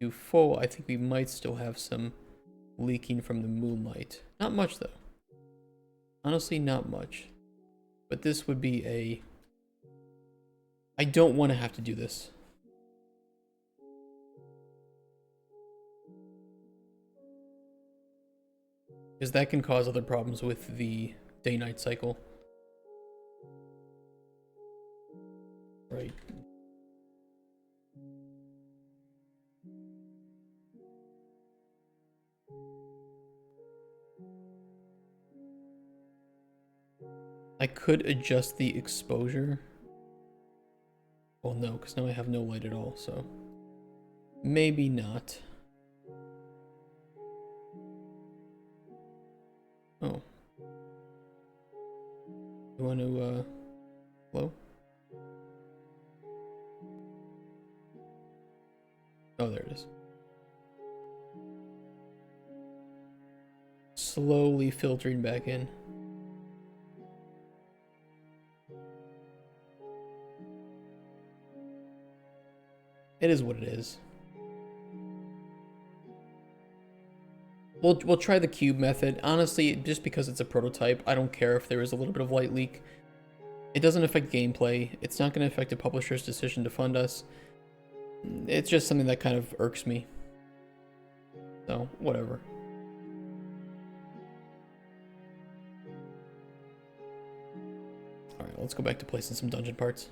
to full, I think we might still have some leaking from the moonlight. Not much though. Honestly, not much. But this would be a... I don't want to have to do this. Because that can cause other problems with the day-night cycle. Right. I could adjust the exposure. Well, no, because now I have no light at all, so maybe not. Oh. You want to, hello? Oh, there it is. Slowly filtering back in. It is what it is. We'll try the cube method. Honestly, just because it's a prototype, I don't care if there is a little bit of light leak. It doesn't affect gameplay. It's not going to affect the publisher's decision to fund us. It's just something that kind of irks me. So, whatever. Alright, let's go back to placing some dungeon parts.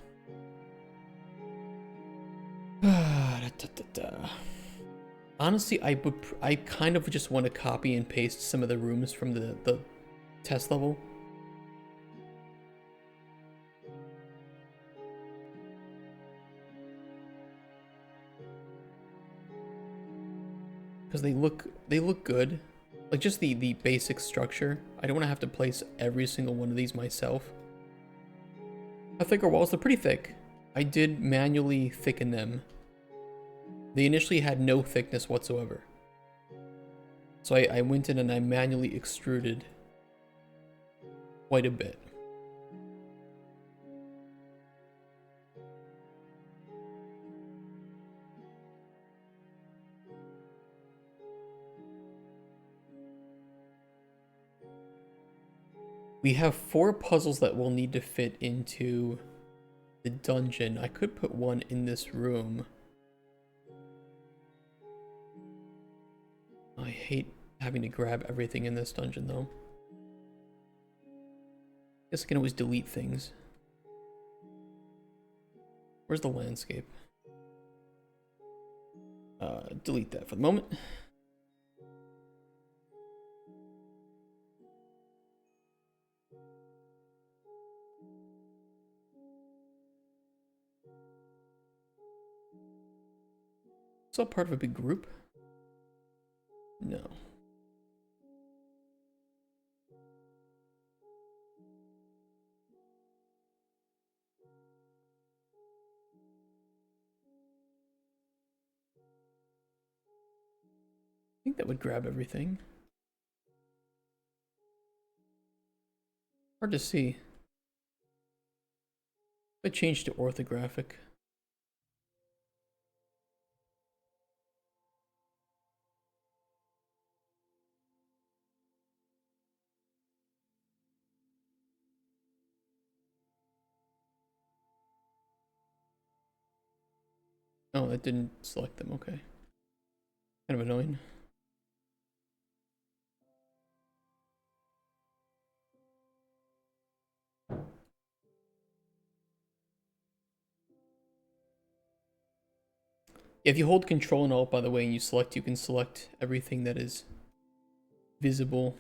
Honestly, I kind of just want to copy and paste some of the rooms from the test level. Because they look good. Like just the basic structure. I don't want to have to place every single one of these myself. How thick are walls? They're pretty thick. I did manually thicken them. They initially had no thickness whatsoever. So I went in and I manually extruded quite a bit. We have 4 puzzles that will need to fit into the dungeon. I could put one in this room. I hate having to grab everything in this dungeon though. Guess I can always delete things. Where's the landscape? Delete that for the moment. It's all part of a big group. No. I think that would grab everything. Hard to see. I changed to orthographic. Oh, that didn't select them. Okay. Kind of annoying. If you hold Control and Alt, by the way, and you select, you can select everything that is visible.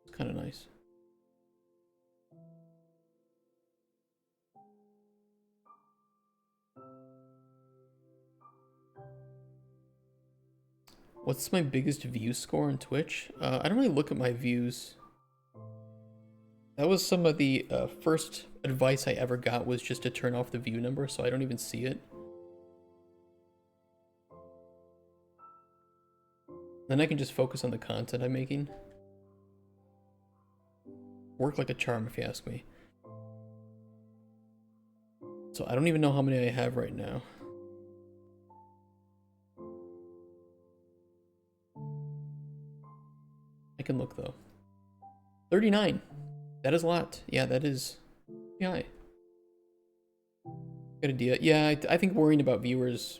It's kind of nice. What's my biggest view score on Twitch? I don't really look at my views. That was some of the first advice I ever got, was just to turn off the view number, so I don't even see it. Then I can just focus on the content I'm making. Work like a charm, if you ask me. So I don't even know how many I have right now. I can look though. 39. That is a lot. Yeah, that is high. Good idea. Yeah, I think worrying about viewers,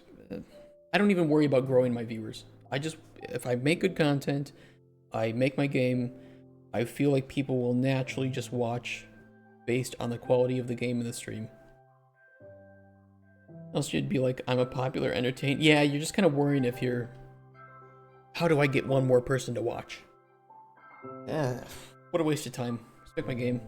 I don't even worry about growing my viewers. I just, if I make good content, I make my game, I feel like people will naturally just watch based on the quality of the game in the stream. Else you'd be like, I'm a popular entertainer. Yeah, you're just kind of worrying if you're, how do I get one more person to watch? What a waste of time. Let's make my game.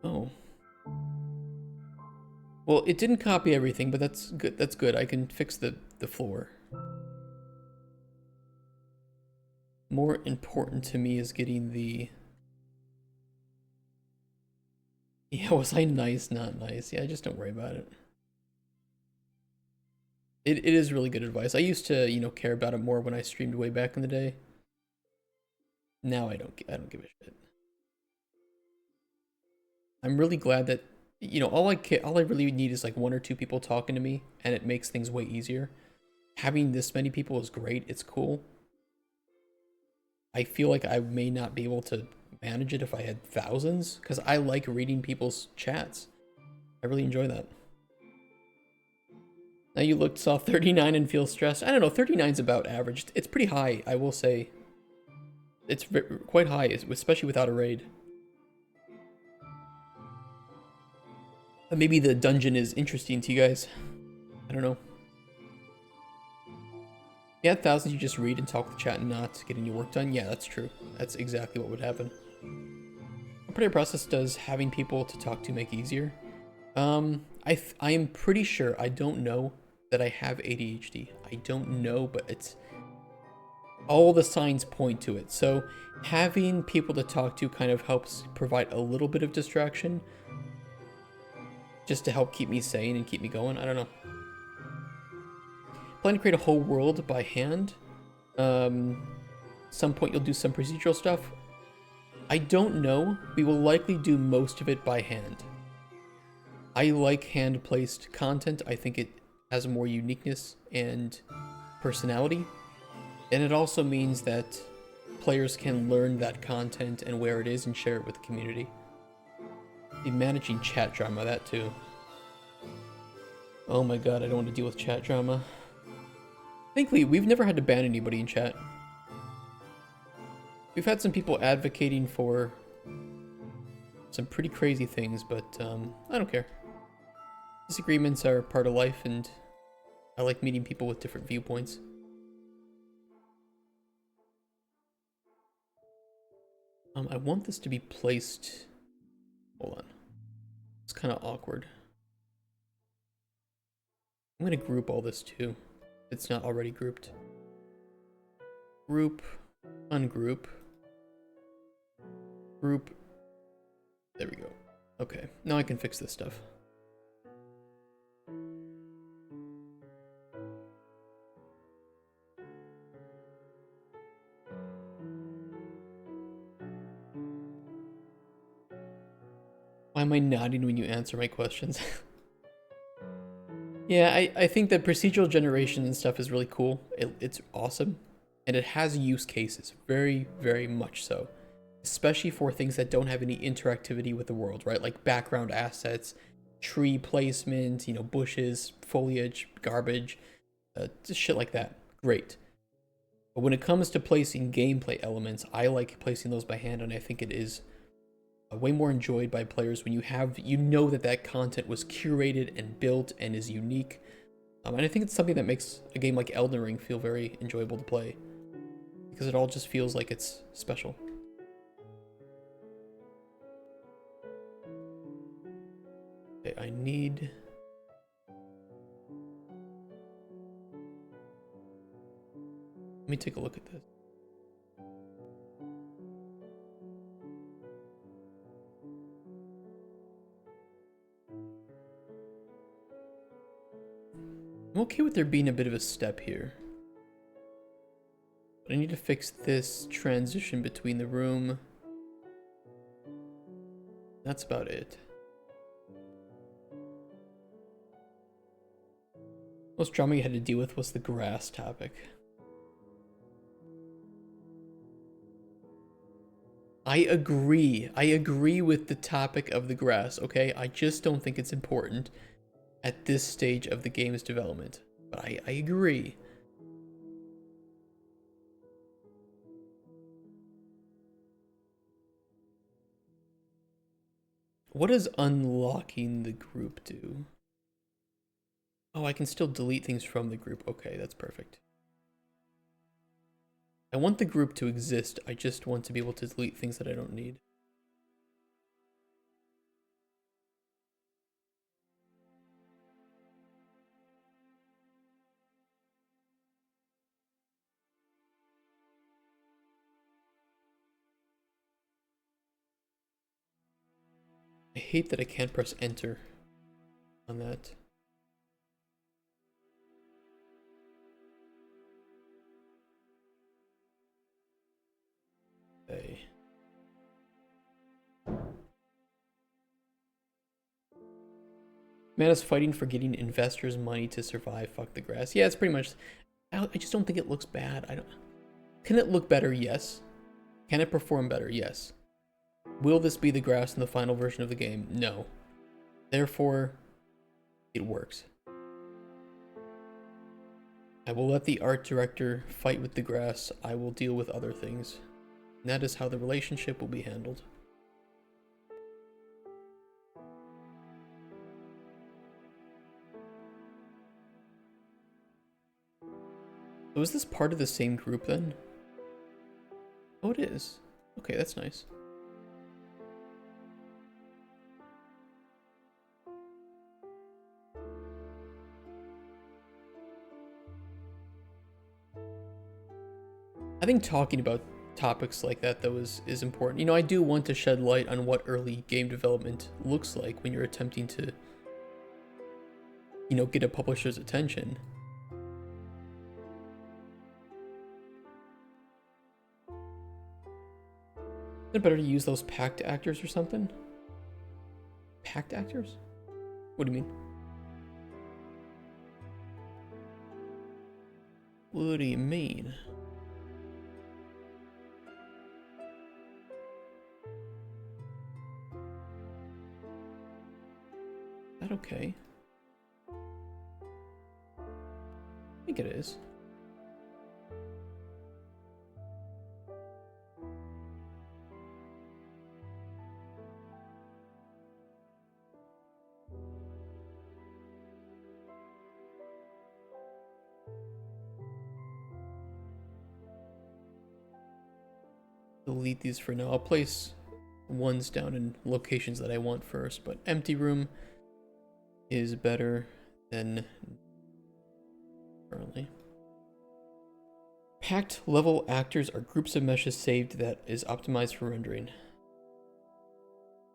Oh. Well, it didn't copy everything, but that's good. That's good. I can fix the floor. More important to me is getting the... Yeah, was I nice? Not nice. Yeah, just don't worry about it. It is really good advice. I used to, you know, care about it more when I streamed way back in the day. Now I don't give a shit. I'm really glad that, you know, all I really need is like 1 or 2 people talking to me, and it makes things way easier. Having this many people is great. It's cool. I feel like I may not be able to manage it if I had thousands, because I like reading people's chats. I really enjoy that. Now you saw 39 and feel stressed. I don't know, 39 is about average. It's pretty high, I will say. It's quite high, especially without a raid. Maybe the dungeon is interesting to you guys. I don't know. Yeah, thousands, you just read and talk to chat and not getting your work done. Yeah, that's true. That's exactly what would happen. What part of the process does having people to talk to make easier? I am pretty sure, I don't know, that I have ADHD. I don't know, but it's... all the signs point to it. So having people to talk to kind of helps provide a little bit of distraction, just to help keep me sane and keep me going. I don't know. Plan to create a whole world by hand. Some point you'll do some procedural stuff. I don't know. We will likely do most of it by hand. I like hand-placed content. I think it has more uniqueness and personality. And it also means that players can learn that content and where it is and share it with the community. Be managing chat drama, that too. Oh my god, I don't want to deal with chat drama. Thankfully, we've never had to ban anybody in chat. We've had some people advocating for some pretty crazy things, but I don't care. Disagreements are part of life, and I like meeting people with different viewpoints. I want this to be placed. Hold on. It's kind of awkward. I'm gonna group all this too. It's not already grouped. Group, ungroup, group. There we go. Okay, now I can fix this stuff. Why am I nodding when you answer my questions? Yeah, I think that procedural generation and stuff is really cool. It's awesome. And it has use cases. Very, very much so. Especially for things that don't have any interactivity with the world, right? Like background assets, tree placement, you know, bushes, foliage, garbage, just shit like that. Great. But when it comes to placing gameplay elements, I like placing those by hand, and I think it is way more enjoyed by players when you know that that content was curated and built and is unique. And I think it's something that makes a game like Elden Ring feel very enjoyable to play, because it all just feels like it's special. Okay, I need... Let me take a look at this. I'm okay with there being a bit of a step here. But I need to fix this transition between the room. That's about it. Most drama you had to deal with was the grass topic. I agree with the topic of the grass, okay? I just don't think it's important at this stage of the game's development. But I agree. What does unlocking the group do? Oh, I can still delete things from the group. Okay, that's perfect. I want the group to exist. I just want to be able to delete things that I don't need. I hate that I can't press enter on that. Okay. Man is fighting for getting investors' money to survive. Fuck the grass. Yeah, it's pretty much. I just don't think it looks bad. I don't. Can it look better? Yes. Can it perform better? Yes. Will this be the grass in the final version of the game? No. Therefore, it works. I will let the art director fight with the grass. I will deal with other things. And that is how the relationship will be handled. So is this part of the same group then? Oh, it is. Okay, that's nice. I think talking about topics like that, though, is important. You know, I do want to shed light on what early game development looks like when you're attempting to, you know, get a publisher's attention. Is it better to use those packed actors or something? Packed actors? What do you mean? What do you mean? Is that okay? I think it is. The delete these for now. I'll place ones down in locations that I want first, but empty room is better than currently. Packed level actors are groups of meshes saved that is optimized for rendering.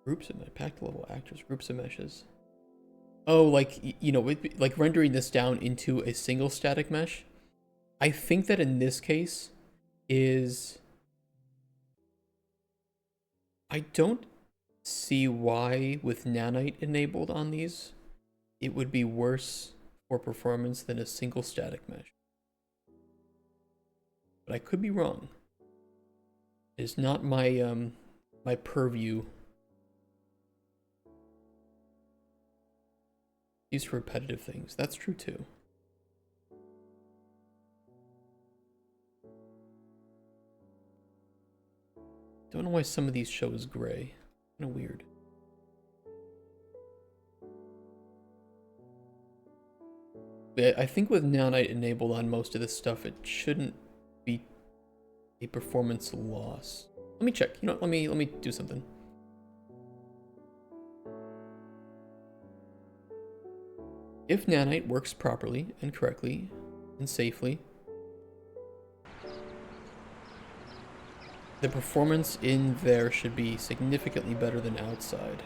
Groups of packed level actors, groups of meshes. Oh, like, you know, like rendering this down into a single static mesh. I think that in this case is, I don't see why with nanite enabled on these it would be worse for performance than a single static mesh. But I could be wrong. It's not my my purview. Used for repetitive things. That's true too. Don't know why some of these show as gray. Kind of weird. But I think with nanite enabled on most of this stuff, it shouldn't be a performance loss. Let me check. You know what? Let me do something. If nanite works properly and correctly and safely, the performance in there should be significantly better than outside.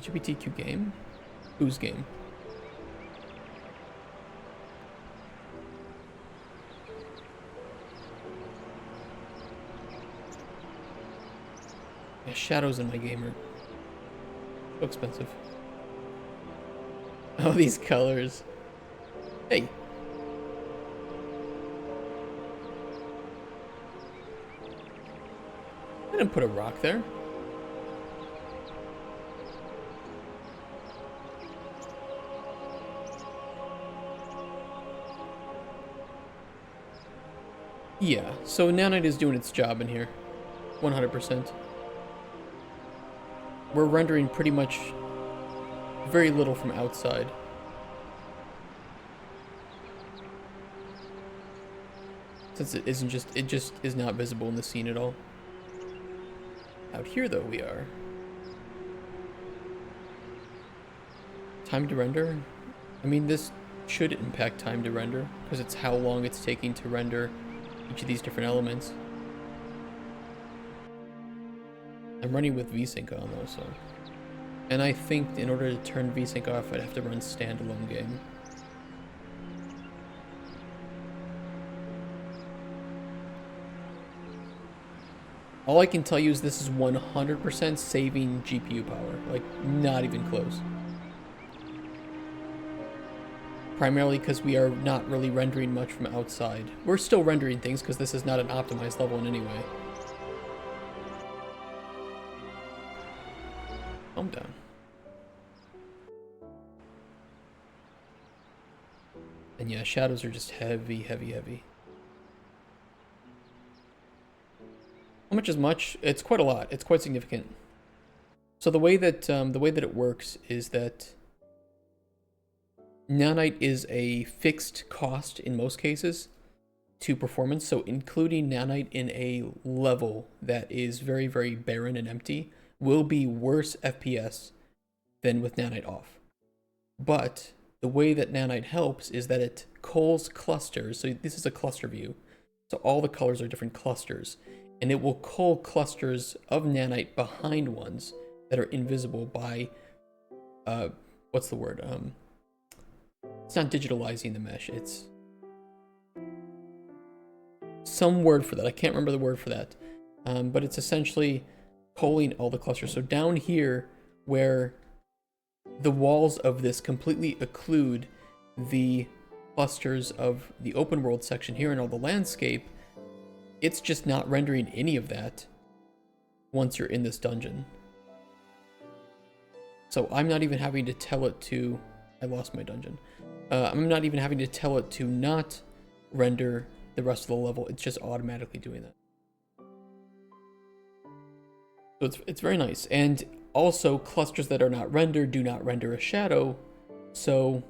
LGBTQ game? Whose game? Yeah, shadows in my game are so expensive. Oh, these colors. Hey. I didn't put a rock there. Yeah, so nanite is doing its job in here. 100%. We're rendering pretty much very little from outside. Since it isn't just, it just is not visible in the scene at all. Out here though we are. Time to render? I mean, this should impact time to render, because it's how long it's taking to render each of these different elements. I'm running with VSync on though, so. And I think in order to turn VSync off, I'd have to run standalone game. All I can tell you is this is 100% saving GPU power, like not even close. Primarily because we are not really rendering much from outside. We're still rendering things because this is not an optimized level in any way. Calm down. And yeah, shadows are just heavy, heavy, heavy. How much is much? It's quite a lot. It's quite significant. So the way that it works is that nanite is a fixed cost in most cases to performance. So including nanite in a level that is very, very barren and empty will be worse FPS than with nanite off. But the way that nanite helps is that it culls clusters. So this is a cluster view. So all the colors are different clusters. And it will cull clusters of nanite behind ones that are invisible by, what's the word? It's not digitalizing the mesh. It's some word for that. I can't remember the word for that. But it's essentially culling all the clusters. So down here, where the walls of this completely occlude the clusters of the open world section here and all the landscape, it's just not rendering any of that once you're in this dungeon. So I'm not even having to tell it to... I lost my dungeon. I'm not even having to tell it to not render the rest of the level. It's just automatically doing that. So it's very nice. And also clusters that are not rendered do not render a shadow. So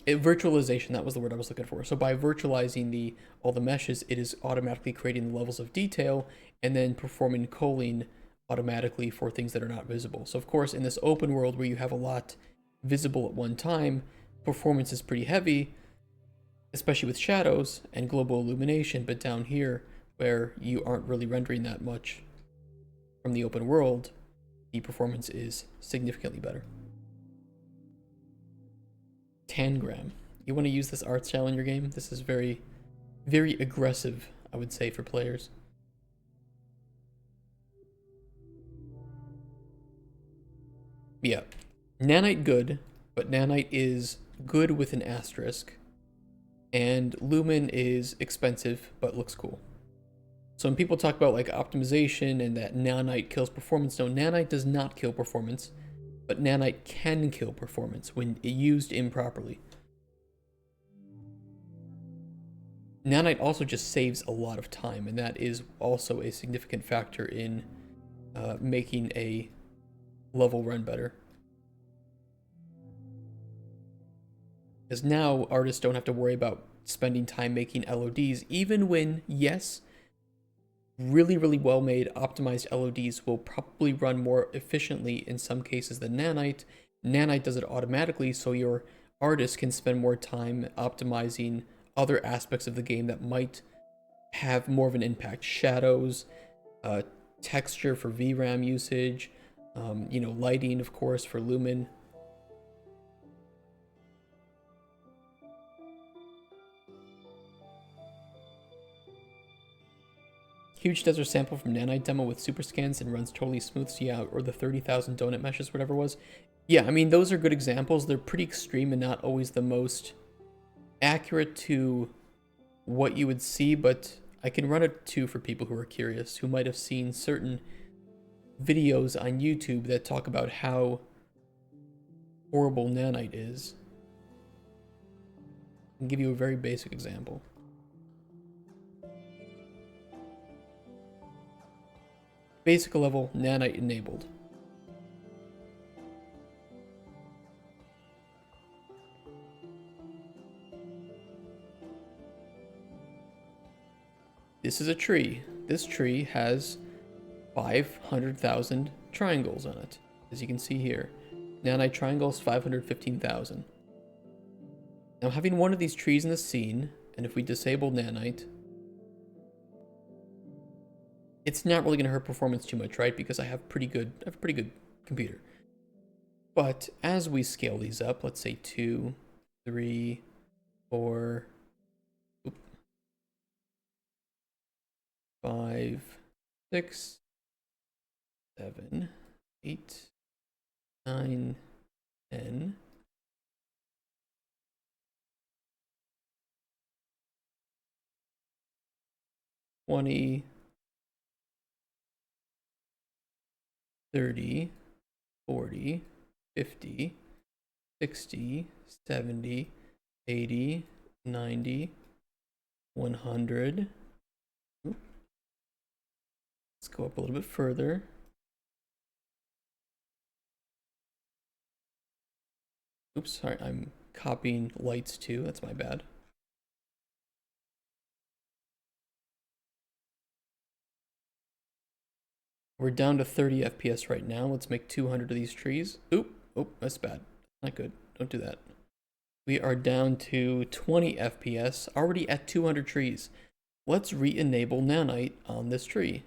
virtualization, that was the word I was looking for. So by virtualizing all the meshes, it is automatically creating the levels of detail and then performing culling automatically for things that are not visible. So of course, in this open world where you have a lot visible at one time, performance is pretty heavy, especially with shadows and global illumination. But down here, where you aren't really rendering that much from the open world, the performance is significantly better. Tangram. You want to use this art style in your game? This is very, very aggressive, I would say, for players. Yeah. Nanite good, but Nanite is good with an asterisk. And Lumen is expensive, but looks cool. So when people talk about like optimization and that Nanite kills performance, no, Nanite does not kill performance, but Nanite can kill performance when used improperly. Nanite also just saves a lot of time, and that is also a significant factor in making a level run better. Because now artists don't have to worry about spending time making LODs, even when, yes, really, really well-made, optimized LODs will probably run more efficiently in some cases than Nanite. Nanite does it automatically, so your artist can spend more time optimizing other aspects of the game that might have more of an impact. Shadows, texture for VRAM usage, lighting, of course, for Lumen. Huge desert sample from Nanite demo with super scans and runs totally smooth. So yeah, or the 30,000 donut meshes, whatever it was. Yeah, I mean, those are good examples. They're pretty extreme and not always the most accurate to what you would see, but I can run it too for people who are curious, who might have seen certain videos on YouTube that talk about how horrible Nanite is. I'll give you a very basic example. Basic level, Nanite enabled. This is a tree. This tree has 500,000 triangles on it, as you can see here. Nanite triangles, 515,000. Now having one of these trees in the scene, and if we disable Nanite, it's not really going to hurt performance too much, right? Because I have a pretty good computer. But as we scale these up, let's say 2, 3, 4, 5, 6, 7, 8, 9, 10. 20, 30, 40, 50, 60, 70, 80, 90, 100. Let's go up a little bit further. Oops, sorry, I'm copying lights too. That's my bad. We're down to 30 FPS right now. Let's make 200 of these trees. Oop, that's bad. Not good. Don't do that. We are down to 20 FPS, already at 200 trees. Let's re-enable Nanite on this tree.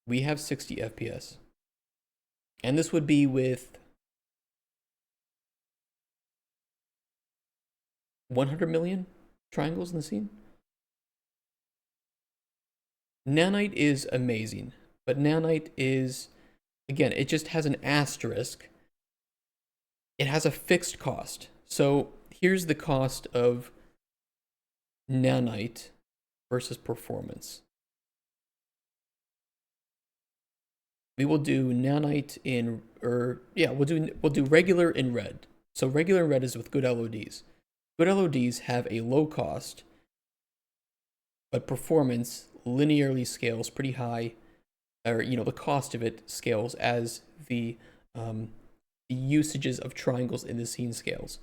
We have 60 FPS. And this would be with 100 million triangles in the scene. Nanite is amazing, but Nanite is, again, it just has an asterisk. It has a fixed cost. So here's the cost of Nanite versus performance. We will do Nanite in, we'll do regular in red. So regular in red is with good LODs. Good LODs have a low cost, but performance linearly scales pretty high, or the cost of it scales as the the usages of triangles in the scene scales.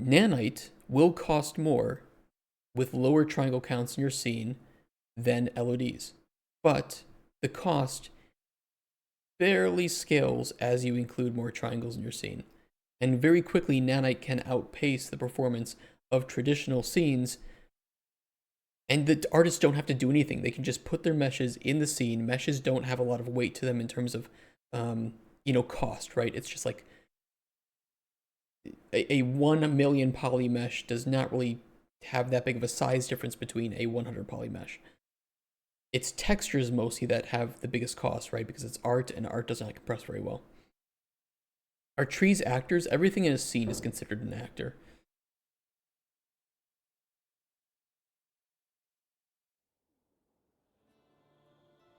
Nanite will cost more with lower triangle counts in your scene than LODs, but the cost barely scales as you include more triangles in your scene. And very quickly, Nanite can outpace the performance of traditional scenes, and the artists don't have to do anything. They can just put their meshes in the scene. Meshes don't have a lot of weight to them in terms of, cost, right? It's just like a 1 million poly mesh does not really have that big of a size difference between a 100 poly mesh. It's textures mostly that have the biggest cost, right? Because it's art, and art does not compress very well. Are trees actors? Everything in a scene is considered an actor.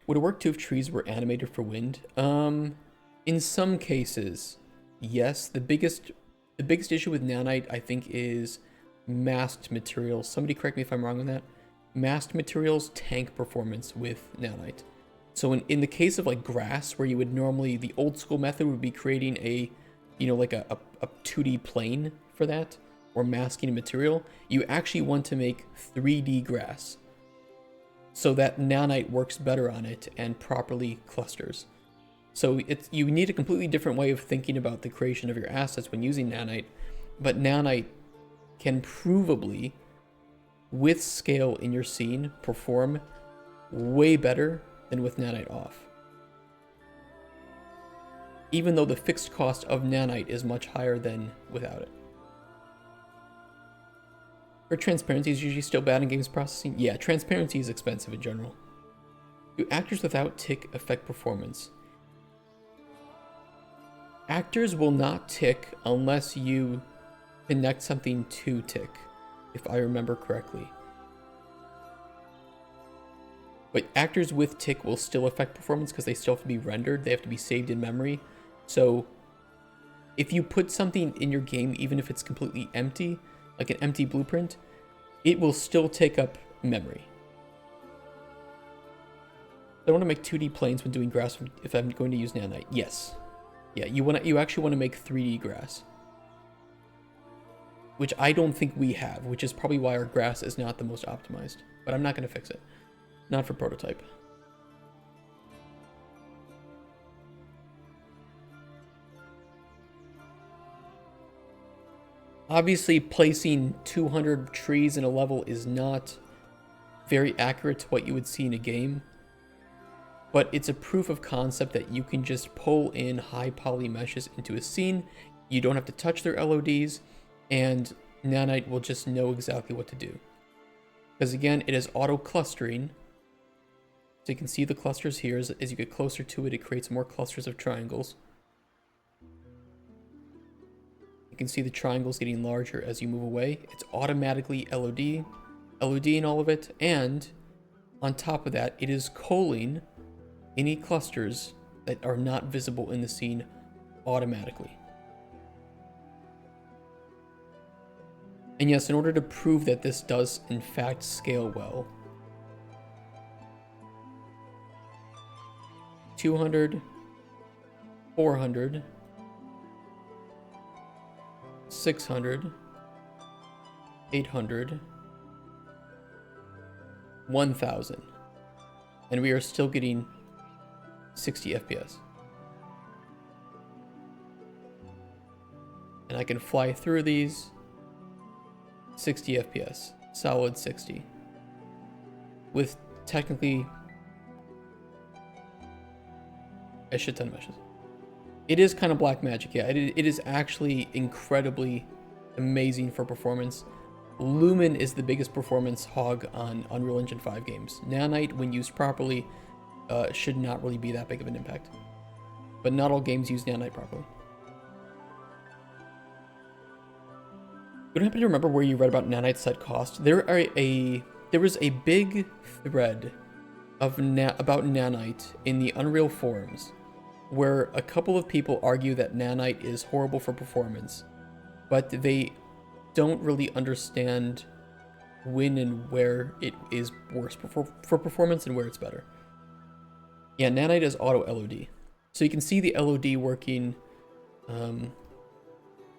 Would it work too if trees were animated for wind? In some cases, yes. The biggest issue with nanite, I think, is masked materials. Somebody correct me if I'm wrong on that. Masked materials tank performance with nanite. So in the case of like grass, where you would normally, the old school method would be creating a 2D plane for that, or masking a material, you actually want to make 3D grass, so that nanite works better on it and properly clusters. So you need a completely different way of thinking about the creation of your assets when using nanite, but nanite can provably, with scale in your scene, perform way better than with nanite off. Even though the fixed cost of nanite is much higher than without it. Or transparency is usually still bad in games processing? Yeah, transparency is expensive in general. Do actors without tick affect performance? Actors will not tick unless you connect something to tick, if I remember correctly. But actors with tick will still affect performance because they still have to be rendered. They have to be saved in memory. So if you put something in your game, even if it's completely empty, like an empty blueprint, it will still take up memory. I want to make 2D planes when doing grass if I'm going to use nanite. Yes. Yeah, you actually want to make 3D grass. Which I don't think we have, which is probably why our grass is not the most optimized. But I'm not going to fix it. Not for prototype. Obviously, placing 200 trees in a level is not very accurate to what you would see in a game, but it's a proof of concept that you can just pull in high poly meshes into a scene. You don't have to touch their LODs, and nanite will just know exactly what to do. Because again, it is auto clustering. So you can see the clusters here. As you get closer to it, it creates more clusters of triangles. You can see the triangles getting larger as you move away. It's automatically LOD in all of it, and on top of that, it is culling any clusters that are not visible in the scene automatically. And yes, in order to prove that this does in fact scale well, 200, 400, 600, 800, 1000, and we are still getting 60 FPS. And I can fly through these 60 FPS, solid 60, with technically a shit ton of meshes. It is kind of black magic, yeah. It is actually incredibly amazing for performance. Lumen is the biggest performance hog on Unreal Engine 5 games. Nanite, when used properly, should not really be that big of an impact. But not all games use nanite properly. You don't happen to remember where you read about nanite set cost? There was a big thread of about nanite in the Unreal forums, where a couple of people argue that nanite is horrible for performance, but they don't really understand when and where it is worse for performance and where it's better. Yeah, nanite is auto LOD. So you can see the LOD working.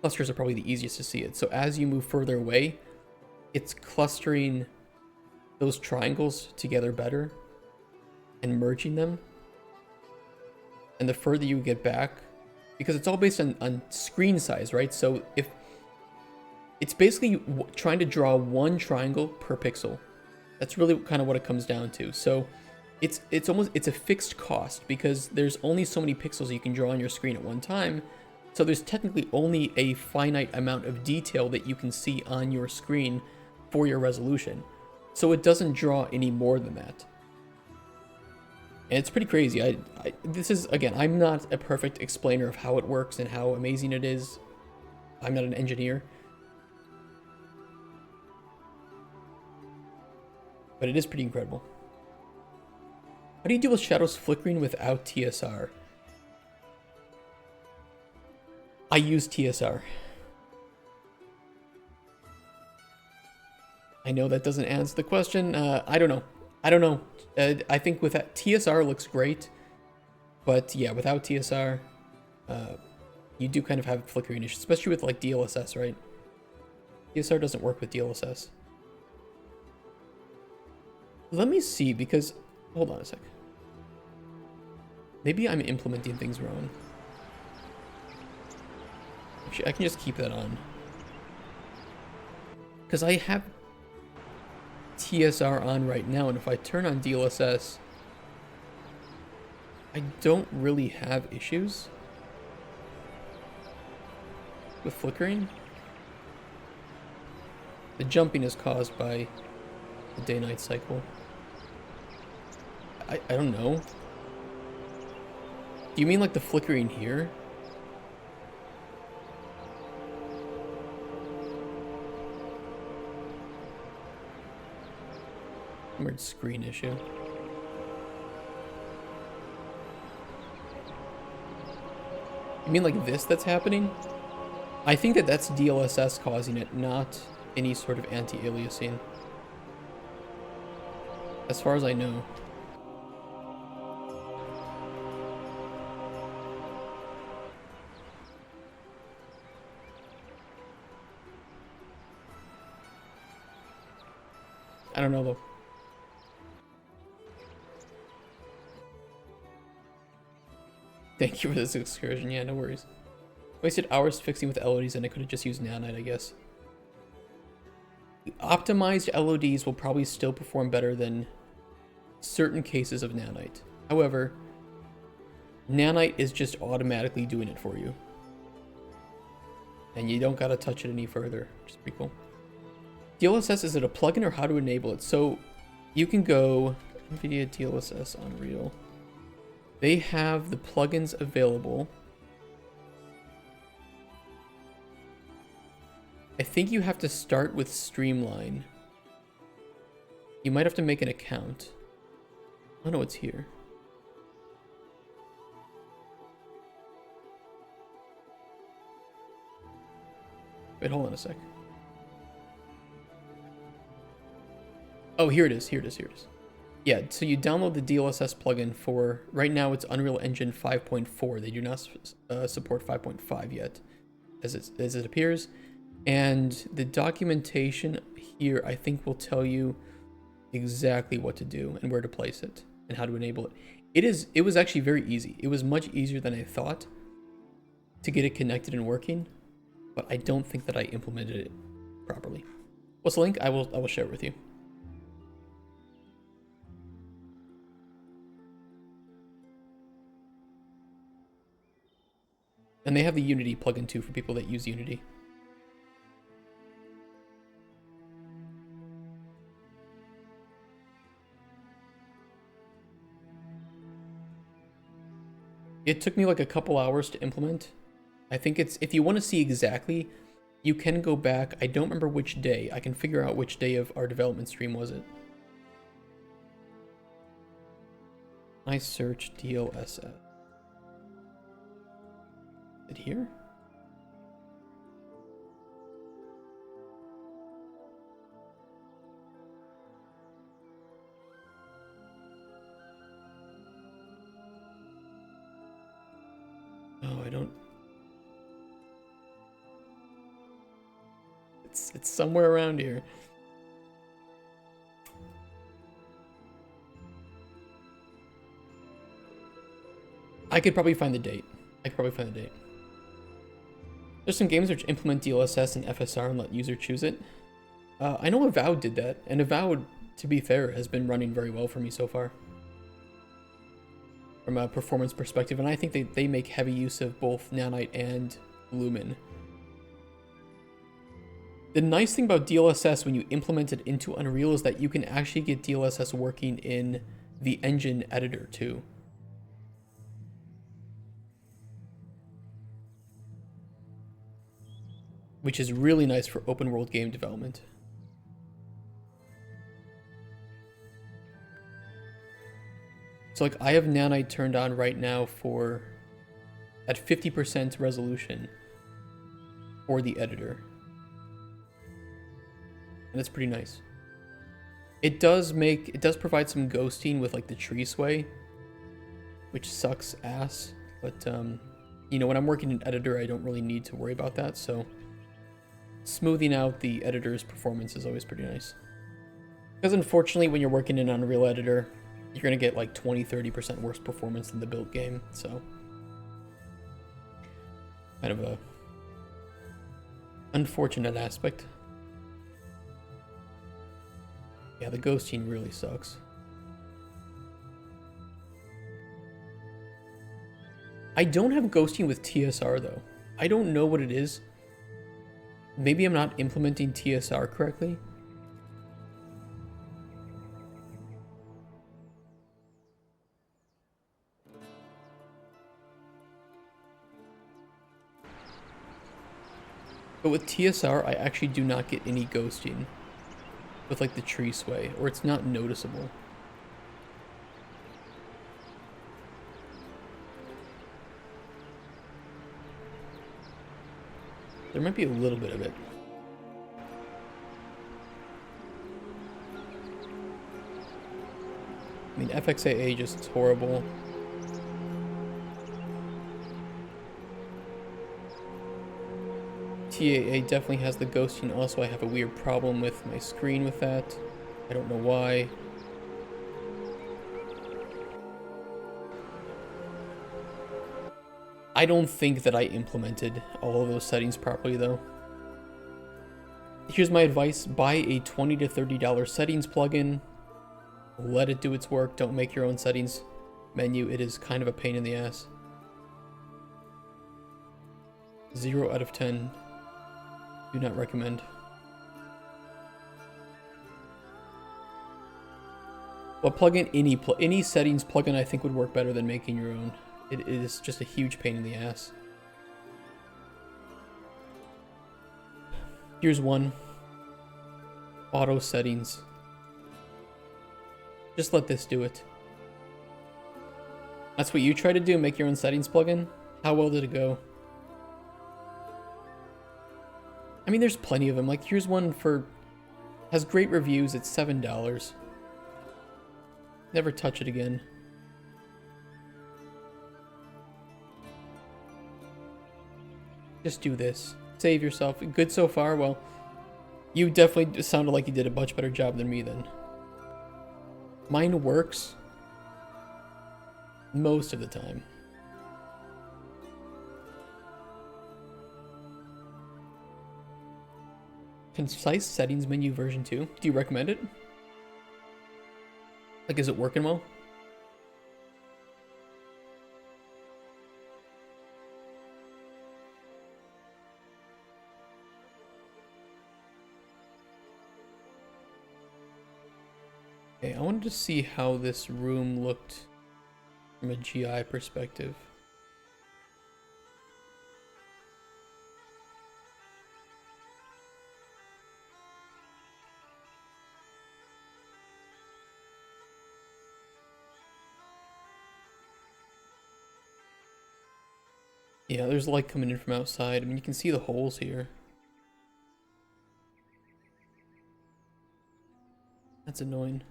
Clusters are probably the easiest to see it. So as you move further away, it's clustering those triangles together better and merging them. And the further you get back, because it's all based on screen size, right? So if it's basically trying to draw one triangle per pixel. That's really kind of what it comes down to. So it's a fixed cost because there's only so many pixels you can draw on your screen at one time. So there's technically only a finite amount of detail that you can see on your screen for your resolution. So it doesn't draw any more than that. And it's pretty crazy. This is, again, I'm not a perfect explainer of how it works and how amazing it is. I'm not an engineer. But it is pretty incredible. How do you deal with shadows flickering without TSR? I use TSR. I know that doesn't answer the question. I don't know. I think with that, TSR looks great. But yeah, without TSR, you do kind of have flickering issues, especially with like DLSS, right? TSR doesn't work with DLSS. Let me see, because... Hold on a sec. Maybe I'm implementing things wrong. Actually, I can just keep that on. Because I have TSR on right now, and if I turn on DLSS, I don't really have issues with flickering. The jumping is caused by the day-night cycle. I don't know. Do you mean like the flickering here? Weird screen issue. You mean like this that's happening? I think that that's DLSS causing it, not any sort of anti-aliasing. As far as I know. I don't know though. Thank you for this excursion. Yeah, no worries. Wasted hours fixing with LODs and I could have just used nanite, I guess. The optimized LODs will probably still perform better than certain cases of nanite. However, nanite is just automatically doing it for you. And you don't gotta touch it any further, which is pretty cool. DLSS, is it a plugin or how to enable it? So you can go NVIDIA DLSS Unreal. They have the plugins available. I think you have to start with Streamline. You might have to make an account. Oh no, it's here. Wait, hold on a sec. Oh, here it is, here it is, here it is. Yeah, so you download the DLSS plugin for, right now it's Unreal Engine 5.4. They do not support 5.5 yet, as it appears. And the documentation here, I think, will tell you exactly what to do and where to place it and how to enable it. It was actually very easy. It was much easier than I thought to get it connected and working, but I don't think that I implemented it properly. What's the link? I will share it with you. And they have the Unity plugin too for people that use Unity. It took me like a couple hours to implement. I think it's, if you want to see exactly, you can go back. I don't remember which day. I can figure out which day of our development stream was it. I search DLSS. Is it here? Oh, I don't... It's somewhere around here. I could probably find the date. There's some games which implement DLSS and FSR and let user choose it. I know Avowed did that, and Avowed, to be fair, has been running very well for me so far. From a performance perspective, and I think they make heavy use of both Nanite and Lumen. The nice thing about DLSS when you implement it into Unreal is that you can actually get DLSS working in the engine editor too. Which is really nice for open world game development. So like I have Nanite turned on right now for at 50% resolution for the editor. And it's pretty nice. It does provide some ghosting with like the tree sway, which sucks ass, but you know, when I'm working in editor, I don't really need to worry about that, so smoothing out the editor's performance is always pretty nice. Because unfortunately, when you're working in Unreal Editor, you're going to get like 20-30% worse performance than the built game, so kind of a unfortunate aspect. Yeah, the ghosting really sucks. I don't have ghosting with TSR though. I don't know what it is. Maybe I'm not implementing TSR correctly. But with TSR, I actually do not get any ghosting with like the tree sway, or it's not noticeable. There might be a little bit of it. I mean, FXAA just is horrible. TAA definitely has the ghosting. Also, I have a weird problem with my screen with that. I don't know why. I don't think that I implemented all of those settings properly though. Here's my advice: buy a $20 to $30 settings plugin. Let it do its work. Don't make your own settings menu. It is kind of a pain in the ass. 0 out of 10. Do not recommend. Well, plugin any settings plugin I think would work better than making your own. It is just a huge pain in the ass. Here's one. Auto settings. Just let this do it. That's what you try to do, make your own settings plugin? How well did it go? I mean, there's plenty of them. Like, here's one has great reviews. It's $7. Never touch it again. Just do this. Save yourself. Good so far? Well, you definitely sounded like you did a much better job than me then. Mine works most of the time. Concise settings menu version 2. Do you recommend it? Like, is it working well? Okay, I wanted to see how this room looked from a GI perspective. Yeah, there's light coming in from outside. I mean, you can see the holes here. That's annoying.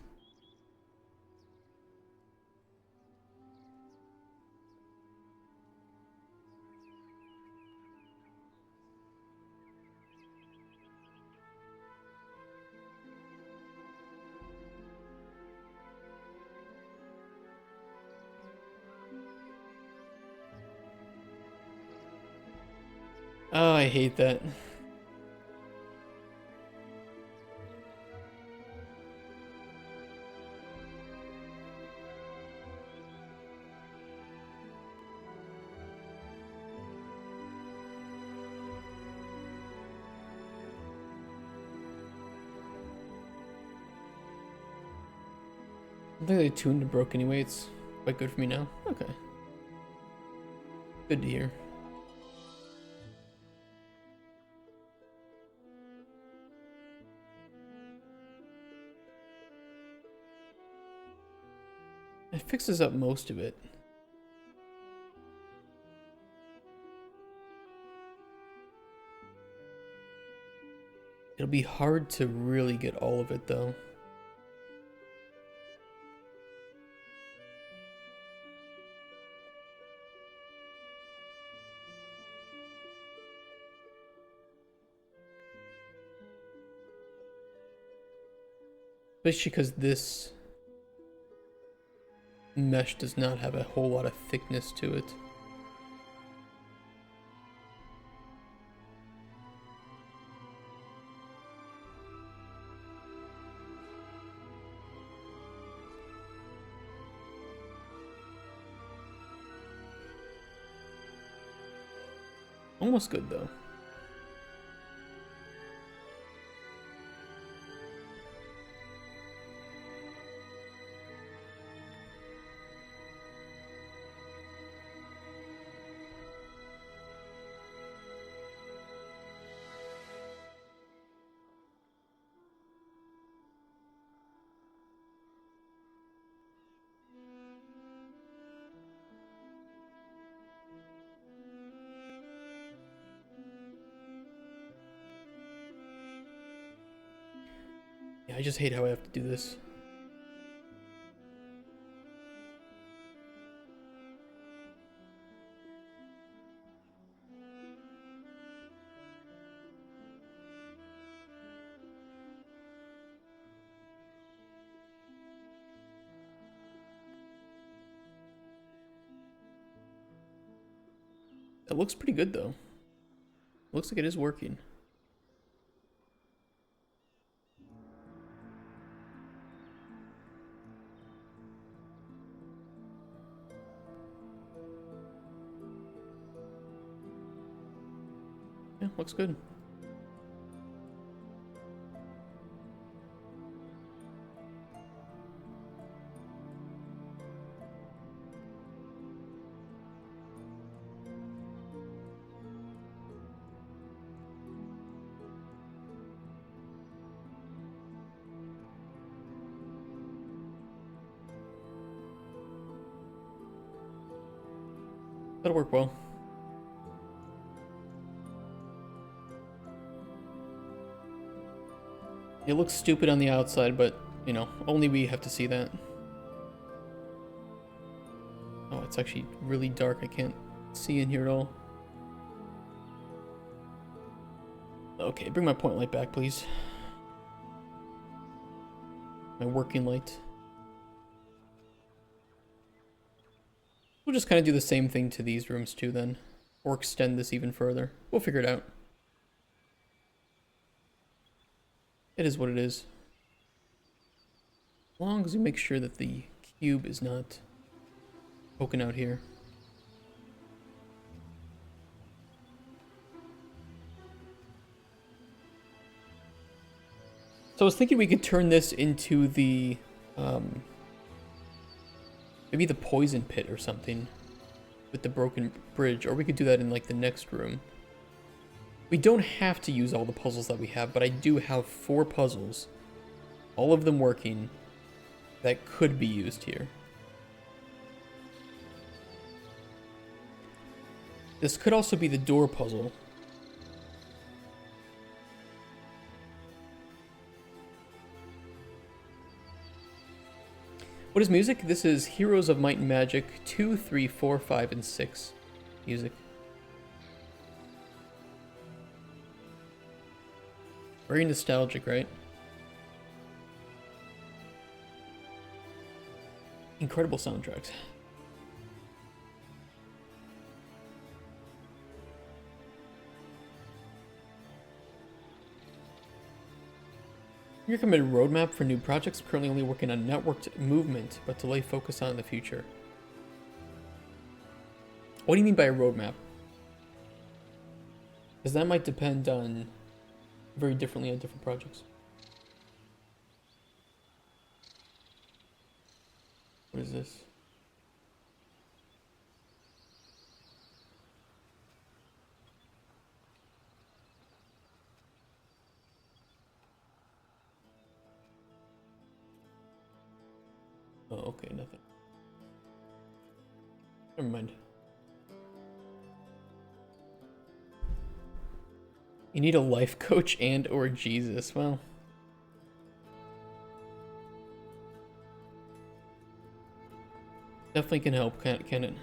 Oh, I hate that. I think they tuned and broke anyway. It's quite good for me now. Okay. Good to hear. It fixes up most of it. It'll be hard to really get all of it though. Especially because this mesh does not have a whole lot of thickness to it. Almost good though. Yeah, I just hate how I have to do this. It looks pretty good though. Looks like it is working. Yeah, looks good. That'll work well. It looks stupid on the outside, but, you know, only we have to see that. Oh, it's actually really dark. I can't see in here at all. Okay, bring my point light back, please. My working light. We'll just kind of do the same thing to these rooms too then. Or extend this even further. We'll figure it out. It is what it is. As long as we make sure that the cube is not poking out here. So I was thinking we could turn this into the, maybe the poison pit or something with the broken bridge, or we could do that in like the next room. We don't have to use all the puzzles that we have, but I do have 4 puzzles, all of them working, that could be used here. This could also be the door puzzle. What is music? This is Heroes of Might and Magic 2, 3, 4, 5, and 6 music. Very nostalgic, right? Incredible soundtracks. Your committed roadmap for new projects, currently only working on networked movement, but to lay focus on in the future. What do you mean by a roadmap? Because that might depend on very differently on different projects. What is this? Oh, okay, nothing. Never mind. You need a life coach and or Jesus. Well, definitely can help, can it?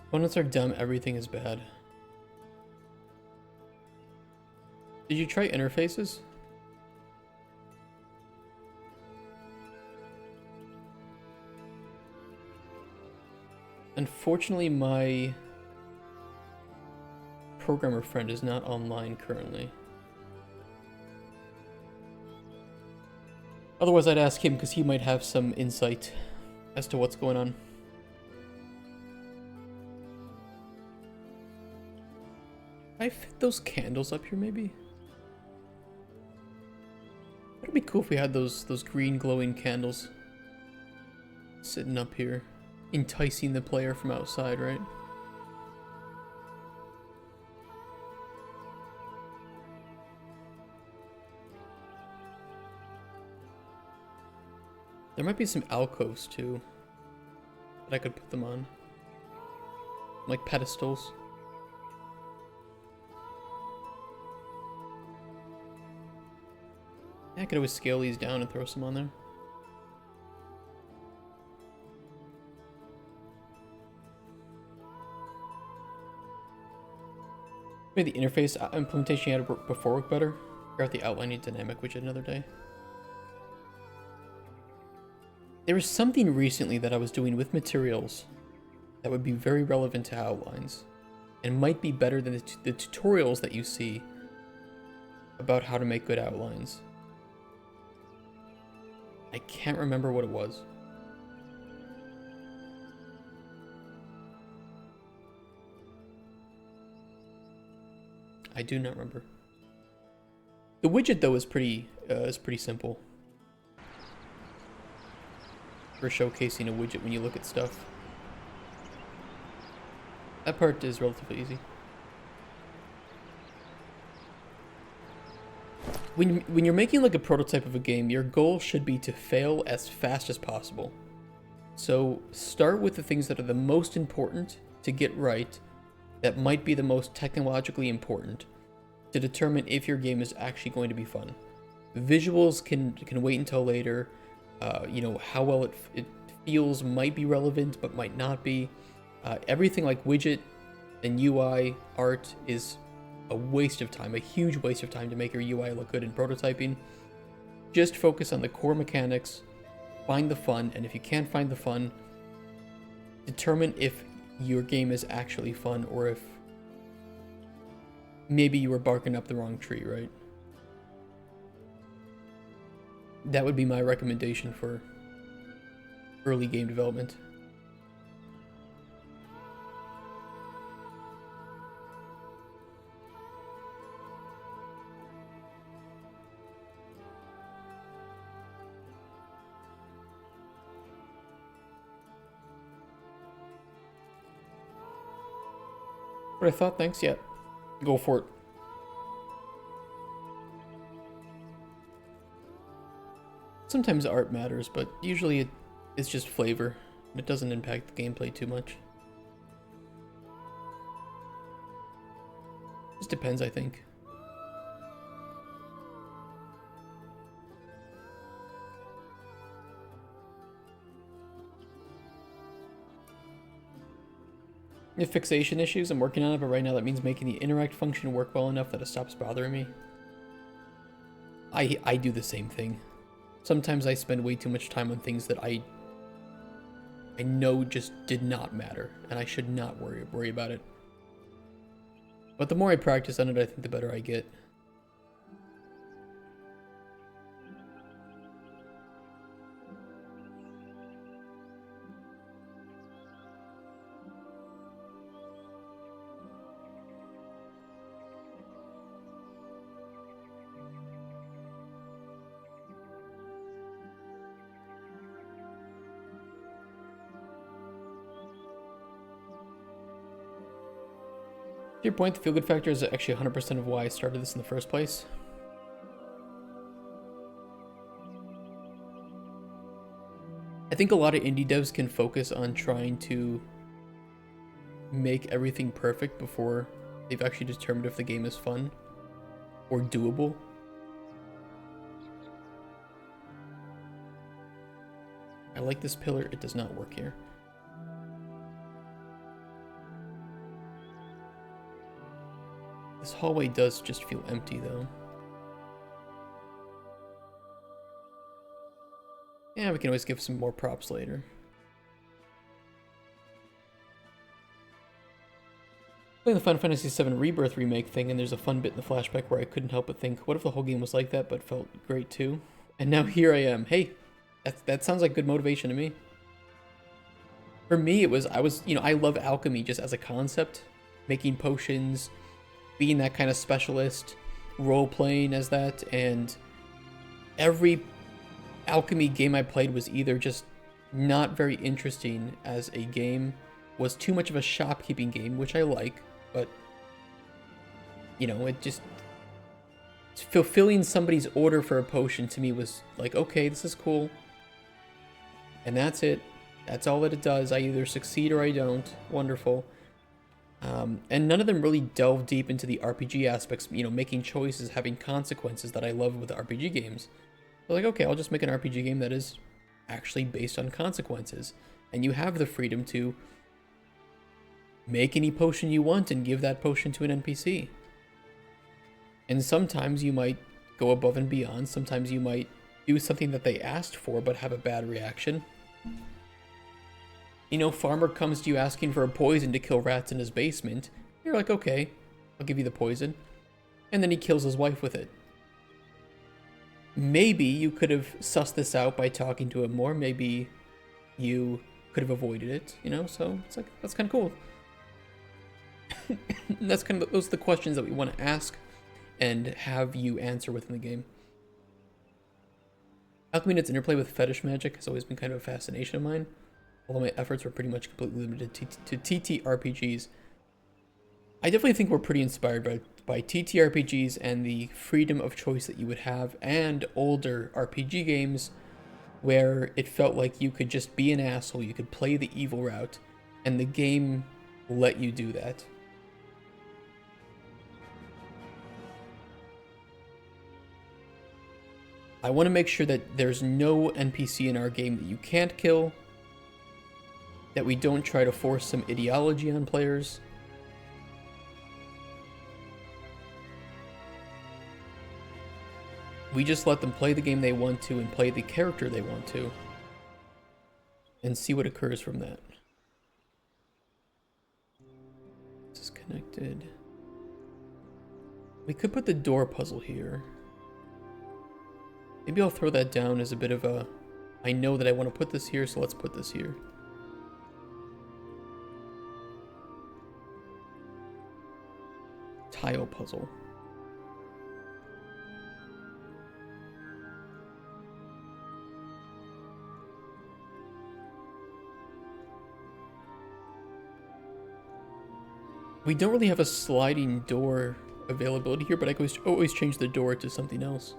Opponents are dumb, everything is bad. Did you try interfaces? Unfortunately, my programmer friend is not online currently. Otherwise, I'd ask him because he might have some insight as to what's going on. Can I fit those candles up here, maybe? It'd be cool if we had those green glowing candles sitting up here, enticing the player from outside, right? There might be some alcoves too that I could put them on, like pedestals. I could always scale these down and throw some on there. Maybe the interface implementation you had before work better. Figure out the outlining dynamic widget another day. There was something recently that I was doing with materials that would be very relevant to outlines and might be better than the tutorials that you see about how to make good outlines. I can't remember what it was. I do not remember. The widget though is pretty simple for showcasing a widget when you look at stuff. That part is relatively easy. When you're making like a prototype of a game, your goal should be to fail as fast as possible. So start with the things that are the most important to get right, that might be the most technologically important, to determine if your game is actually going to be fun. Visuals can wait until later. You know, how well it feels might be relevant, but might not be. Everything like widget and UI art is a waste of time, a huge waste of time to make your UI look good in prototyping. Just focus on the core mechanics, find the fun, and if you can't find the fun, determine if your game is actually fun or if maybe you were barking up the wrong tree, right? That would be my recommendation for early game development. What I thought, thanks, yeah. Go for it. Sometimes art matters, but usually it's just flavor. It doesn't impact the gameplay too much. Just depends, I think. If fixation issues, I'm working on it, but right now that means making the interact function work well enough that it stops bothering me. I do the same thing. Sometimes I spend way too much time on things that I know just did not matter, and I should not worry about it. But the more I practice on it, I think the better I get. To your point, the feel-good factor is actually 100% of why I started this in the first place. I think a lot of indie devs can focus on trying to make everything perfect before they've actually determined if the game is fun or doable. I like this pillar, it does not work here. This hallway does just feel empty though. Yeah, we can always give some more props later. Playing the Final Fantasy VII Rebirth remake thing, and there's a fun bit in the flashback where I couldn't help but think, what if the whole game was like that, but felt great too? And now here I am. Hey, that sounds like good motivation to me. For me, I love alchemy just as a concept, making potions, being that kind of specialist, role-playing as that, and every alchemy game I played was either just not very interesting as a game, was too much of a shopkeeping game, which I like, but, it just, fulfilling somebody's order for a potion to me was like, okay, this is cool, and that's it. That's all that it does. I either succeed or I don't. Wonderful. And none of them really delve deep into the RPG aspects, making choices, having consequences that I love with RPG games. They're like, okay, I'll just make an RPG game that is actually based on consequences. And you have the freedom to make any potion you want and give that potion to an NPC. And sometimes you might go above and beyond. Sometimes you might do something that they asked for but have a bad reaction. Farmer comes to you asking for a poison to kill rats in his basement. You're like, okay, I'll give you the poison. And then he kills his wife with it. Maybe you could have sussed this out by talking to him more. Maybe you could have avoided it, so it's like, that's kind of cool. Those are the questions that we want to ask and have you answer within the game. Alchemy and its interplay with fetish magic has always been kind of a fascination of mine. Although my efforts were pretty much completely limited to TTRPGs. I definitely think we're pretty inspired by TTRPGs and the freedom of choice that you would have, and older RPG games where it felt like you could just be an asshole, you could play the evil route, and the game let you do that. I want to make sure that there's no NPC in our game that you can't kill, that we don't try to force some ideology on players. We just let them play the game they want to and play the character they want to, and see what occurs from that. This is connected. We could put the door puzzle here. Maybe I'll throw that down as a bit of a, I know that I want to put this here, so let's put this here. Tile puzzle. We don't really have a sliding door availability here, but I could always change the door to something else.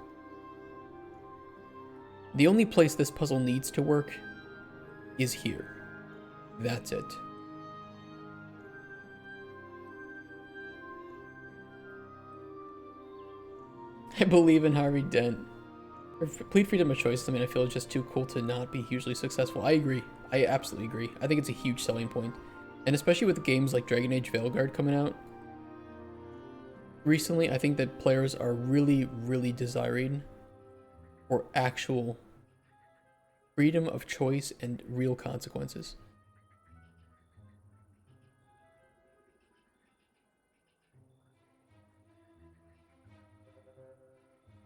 The only place this puzzle needs to work is here. That's it. I believe in Harvey Dent. Complete freedom of choice is something I feel is just too cool to not be hugely successful. I agree. I absolutely agree. I think it's a huge selling point. And especially with games like Dragon Age Veilguard coming out recently, I think that players are really, really desiring for actual freedom of choice and real consequences.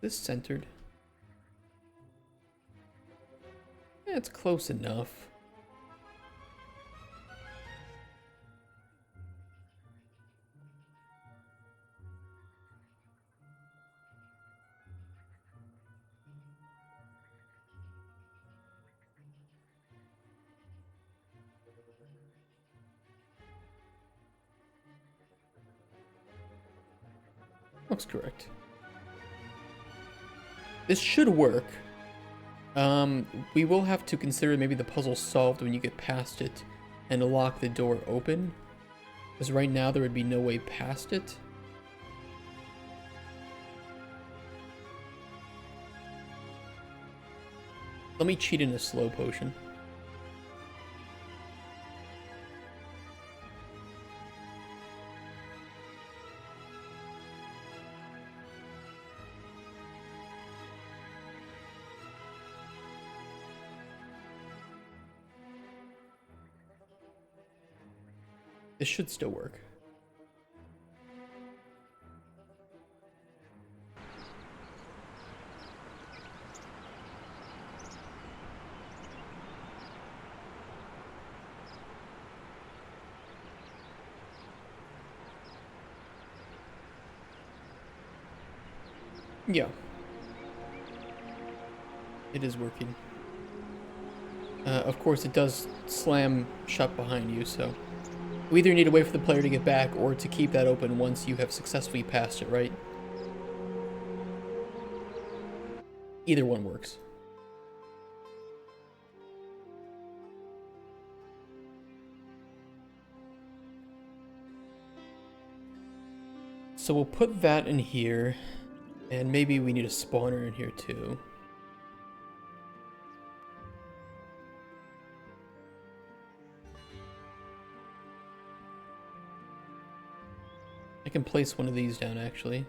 This centered. Yeah, it's close enough. Looks correct. This should work. We will have to consider maybe the puzzle solved when you get past it and lock the door open. Because right now there would be no way past it. Let me cheat in a slow potion. This should still work. Yeah. It is working. Of course, it does slam shut behind you, so... We either need to wait for the player to get back or to keep that open once you have successfully passed it, right? Either one works. So we'll put that in here, and maybe we need a spawner in here too. I can place one of these down, actually.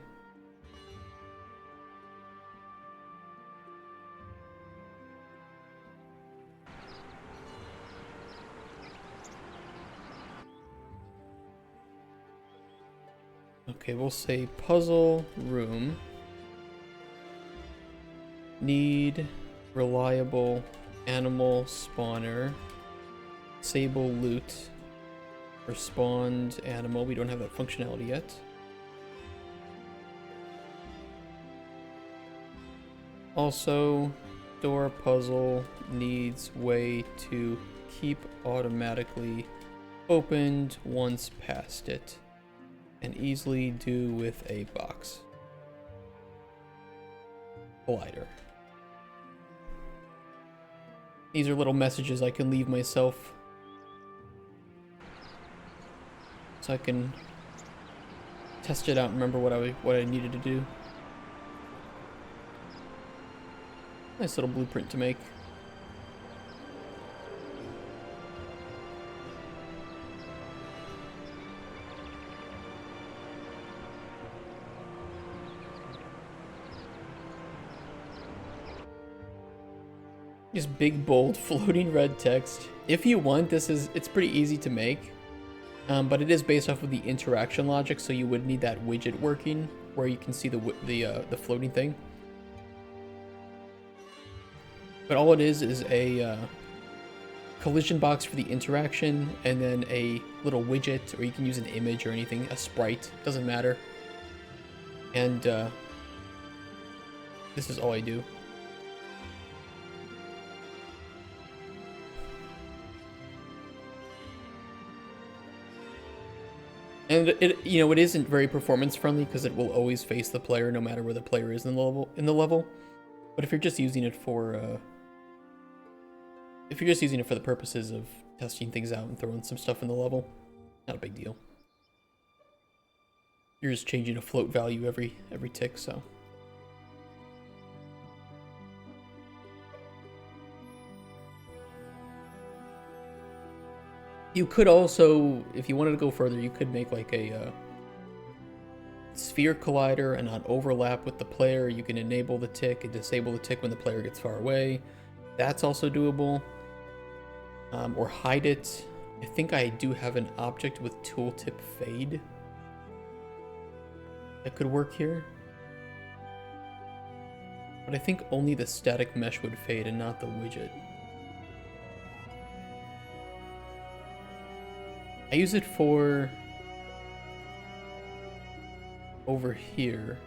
Okay, we'll say puzzle room. Need reliable animal spawner. Disable loot. Respond animal. We don't have that functionality yet. Also, door puzzle needs way to keep automatically opened once past it, and easily do with a box. Collider. These are little messages I can leave myself, so I can test it out and remember what I needed to do. Nice little blueprint to make. Just big, bold, floating red text. If you want, it's pretty easy to make. But it is based off of the interaction logic, so you would need that widget working where you can see the floating thing. But all it is a collision box for the interaction, and then a little widget, or you can use an image or anything, a sprite, doesn't matter. And this is all I do. And it isn't very performance friendly because it will always face the player no matter where the player is in the level. But if you're just using it for the purposes of testing things out and throwing some stuff in the level, not a big deal. You're just changing a float value every tick, so. You could also, if you wanted to go further, you could make like a sphere collider and not overlap with the player. You can enable the tick and disable the tick when the player gets far away. That's also doable. Or hide it. I think I do have an object with tooltip fade that could work here. But I think only the static mesh would fade and not the widget. I use it for over here.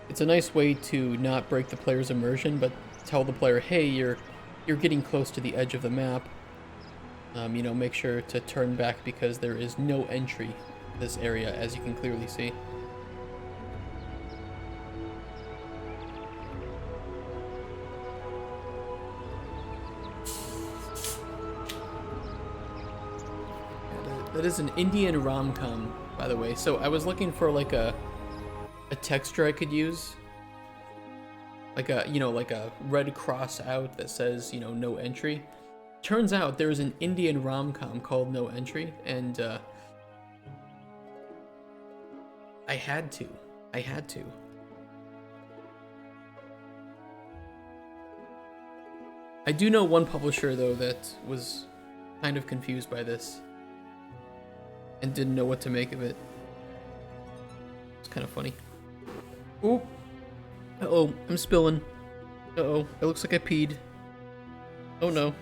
It's a nice way to not break the player's immersion, but tell the player, hey, you're getting close to the edge of the map. You know, make sure to turn back because there is no entry to this area, as you can clearly see. That is an Indian rom-com, by the way. So I was looking for like a texture I could use. Like a, you know, like a red cross out that says, you know, no entry. Turns out there's an Indian rom-com called No Entry, and I had to. I do know one publisher, though, that was kind of confused by this and didn't know what to make of it. It's kind of funny. Oop. Uh-oh, I'm spilling. Uh-oh, it looks like I peed. Oh no.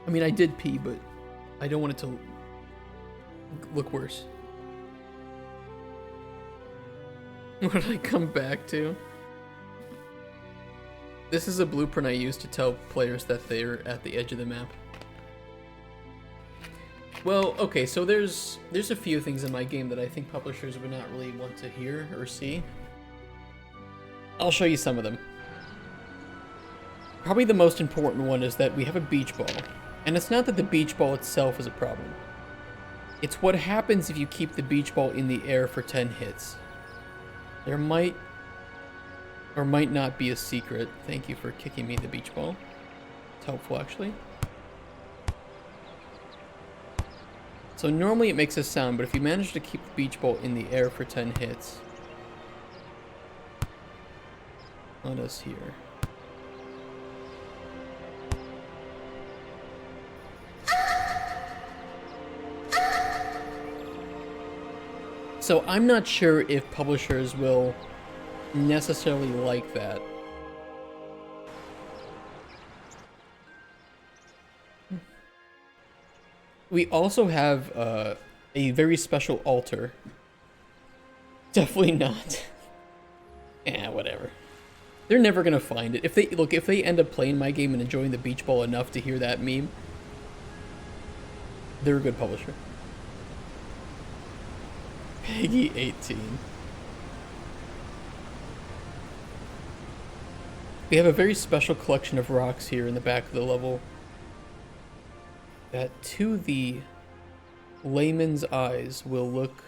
I mean, I did pee, but I don't want it to look worse. What did I come back to? This is a blueprint I use to tell players that they're at the edge of the map. Well, okay, so there's a few things in my game that I think publishers would not really want to hear or see. I'll show you some of them. Probably the most important one is that we have a beach ball. And it's not that the beach ball itself is a problem. It's what happens if you keep the beach ball in the air for 10 hits. There might or might not be a secret. Thank you for kicking me the beach ball. It's helpful, actually. So normally it makes a sound, but if you manage to keep the beach ball in the air for 10 hits... Let us hear. So I'm not sure if publishers will necessarily like that. We also have a very special altar. Definitely not. Whatever. They're never gonna find it. If they end up playing my game and enjoying the beach ball enough to hear that meme, they're a good publisher. Peggy 18. We have a very special collection of rocks here in the back of the level that to the layman's eyes will look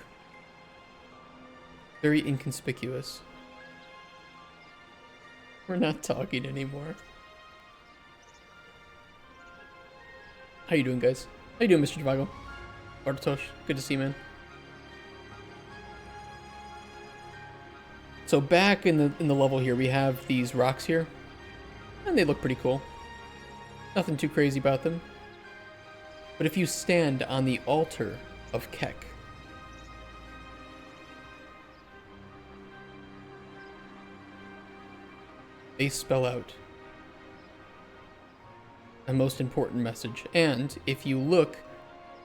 very inconspicuous. We're not talking anymore. How you doing, guys? How you doing, Mr. Javago? Bartosz, good to see you, man. So back in the level here, we have these rocks here, and they look pretty cool. Nothing too crazy about them. But if you stand on the altar of Keck, they spell out a most important message. And if you look,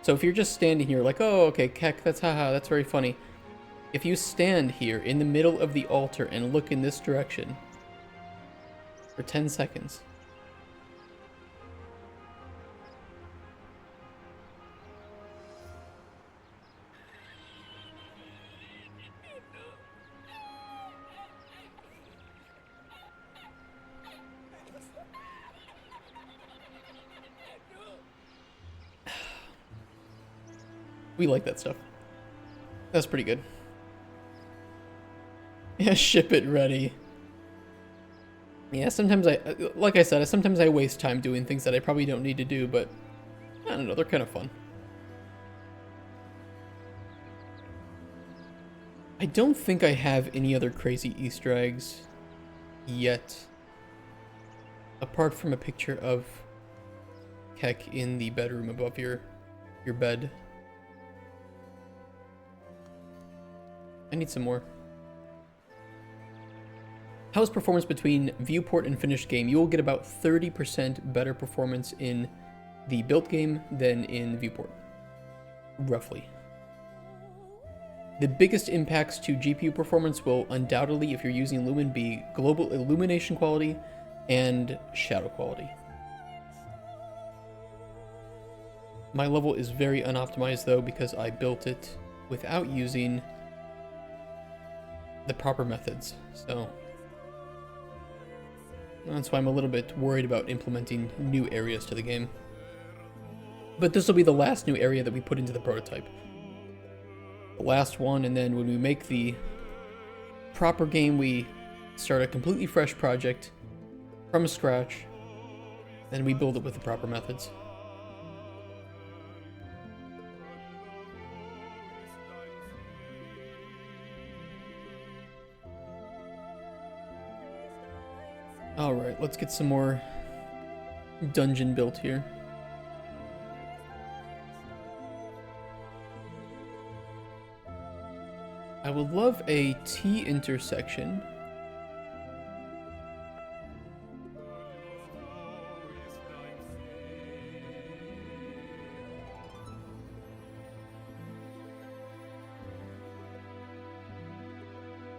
so if you're just standing here like, oh, okay, Keck, that's haha, that's very funny. If you stand here in the middle of the altar and look in this direction for 10 seconds, we like that stuff. That's pretty good. Yeah, ship it ready. Yeah, sometimes like I said, sometimes I waste time doing things that I probably don't need to do, but I don't know, they're kind of fun. I don't think I have any other crazy Easter eggs yet, apart from a picture of Keck in the bedroom above your bed. I need some more. How's performance between viewport and finished game? You will get about 30% better performance in the built game than in viewport. Roughly. The biggest impacts to GPU performance will undoubtedly, if you're using Lumen, be global illumination quality and shadow quality. My level is very unoptimized though because I built it without using the proper methods, so that's why I'm a little bit worried about implementing new areas to the game. But this will be the last new area that we put into the prototype. The last one, and then when we make the proper game, we start a completely fresh project from scratch, and we build it with the proper methods. Alright, let's get some more dungeon built here. I would love a T intersection.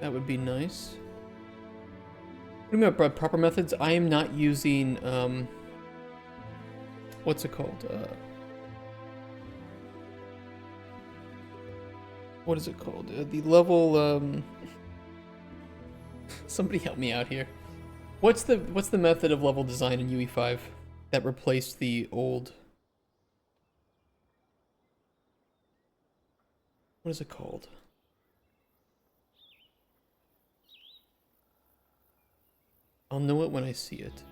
That would be nice. What do you mean by proper methods? I am not using, what's it called? What is it called? The level, somebody help me out here. What's the method of level design in UE5 that replaced the old? What is it called? I'll know it when I see it.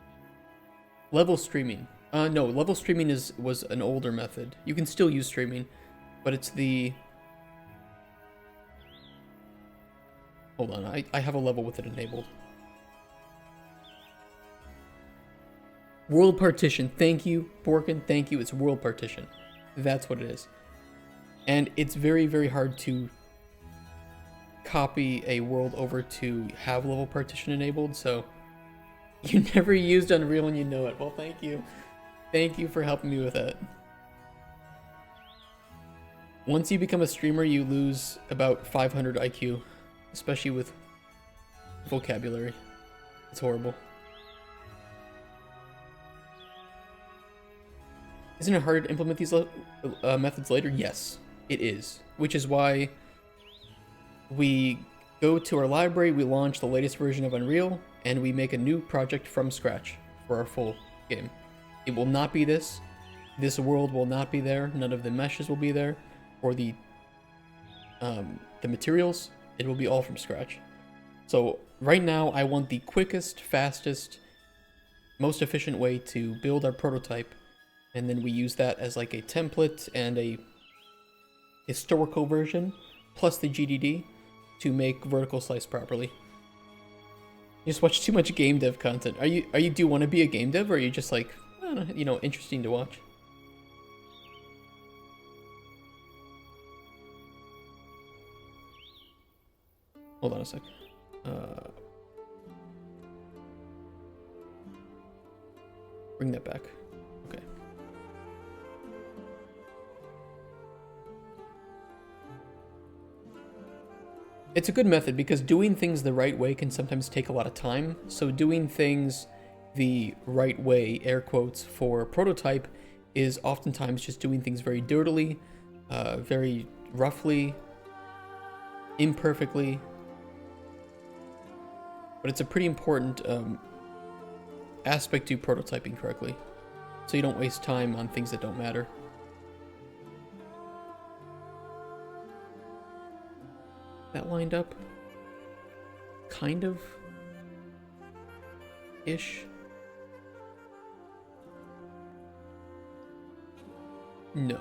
Level streaming. No, level streaming was an older method. You can still use streaming, but it's the... Hold on, I have a level with it enabled. World partition. Thank you, Borkin. Thank you. It's world partition. That's what it is. And it's very, very hard to copy a world over to have level partition enabled, so... You never used Unreal and you know it. Well, thank you. Thank you for helping me with that. Once you become a streamer, you lose about 500 IQ, especially with vocabulary. It's horrible. Isn't it hard to implement these methods later? Yes, it is. Which is why we go to our library, we launch the latest version of Unreal, and we make a new project from scratch for our full game. It will not be this. This world will not be there. None of the meshes will be there, or the materials. It will be all from scratch. So right now, I want the quickest, fastest, most efficient way to build our prototype, and then we use that as like a template and a historical version, plus the GDD, to make vertical slice properly. You just watch too much game dev content. Do you want to be a game dev, or are you just like, I don't know, you know, interesting to watch? Hold on a sec. Bring that back. Okay. It's a good method because doing things the right way can sometimes take a lot of time. So doing things the right way, air quotes, for prototype is oftentimes just doing things very dirtily, very roughly, imperfectly. But it's a pretty important aspect to prototyping correctly, so you don't waste time on things that don't matter. That lined up? Kind of? Ish? No.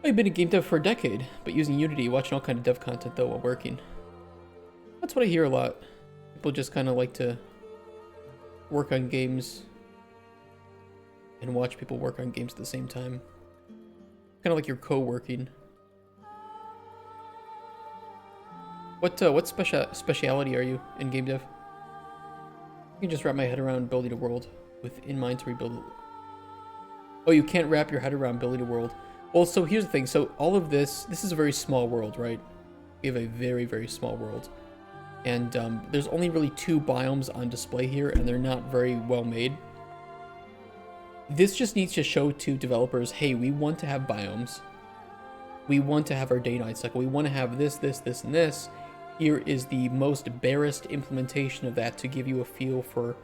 I've been a game dev for a decade, but using Unity, watching all kind of dev content though while working. That's what I hear a lot. People just kind of like to work on games and watch people work on games at the same time. Kind of like you're co-working. What speciality are you in game dev? I can just wrap my head around building a world with in mind to rebuild it. Oh, you can't wrap your head around building a world. Well, so here's the thing. So all of this is a very small world, right? We have a very, very small world. And there's only really 2 biomes on display here, and they're not very well made. This just needs to show to developers, hey, we want to have biomes. We want to have our day-night cycle. We want to have this, this, this, and this. Here is the most barest implementation of that to give you a feel for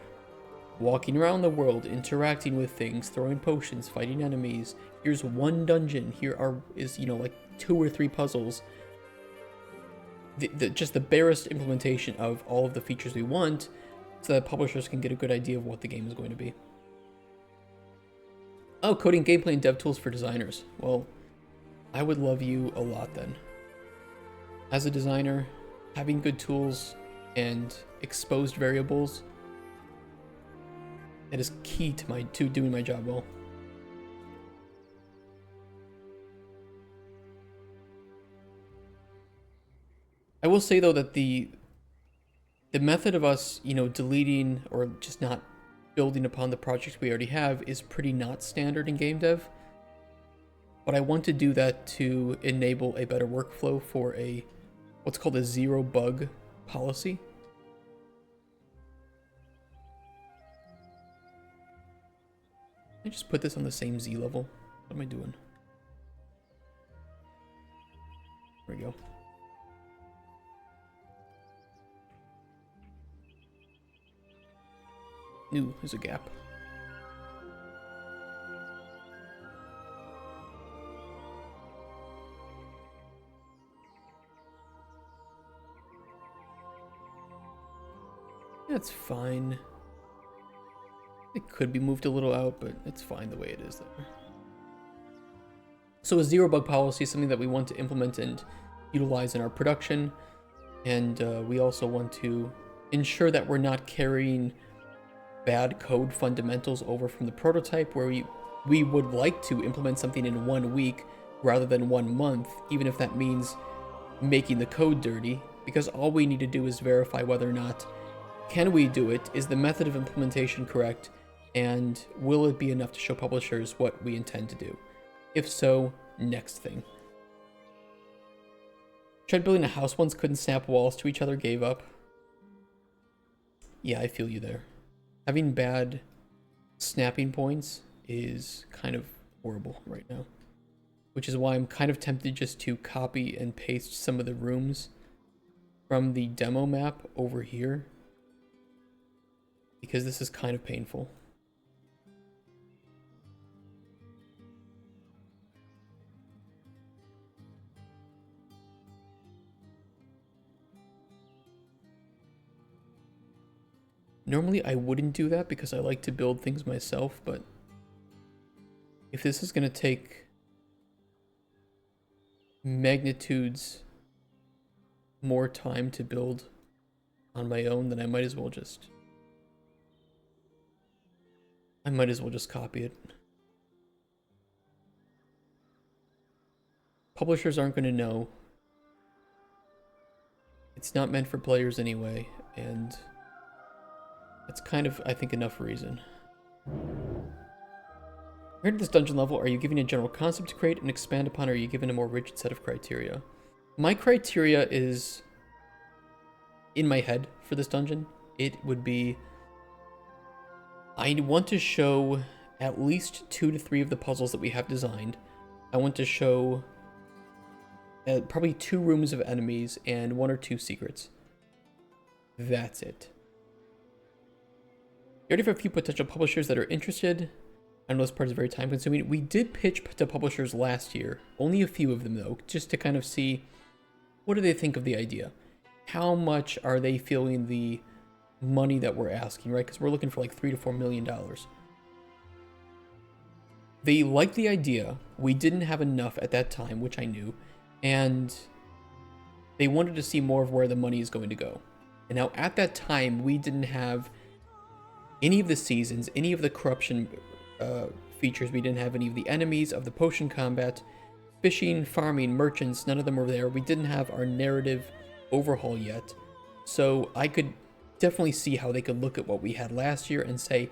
walking around the world, interacting with things, throwing potions, fighting enemies. Here's 1 dungeon. Here is like 2 or 3 puzzles. Just the barest implementation of all of the features we want, so that publishers can get a good idea of what the game is going to be. Oh, coding, gameplay, and dev tools for designers. Well, I would love you a lot then. As a designer, having good tools and exposed variables, that is key to doing my job well. I will say though that the method of us, deleting or just not building upon the projects we already have is pretty not standard in game dev. But I want to do that to enable a better workflow for what's called a 0 bug policy. I just put this on the same Z level. What am I doing? There we go. Ooh, there's a gap. That's fine. It could be moved a little out, but it's fine the way it is there. So a 0 bug policy is something that we want to implement and utilize in our production. And we also want to ensure that we're not carrying bad code fundamentals over from the prototype, where we would like to implement something in 1 week rather than 1 month, even if that means making the code dirty, because all we need to do is verify whether or not can we do it, is the method of implementation correct, and will it be enough to show publishers what we intend to do. If so, next thing. Tried building a house once, couldn't snap walls to each other, gave up. Yeah, I feel you there. Having bad snapping points is kind of horrible right now, which is why I'm kind of tempted just to copy and paste some of the rooms from the demo map over here, because this is kind of painful. Normally I wouldn't do that because I like to build things myself, but if this is going to take magnitudes more time to build on my own, then I might as well just copy it. Publishers aren't going to know. It's not meant for players anyway, and that's kind of, I think, enough reason. Compared to this dungeon level, are you giving a general concept to create and expand upon, or are you given a more rigid set of criteria? My criteria is in my head for this dungeon. It would be, I want to show at least 2 to 3 of the puzzles that we have designed. I want to show probably 2 rooms of enemies and 1 or 2 secrets. That's it. We already have a few potential publishers that are interested. I know this part is very time consuming. We did pitch to publishers last year, only a few of them though, just to kind of see what do they think of the idea. How much are they feeling the money that we're asking, right? Because we're looking for like $3 to $4 million. They liked the idea. We didn't have enough at that time, which I knew, and they wanted to see more of where the money is going to go. And now at that time, we didn't have any of the seasons, any of the corruption features. We didn't have any of the enemies, of the potion combat, fishing, farming, merchants. None of them were there. We didn't have our narrative overhaul yet. So I could definitely see how they could look at what we had last year and say,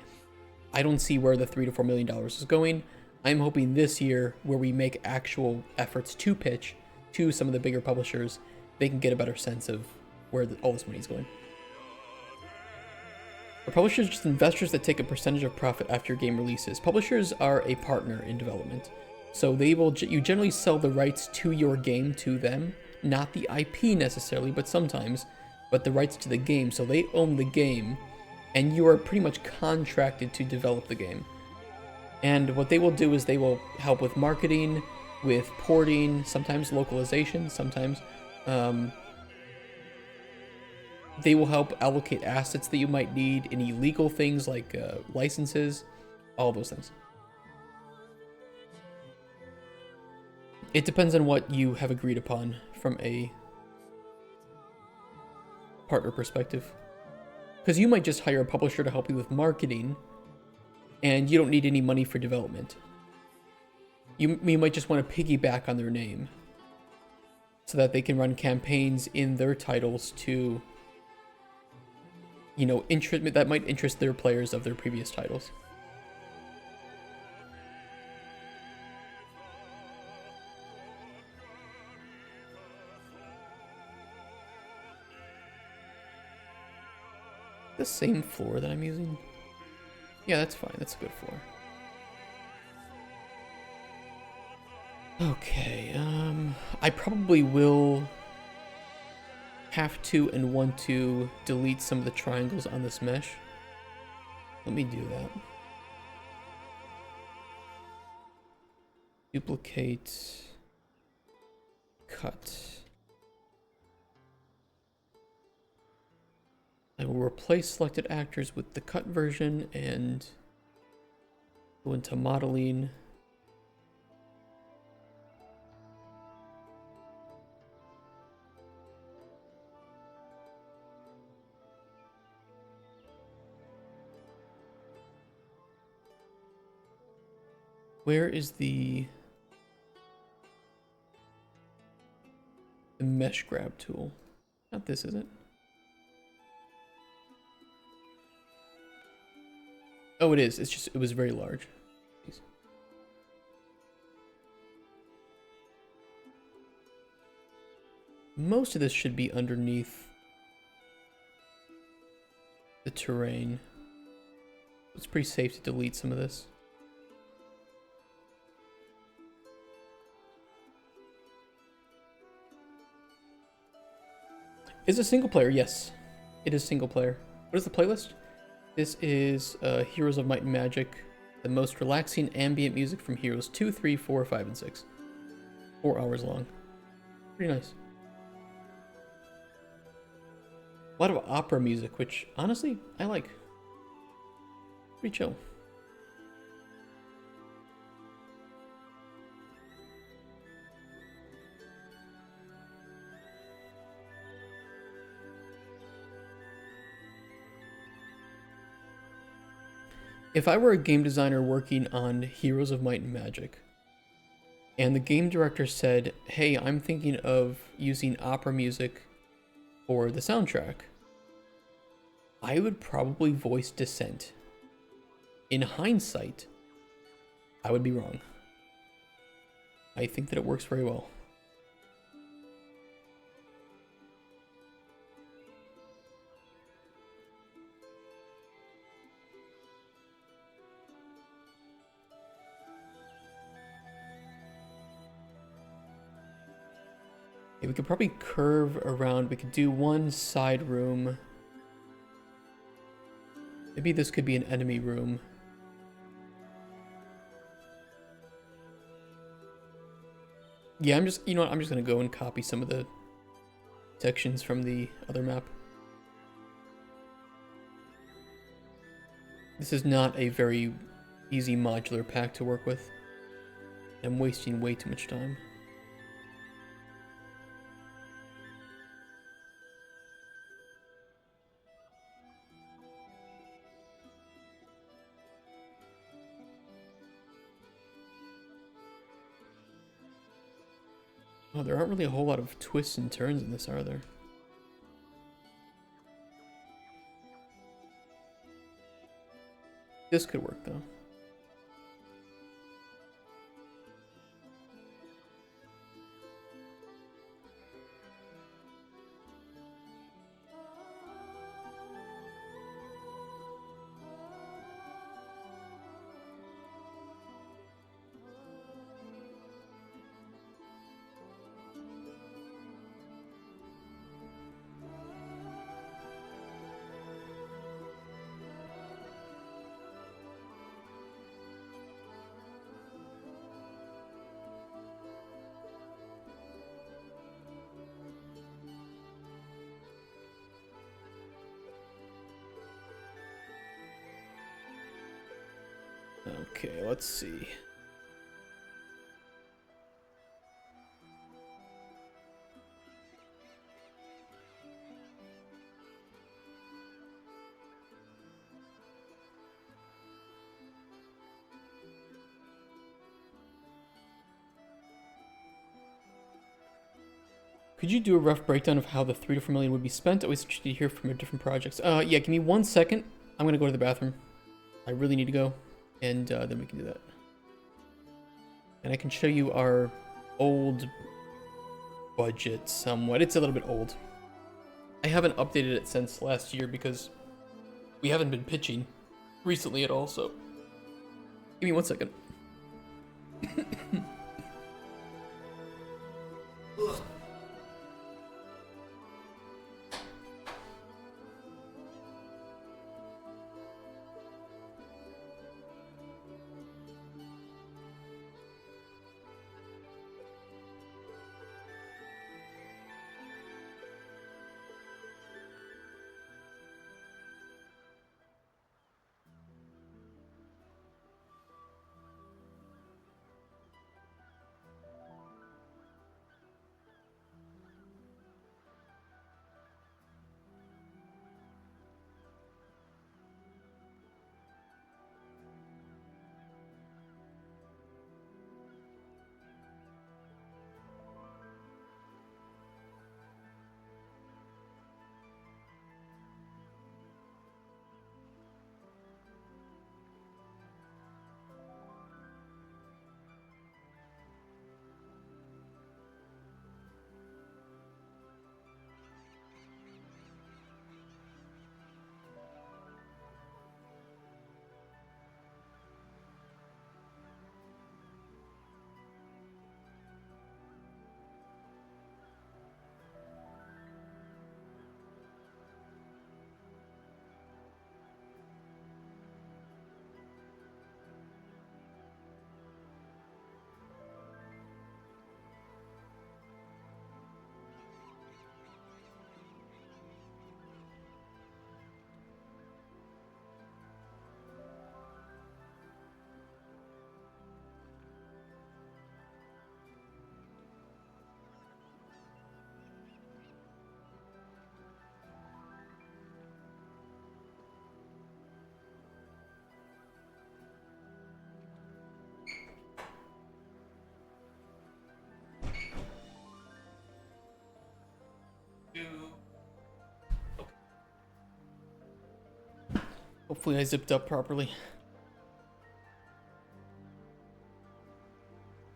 I don't see where the $3 to $4 million is going. I'm hoping this year, where we make actual efforts to pitch to some of the bigger publishers, they can get a better sense of where all this money is going. Are publishers just investors that take a percentage of profit after your game releases? Publishers are a partner in development. So you generally sell the rights to your game to them, not the IP necessarily, but sometimes, but the rights to the game. So they own the game, and you are pretty much contracted to develop the game. And what they will do is they will help with marketing, with porting, sometimes localization, sometimes they will help allocate assets that you might need, any legal things like licenses, all those things. It depends on what you have agreed upon from a partner perspective. Because you might just hire a publisher to help you with marketing, and you don't need any money for development. You might just want to piggyback on their name so that they can run campaigns in their titles to, that might interest their players of their previous titles. The same floor that I'm using? Yeah, that's fine. That's a good floor. Okay, I probably will have to and want to delete some of the triangles on this mesh. Let me do that. Duplicate. Cut. I will replace selected actors with the cut version and go into modeling. Where is the mesh grab tool? Not this, is it? Oh, it is. It was very large. Jeez. Most of this should be underneath the terrain. It's pretty safe to delete some of this. Is it single player? Yes, it is single player. What is the playlist? This is Heroes of Might and Magic, the most relaxing ambient music from Heroes 2, 3, 4, 5, and 6. 4 hours long. Pretty nice. A lot of opera music, which honestly, I like. Pretty chill. If I were a game designer working on Heroes of Might and Magic, and the game director said, hey, I'm thinking of using opera music for the soundtrack, I would probably voice dissent. In hindsight, I would be wrong. I think that it works very well. Yeah, we could probably curve around. We could do one side room. Maybe this could be an enemy room. Yeah, I'm just gonna go and copy some of the sections from the other map. This is not a very easy modular pack to work with. I'm wasting way too much time. Oh, there aren't really a whole lot of twists and turns in this, are there? This could work though. Okay, let's see. Could you do a rough breakdown of how the 3 to 4 million would be spent? Always interested to hear from your different projects. Yeah, give me 1 second. I'm gonna go to the bathroom. I really need to go, and then we can do that. And I can show you our old budget somewhat. It's a little bit old. I haven't updated it since last year because we haven't been pitching recently at all, so give me 1 second. Hopefully I zipped up properly.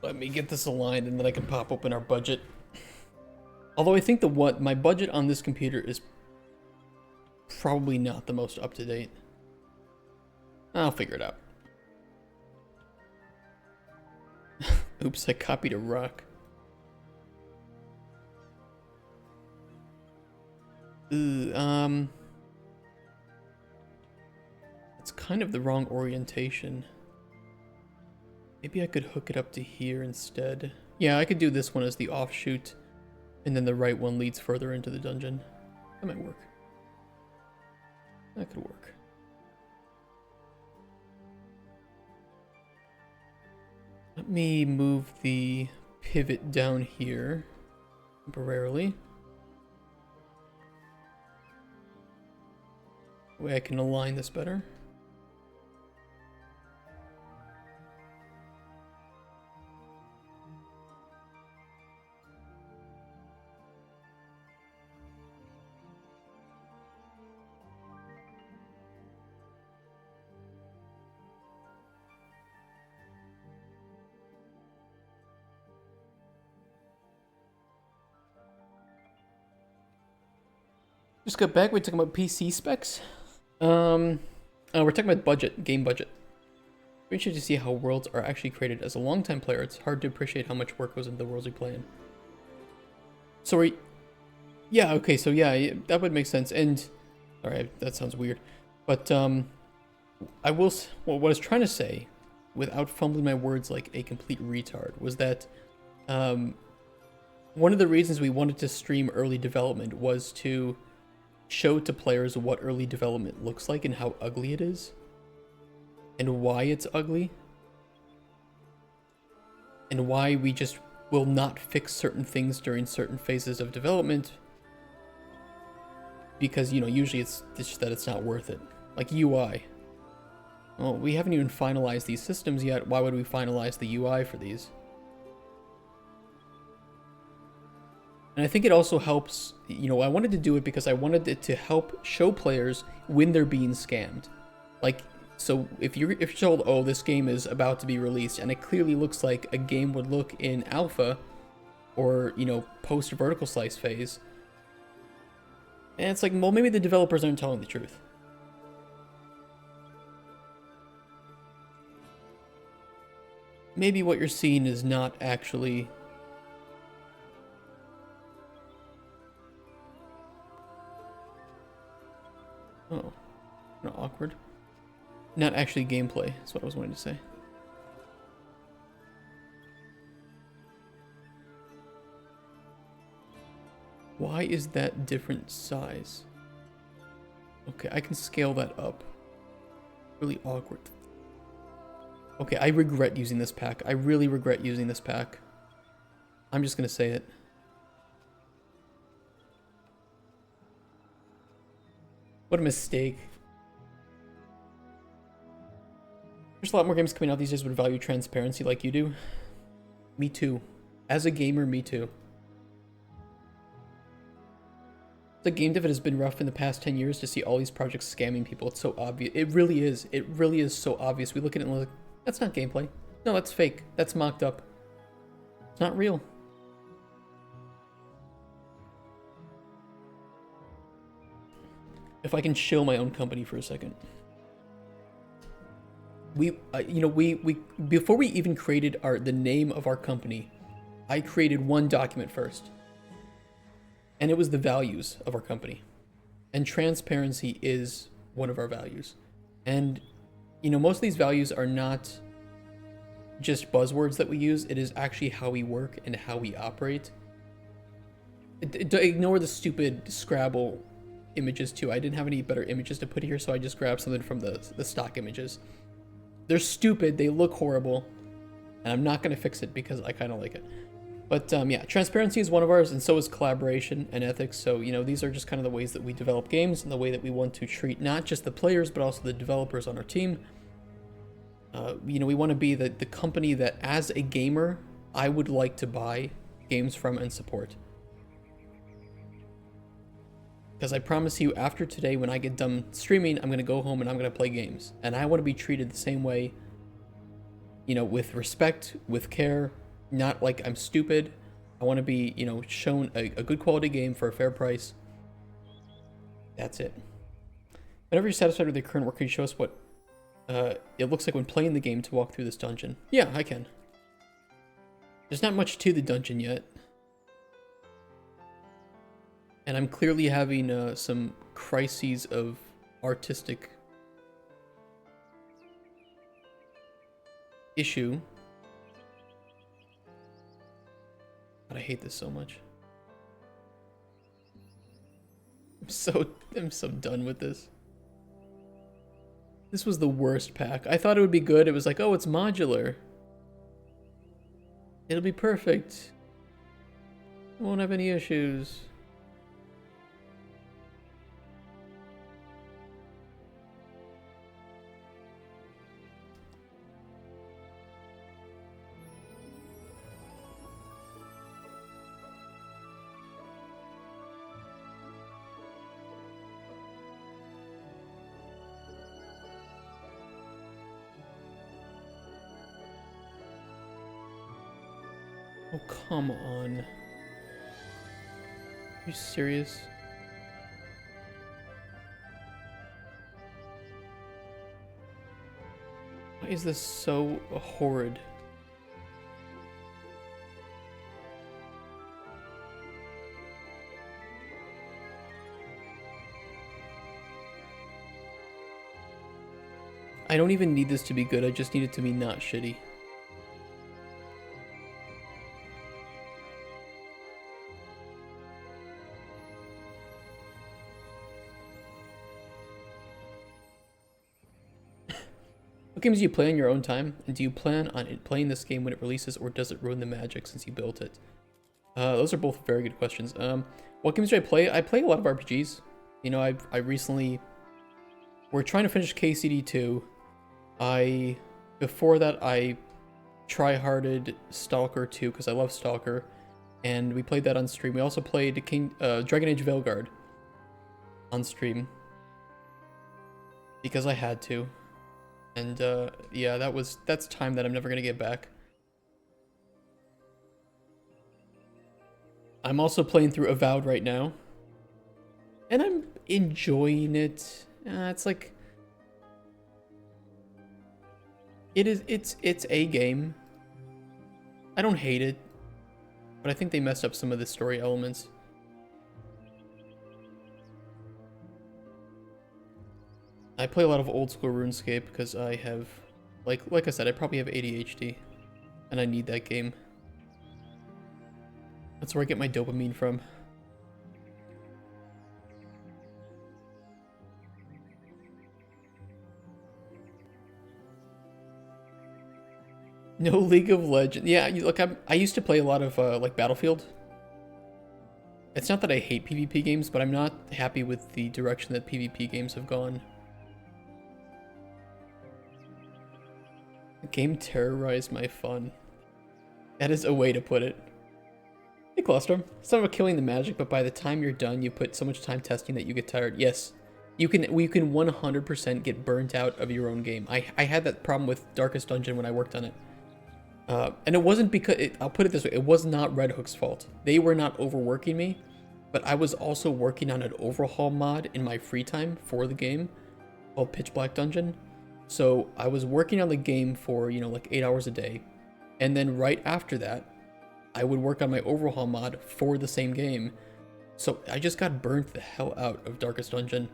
Let me get this aligned and then I can pop open our budget. Although I think my budget on this computer is probably not the most up to date. I'll figure it out. Oops, I copied a rock. It's kind of the wrong orientation. Maybe I could hook it up to here instead. Yeah, I could do this one as the offshoot, and then the right one leads further into the dungeon. That might work. That could work. Let me move the pivot down here temporarily. That way I can align this better. Just got back. We're talking about PC specs. We're talking about budget, game budget. We're interested to see how worlds are actually created. As a longtime player, it's hard to appreciate how much work goes into the worlds we play in. So yeah, okay, so yeah, that would make sense. And alright, that sounds weird, but well, what I was trying to say, without fumbling my words like a complete retard, was that one of the reasons we wanted to stream early development was to show to players what early development looks like and how ugly it is, and why it's ugly, and why we just will not fix certain things during certain phases of development, because, you know, usually it's just that it's not worth it. Like UI. Well, we haven't even finalized these systems yet. Why would we finalize the UI for these? And I think it also helps, you know, I wanted to do it because I wanted it to help show players when they're being scammed. Like, so if you're told, oh, this game is about to be released, and it clearly looks like a game would look in alpha, or, you know, post vertical slice phase, and it's like, well, maybe the developers aren't telling the truth. Maybe what you're seeing is not actually... Oh, kind of awkward. Not actually gameplay, is what I was wanting to say. Why is that different size? Okay, I can scale that up. Really awkward. Okay, I regret using this pack. I really regret using this pack. I'm just gonna say it. What a mistake. There's a lot more games coming out these days would value transparency like you do. Me too. As a gamer, me too. The game dev has been rough in the past 10 years to see all these projects scamming people. It's so obvious. It really is. It really is so obvious. We look at it and we're like, that's not gameplay. No, that's fake. That's mocked up. It's not real. If I can shill my own company for a second. We before we even created the name of our company, I created one document first. And it was the values of our company. And transparency is one of our values. And, you know, most of these values are not just buzzwords that we use. It is actually how we work and how we operate. Ignore the stupid Scrabble images too. I didn't have any better images to put here, so I just grabbed something from the stock images. They're stupid, they look horrible, and I'm not going to fix it because I kind of like it. But yeah, transparency is one of ours, and so is collaboration and ethics. So, you know, these are just kind of the ways that we develop games and the way that we want to treat not just the players, but also the developers on our team. You know, we want to be the company that, as a gamer, I would like to buy games from and support. Because I promise you, after today, when I get done streaming, I'm going to go home and I'm going to play games. And I want to be treated the same way, you know, with respect, with care. Not like I'm stupid. I want to be, you know, shown a good quality game for a fair price. That's it. Whenever you're satisfied with your current work, can you show us what it looks like when playing the game to walk through this dungeon? Yeah, I can. There's not much to the dungeon yet. And I'm clearly having some crises of artistic issue. God, I hate this so much. I'm so done with this. This was the worst pack. I thought it would be good. It was like, oh, it's modular. It'll be perfect. Won't have any issues. Oh, come on. Are you serious? Why is this so horrid? I don't even need this to be good, I just need it to be not shitty. What games do you play on your own time? And do you plan on playing this game when it releases, or does it ruin the magic since you built it? Those are both very good questions. What games do I play? I play a lot of RPGs. You know, I recently... We're trying to finish KCD2. Before that, I try-harded Stalker 2, because I love Stalker. And we played that on stream. We also played Dragon Age Veilguard on stream. Because I had to. And, yeah, that's time that I'm never gonna get back. I'm also playing through Avowed right now. And I'm enjoying it. It's like... It's a game. I don't hate it. But I think they messed up some of the story elements. I play a lot of old school RuneScape because I have, like I said, I probably have ADHD, and I need that game. That's where I get my dopamine from. No League of Legends. Yeah, look, I used to play a lot of like Battlefield. It's not that I hate PvP games, but I'm not happy with the direction that PvP games have gone. The game terrorized my fun. That is a way to put it. Hey, Colostrum. It's not about killing the magic, but by the time you're done, you put so much time testing that you get tired. Yes, you can 100% get burnt out of your own game. I had that problem with Darkest Dungeon when I worked on it. And it wasn't because, I'll put it this way, it was not Red Hook's fault. They were not overworking me, but I was also working on an overhaul mod in my free time for the game called Pitch Black Dungeon. So I was working on the game for, you know, like 8 hours a day. And then right after that, I would work on my overhaul mod for the same game. So I just got burnt the hell out of Darkest Dungeon.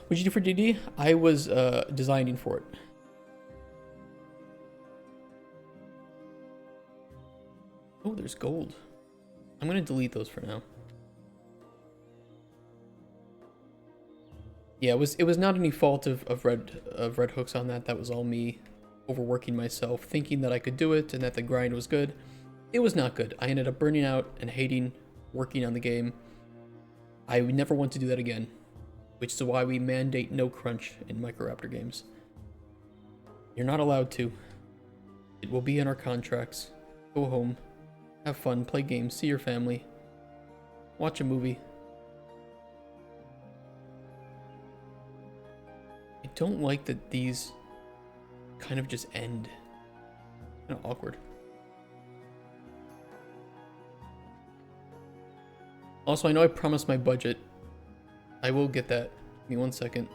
What'd you do for DD? I was designing for it. Oh, there's gold. I'm gonna delete those for now. Yeah, it was not any fault of Red Hook's on that. That was all me overworking myself, thinking that I could do it and that the grind was good. It was not good. I ended up burning out and hating working on the game. I would never want to do that again, which is why we mandate no crunch in Microraptor games. You're not allowed to. It will be in our contracts. Go home, have fun, play games, see your family, watch a movie. I don't like that these kind of just end. Kind of awkward. Also, I know I promised my budget. I will get that. Give me 1 second.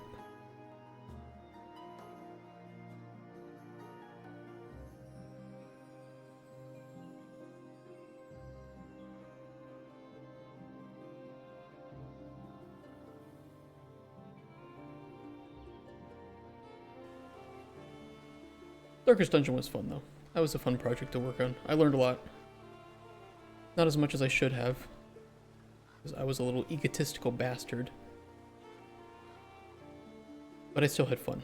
Darkest Dungeon was fun, though. That was a fun project to work on. I learned a lot. Not as much as I should have, because I was a little egotistical bastard. But I still had fun.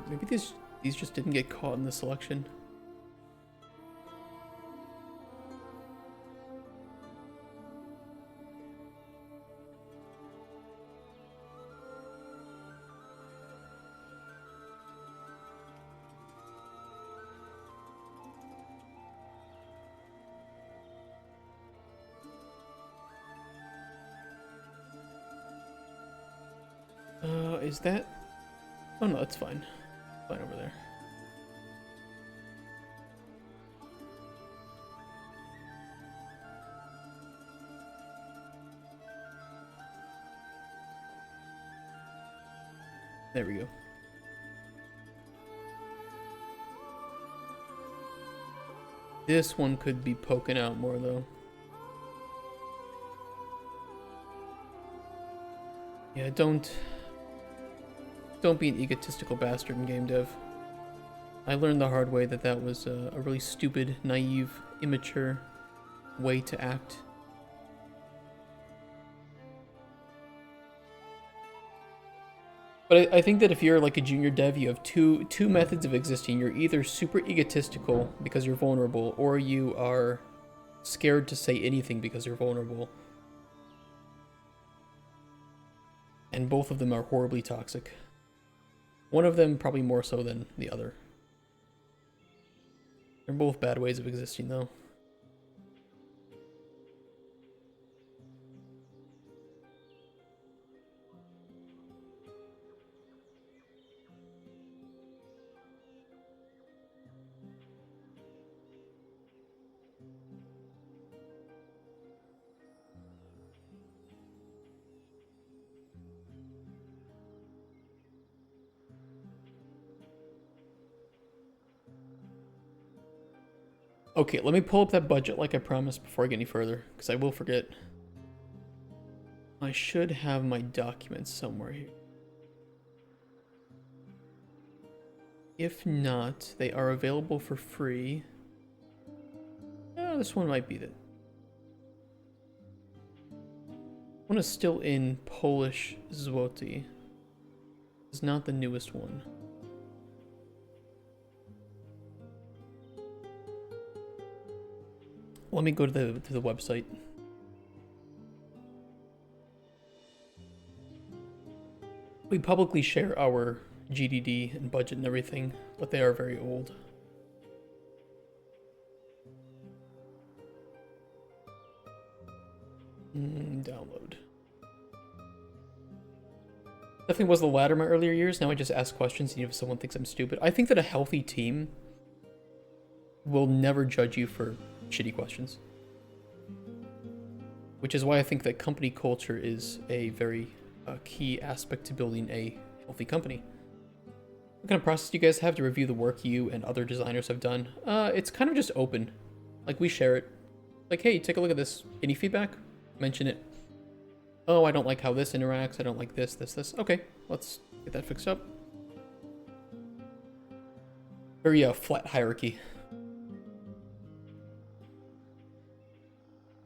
Maybe these just didn't get caught in the selection. Is that... Oh no, that's fine. Fine over there. There we go. This one could be poking out more though. Yeah, don't be an egotistical bastard in game dev. I learned the hard way that that was a really stupid, naive, immature way to act. But I think that if you're like a junior dev, you have two methods of existing. You're either super egotistical because you're vulnerable, or you are scared to say anything because you're vulnerable. And both of them are horribly toxic. One of them probably more so than the other. They're both bad ways of existing though. Okay, let me pull up that budget like I promised before I get any further, because I will forget. I should have my documents somewhere here. If not, they are available for free. Oh, this one might be the... One is still in Polish zloty. It's not the newest one. Let me go to the website. We publicly share our GDD and budget and everything, but they are very old. Download. Definitely was the latter in my earlier years. Now I just ask questions and if someone thinks I'm stupid. I think that a healthy team will never judge you for shitty questions. Which is why I think that company culture is a very key aspect to building a healthy company. What kind of process do you guys have to review the work you and other designers have done? It's kind of just open. Like, we share it. Like, hey, take a look at this. Any feedback? Mention it. Oh, I don't like how this interacts. I don't like this. Okay, let's get that fixed up. Very flat hierarchy.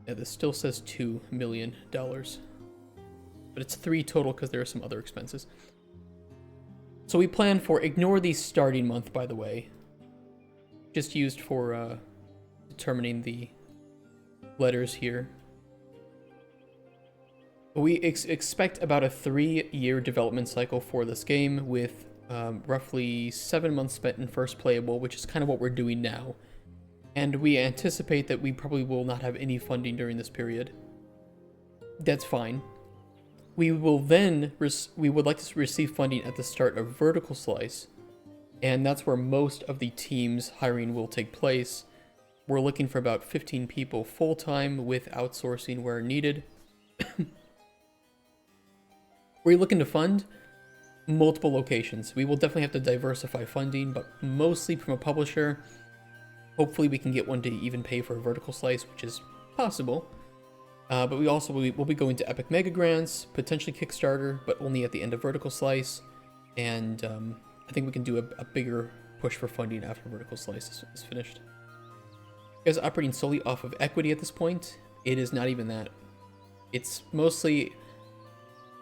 Yeah, this still says $2 million. But it's 3 total because there are some other expenses. So we plan for, ignore the starting month, by the way. Just used for determining the letters here. We expect about a 3-year development cycle for this game with roughly 7 months spent in first playable, which is kind of what we're doing now. And we anticipate that we probably will not have any funding during this period. That's fine. We will then, we would like to receive funding at the start of Vertical Slice, and that's where most of the team's hiring will take place. We're looking for about 15 people full-time with outsourcing where needed. We're looking to fund multiple locations. We will definitely have to diversify funding, but mostly from a publisher. Hopefully we can get one to even pay for a Vertical Slice, which is possible. But we also will be going to Epic Mega Grants, potentially Kickstarter, but only at the end of Vertical Slice. And I think we can do a bigger push for funding after Vertical Slice is finished. You guys are operating solely off of equity at this point. It is not even that. It's mostly...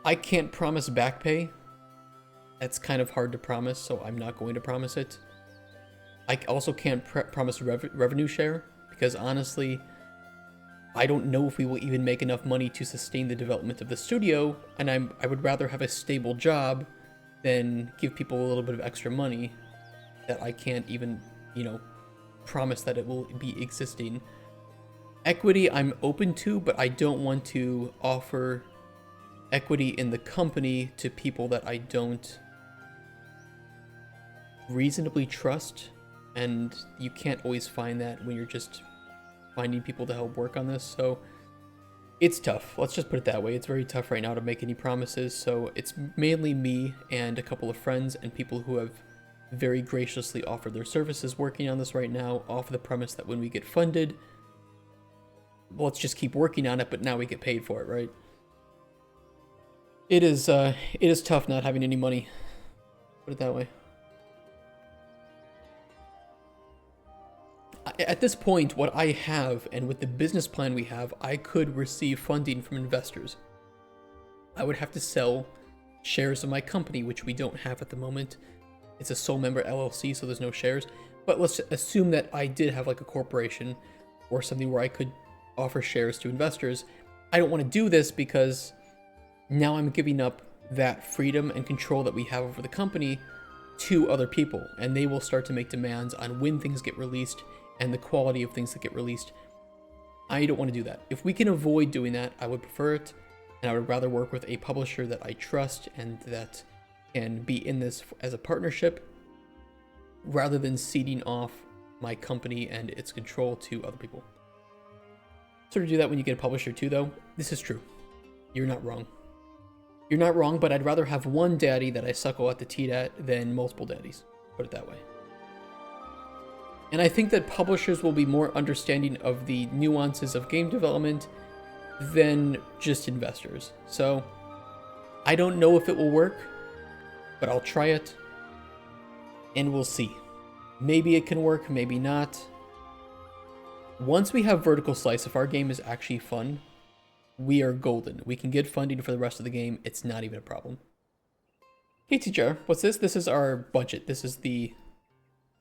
I can't promise back pay. That's kind of hard to promise, so I'm not going to promise it. I also can't promise revenue share, because honestly, I don't know if we will even make enough money to sustain the development of the studio, and I would rather have a stable job than give people a little bit of extra money that I can't even, you know, promise that it will be existing. Equity I'm open to, but I don't want to offer equity in the company to people that I don't reasonably trust, and you can't always find that when you're just finding people to help work on this. So it's tough. Let's just put it that way. It's very tough right now to make any promises. So it's mainly me and a couple of friends and people who have very graciously offered their services working on this right now, off the premise that when we get funded, well, let's just keep working on it, but now we get paid for it, right? It is tough not having any money. Put it that way. At this point, what I have, and with the business plan we have, I could receive funding from investors. I would have to sell shares of my company, which we don't have at the moment. It's a sole member LLC, so there's no shares. But let's assume that I did have like a corporation or something where I could offer shares to investors. I don't want to do this because now I'm giving up that freedom and control that we have over the company to other people, and they will start to make demands on when things get released and the quality of things that get released. I don't want to do that. If we can avoid doing that, I would prefer it, and I would rather work with a publisher that I trust and that can be in this as a partnership, rather than ceding off my company and its control to other people. Sort of do that when you get a publisher too, though. This is true. You're not wrong. You're not wrong, but I'd rather have one daddy that I suckle at the teat at than multiple daddies. Put it that way. And I think that publishers will be more understanding of the nuances of game development than just investors. So I don't know if it will work, but I'll try it and we'll see. Maybe it can work, maybe not. Once we have vertical slice, if our game is actually fun, we are golden. We can get funding for the rest of the game. It's not even a problem. Hey TJR, what's this? This is our budget. This is the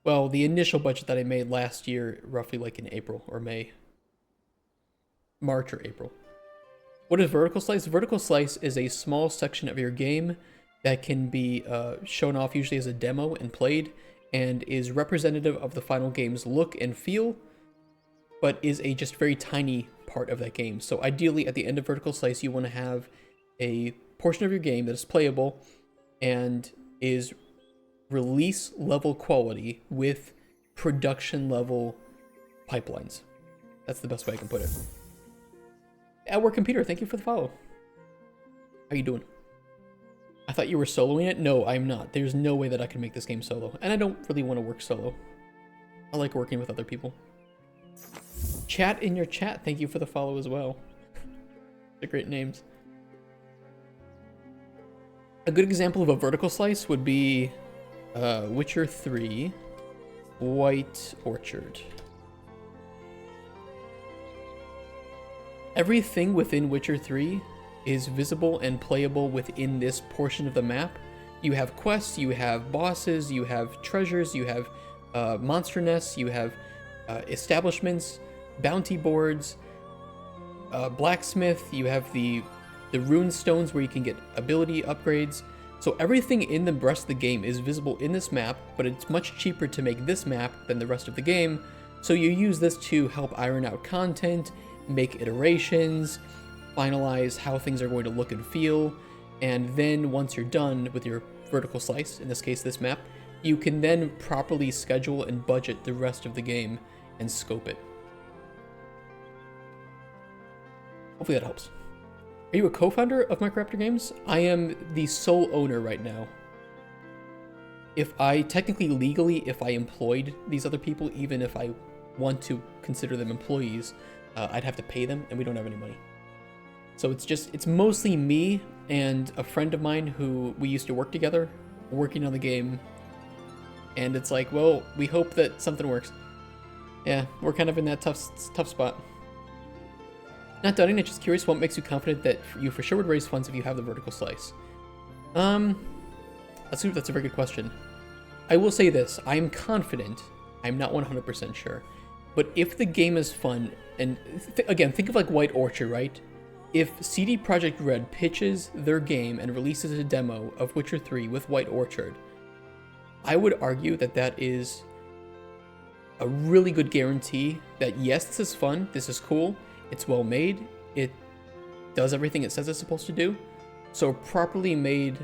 initial budget that I made last year, roughly like in April or May. March or April. What is vertical slice? Vertical slice is a small section of your game that can be shown off usually as a demo and played, and is representative of the final game's look and feel, but is a just very tiny part of that game. So ideally, at the end of vertical slice, you want to have a portion of your game that is playable and is release level quality with production level pipelines. That's the best way I can put it. At Work Computer, thank you for the follow. How you doing? I thought you were soloing it. No, I'm not. There's no way that I can make this game solo, and I don't really want to work solo. I like working with other people. Chat in your chat, thank you for the follow as well. They're great names. A good example of a vertical slice would be Witcher 3 White Orchard. Everything within Witcher 3 is visible and playable within this portion of the map. You have quests, you have bosses, you have treasures, you have monster nests, you have establishments, bounty boards, blacksmith, you have the rune stones where you can get ability upgrades. So everything in the rest of the game is visible in this map, but it's much cheaper to make this map than the rest of the game. So you use this to help iron out content, make iterations, finalize how things are going to look and feel, and then once you're done with your vertical slice, in this case this map, you can then properly schedule and budget the rest of the game and scope it. Hopefully that helps. Are you a co-founder of Minecraft Games? I am the sole owner right now. If I technically legally, if I employed these other people, even if I want to consider them employees, I'd have to pay them, and we don't have any money. So it's mostly me and a friend of mine who we used to work together, working on the game. And it's like, well, we hope that something works. Yeah, we're kind of in that tough spot. Not doubting it, just curious what makes you confident that you for sure would raise funds if you have the vertical slice. That's a very good question. I will say this, I'm confident, I'm not 100% sure, but if the game is fun, and again, think of like White Orchard, right? If CD Projekt Red pitches their game and releases a demo of Witcher 3 with White Orchard, I would argue that that is a really good guarantee that yes, this is fun, this is cool, it's well made, it does everything it says it's supposed to do. So a properly made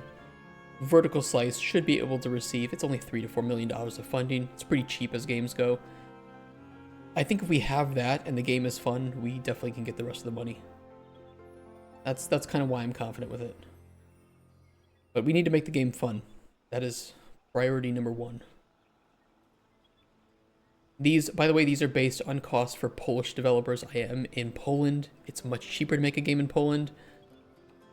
Vertical Slice should be able to receive, it's only $3 to $4 million of funding. It's pretty cheap as games go. I think if we have that and the game is fun, we definitely can get the rest of the money. That's kind of why I'm confident with it. But we need to make the game fun. That is priority number one. These, by the way, these are based on costs for Polish developers. I am in Poland. It's much cheaper to make a game in Poland.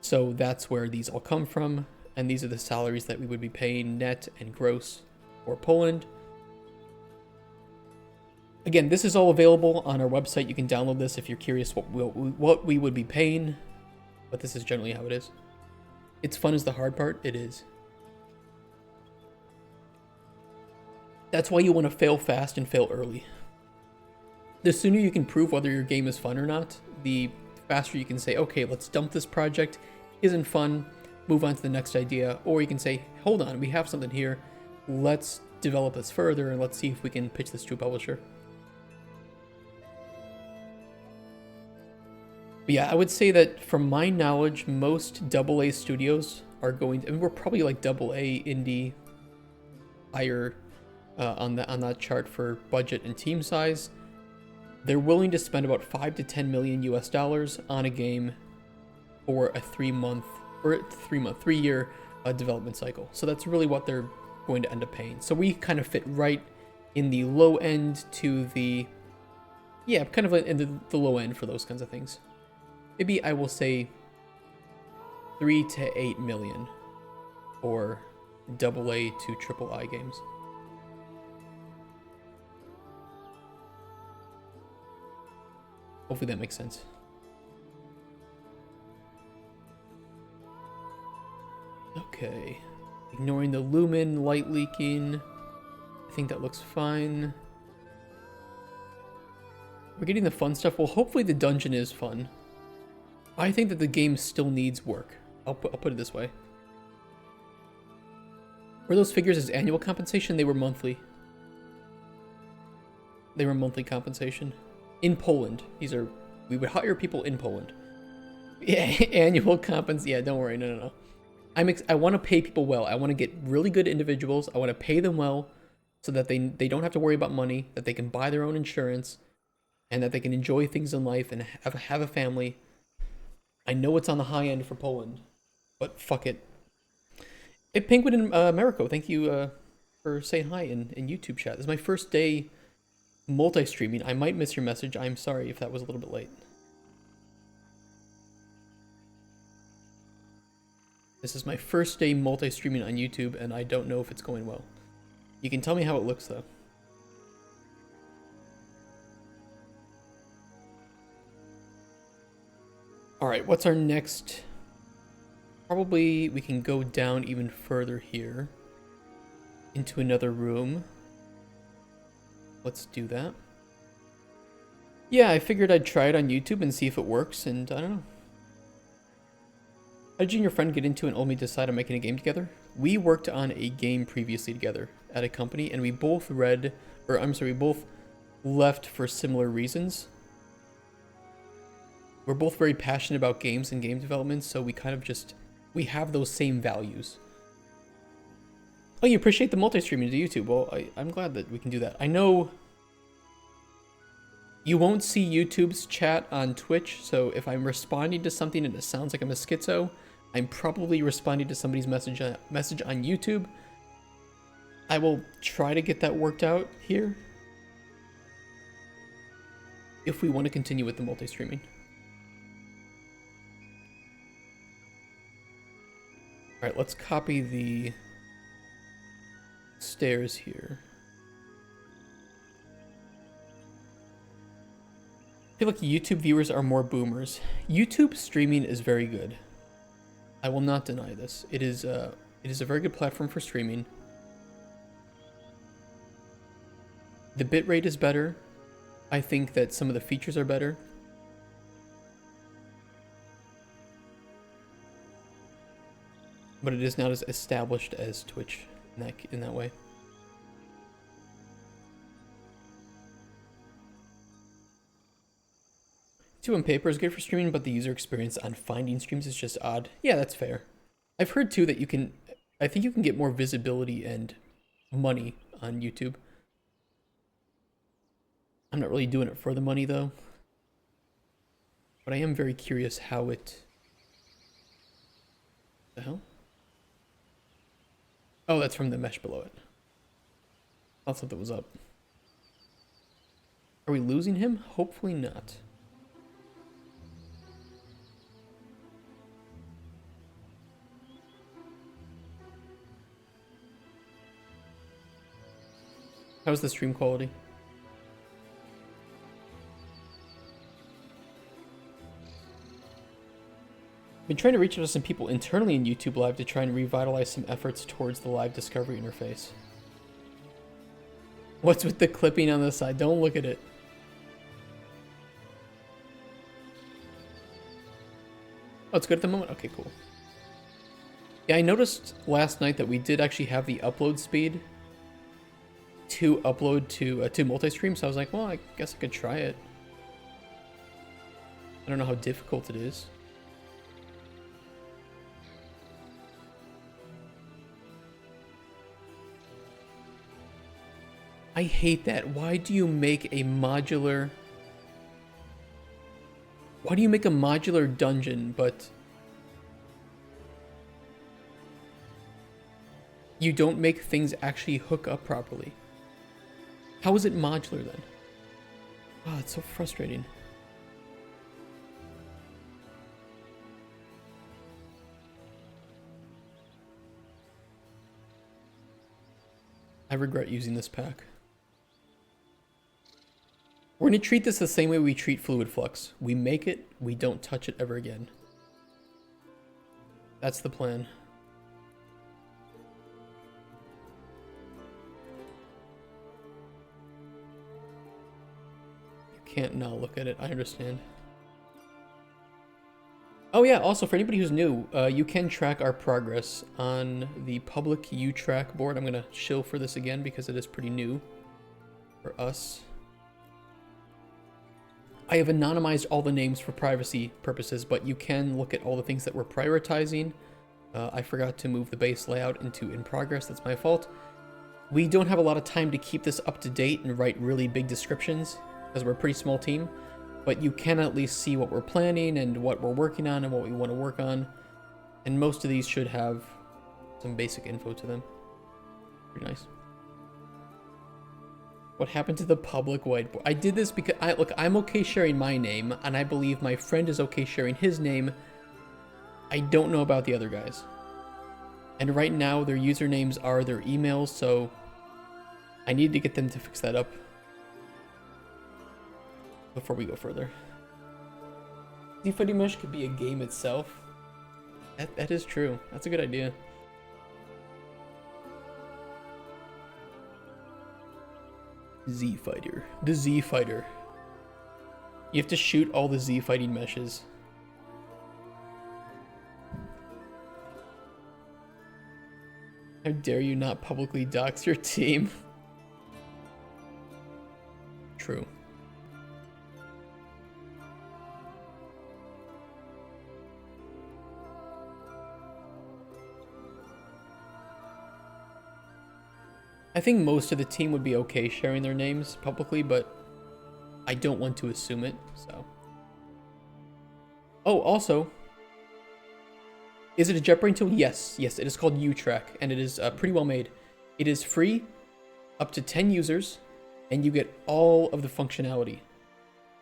So that's where these all come from. And these are the salaries that we would be paying net and gross for Poland. Again, this is all available on our website. You can download this if you're curious what we would be paying. But this is generally how it is. It's fun is the hard part. It is. That's why you want to fail fast and fail early. The sooner you can prove whether your game is fun or not, the faster you can say, okay, let's dump this project. Isn't fun. Move on to the next idea. Or you can say, hold on, we have something here. Let's develop this further and let's see if we can pitch this to a publisher. But yeah, I would say that from my knowledge, most AA studios are going to, and we're probably like AA indie higher on that chart for budget and team size. They're willing to spend about 5 to 10 million US dollars on a game for a 3-year development cycle. So that's really what they're going to end up paying. So we kind of fit right in the low end to the, yeah, kind of in the low end for those kinds of things. Maybe I will say 3 to 8 million for AA to III games. Hopefully that makes sense. Okay. Ignoring the lumen light leaking. I think that looks fine. We're getting the fun stuff. Well, hopefully the dungeon is fun. I think that the game still needs work. I'll put it this way. Were those figures as annual compensation? They were monthly. They were monthly compensation. In Poland. We would hire people in Poland. Yeah, annual compensation. Yeah, don't worry. No. I want to pay people well. I want to get really good individuals. I want to pay them well so that they don't have to worry about money, that they can buy their own insurance, and that they can enjoy things in life and have a family. I know it's on the high end for Poland, but fuck it. Hey, Penguin in America, thank you for saying hi in YouTube chat. This is my first day multi-streaming. I might miss your message. I'm sorry if that was a little bit late. This is my first day multi-streaming on YouTube, and I don't know if it's going well. You can tell me how it looks, though. Alright, what's our next? Probably we can go down even further here. Into another room. Let's do that. Yeah, I figured I'd try it on YouTube and see if it works, and I don't know. How did you and your friend get into and ultimately decide on making a game together? We worked on a game previously together at a company, and we both we both left for similar reasons. We're both very passionate about games and game development, so we kind of we have those same values. Oh, you appreciate the multi-streaming to YouTube. Well, I'm glad that we can do that. I know you won't see YouTube's chat on Twitch, so if I'm responding to something and it sounds like I'm a schizo, I'm probably responding to somebody's message on YouTube. I will try to get that worked out here if we want to continue with the multi-streaming. Alright, let's copy the stairs here. I feel like YouTube viewers are more boomers. YouTube streaming is very good. I will not deny this. It is a very good platform for streaming. The bitrate is better. I think that some of the features are better. But it is not as established as Twitch in that way. Two on paper is good for streaming, but the user experience on finding streams is just odd. Yeah, that's fair. I've heard too that you can I think you can get more visibility and money on YouTube. I'm not really doing it for the money though. But I am very curious how it... The hell? Oh, that's from the mesh below it. Thought something was up. Are we losing him? Hopefully not. How's the stream quality? I've been trying to reach out to some people internally in YouTube Live to try and revitalize some efforts towards the live discovery interface. What's with the clipping on the side? Don't look at it. Oh, it's good at the moment? Okay, cool. Yeah, I noticed last night that we did actually have the upload speed to upload to multi-stream, so I was like, well, I guess I could try it. I don't know how difficult it is. I hate that. Why do you make a modular... Why do you make a modular dungeon, but... you don't make things actually hook up properly? How is it modular then? Oh, it's so frustrating. I regret using this pack. We're going to treat this the same way we treat Fluid Flux. We make it, we don't touch it ever again. That's the plan. You can't not look at it, I understand. Oh yeah, also for anybody who's new, you can track our progress on the public U-Track board. I'm going to shill for this again because it is pretty new for us. I have anonymized all the names for privacy purposes, but you can look at all the things that we're prioritizing. I forgot to move the base layout into in progress. That's my fault. We don't have a lot of time to keep this up to date and write really big descriptions because we're a pretty small team, but you can at least see what we're planning and what we're working on and what we want to work on. And most of these should have some basic info to them. Pretty nice. What happened to the public whiteboard? I did this because I'm okay sharing my name, and I believe my friend is okay sharing his name. I don't know about the other guys. And right now, their usernames are their emails, so I need to get them to fix that up before we go further. The Footy Mesh could be a game itself. That is true. That's a good idea. Z Fighter. The Z Fighter. You have to shoot all the Z fighting meshes. How dare you not publicly dox your team? True. I think most of the team would be okay sharing their names publicly, but I don't want to assume it, so. Oh, also, is it a JetBrain tool? Yes, it is called U-Track, and it is pretty well made. It is free, up to 10 users, and you get all of the functionality.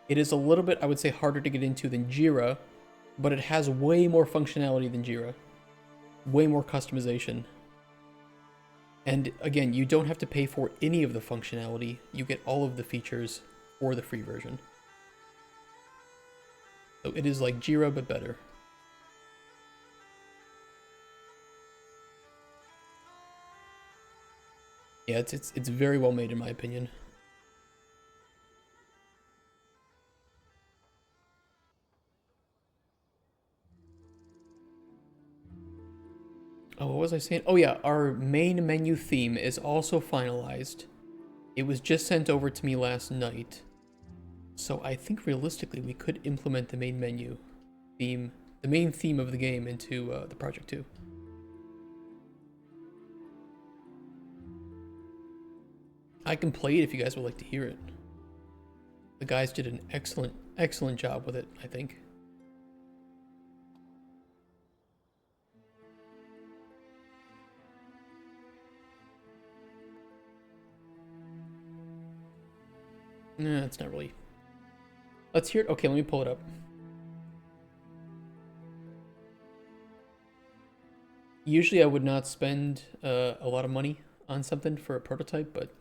It is a little bit, I would say, harder to get into than Jira, but it has way more functionality than Jira. Way more customization. And again, you don't have to pay for any of the functionality. You get all of the features for the free version. So it is like Jira, but better. Yeah, it's very well made in my opinion. Oh, what was I saying? Oh yeah, our main menu theme is also finalized. It was just sent over to me last night. So I think realistically we could implement the main menu theme, the main theme of the game into the project too. I can play it if you guys would like to hear it. The guys did an excellent job with it, I think. Nah, it's not really. Let's hear it. Okay, let me pull it up. Usually I would not spend a lot of money on something for a prototype, but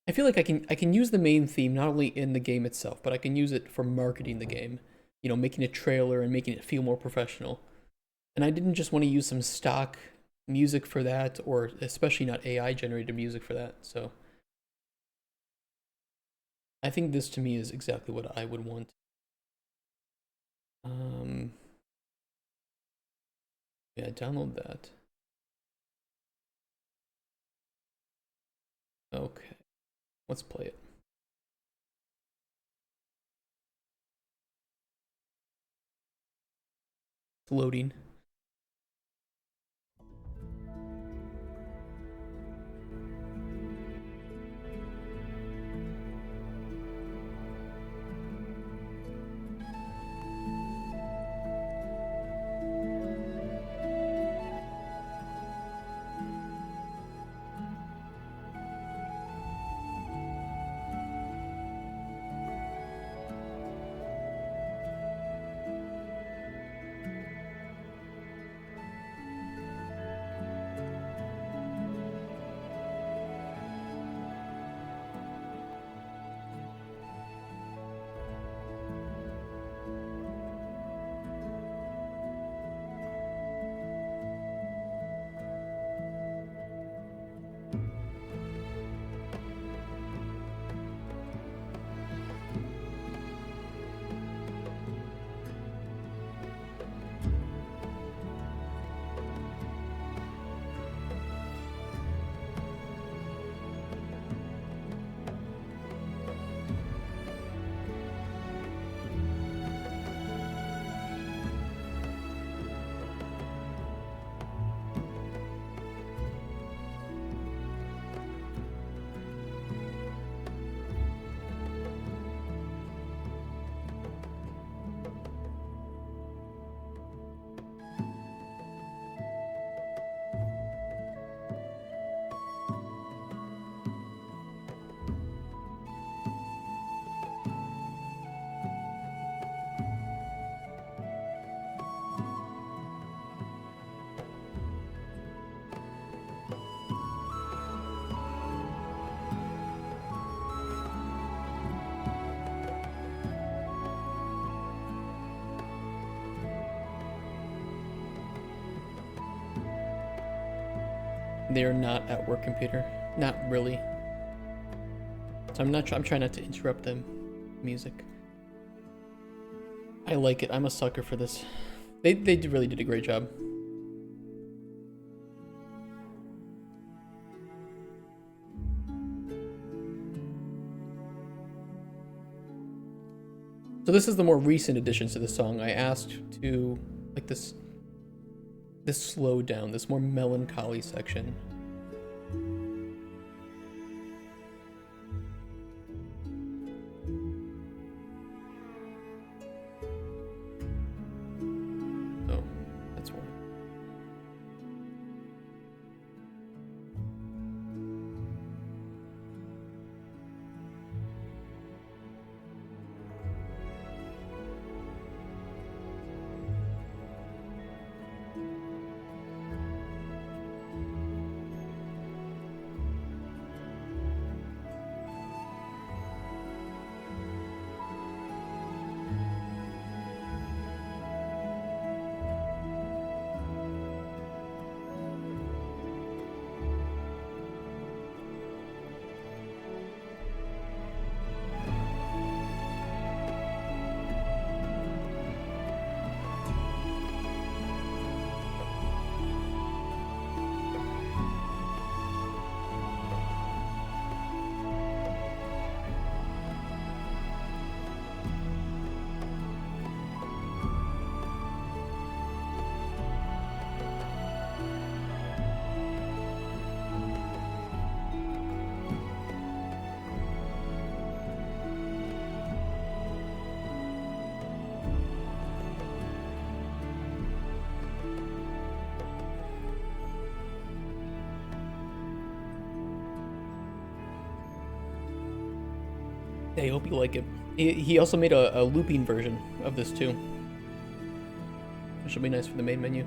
I feel like I can use the main theme not only in the game itself, but I can use it for marketing the game. You know, making a trailer and making it feel more professional. And I didn't just want to use some stock music for that, or especially not AI generated music for that. So I think this to me is exactly what I would want. Yeah, download that. Okay, let's play it. It's loading. They are not at work computer. Not really. So I'm trying not to interrupt them. Music. I like it. I'm a sucker for this. They really did a great job. So this is the more recent additions to the song. I asked to like this slow down, this more melancholy section. Oh, that's one. I hope you like it. He also made a looping version of this too, which will be nice for the main menu.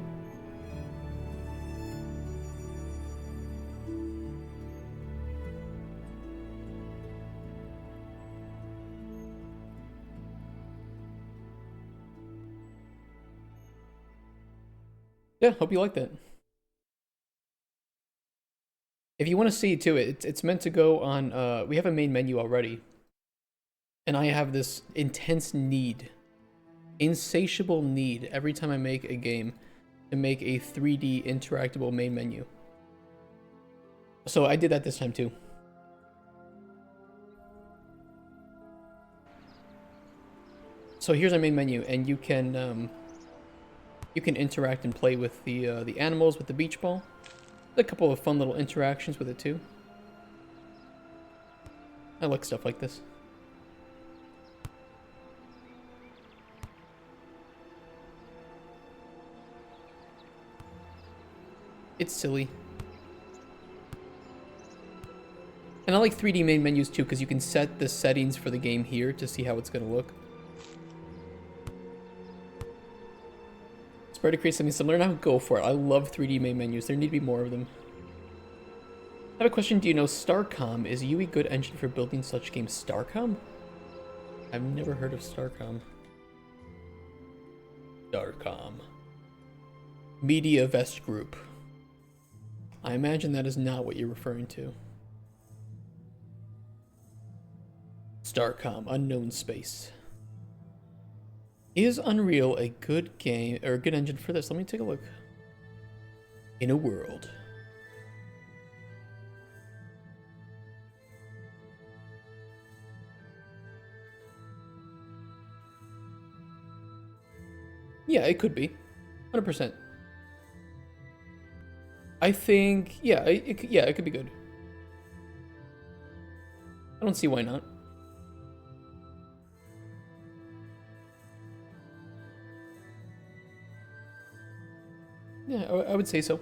Yeah, hope you like that. If you want to see too, it's meant to go on. We have a main menu already, and I have this intense need, insatiable need every time I make a game to make a 3D interactable main menu. So I did that this time too. So here's our main menu, and you can interact and play with the animals with the beach ball. A couple of fun little interactions with it too. I like stuff like this. It's silly. And I like 3D main menus too, because you can set the settings for the game here to see how it's going to look. It's better to create something similar. Now go for it. I love 3D main menus. There need to be more of them. I have a question. Do you know Starcom? Is UE good engine for building such games? Starcom? I've never heard of Starcom. Starcom. Media Vest Group. I imagine that is not what you're referring to. Starcom, unknown space. Is Unreal a good game or a good engine for this? Let me take a look. In a world. Yeah, it could be. 100%. I think, yeah, it could be good. I don't see why not. Yeah, I would say so.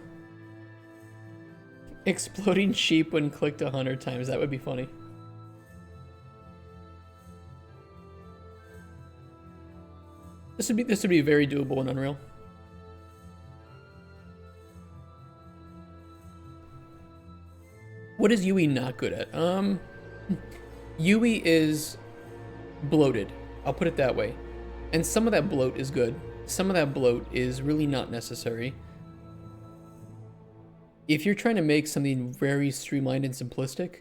Exploding sheep when clicked 100 times. That would be funny. This would be very doable in Unreal. What is UE not good at? UE is bloated. I'll put it that way. And some of that bloat is good. Some of that bloat is really not necessary. If you're trying to make something very streamlined and simplistic,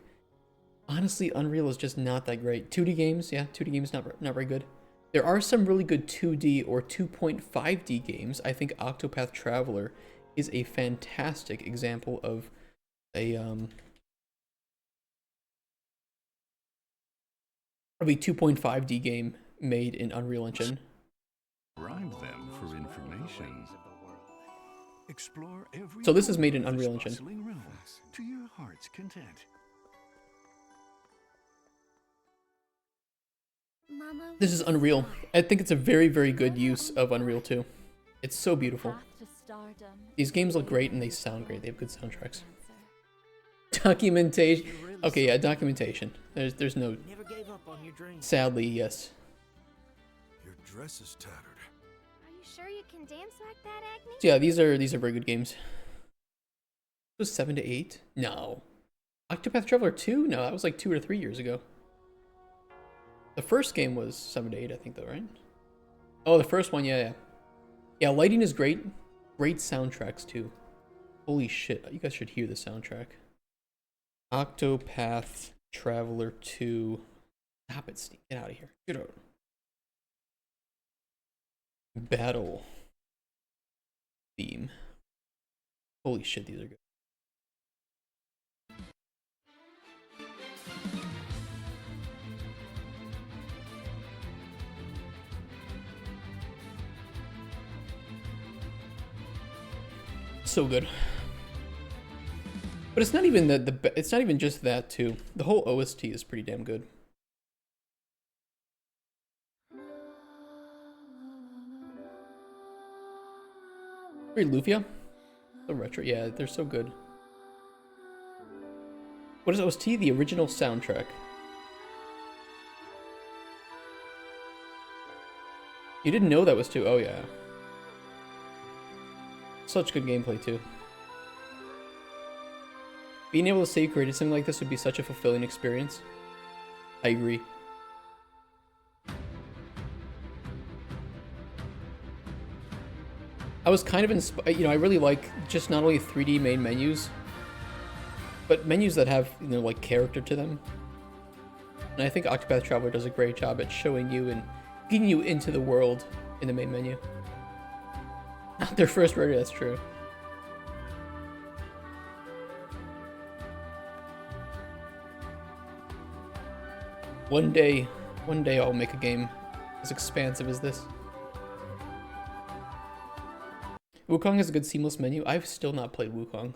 honestly, Unreal is just not that great. 2D games, yeah, 2D games not very good. There are some really good 2D or 2.5D games. I think Octopath Traveler is a fantastic example of a 2.5D game made in Unreal Engine. Bribe them for information. Explore every So this is made in Unreal Engine. realms to your heart's content. This is Unreal. I think it's a very, very good use of Unreal 2. It's so beautiful. These games look great and they sound great. They have good soundtracks. Documentation. Okay, yeah, documentation. There's no. Never gave up on your dream. Sadly, yes. Your dress is tattered. Are you sure you can dance like that, Agnes? So yeah, these are very good games. It was 7 to 8? No. Octopath Traveler 2? No, that was like 2 or 3 years ago. The first game was 7 to 8, I think, though, right? Oh, the first one, yeah. Yeah, lighting is great. Great soundtracks, too. Holy shit, you guys should hear the soundtrack. Octopath Traveler 2. Stop it, Steve. Get out of here. Get out. Battle theme. Holy shit, these are good. So good. But it's not even it's not even just that too. The whole OST is pretty damn good. Very Lufia? So retro. Yeah, they're so good. What is OST? The original soundtrack. You didn't know that was 2? Oh yeah. Such good gameplay too. Being able to save created something like this would be such a fulfilling experience. I agree. I was kind of inspired, you know, I really like just not only 3D main menus, but menus that have, you know, like character to them. And I think Octopath Traveler does a great job at showing you and getting you into the world in the main menu. Not their first rarity, that's true. One day I'll make a game as expansive as this. Wukong has a good seamless menu. I've still not played Wukong.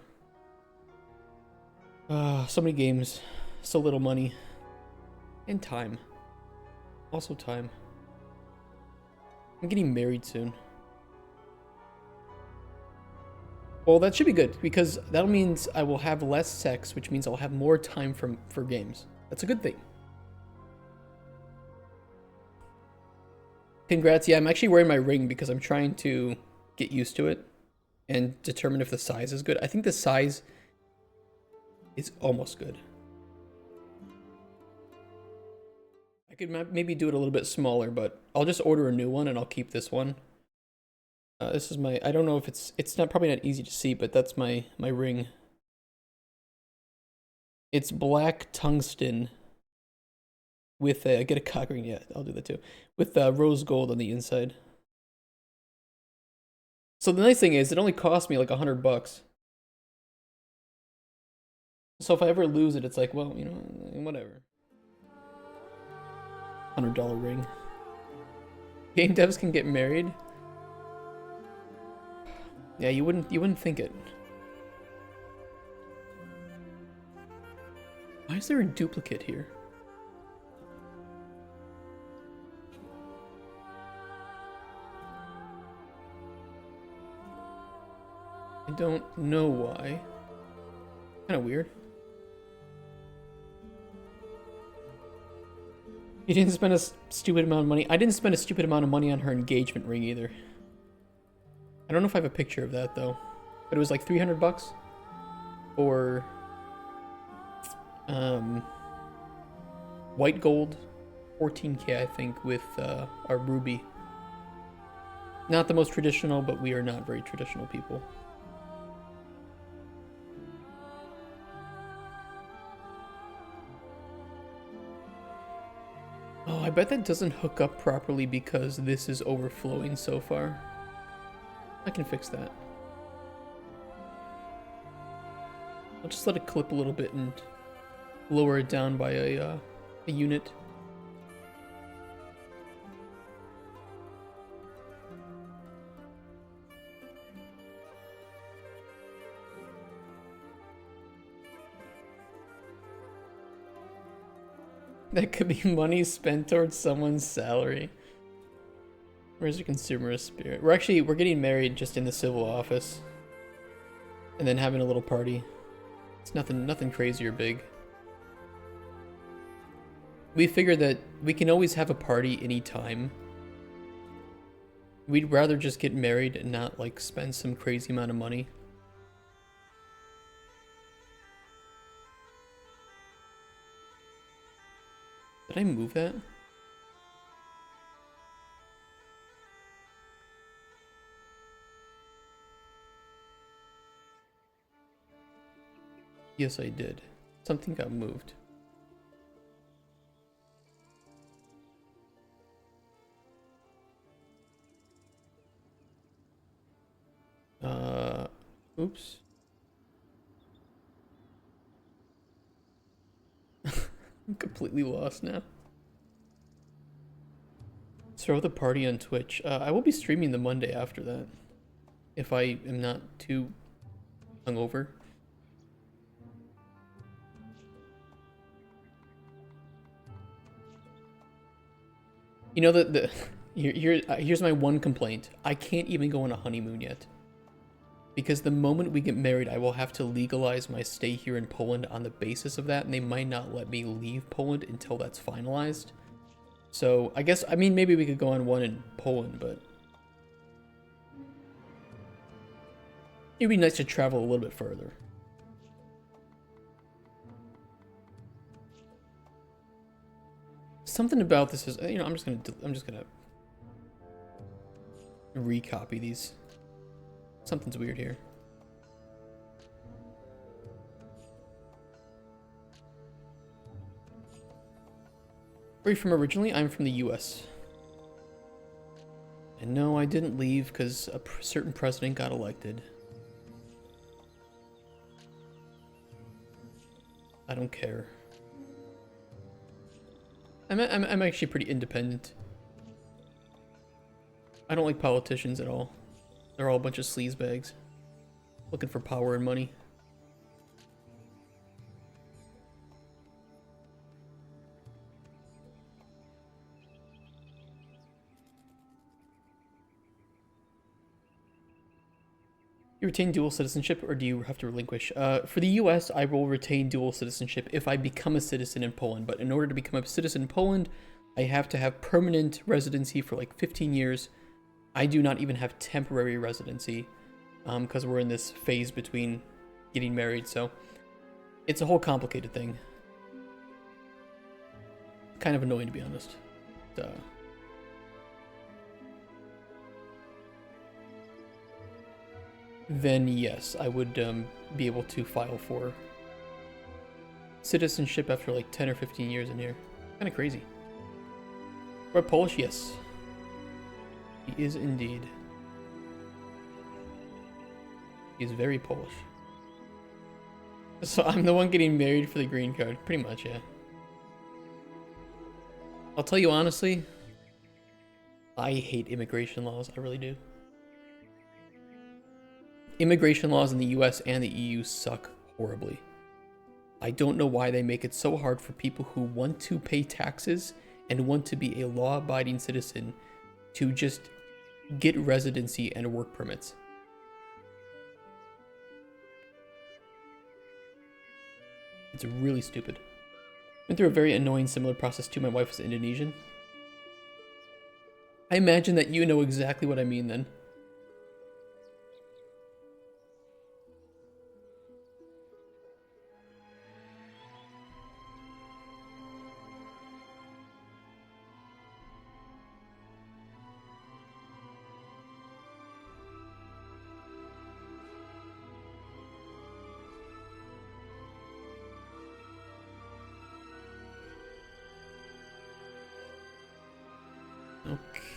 So many games, so little money. And time. Also time. I'm getting married soon. Well, that should be good, because that means I will have less sex, which means I'll have more time for games. That's a good thing. Congrats. Yeah, I'm actually wearing my ring because I'm trying to get used to it and determine if the size is good. I think the size is almost good. I could maybe do it a little bit smaller, but I'll just order a new one and I'll keep this one. This is my, I don't know if it's not probably not easy to see, but that's my ring. It's black tungsten with a, get a cock ring, yeah, I'll do that too. With rose gold on the inside. So the nice thing is, it only cost me like $100. So if I ever lose it, it's like, well, you know, whatever. $100 ring. Game devs can get married. Yeah, you wouldn't think it. Why is there a duplicate here? I don't know why. Kind of weird. You didn't spend a stupid amount of money. I didn't spend a stupid amount of money on her engagement ring either. I don't know if I have a picture of that though, but it was like $300 or white gold, 14K I think, with our ruby. Not the most traditional, but we are not very traditional people. Oh, I bet that doesn't hook up properly because this is overflowing so far. I can fix that. I'll just let it clip a little bit and lower it down by a unit. That could be money spent towards someone's salary. Where's the consumerist spirit? We're getting married just in the civil office. And then having a little party. It's nothing crazy or big. We figured that we can always have a party anytime. We'd rather just get married and not like spend some crazy amount of money. Did I move that? Yes, I did. Something got moved. Oops. I'm completely lost now. Throw the party on Twitch. I will be streaming the Monday after that. If I am not too hungover. You know here's my one complaint. I can't even go on a honeymoon yet. Because the moment we get married, I will have to legalize my stay here in Poland on the basis of that, and they might not let me leave Poland until that's finalized. So I guess, I mean, maybe we could go on one in Poland, but it'd be nice to travel a little bit further. Something about this is, you know, I'm just gonna recopy these. Something's weird here. Where are you from originally? I'm from the US. And no, I didn't leave because a certain president got elected. I don't care. I'm actually pretty independent. I don't like politicians at all. They're all a bunch of sleazebags. Looking for power and money. You retain dual citizenship, or do you have to relinquish? For the US, I will retain dual citizenship if I become a citizen in Poland. But in order to become a citizen in Poland, I have to have permanent residency for like 15 years. I do not even have temporary residency because we're in this phase between getting married. So it's a whole complicated thing. Kind of annoying, to be honest. Then yes, I would be able to file for citizenship after like 10 or 15 years in here. Kind of crazy. We're Polish? Yes. He is indeed. He is very Polish. So I'm the one getting married for the green card. Pretty much, yeah. I'll tell you honestly, I hate immigration laws. I really do. Immigration laws in the US and the EU suck horribly. I don't know why they make it so hard for people who want to pay taxes and want to be a law-abiding citizen to just get residency and work permits. It's really stupid. Went through a very annoying similar process too. My wife was Indonesian. I imagine that you know exactly what I mean then.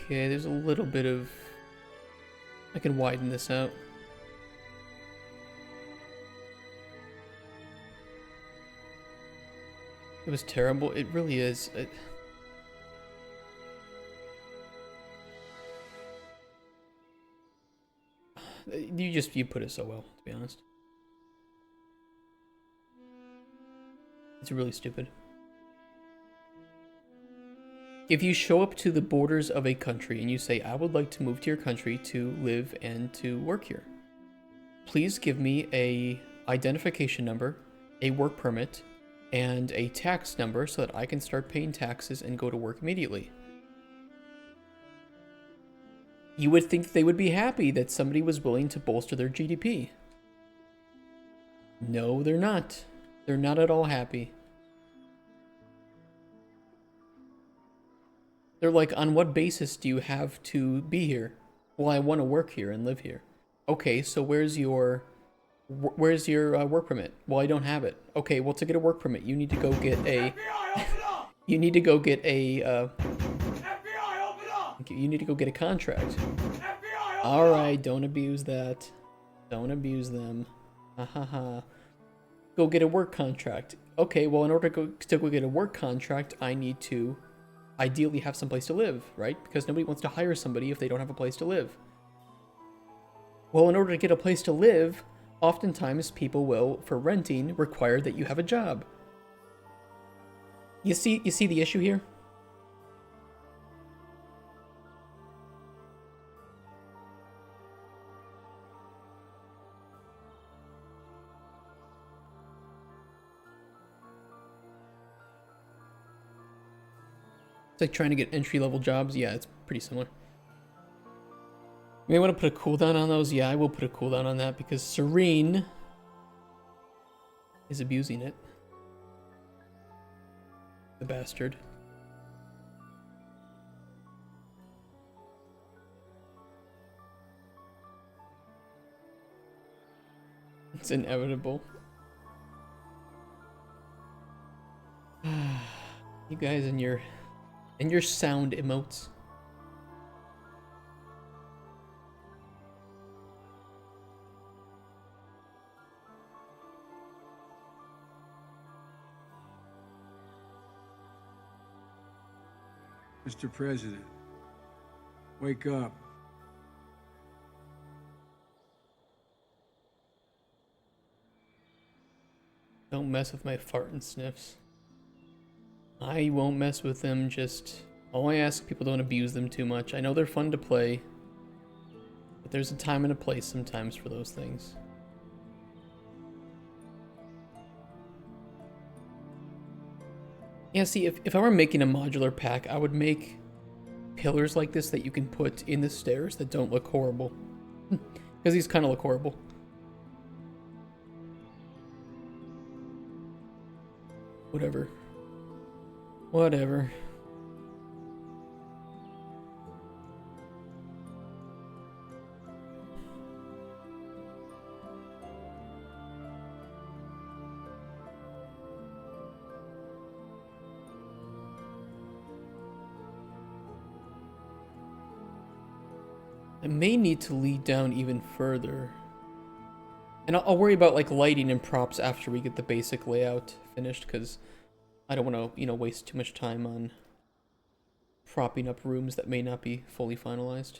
Okay, there's a little bit of... I can widen this out. It was terrible. It really is. You put it so well, to be honest. It's really stupid. If you show up to the borders of a country and you say, I would like to move to your country to live and to work here, please give me a identification number, a work permit, and a tax number so that I can start paying taxes and go to work immediately. You would think they would be happy that somebody was willing to bolster their GDP. No, they're not. They're not at all happy. They're like, on what basis do you have to be here? Well, I want to work here and live here. Okay, so where's your work permit? Well, I don't have it. Okay, well, to get a work permit, you need to go get a... you need to go get a... FBI, open up! You need to go get a contract. FBI, all right, don't abuse that. Don't abuse them. Ha ha ha. Go get a work contract. Okay, well, in order to go get a work contract, I need to ideally have someplace to live, right? Because nobody wants to hire somebody if they don't have a place to live. Well, in order to get a place to live, oftentimes people will, for renting, require that you have a job. You see the issue here? like trying to get entry-level jobs. Yeah, it's pretty similar. You may want to put a cooldown on those. Yeah, I will put a cooldown on that because Serene is abusing it. The bastard. It's inevitable. You guys and your sound emotes. Mr. President, wake up. Don't mess with my fart and sniffs. I won't mess with them, just... All I ask, people don't abuse them too much. I know they're fun to play, but there's a time and a place sometimes for those things. Yeah, see, if I were making a modular pack, I would make pillars like this that you can put in the stairs that don't look horrible. Because these kind of look horrible. Whatever. Whatever. I may need to lead down even further. And I'll worry about like lighting and props after we get the basic layout finished, because I don't want to, you know, waste too much time on propping up rooms that may not be fully finalized.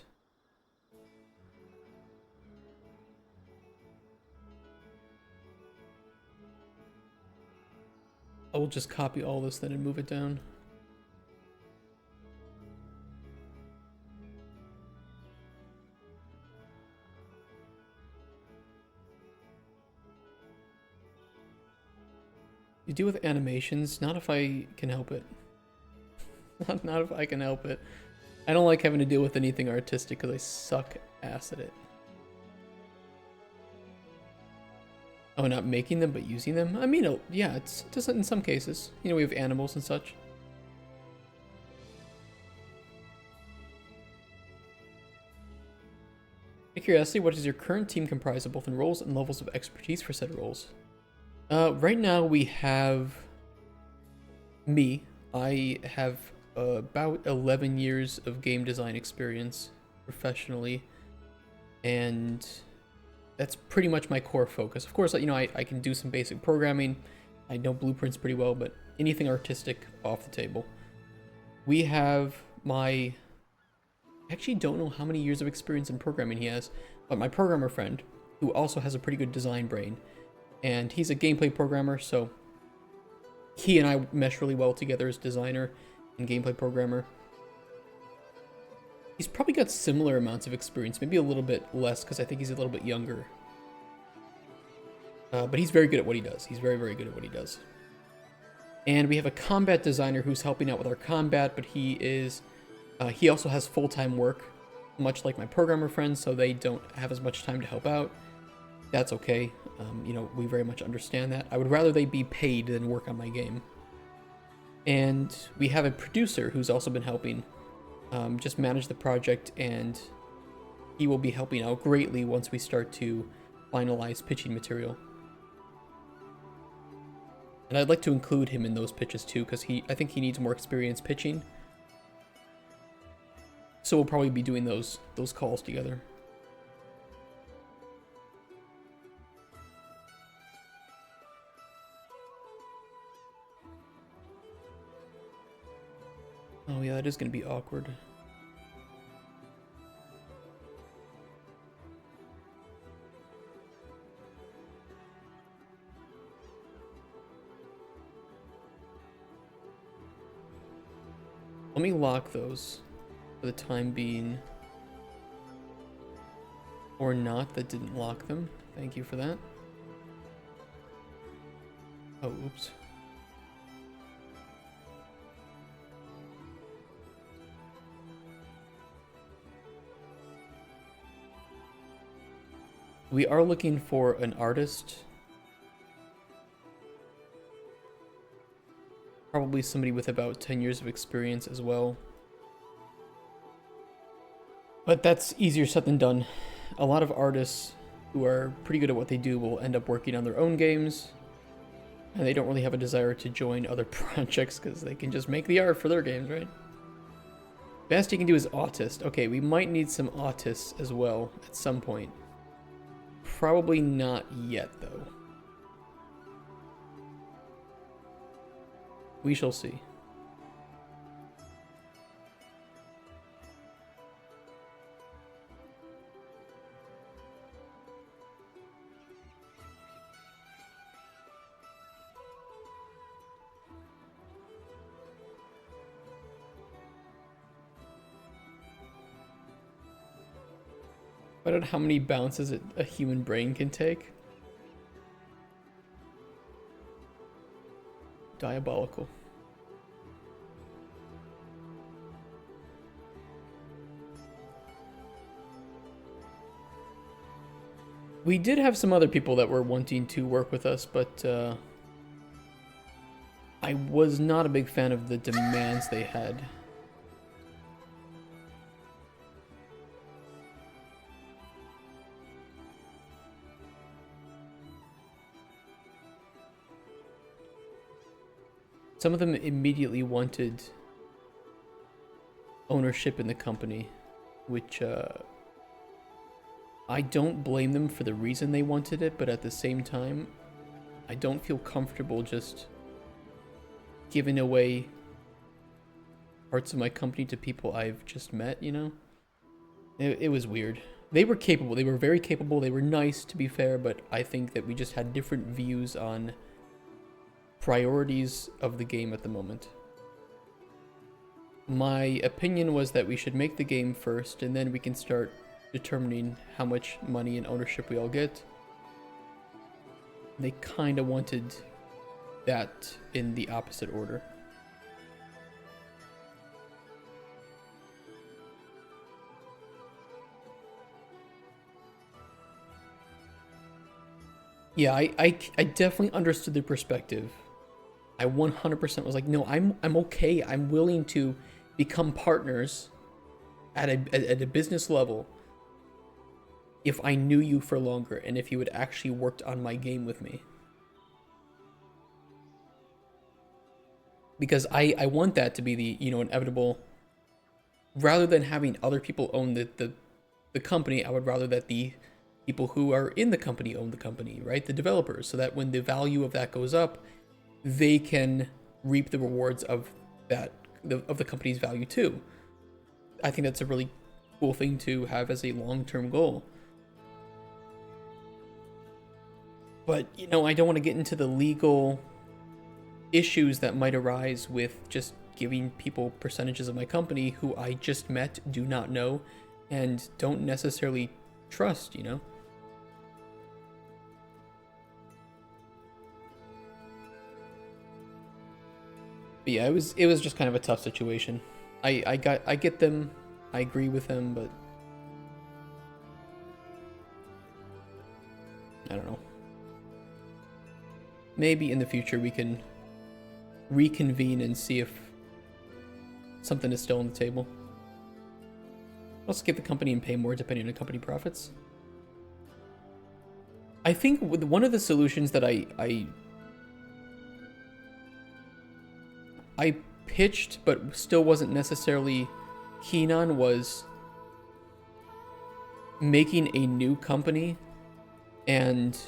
I will just copy all this then and move it down. You do with animations, not if I can help it. Not if I can help it. I don't like having to deal with anything artistic because I suck ass at it. Oh, not making them, but using them? I mean, yeah, it's just in some cases. You know, we have animals and such. Out of curiosity, what does your current team comprise of both in roles and levels of expertise for said roles? Right now we have me. I have about 11 years of game design experience professionally, and that's pretty much my core focus. Of course, you know, I can do some basic programming. I know blueprints pretty well, but anything artistic off the table. We have I actually don't know how many years of experience in programming he has, but my programmer friend, who also has a pretty good design brain, and he's a gameplay programmer, so he and I mesh really well together as designer and gameplay programmer. He's probably got similar amounts of experience, maybe a little bit less because I think he's a little bit younger. But he's very good at what he does. He's very, very good at what he does. And we have a combat designer who's helping out with our combat, but he also has full-time work, much like my programmer friends, so they don't have as much time to help out. That's okay. You know, we very much understand that. I would rather they be paid than work on my game. And we have a producer who's also been helping just manage the project, and he will be helping out greatly once we start to finalize pitching material. And I'd like to include him in those pitches too, because I think he needs more experience pitching. So we'll probably be doing those calls together. Oh yeah, that is going to be awkward. Let me lock those for the time being. Or not, that didn't lock them. Thank you for that. Oh, oops. We are looking for an artist. Probably somebody with about 10 years of experience as well. But that's easier said than done. A lot of artists who are pretty good at what they do will end up working on their own games, and they don't really have a desire to join other projects because they can just make the art for their games, right? Best you can do is autist. Okay, we might need some autists as well at some point. Probably not yet, though. We shall see. I don't know how many bounces a human brain can take. Diabolical. We did have some other people that were wanting to work with us, but I was not a big fan of the demands they had. Some of them immediately wanted ownership in the company, which I don't blame them for the reason they wanted it, but at the same time, I don't feel comfortable just giving away parts of my company to people I've just met, you know? It was weird. They were capable, they were very capable, they were nice to be fair, but I think that we just had different views on priorities of the game at the moment. My opinion was that we should make the game first, and then we can start determining how much money and ownership we all get. They kind of wanted that in the opposite order. Yeah, I definitely understood their perspective. I 100% was like, no, I'm okay. I'm willing to become partners at a business level if I knew you for longer and if you had actually worked on my game with me. Because I want that to be the, you know, inevitable. Rather than having other people own the company, I would rather that the people who are in the company own the company, right? The developers, so that when the value of that goes up, they can reap the rewards of that of the company's value too. I think that's a really cool thing to have as a long-term goal. But, you know, I don't want to get into the legal issues that might arise with just giving people percentages of my company who I just met, do not know, and don't necessarily trust, you know? But yeah, it was just kind of a tough situation. I get them, I agree with them, but I don't know. Maybe in the future we can reconvene and see if something is still on the table. I'll skip the company and pay more depending on company profits. I think with one of the solutions that I pitched but still wasn't necessarily keen on was making a new company and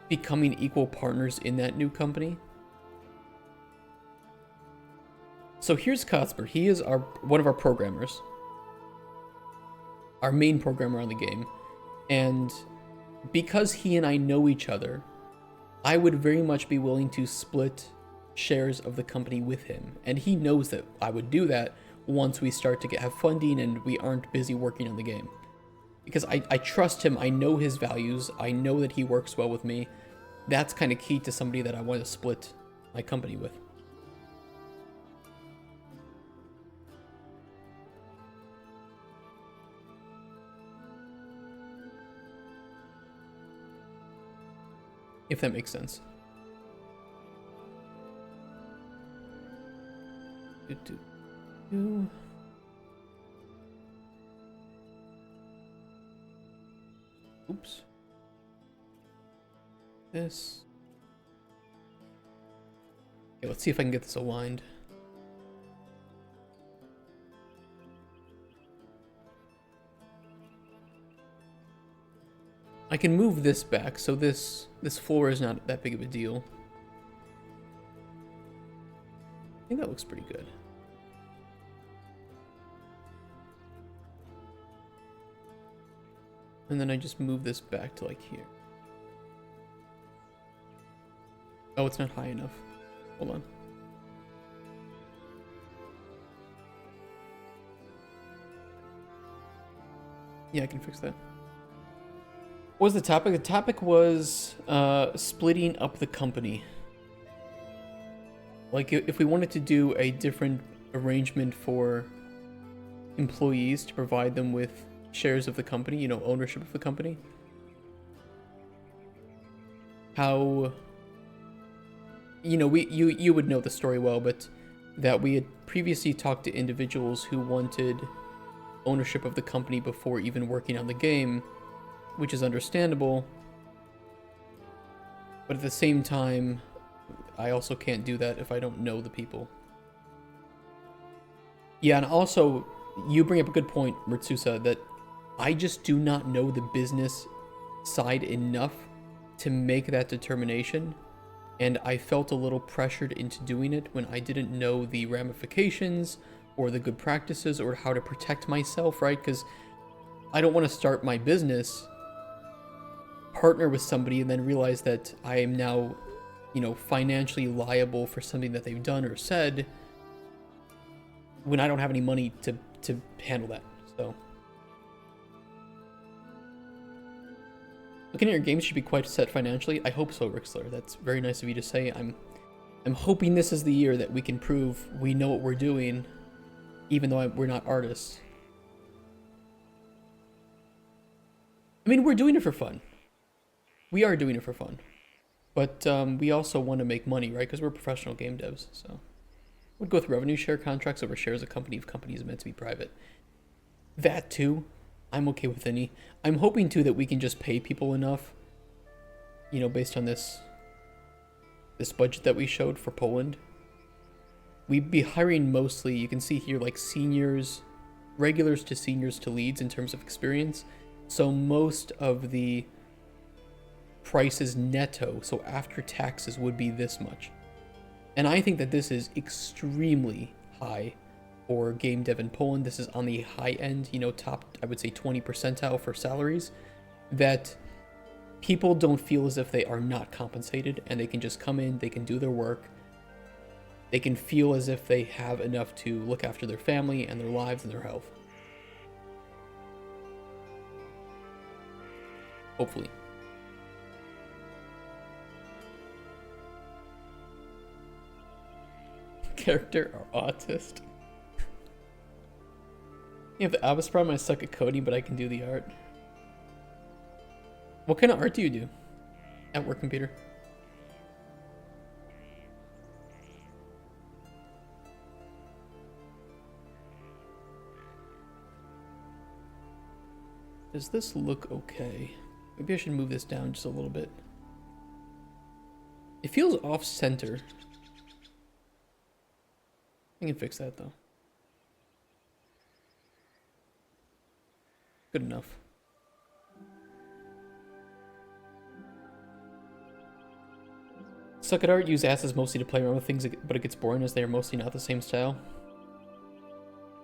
becoming equal partners in that new company. So here's Cuthbert. He is one of our programmers, our main programmer on the game, and because he and I know each other, I would very much be willing to split shares of the company with him, and he knows that I would do that once we start to have funding and we aren't busy working on the game. Because I trust him, I know his values, I know that he works well with me. That's kind of key to somebody that I want to split my company with. if that makes sense. Oops. This. Okay, let's see if I can get this aligned. I can move this back, so this floor is not that big of a deal. I think that looks pretty good. And then I just move this back to like here. Oh, it's not high enough. Hold on. Yeah, I can fix that. What was the topic? The topic was splitting up the company. Like, if we wanted to do a different arrangement for employees to provide them with shares of the company, you know, ownership of the company. How, you know, you would know the story well, but that we had previously talked to individuals who wanted ownership of the company before even working on the game, which is understandable. But at the same time, I also can't do that if I don't know the people. Yeah, and also, you bring up a good point, Ritsusa, that I just do not know the business side enough to make that determination, and I felt a little pressured into doing it when I didn't know the ramifications or the good practices or how to protect myself, right? Because I don't want to start my business, partner with somebody, and then realize that I am now, you know, financially liable for something that they've done or said when I don't have any money to handle that. So looking at your games should be quite set financially. I hope so, Rixler. That's very nice of you to say. I'm hoping this is the year that we can prove we know what we're doing, even though we're not artists. I mean, we're doing it for fun. We are doing it for fun. But we also want to make money, right? Because we're professional game devs, so. Would go with revenue share contracts over shares of company if company is meant to be private. That too, I'm okay with any. I'm hoping too that we can just pay people enough, you know, based on this budget that we showed for Poland. We'd be hiring mostly, you can see here, like seniors, regulars to seniors to leads in terms of experience. So most of the prices netto, so after taxes, would be this much. And I think that this is extremely high for game dev in Poland. This is on the high end, you know, top, I would say 20 percentile for salaries, that people don't feel as if they are not compensated and they can just come in, they can do their work. They can feel as if they have enough to look after their family and their lives and their health. Hopefully. Character or autist. You have the obvious problem, I suck at coding, but I can do the art. What kind of art do you do at work, computer? Does this look okay? Maybe I should move this down just a little bit. It feels off-center. I can fix that though. Good enough. Suck at art, use assets mostly to play around with things, but it gets boring as they are mostly not the same style.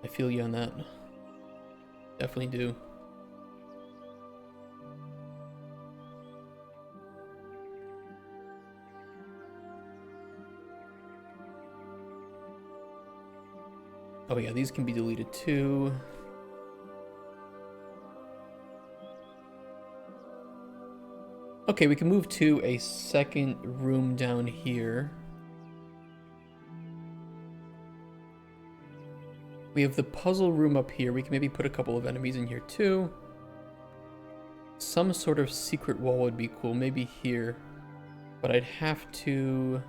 I feel you on that. Definitely do. Oh yeah, these can be deleted too. Okay, we can move to a second room down here. We have the puzzle room up here. We can maybe put a couple of enemies in here too. Some sort of secret wall would be cool, maybe here. But I'd have to...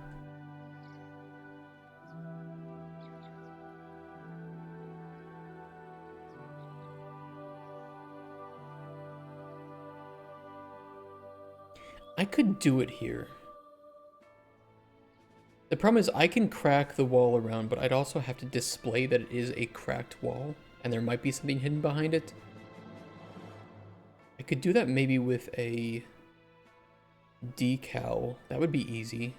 I could do it here. The problem is I can crack the wall around, but I'd also have to display that it is a cracked wall, and there might be something hidden behind it. I could do that maybe with a decal. That would be easy.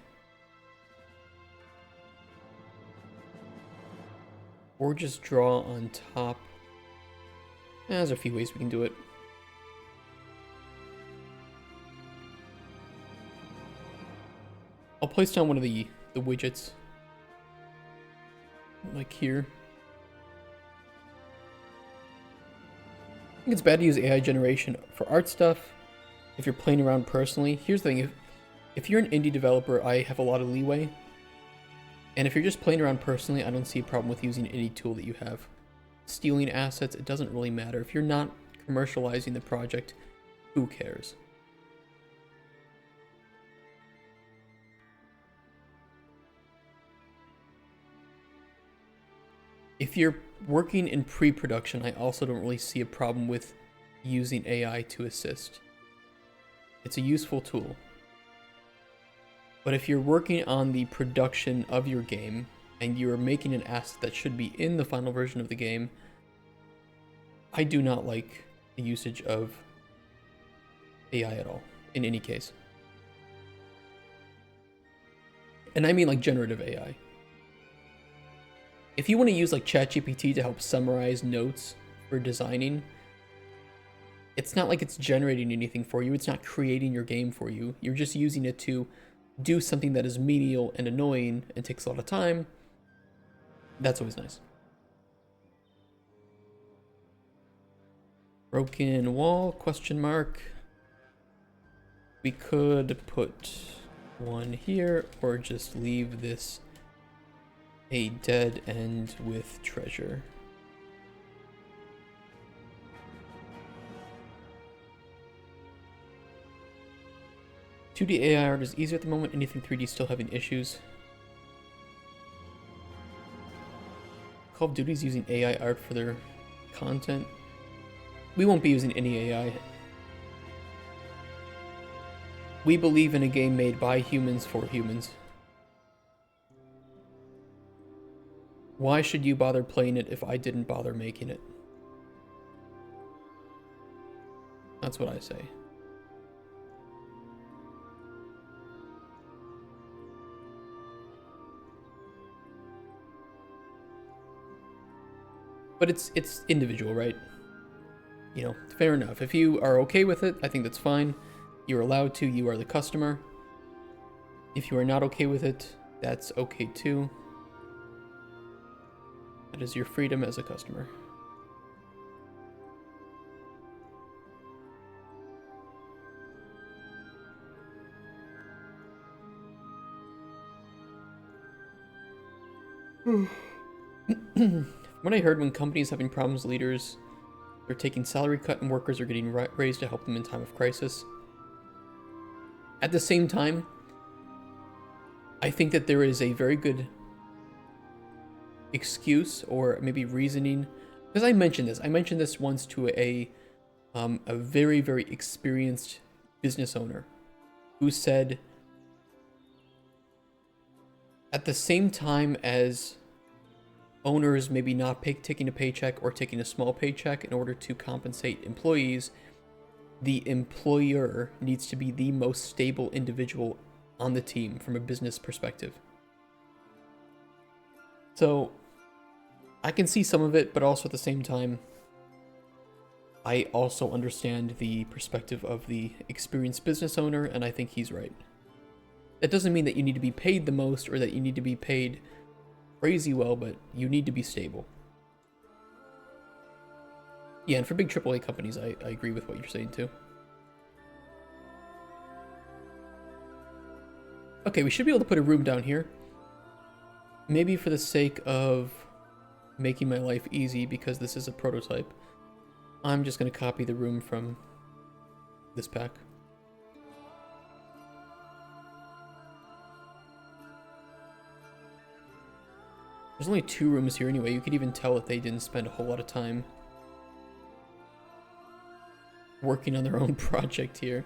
Or just draw on top. There's a few ways we can do it. I'll place down one of the widgets. Like here. I think it's bad to use AI generation for art stuff if you're playing around personally. Here's the thing, if you're an indie developer, I have a lot of leeway. And if you're just playing around personally, I don't see a problem with using any tool that you have. Stealing assets, it doesn't really matter. If you're not commercializing the project, who cares? If you're working in pre-production, I also don't really see a problem with using AI to assist. It's a useful tool. But if you're working on the production of your game, and you're making an asset that should be in the final version of the game, I do not like the usage of AI at all, in any case. And I mean like generative AI. If you want to use like ChatGPT to help summarize notes for designing, it's not like it's generating anything for you. It's not creating your game for you. You're just using it to do something that is menial and annoying and takes a lot of time. That's always nice. Broken wall, question mark. We could put one here or just leave this a dead end with treasure. "2D AI art is easier at the moment. Anything 3D still having issues?" Call of Duty's using AI art for their content. We won't be using any AI. We believe in a game made by humans for humans. Why should you bother playing it if I didn't bother making it? That's what I say. But it's individual, right? You know, fair enough. If you are okay with it, I think that's fine. You're allowed to, you are the customer. If you are not okay with it, that's okay too. That is your freedom as a customer. What I heard, when companies having problems, leaders are taking salary cut and workers are getting raised to help them in time of crisis. At the same time, I think that there is a very good excuse or maybe reasoning, because I mentioned this once to a very, very experienced business owner who said, at the same time as owners maybe not taking a paycheck or taking a small paycheck in order to compensate employees, the employer needs to be the most stable individual on the team from a business perspective. So I can see some of it, but also at the same time, I also understand the perspective of the experienced business owner, and I think he's right. That doesn't mean that you need to be paid the most or that you need to be paid crazy well, but you need to be stable. Yeah, and for big AAA companies, I agree with what you're saying too. Okay, we should be able to put a room down here. Maybe for the sake of making my life easy, because this is a prototype, I'm just going to copy the room from this pack. There's only 2 rooms here anyway. You could even tell that they didn't spend a whole lot of time working on their own project here.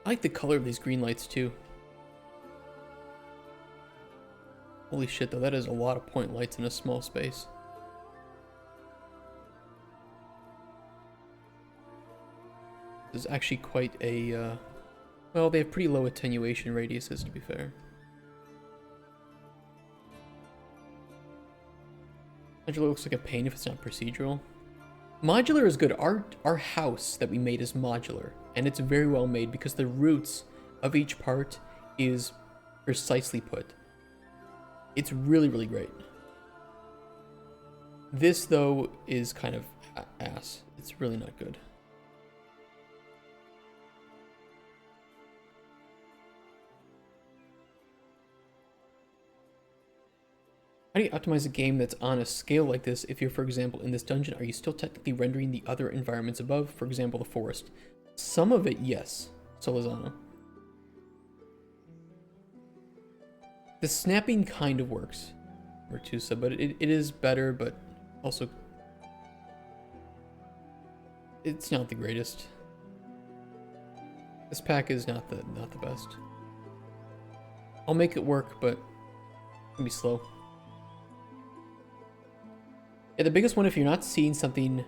I like the color of these green lights too. Holy shit though, that is a lot of point lights in a small space. This is actually quite a, well, they have pretty low attenuation radiuses, to be fair. Modular looks like a pain if it's not procedural. Modular is good. Our house that we made is modular, and it's very well made because the roots of each part is precisely put. It's really, really great. This, though, is kind of ass. It's really not good. How do you optimize a game that's on a scale like this? If you're, for example, in this dungeon, are you still technically rendering the other environments above? For example, the forest. Some of it, yes. Solizano. The snapping kind of works, Mertusa, but it is better, but also it's not the greatest. This pack is not the best. I'll make it work, but it's gonna be slow. Yeah, the biggest one, if you're not seeing something,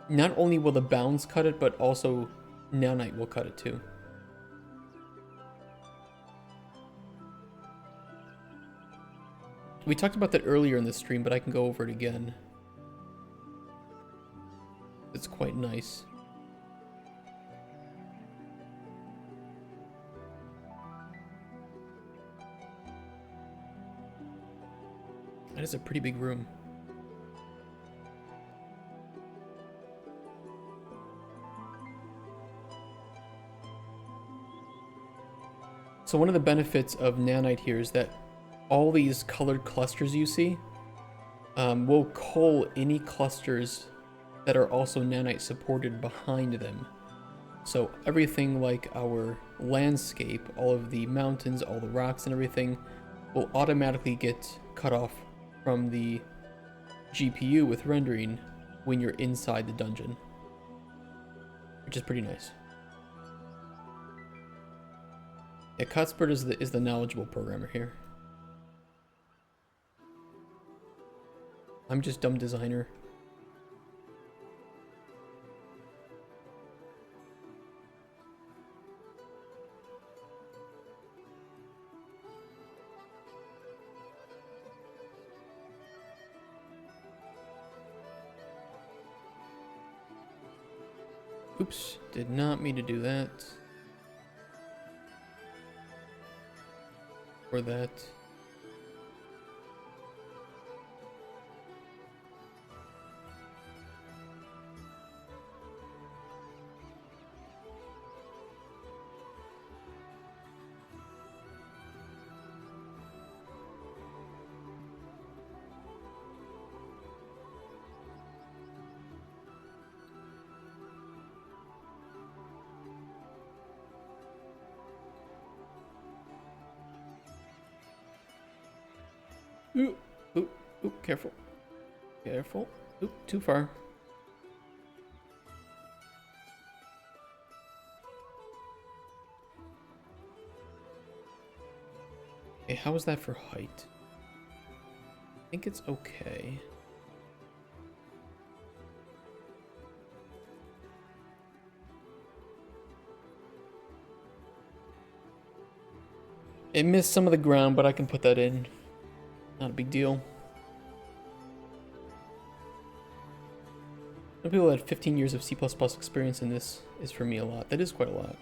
not only will the bounds cut it, but also nanite will cut it too. We talked about that earlier in the stream, but I can go over it again. It's quite nice. That is a pretty big room. So one of the benefits of nanite here is that all these colored clusters you see will cull any clusters that are also nanite supported behind them. So everything like our landscape, all of the mountains, all the rocks and everything will automatically get cut off from the GPU with rendering when you're inside the dungeon, which is pretty nice. Yeah, Cuthbert is the knowledgeable programmer here. I'm just dumb designer. Oops, did not mean to do that. Or that. Ooh, ooh, ooh, careful. Careful. Ooh, too far. Okay, how is that for height? I think it's okay. It missed some of the ground, but I can put that in. Not a big deal. Some people that had 15 years of C++ experience in this is for me a lot. That is quite a lot.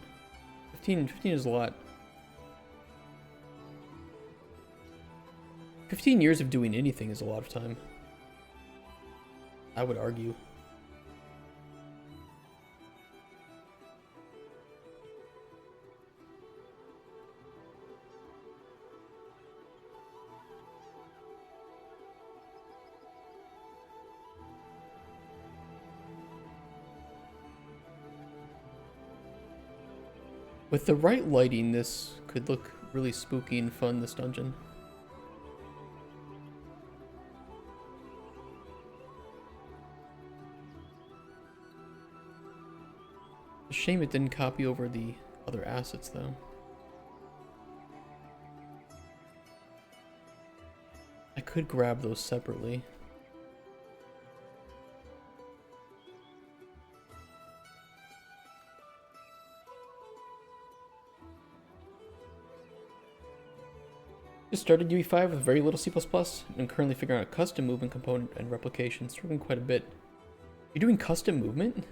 15 is a lot. 15 years of doing anything is a lot of time, I would argue. With the right lighting, this could look really spooky and fun, this dungeon. A shame it didn't copy over the other assets, though. I could grab those separately. Just started UE5 with very little C++ and currently figuring out a custom movement component and replication. Struggling quite a bit. You're doing custom movement?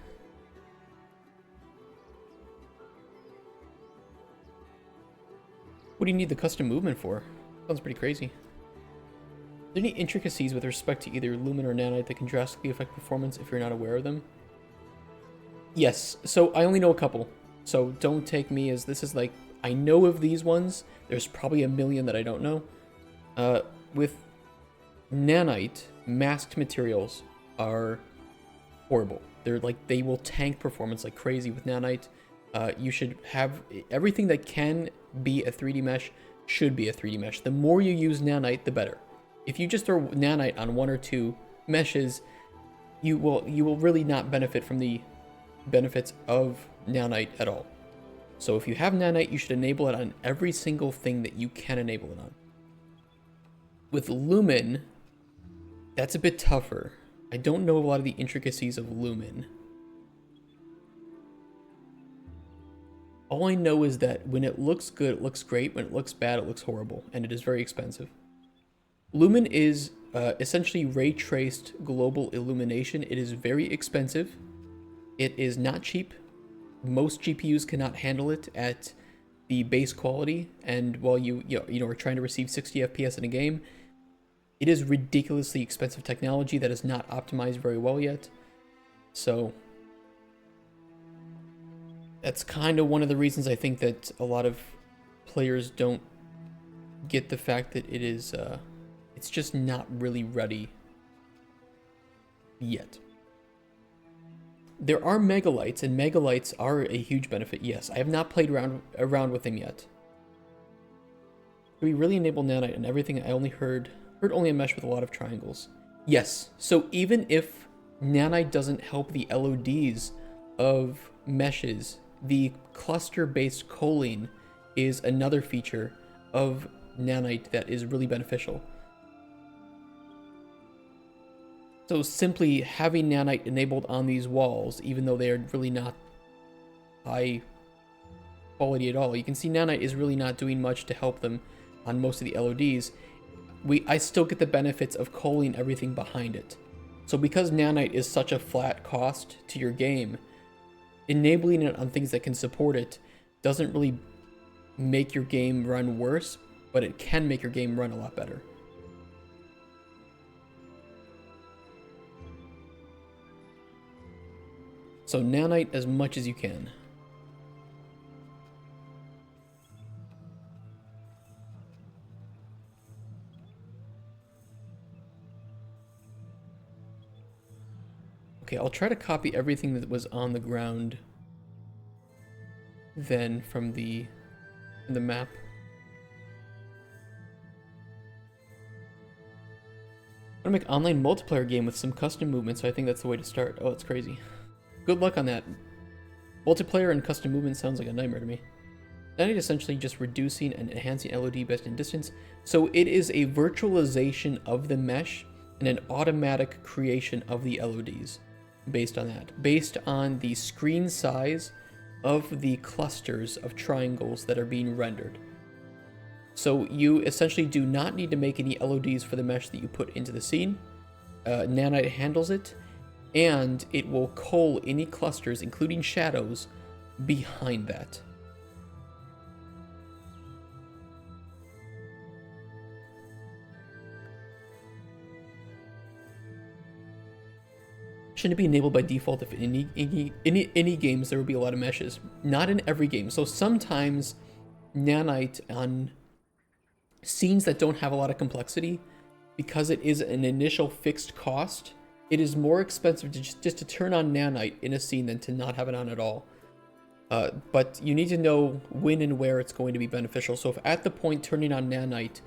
What do you need the custom movement for? Sounds pretty crazy. Are there any intricacies with respect to either Lumen or Nanite that can drastically affect performance if you're not aware of them? Yes, so I only know a couple. So don't take me as this is like, I know of these ones. There's probably a million that I don't know. With Nanite, masked materials are horrible. They're like, they will tank performance like crazy with Nanite. You should have everything that can be a 3D mesh should be a 3D mesh. The more you use Nanite, the better. If you just throw Nanite on one or two meshes, you will really not benefit from the benefits of Nanite at all. So if you have Nanite, you should enable it on every single thing that you can enable it on. With Lumen, that's a bit tougher. I don't know a lot of the intricacies of Lumen. All I know is that when it looks good, it looks great. When it looks bad, it looks horrible, and it is very expensive. Lumen is essentially ray traced global illumination. It is very expensive. It is not cheap. Most GPUs cannot handle it at the base quality, and while you are trying to receive 60 FPS in a game, it is ridiculously expensive technology that is not optimized very well yet. So that's kind of one of the reasons I think that a lot of players don't get the fact that it is it's just not really ready yet. There are megalites, and megalites are a huge benefit. Yes, I have not played around with them yet. Do we really enable Nanite and everything? I only heard only a mesh with a lot of triangles. Yes, so even if Nanite doesn't help the LODs of meshes, the cluster-based culling is another feature of Nanite that is really beneficial. So simply having Nanite enabled on these walls, even though they are really not high quality at all, you can see Nanite is really not doing much to help them on most of the LODs. I still get the benefits of culling everything behind it. So because Nanite is such a flat cost to your game, enabling it on things that can support it doesn't really make your game run worse, but it can make your game run a lot better. So Nanite as much as you can. Okay, I'll try to copy everything that was on the ground then from the map. I'm gonna make an online multiplayer game with some custom movement, so I think that's the way to start. Oh, that's crazy. Good luck on that. Multiplayer and custom movement sounds like a nightmare to me. Nanite is essentially just reducing and enhancing LOD based on distance. So it is a virtualization of the mesh and an automatic creation of the LODs based on that. Based on the screen size of the clusters of triangles that are being rendered. So you essentially do not need to make any LODs for the mesh that you put into the scene. Nanite handles it, and it will cull any clusters, including shadows, behind that. Shouldn't it be enabled by default if in any games there would be a lot of meshes? Not in every game. So sometimes Nanite on scenes that don't have a lot of complexity, because it is an initial fixed cost, it is more expensive to just to turn on Nanite in a scene than to not have it on at all. But you need to know when and where it's going to be beneficial. So if at the point turning on nanite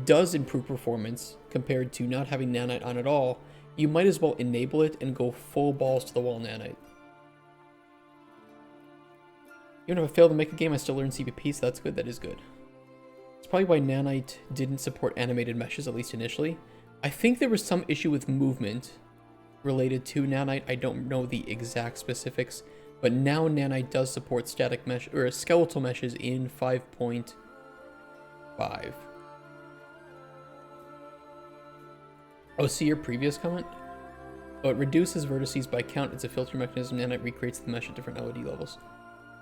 does improve performance compared to not having nanite on at all, you might as well enable it and go full balls to the wall nanite. Even if I fail to make a game, I still learn CPP, so that's good. That is good. It's probably why nanite didn't support animated meshes, at least initially. I think there was some issue with movement related to nanite. I don't know the exact specifics, but now nanite does support static mesh or skeletal meshes in 5.5. Oh, see your previous comment? Oh, it reduces vertices by count. It's a filter mechanism. Nanite recreates the mesh at different LED levels.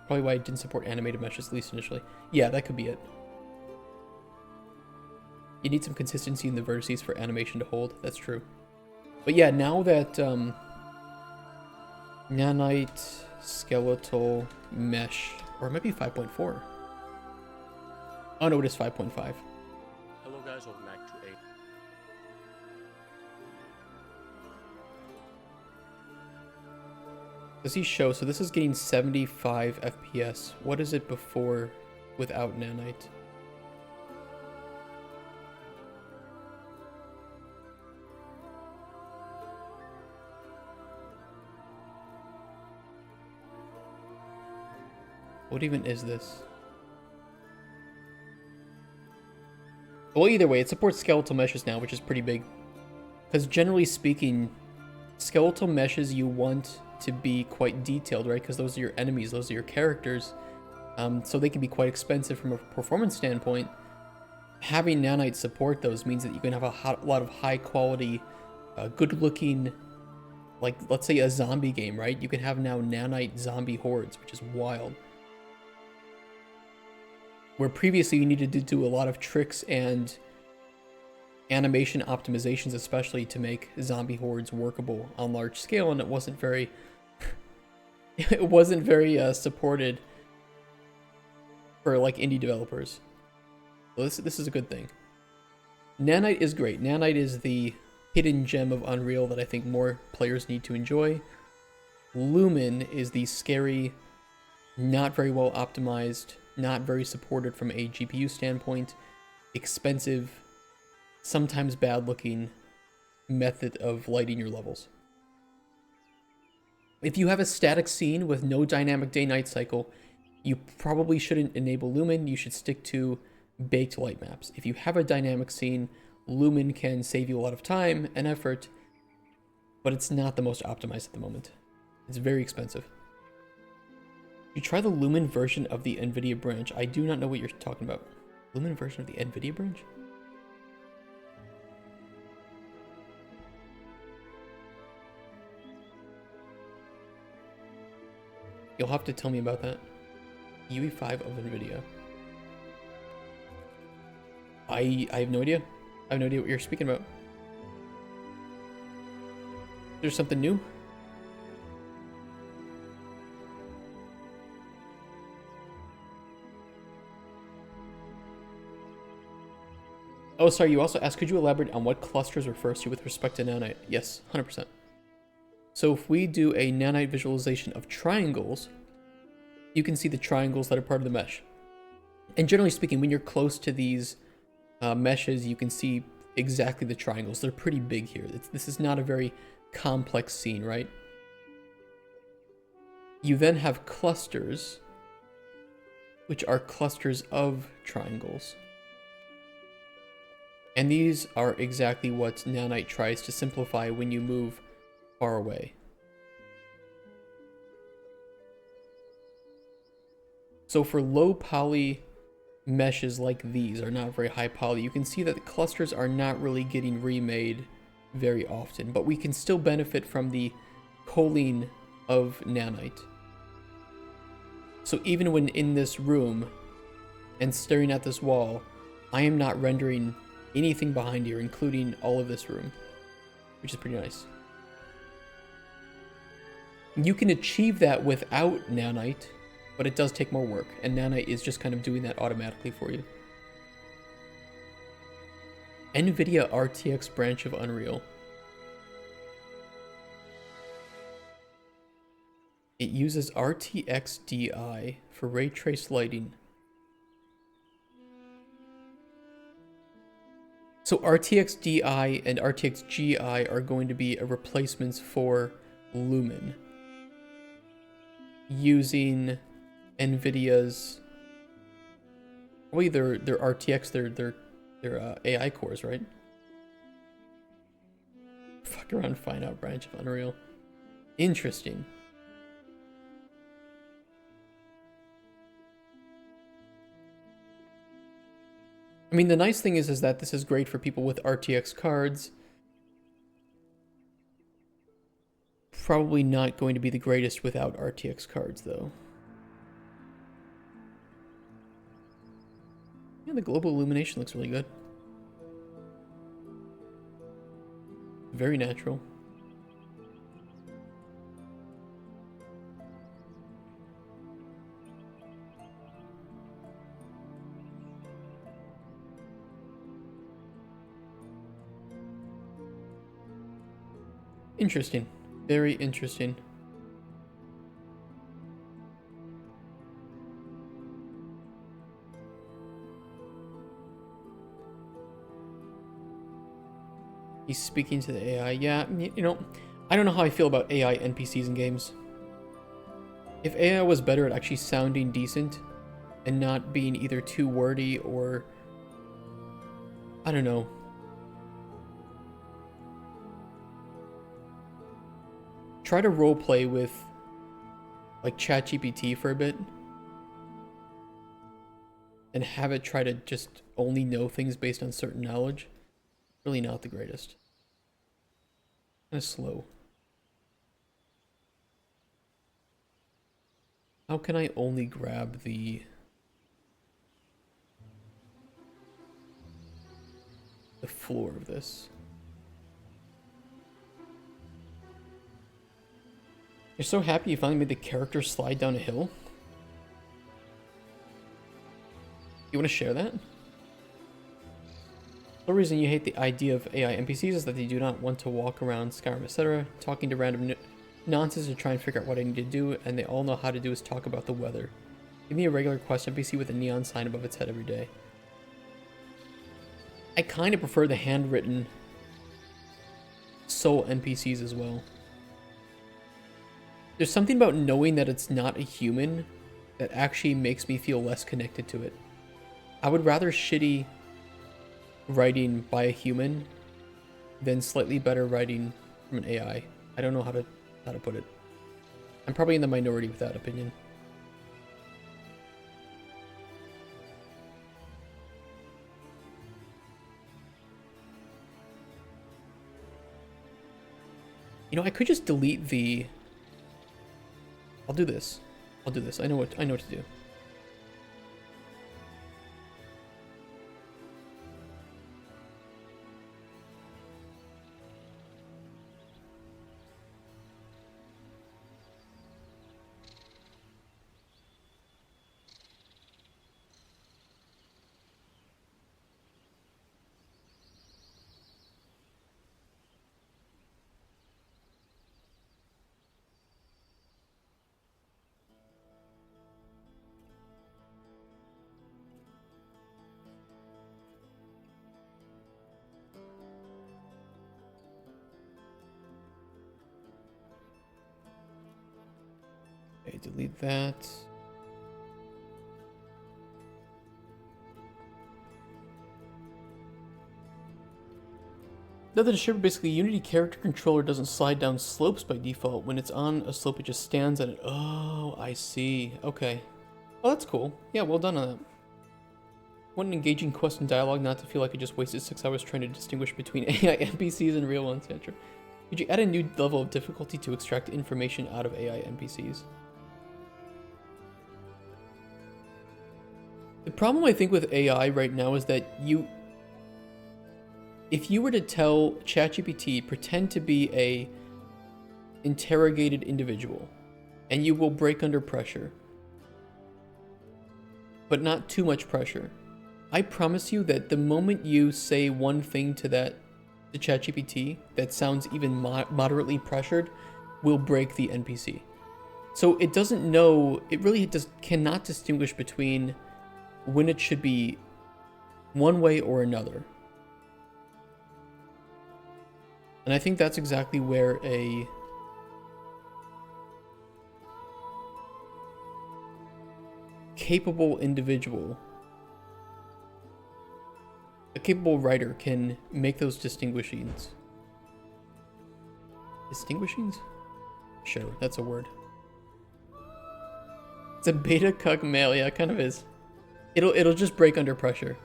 Probably why it didn't support animated meshes, at least initially. Yeah, that could be it. You need some consistency in the vertices for animation to hold. That's true. But yeah, now that nanite skeletal mesh, or it might be 5.4. Oh no, it is 5.5. Hello guys, welcome back to a Does he show? So this is getting 75 FPS. What is it before without nanite? What even is this? Well, either way, it supports skeletal meshes now, which is pretty big. Because generally speaking, skeletal meshes you want to be quite detailed, right? Because those are your enemies, those are your characters. So they can be quite expensive from a performance standpoint. Having nanite support those means that you can have a lot of high quality, good looking, like let's say a zombie game, right? You can have now nanite zombie hordes, which is wild. Where previously you needed to do a lot of tricks and animation optimizations, especially to make zombie hordes workable on large scale, and it wasn't very supported for like indie developers. So this is a good thing. Nanite is great. Nanite is the hidden gem of Unreal that I think more players need to enjoy. Lumen is the scary, not very well optimized, not very supported from a GPU standpoint, expensive, sometimes bad looking method of lighting your levels. If you have a static scene with no dynamic day-night cycle, you probably shouldn't enable Lumen. You should stick to baked light maps. If you have a dynamic scene, Lumen can save you a lot of time and effort, but it's not the most optimized at the moment. It's very expensive. You try the Lumen version of the NVIDIA branch. I do not know what you're talking about. Lumen version of the NVIDIA branch? You'll have to tell me about that. UE5 of NVIDIA. I have no idea. I have no idea what you're speaking about. There's something new? Oh, sorry, you also asked, could you elaborate on what clusters refers to with respect to nanite? Yes, 100%. So if we do a nanite visualization of triangles, you can see the triangles that are part of the mesh. And generally speaking, when you're close to these meshes, you can see exactly the triangles. They're pretty big here. This is not a very complex scene, right? You then have clusters, which are clusters of triangles. And these are exactly what nanite tries to simplify when you move far away. So for low poly meshes like these are not very high poly, you can see that the clusters are not really getting remade very often, but we can still benefit from the culling of nanite. So even when in this room and staring at this wall, I am not rendering anything behind here, including all of this room, which is pretty nice. You can achieve that without nanite, but it does take more work, and nanite is just kind of doing that automatically for you. NVIDIA RTX branch of Unreal. It uses RTX DI for ray trace lighting. So RTX DI and RTX GI are going to be replacements for Lumen using NVIDIA's, well, their RTX, their AI cores, right? Fuck around, find out branch of Unreal. Interesting. I mean, the nice thing is that this is great for people with RTX cards. Probably not going to be the greatest without RTX cards, though. Yeah, the global illumination looks really good. Very natural. Interesting. Very interesting. He's speaking to the AI. Yeah, you know, I don't know how I feel about AI NPCs in games. If AI was better at actually sounding decent and not being either too wordy or, I don't know, try to roleplay with like ChatGPT for a bit and have it try to just only know things based on certain knowledge. Really not the greatest. Kind of slow. How can I only grab the floor of this? You're so happy you finally made the character slide down a hill? You want to share that? The reason you hate the idea of AI NPCs is that they do not want to walk around Skyrim, etc., talking to random nonsense to try and figure out what I need to do, and they all know how to do is talk about the weather. Give me a regular quest NPC with a neon sign above its head every day. I kind of prefer the handwritten soul NPCs as well. There's something about knowing that it's not a human that actually makes me feel less connected to it. I would rather shitty writing by a human than slightly better writing from an AI. I don't know how to put it. I'm probably in the minority with that opinion. You know, I could just delete the... I'll do this. I know what to do. Okay, delete that. Another distributor, basically, Unity character controller doesn't slide down slopes by default. When it's on a slope, it just stands at it. Oh, I see. Okay. Oh, that's cool. Yeah, well done on that. What an engaging quest and dialogue, not to feel like I just wasted 6 hours trying to distinguish between AI NPCs and real ones. Yeah, true. Could you add a new level of difficulty to extract information out of AI NPCs? The problem I think with AI right now is that if you were to tell ChatGPT, pretend to be a interrogated individual, and you will break under pressure, but not too much pressure, I promise you that the moment you say one thing to ChatGPT that sounds even moderately pressured, will break the NPC. So it doesn't know, it really cannot distinguish between when it should be one way or another. And I think that's exactly where a capable individual, a capable writer can make those distinguishings. Distinguishings? Sure, that's a word. It's a beta cuck male, yeah, it kind of is. It'll just break under pressure.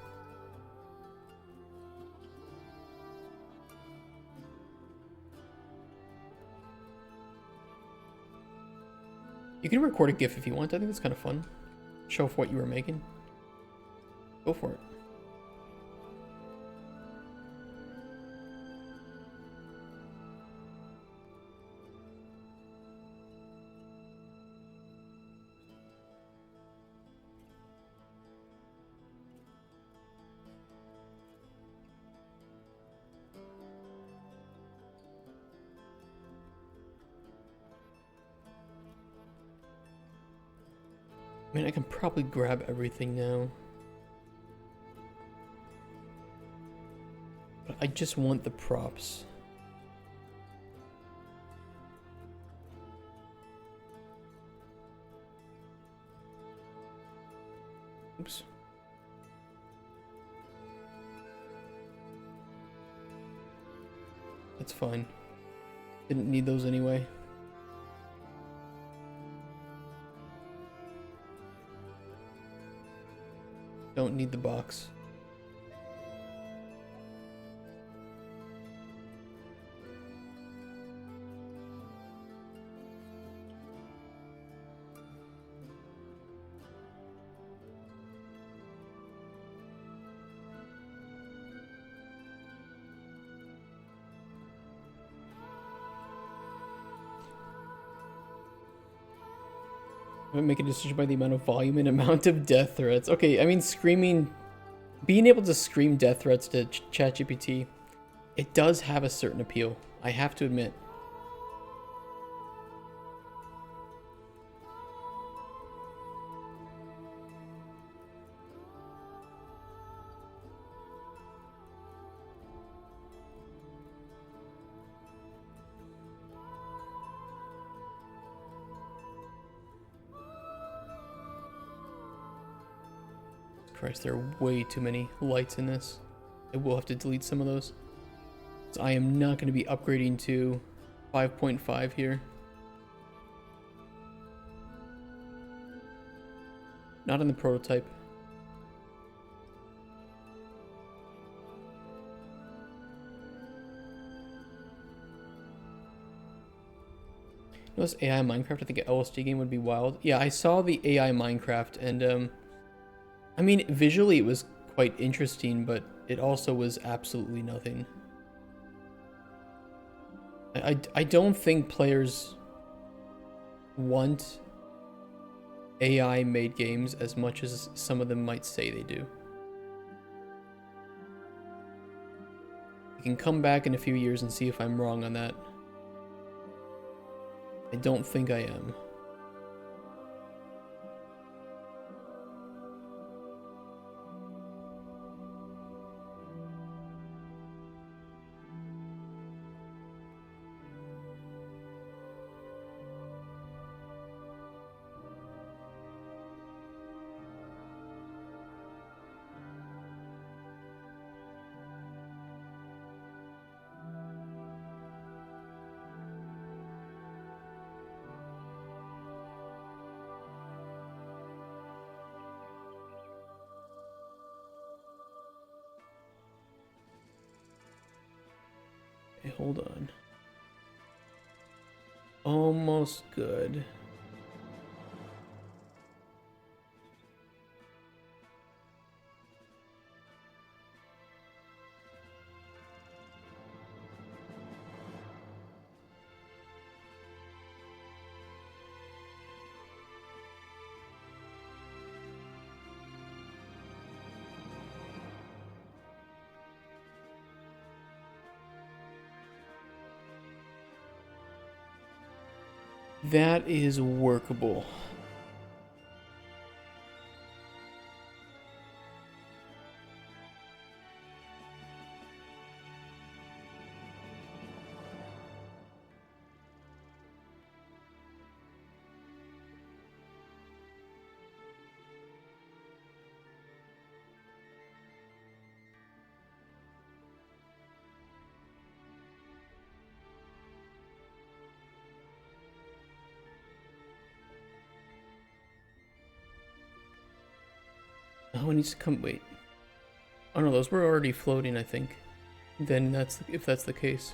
You can record a GIF if you want. I think that's kind of fun. Show off what you were making. Go for it. I mean, I can probably grab everything now. But I just want the props. Oops. That's fine. Didn't need those anyway. Don't need the box. Make a decision by the amount of volume and amount of death threats. Okay, I mean, being able to scream death threats to ChatGPT, it does have a certain appeal, I have to admit. Christ, there are way too many lights in this. I will have to delete some of those. So I am not going to be upgrading to 5.5 here. Not in the prototype. This AI Minecraft, I think an LSD game would be wild. Yeah, I saw the AI Minecraft and I mean, visually it was quite interesting, but it also was absolutely nothing. I don't think players want AI made games as much as some of them might say they do. You can come back in a few years and see if I'm wrong on that. I don't think I am. Okay, hold on. Almost good. That is workable. Oh, it needs to come. Wait. Oh no, those were already floating, I think. Then that's if that's the case.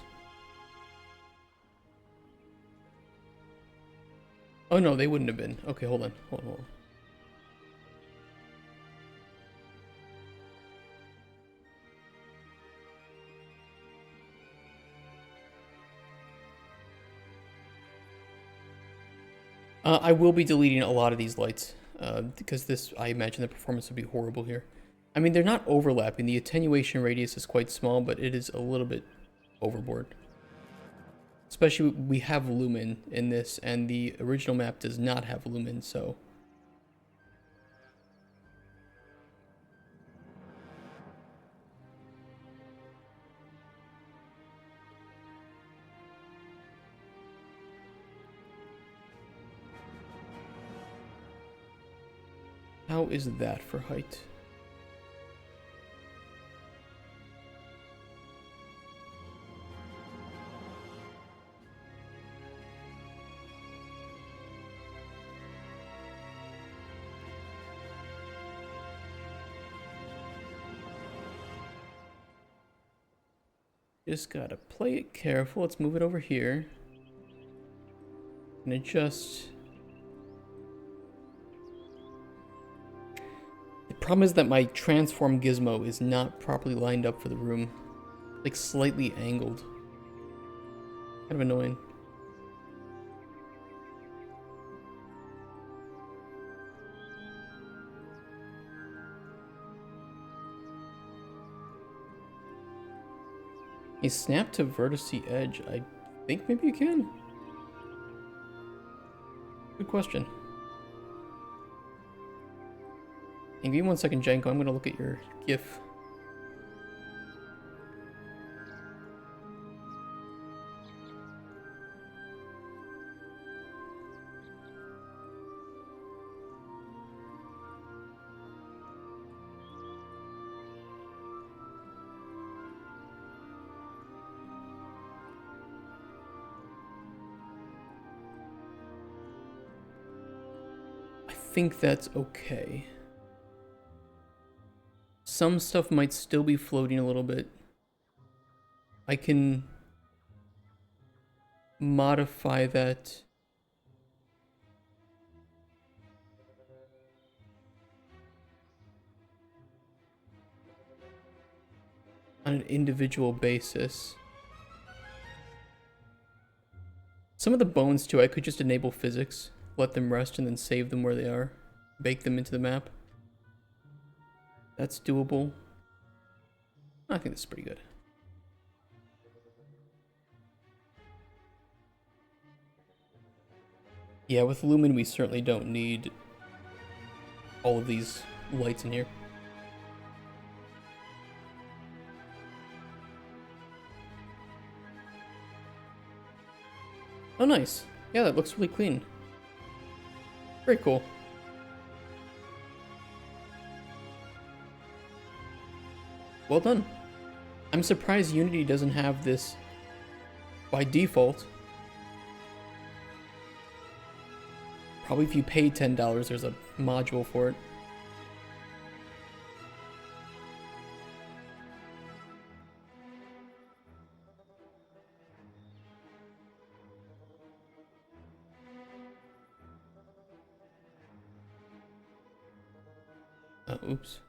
Oh no, they wouldn't have been. Okay, hold on. Hold on. I will be deleting a lot of these lights, because this, I imagine the performance would be horrible here. I mean, they're not overlapping. The attenuation radius is quite small, but it is a little bit overboard. Especially, we have lumen in this, and the original map does not have lumen, so... How is that for height? Just gotta play it careful. Let's move it over here. And adjust. The problem is that my transform gizmo is not properly lined up for the room. Like slightly angled. Kind of annoying. A snap to vertice edge. I think maybe you can. Good question. And give me 1 second, Janko. I'm gonna look at your GIF. I think that's okay. Some stuff might still be floating a little bit. I can modify that. On an individual basis. Some of the bones too, I could just enable physics, let them rest, and then save them where they are. Bake them into the map. That's doable. I think this is pretty good. Yeah, with lumen we certainly don't need all of these lights in here. Oh, nice. Yeah, that looks really clean. Very cool. Well done. I'm surprised Unity doesn't have this by default. Probably if you pay $10, there's a module for it. Oops.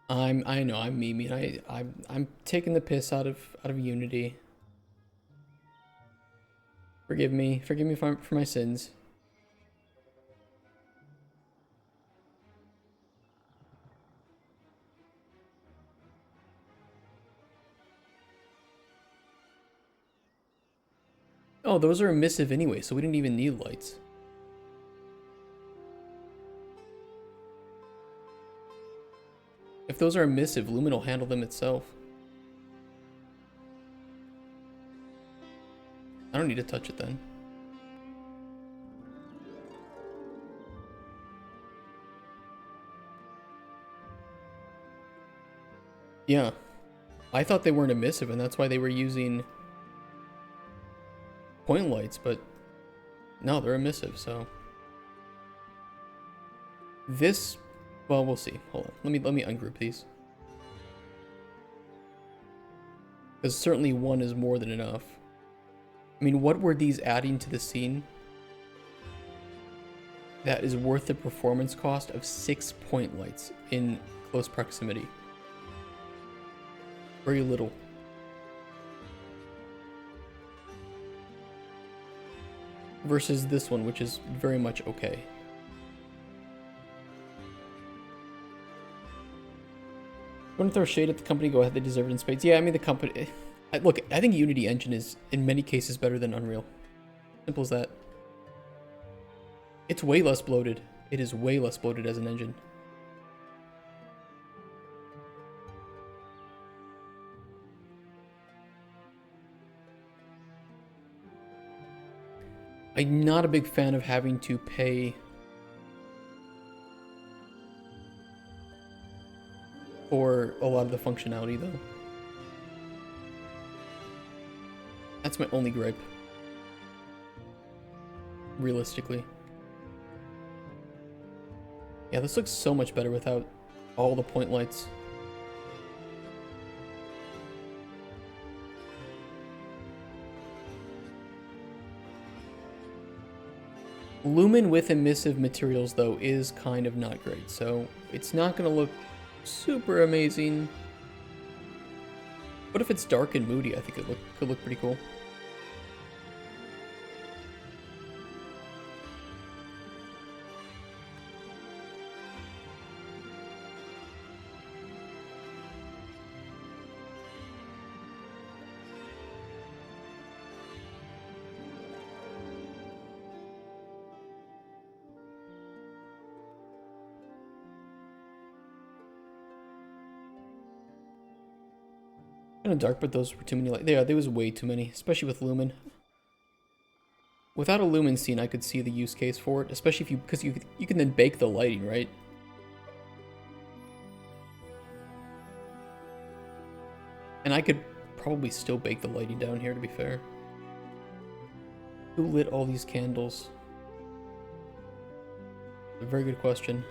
I know I'm memeing. I'm taking the piss out of Unity. Forgive me for my sins. Oh, those are emissive anyway, so we didn't even need lights. If those are emissive, Lumen will handle them itself. I don't need to touch it then. Yeah. I thought they weren't emissive, and that's why they were using point lights, but no, they're emissive, so. This, well, we'll see. Hold on. Let me ungroup these. Because certainly one is more than enough. I mean, what were these adding to the scene that is worth the performance cost of 6 point lights in close proximity? Very little. Versus this one, which is very much okay. Want to throw shade at the company? Go ahead, they deserve it in spades. Yeah, I mean, the company... Look, I think Unity Engine is, in many cases, better than Unreal. Simple as that. It's way less bloated. It is way less bloated as an engine. I'm not a big fan of having to pay for a lot of the functionality, though. That's my only gripe. Realistically. Yeah, this looks so much better without all the point lights. Lumen with emissive materials, though, is kind of not great, so it's not going to look super amazing. But if it's dark and moody, I think it could look pretty cool. Kind of dark, but those were too many. Yeah, there was way too many, especially with Lumen. Without a Lumen scene, I could see the use case for it, especially if because you can then bake the lighting, right? And I could probably still bake the lighting down here, to be fair. Who lit all these candles? A very good question.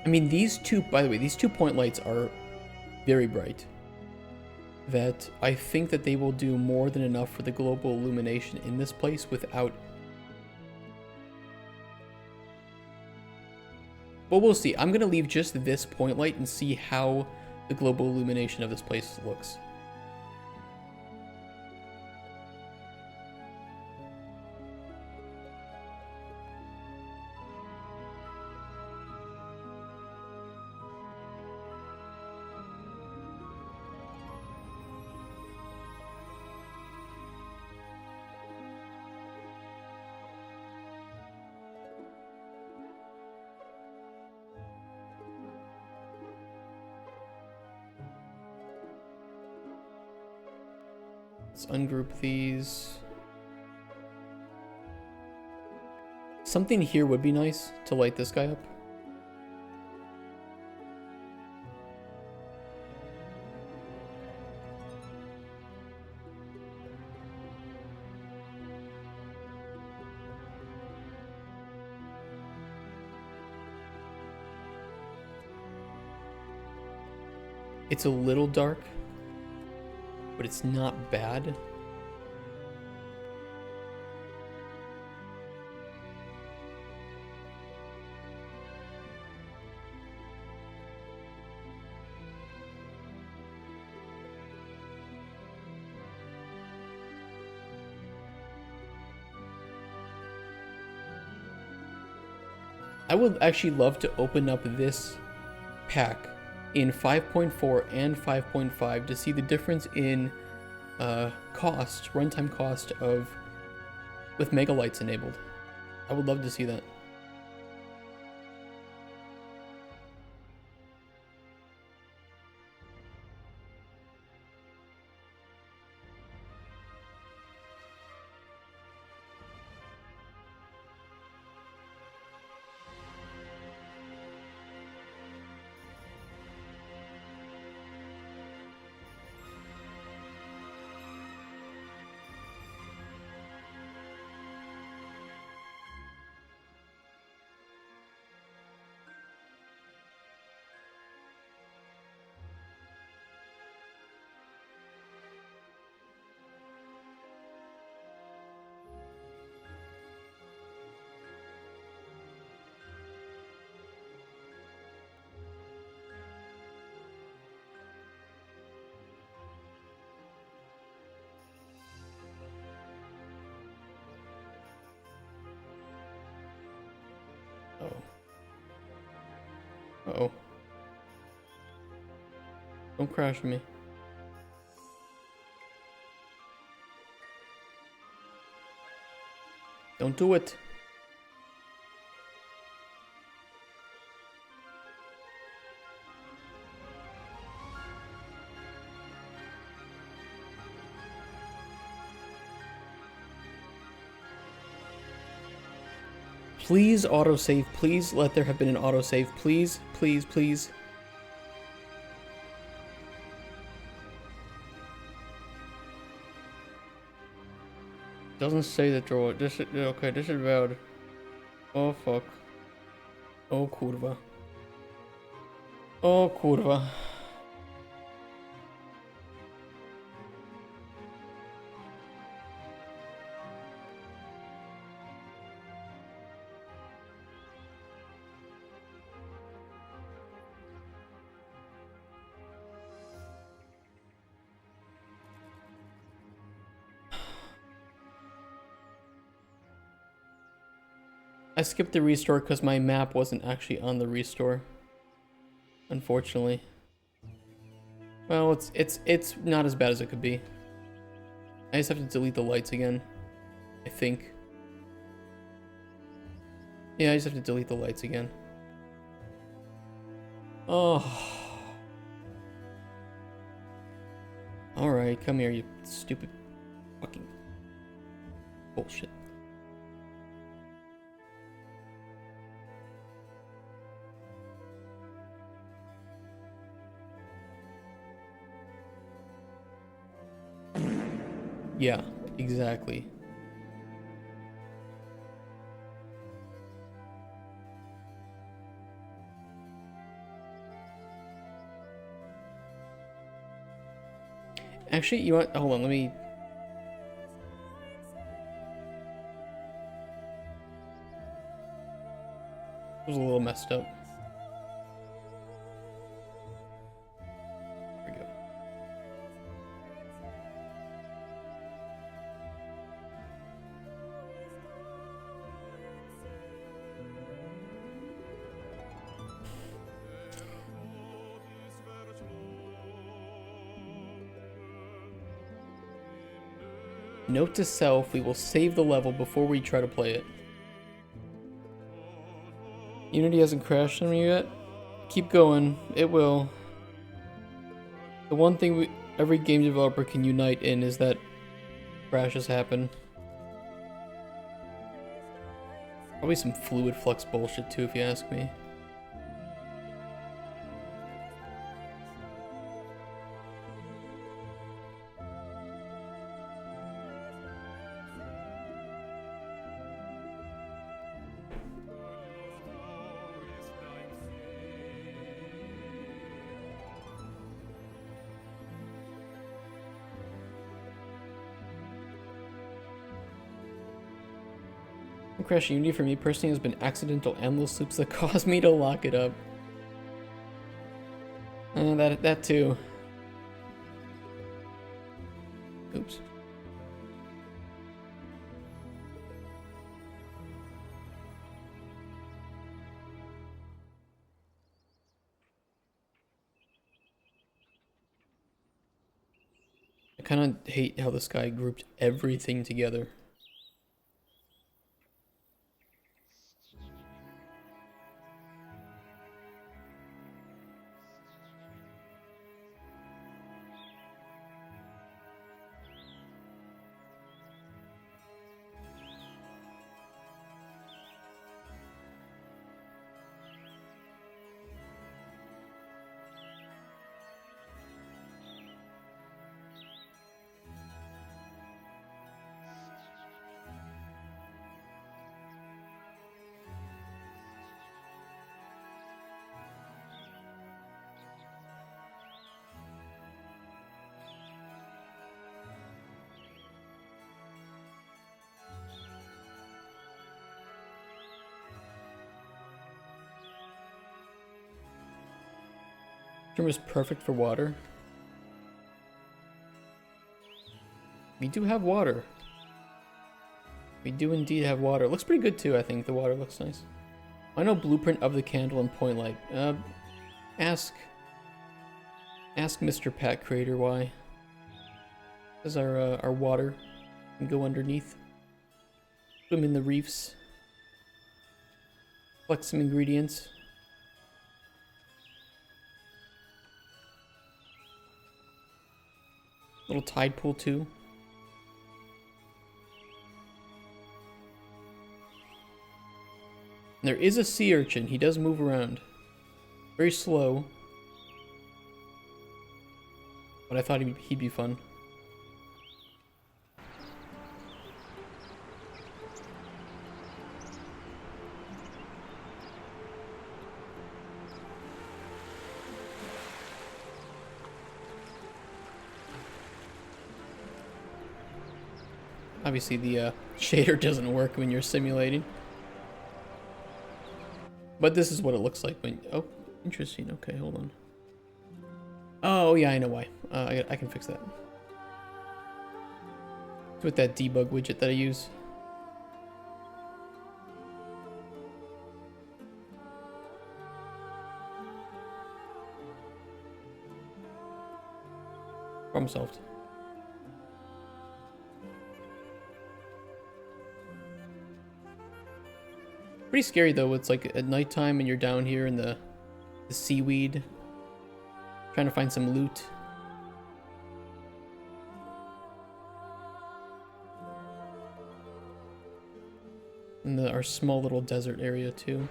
I mean, these two, by the way, these 2 point lights are very bright. That I think that they will do more than enough for the global illumination in this place without... But we'll see. I'm going to leave just this point light and see how the global illumination of this place looks. Let's ungroup these. Something here would be nice to light this guy up. It's a little dark, but it's not bad. I would actually love to open up this pack in 5.4 and 5.5 to see the difference in cost, runtime cost of with mega lights enabled. I would love to see that. Oh. Uh-oh. Don't crash me. Don't do it. Please autosave. Please let there have been an autosave. Please, please, please. Doesn't say the draw. This is okay. This is bad. Oh fuck. Oh kurwa. Oh kurwa. I skipped the restore because my map wasn't actually on the restore. Unfortunately. Well, it's not as bad as it could be. I just have to delete the lights again. I think. Yeah, I just have to delete the lights again. Oh. Alright, come here, you stupid fucking bullshit. Yeah, exactly. Actually, you want, hold on, let me. It was a little messed up. There we go. Note to self, we will save the level before we try to play it. Unity hasn't crashed on me yet. Keep going, it will. The one thing every game developer can unite in is that crashes happen. Probably some fluid flux bullshit too, if you ask me. Crash Unity for me personally has been accidental endless loops that cause me to lock it up. That too. Oops. kind of hate how this guy grouped everything together. Room is perfect for water. We do have water. We do indeed have water. It looks pretty good too, I think. The water looks nice. I know blueprint of the candle and point light. Ask Mr. Pat Creator why. Does our water can go underneath. Swim in the reefs. Collect some ingredients. Little tide pool too. There is a sea urchin. He does move around. Very slow. But I thought he'd be fun. Obviously the shader doesn't work when you're simulating. But this is what it looks like when... Oh, interesting. Okay, hold on. Oh, yeah, I know why. I can fix that. It's with that debug widget that I use. Problem solved. Pretty scary though. It's like at nighttime and you're down here in the seaweed, trying to find some loot. In our small little desert area too.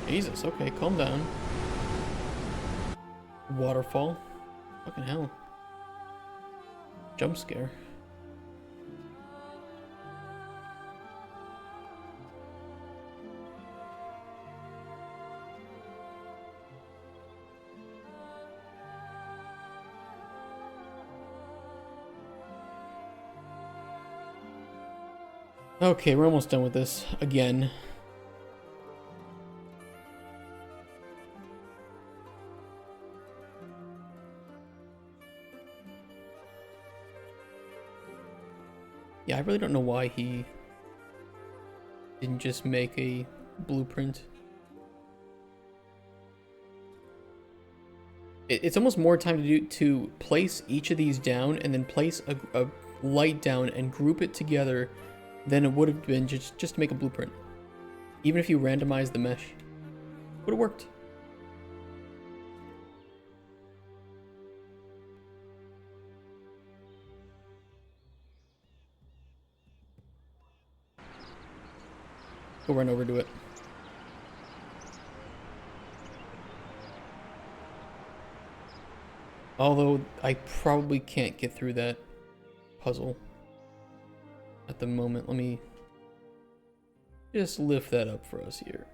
Jesus, okay, calm down. Waterfall. Fucking hell. Jump scare. Okay, we're almost done with this again. Yeah, I really don't know why he didn't just make a blueprint. It's almost more time to place each of these down and then place a light down and group it together than it would have been just to make a blueprint. Even if you randomize the mesh, would have worked. Go run over to it. Although I probably can't get through that puzzle at the moment. Let me just lift that up for us here.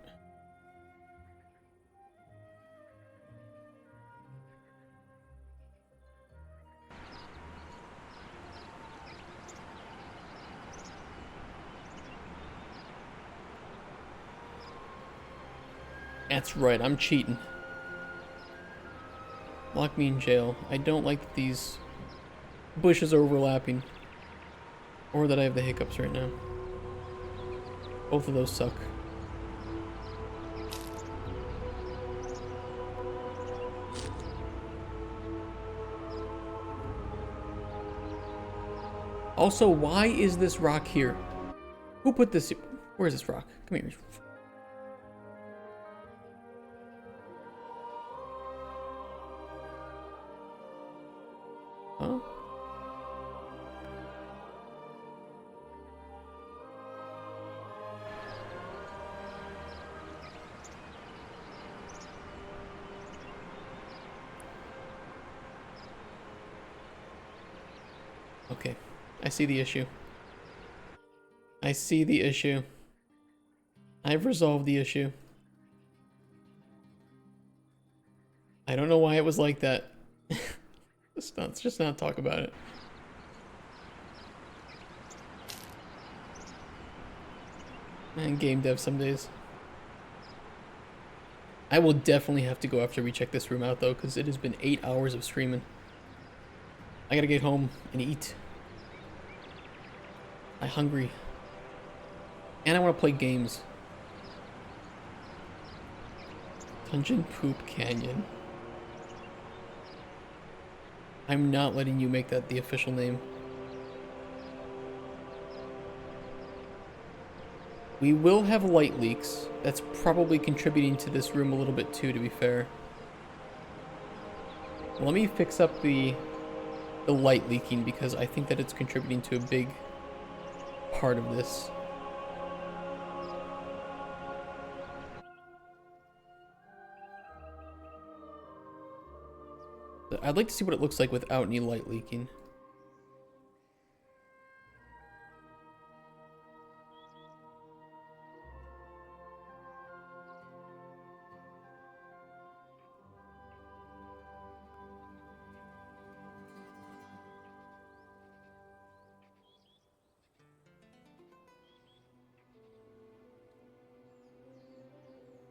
That's right, I'm cheating. Lock me in jail. I don't like that these bushes are overlapping. Or that I have the hiccups right now. Both of those suck. Also, why is this rock here? Who put this here? Where's this rock? Come here. Huh? Okay, I see the issue. I see the issue. I've resolved the issue. I don't know why it was like that. Let's just not talk about it. Man, game dev some days. I will definitely have to go after we check this room out though, because it has been 8 hours of streaming. I gotta get home and eat. I'm hungry. And I want to play games. Dungeon Poop Canyon. I'm not letting you make that the official name. We will have light leaks. That's probably contributing to this room a little bit too, to be fair. Let me fix up the light leaking because I think that it's contributing to a big part of this. I'd like to see what it looks like without any light leaking.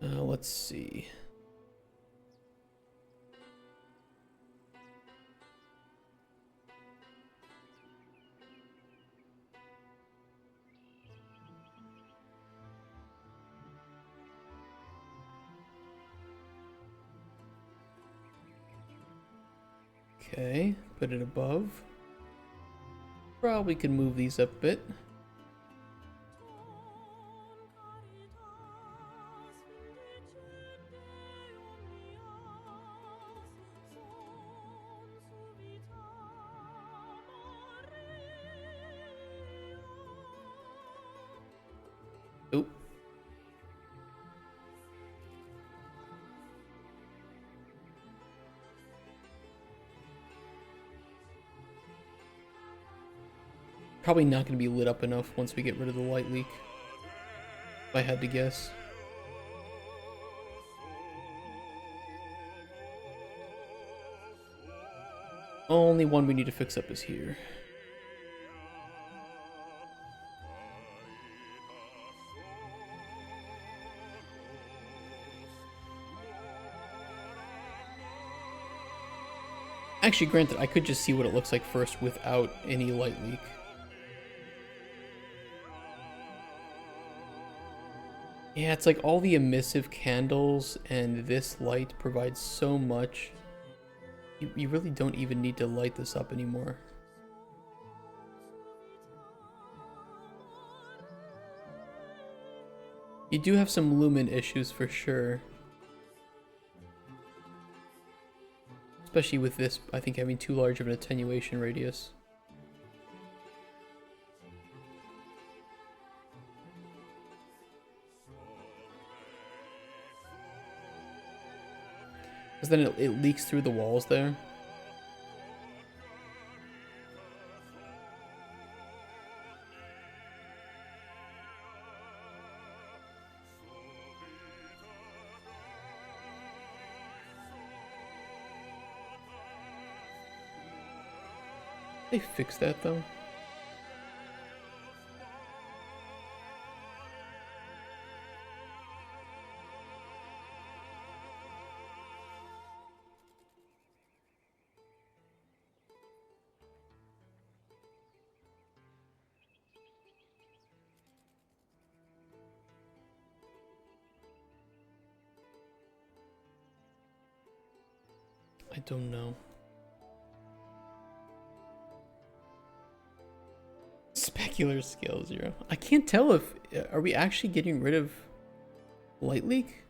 Let's see. Okay, put it above. Probably can move these up a bit. Oop. Probably not going to be lit up enough once we get rid of the light leak, if I had to guess. Only one we need to fix up is here. Actually, granted, I could just see what it looks like first without any light leak. Yeah, it's like all the emissive candles and this light provides so much. You really don't even need to light this up anymore. You do have some lumen issues for sure. Especially with this, I think, having too large of an attenuation radius. Because then it leaks through the walls there. They fixed that though. I don't know. Specular scale 0. I can't tell if... Are we actually getting rid of light leak?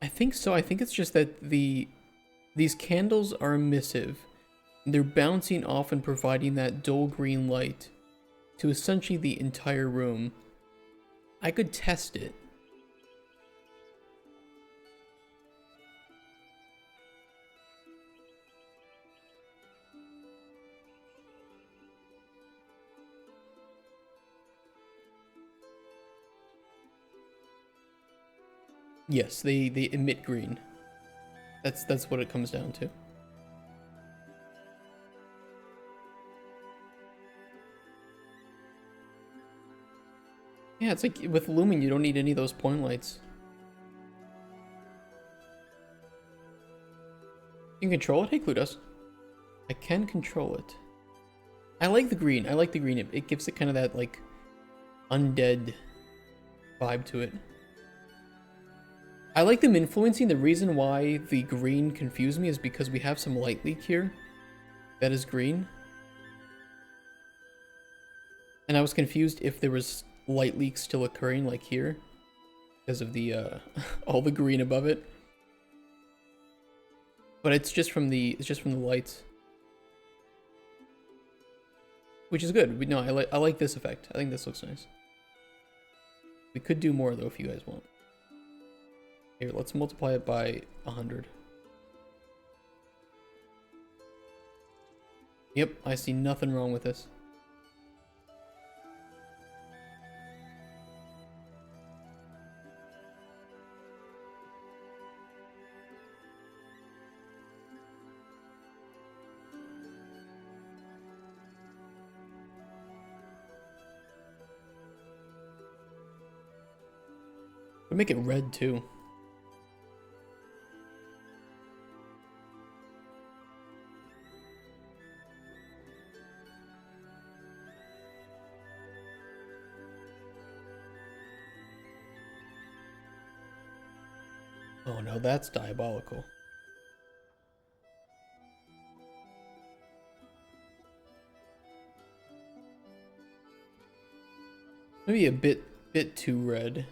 I think so. I think it's just that these candles are emissive. They're bouncing off and providing that dull green light to essentially the entire room. I could test it. Yes, they emit green. That's what it comes down to. Yeah, it's like with Lumen, you don't need any of those point lights. You can control it? Hey, Cludos. I can control it. I like the green. I like the green. It gives it kind of that, like, undead vibe to it. I like them influencing. The reason why the green confused me is because we have some light leak here that is green. And I was confused if there was light leak still occurring, like here, because of the all the green above it. But it's just from the lights, which is good. I like this effect. I think this looks nice. We could do more though if you guys want. Here, let's multiply it by 100. Yep, I see nothing wrong with this. We make it red too. Oh no, that's diabolical. Maybe a bit too red.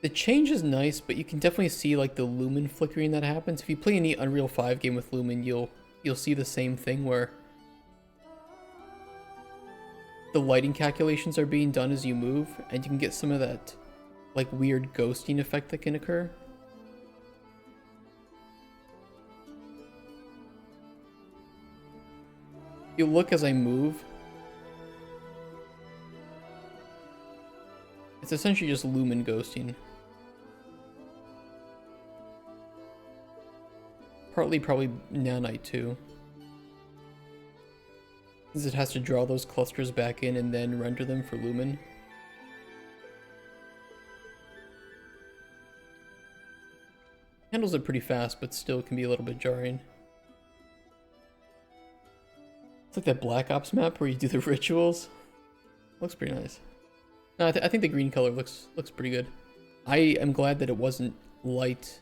The change is nice, but you can definitely see like the lumen flickering that happens. If you play any Unreal 5 game with lumen, you'll see the same thing where the lighting calculations are being done as you move, and you can get some of that like weird ghosting effect that can occur. You look as I move. It's essentially just lumen ghosting. Partly probably nanite too. Since it has to draw those clusters back in and then render them for lumen. Handles it pretty fast, but still can be a little bit jarring. It's like that Black Ops map where you do the rituals. Looks pretty nice. No, I think the green color looks pretty good. I am glad that it wasn't light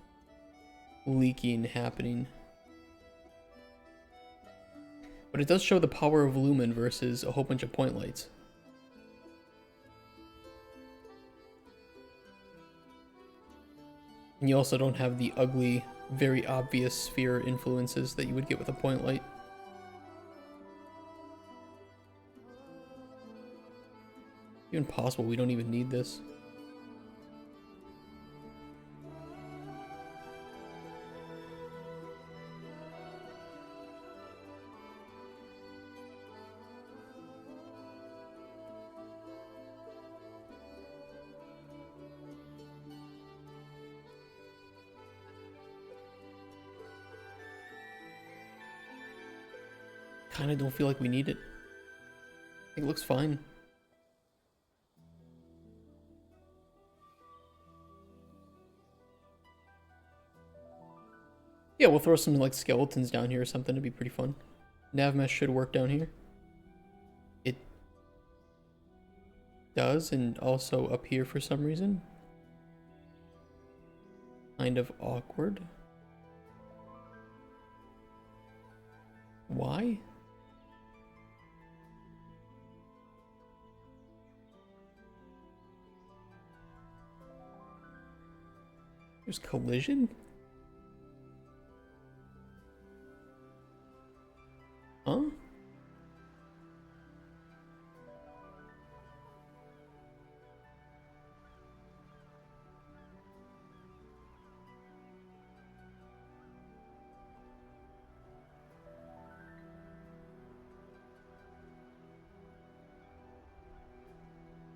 leaking happening. But it does show the power of lumen versus a whole bunch of point lights. And you also don't have the ugly, very obvious sphere influences that you would get with a point light. Even possible we don't even need this. Kinda don't feel like we need it. I think it looks fine. Yeah, we'll throw some like skeletons down here or something. It'd be pretty fun. Nav mesh should work down here. It does, and also up here for some reason. Kind of awkward. Why? There's collision? Huh?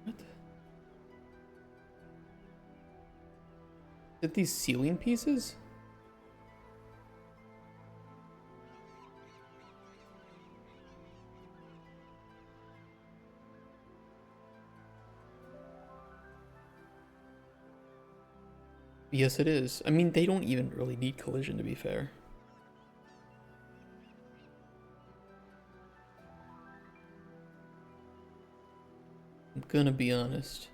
What? Did these ceiling pieces? Yes, it is. I mean, they don't even really need collision, to be fair. I'm gonna be honest.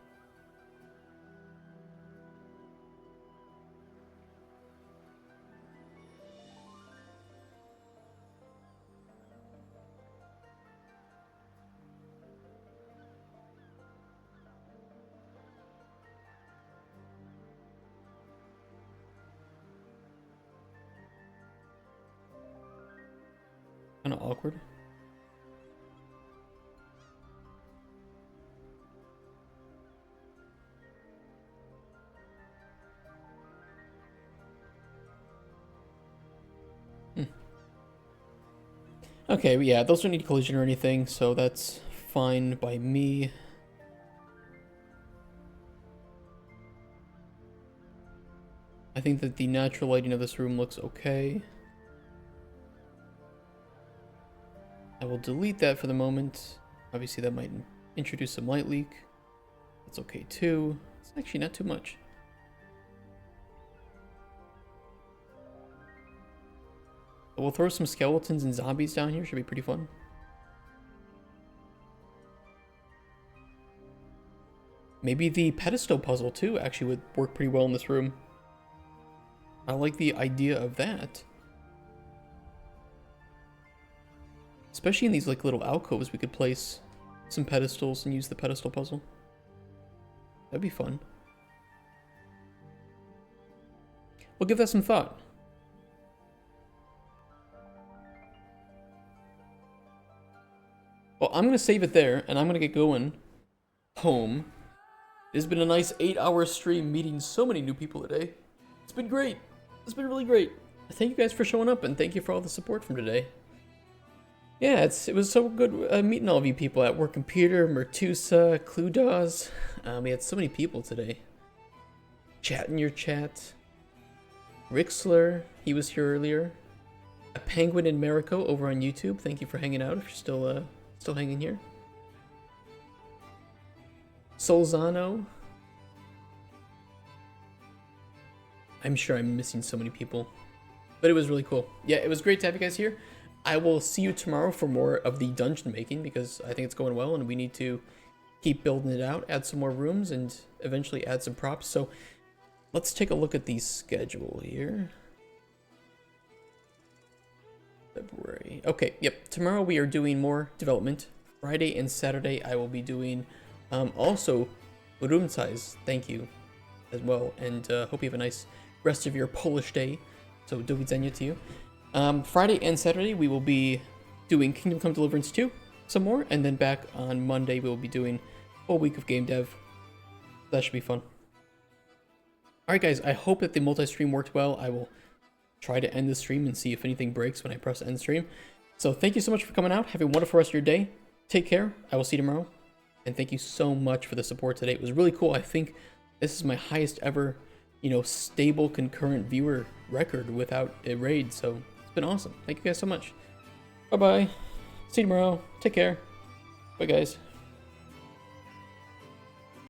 Kind of awkward. Okay, yeah, those don't need collision or anything, so that's fine by me. I think that the natural lighting of this room looks okay. I will delete that for the moment. Obviously that might introduce some light leak. That's okay too. It's actually not too much. But we'll throw some skeletons and zombies down here. Should be pretty fun. Maybe the pedestal puzzle too actually would work pretty well in this room. I like the idea of that. Especially in these like little alcoves, we could place some pedestals and use the pedestal puzzle. That'd be fun. We'll give that some thought. Well, I'm gonna save it there, and I'm gonna get going home. It's been a nice 8-hour stream meeting so many new people today. It's been great. It's been really great. Thank you guys for showing up, and thank you for all the support from today. Yeah, it was so good meeting all of you people at Work Computer, Mertusa, Cluedaws. We had so many people today. Chat in your chat. Rixler, he was here earlier. A Penguin in Marico over on YouTube. Thank you for hanging out if you're still hanging here. Solzano. I'm sure I'm missing so many people, but it was really cool. Yeah, it was great to have you guys here. I will see you tomorrow for more of the dungeon making because I think it's going well and we need to keep building it out, add some more rooms, and eventually add some props. So let's take a look at the schedule here. February. Okay, yep. Tomorrow we are doing more development. Friday and Saturday I will be doing also room size. Thank you as well, and hope you have a nice rest of your Polish day. So do widzenia to you. Friday and Saturday we will be doing Kingdom Come Deliverance 2 some more, and then back on Monday we will be doing a whole week of game dev. That should be fun. Alright guys, I hope that the multi-stream worked well. I will try to end the stream and see if anything breaks when I press end stream. So thank you so much for coming out. Have a wonderful rest of your day. Take care. I will see you tomorrow. And thank you so much for the support today. It was really cool. I think this is my highest ever, stable concurrent viewer record without a raid. So it's been awesome. Thank you guys so much. Bye-bye. See you tomorrow. Take care. Bye, guys.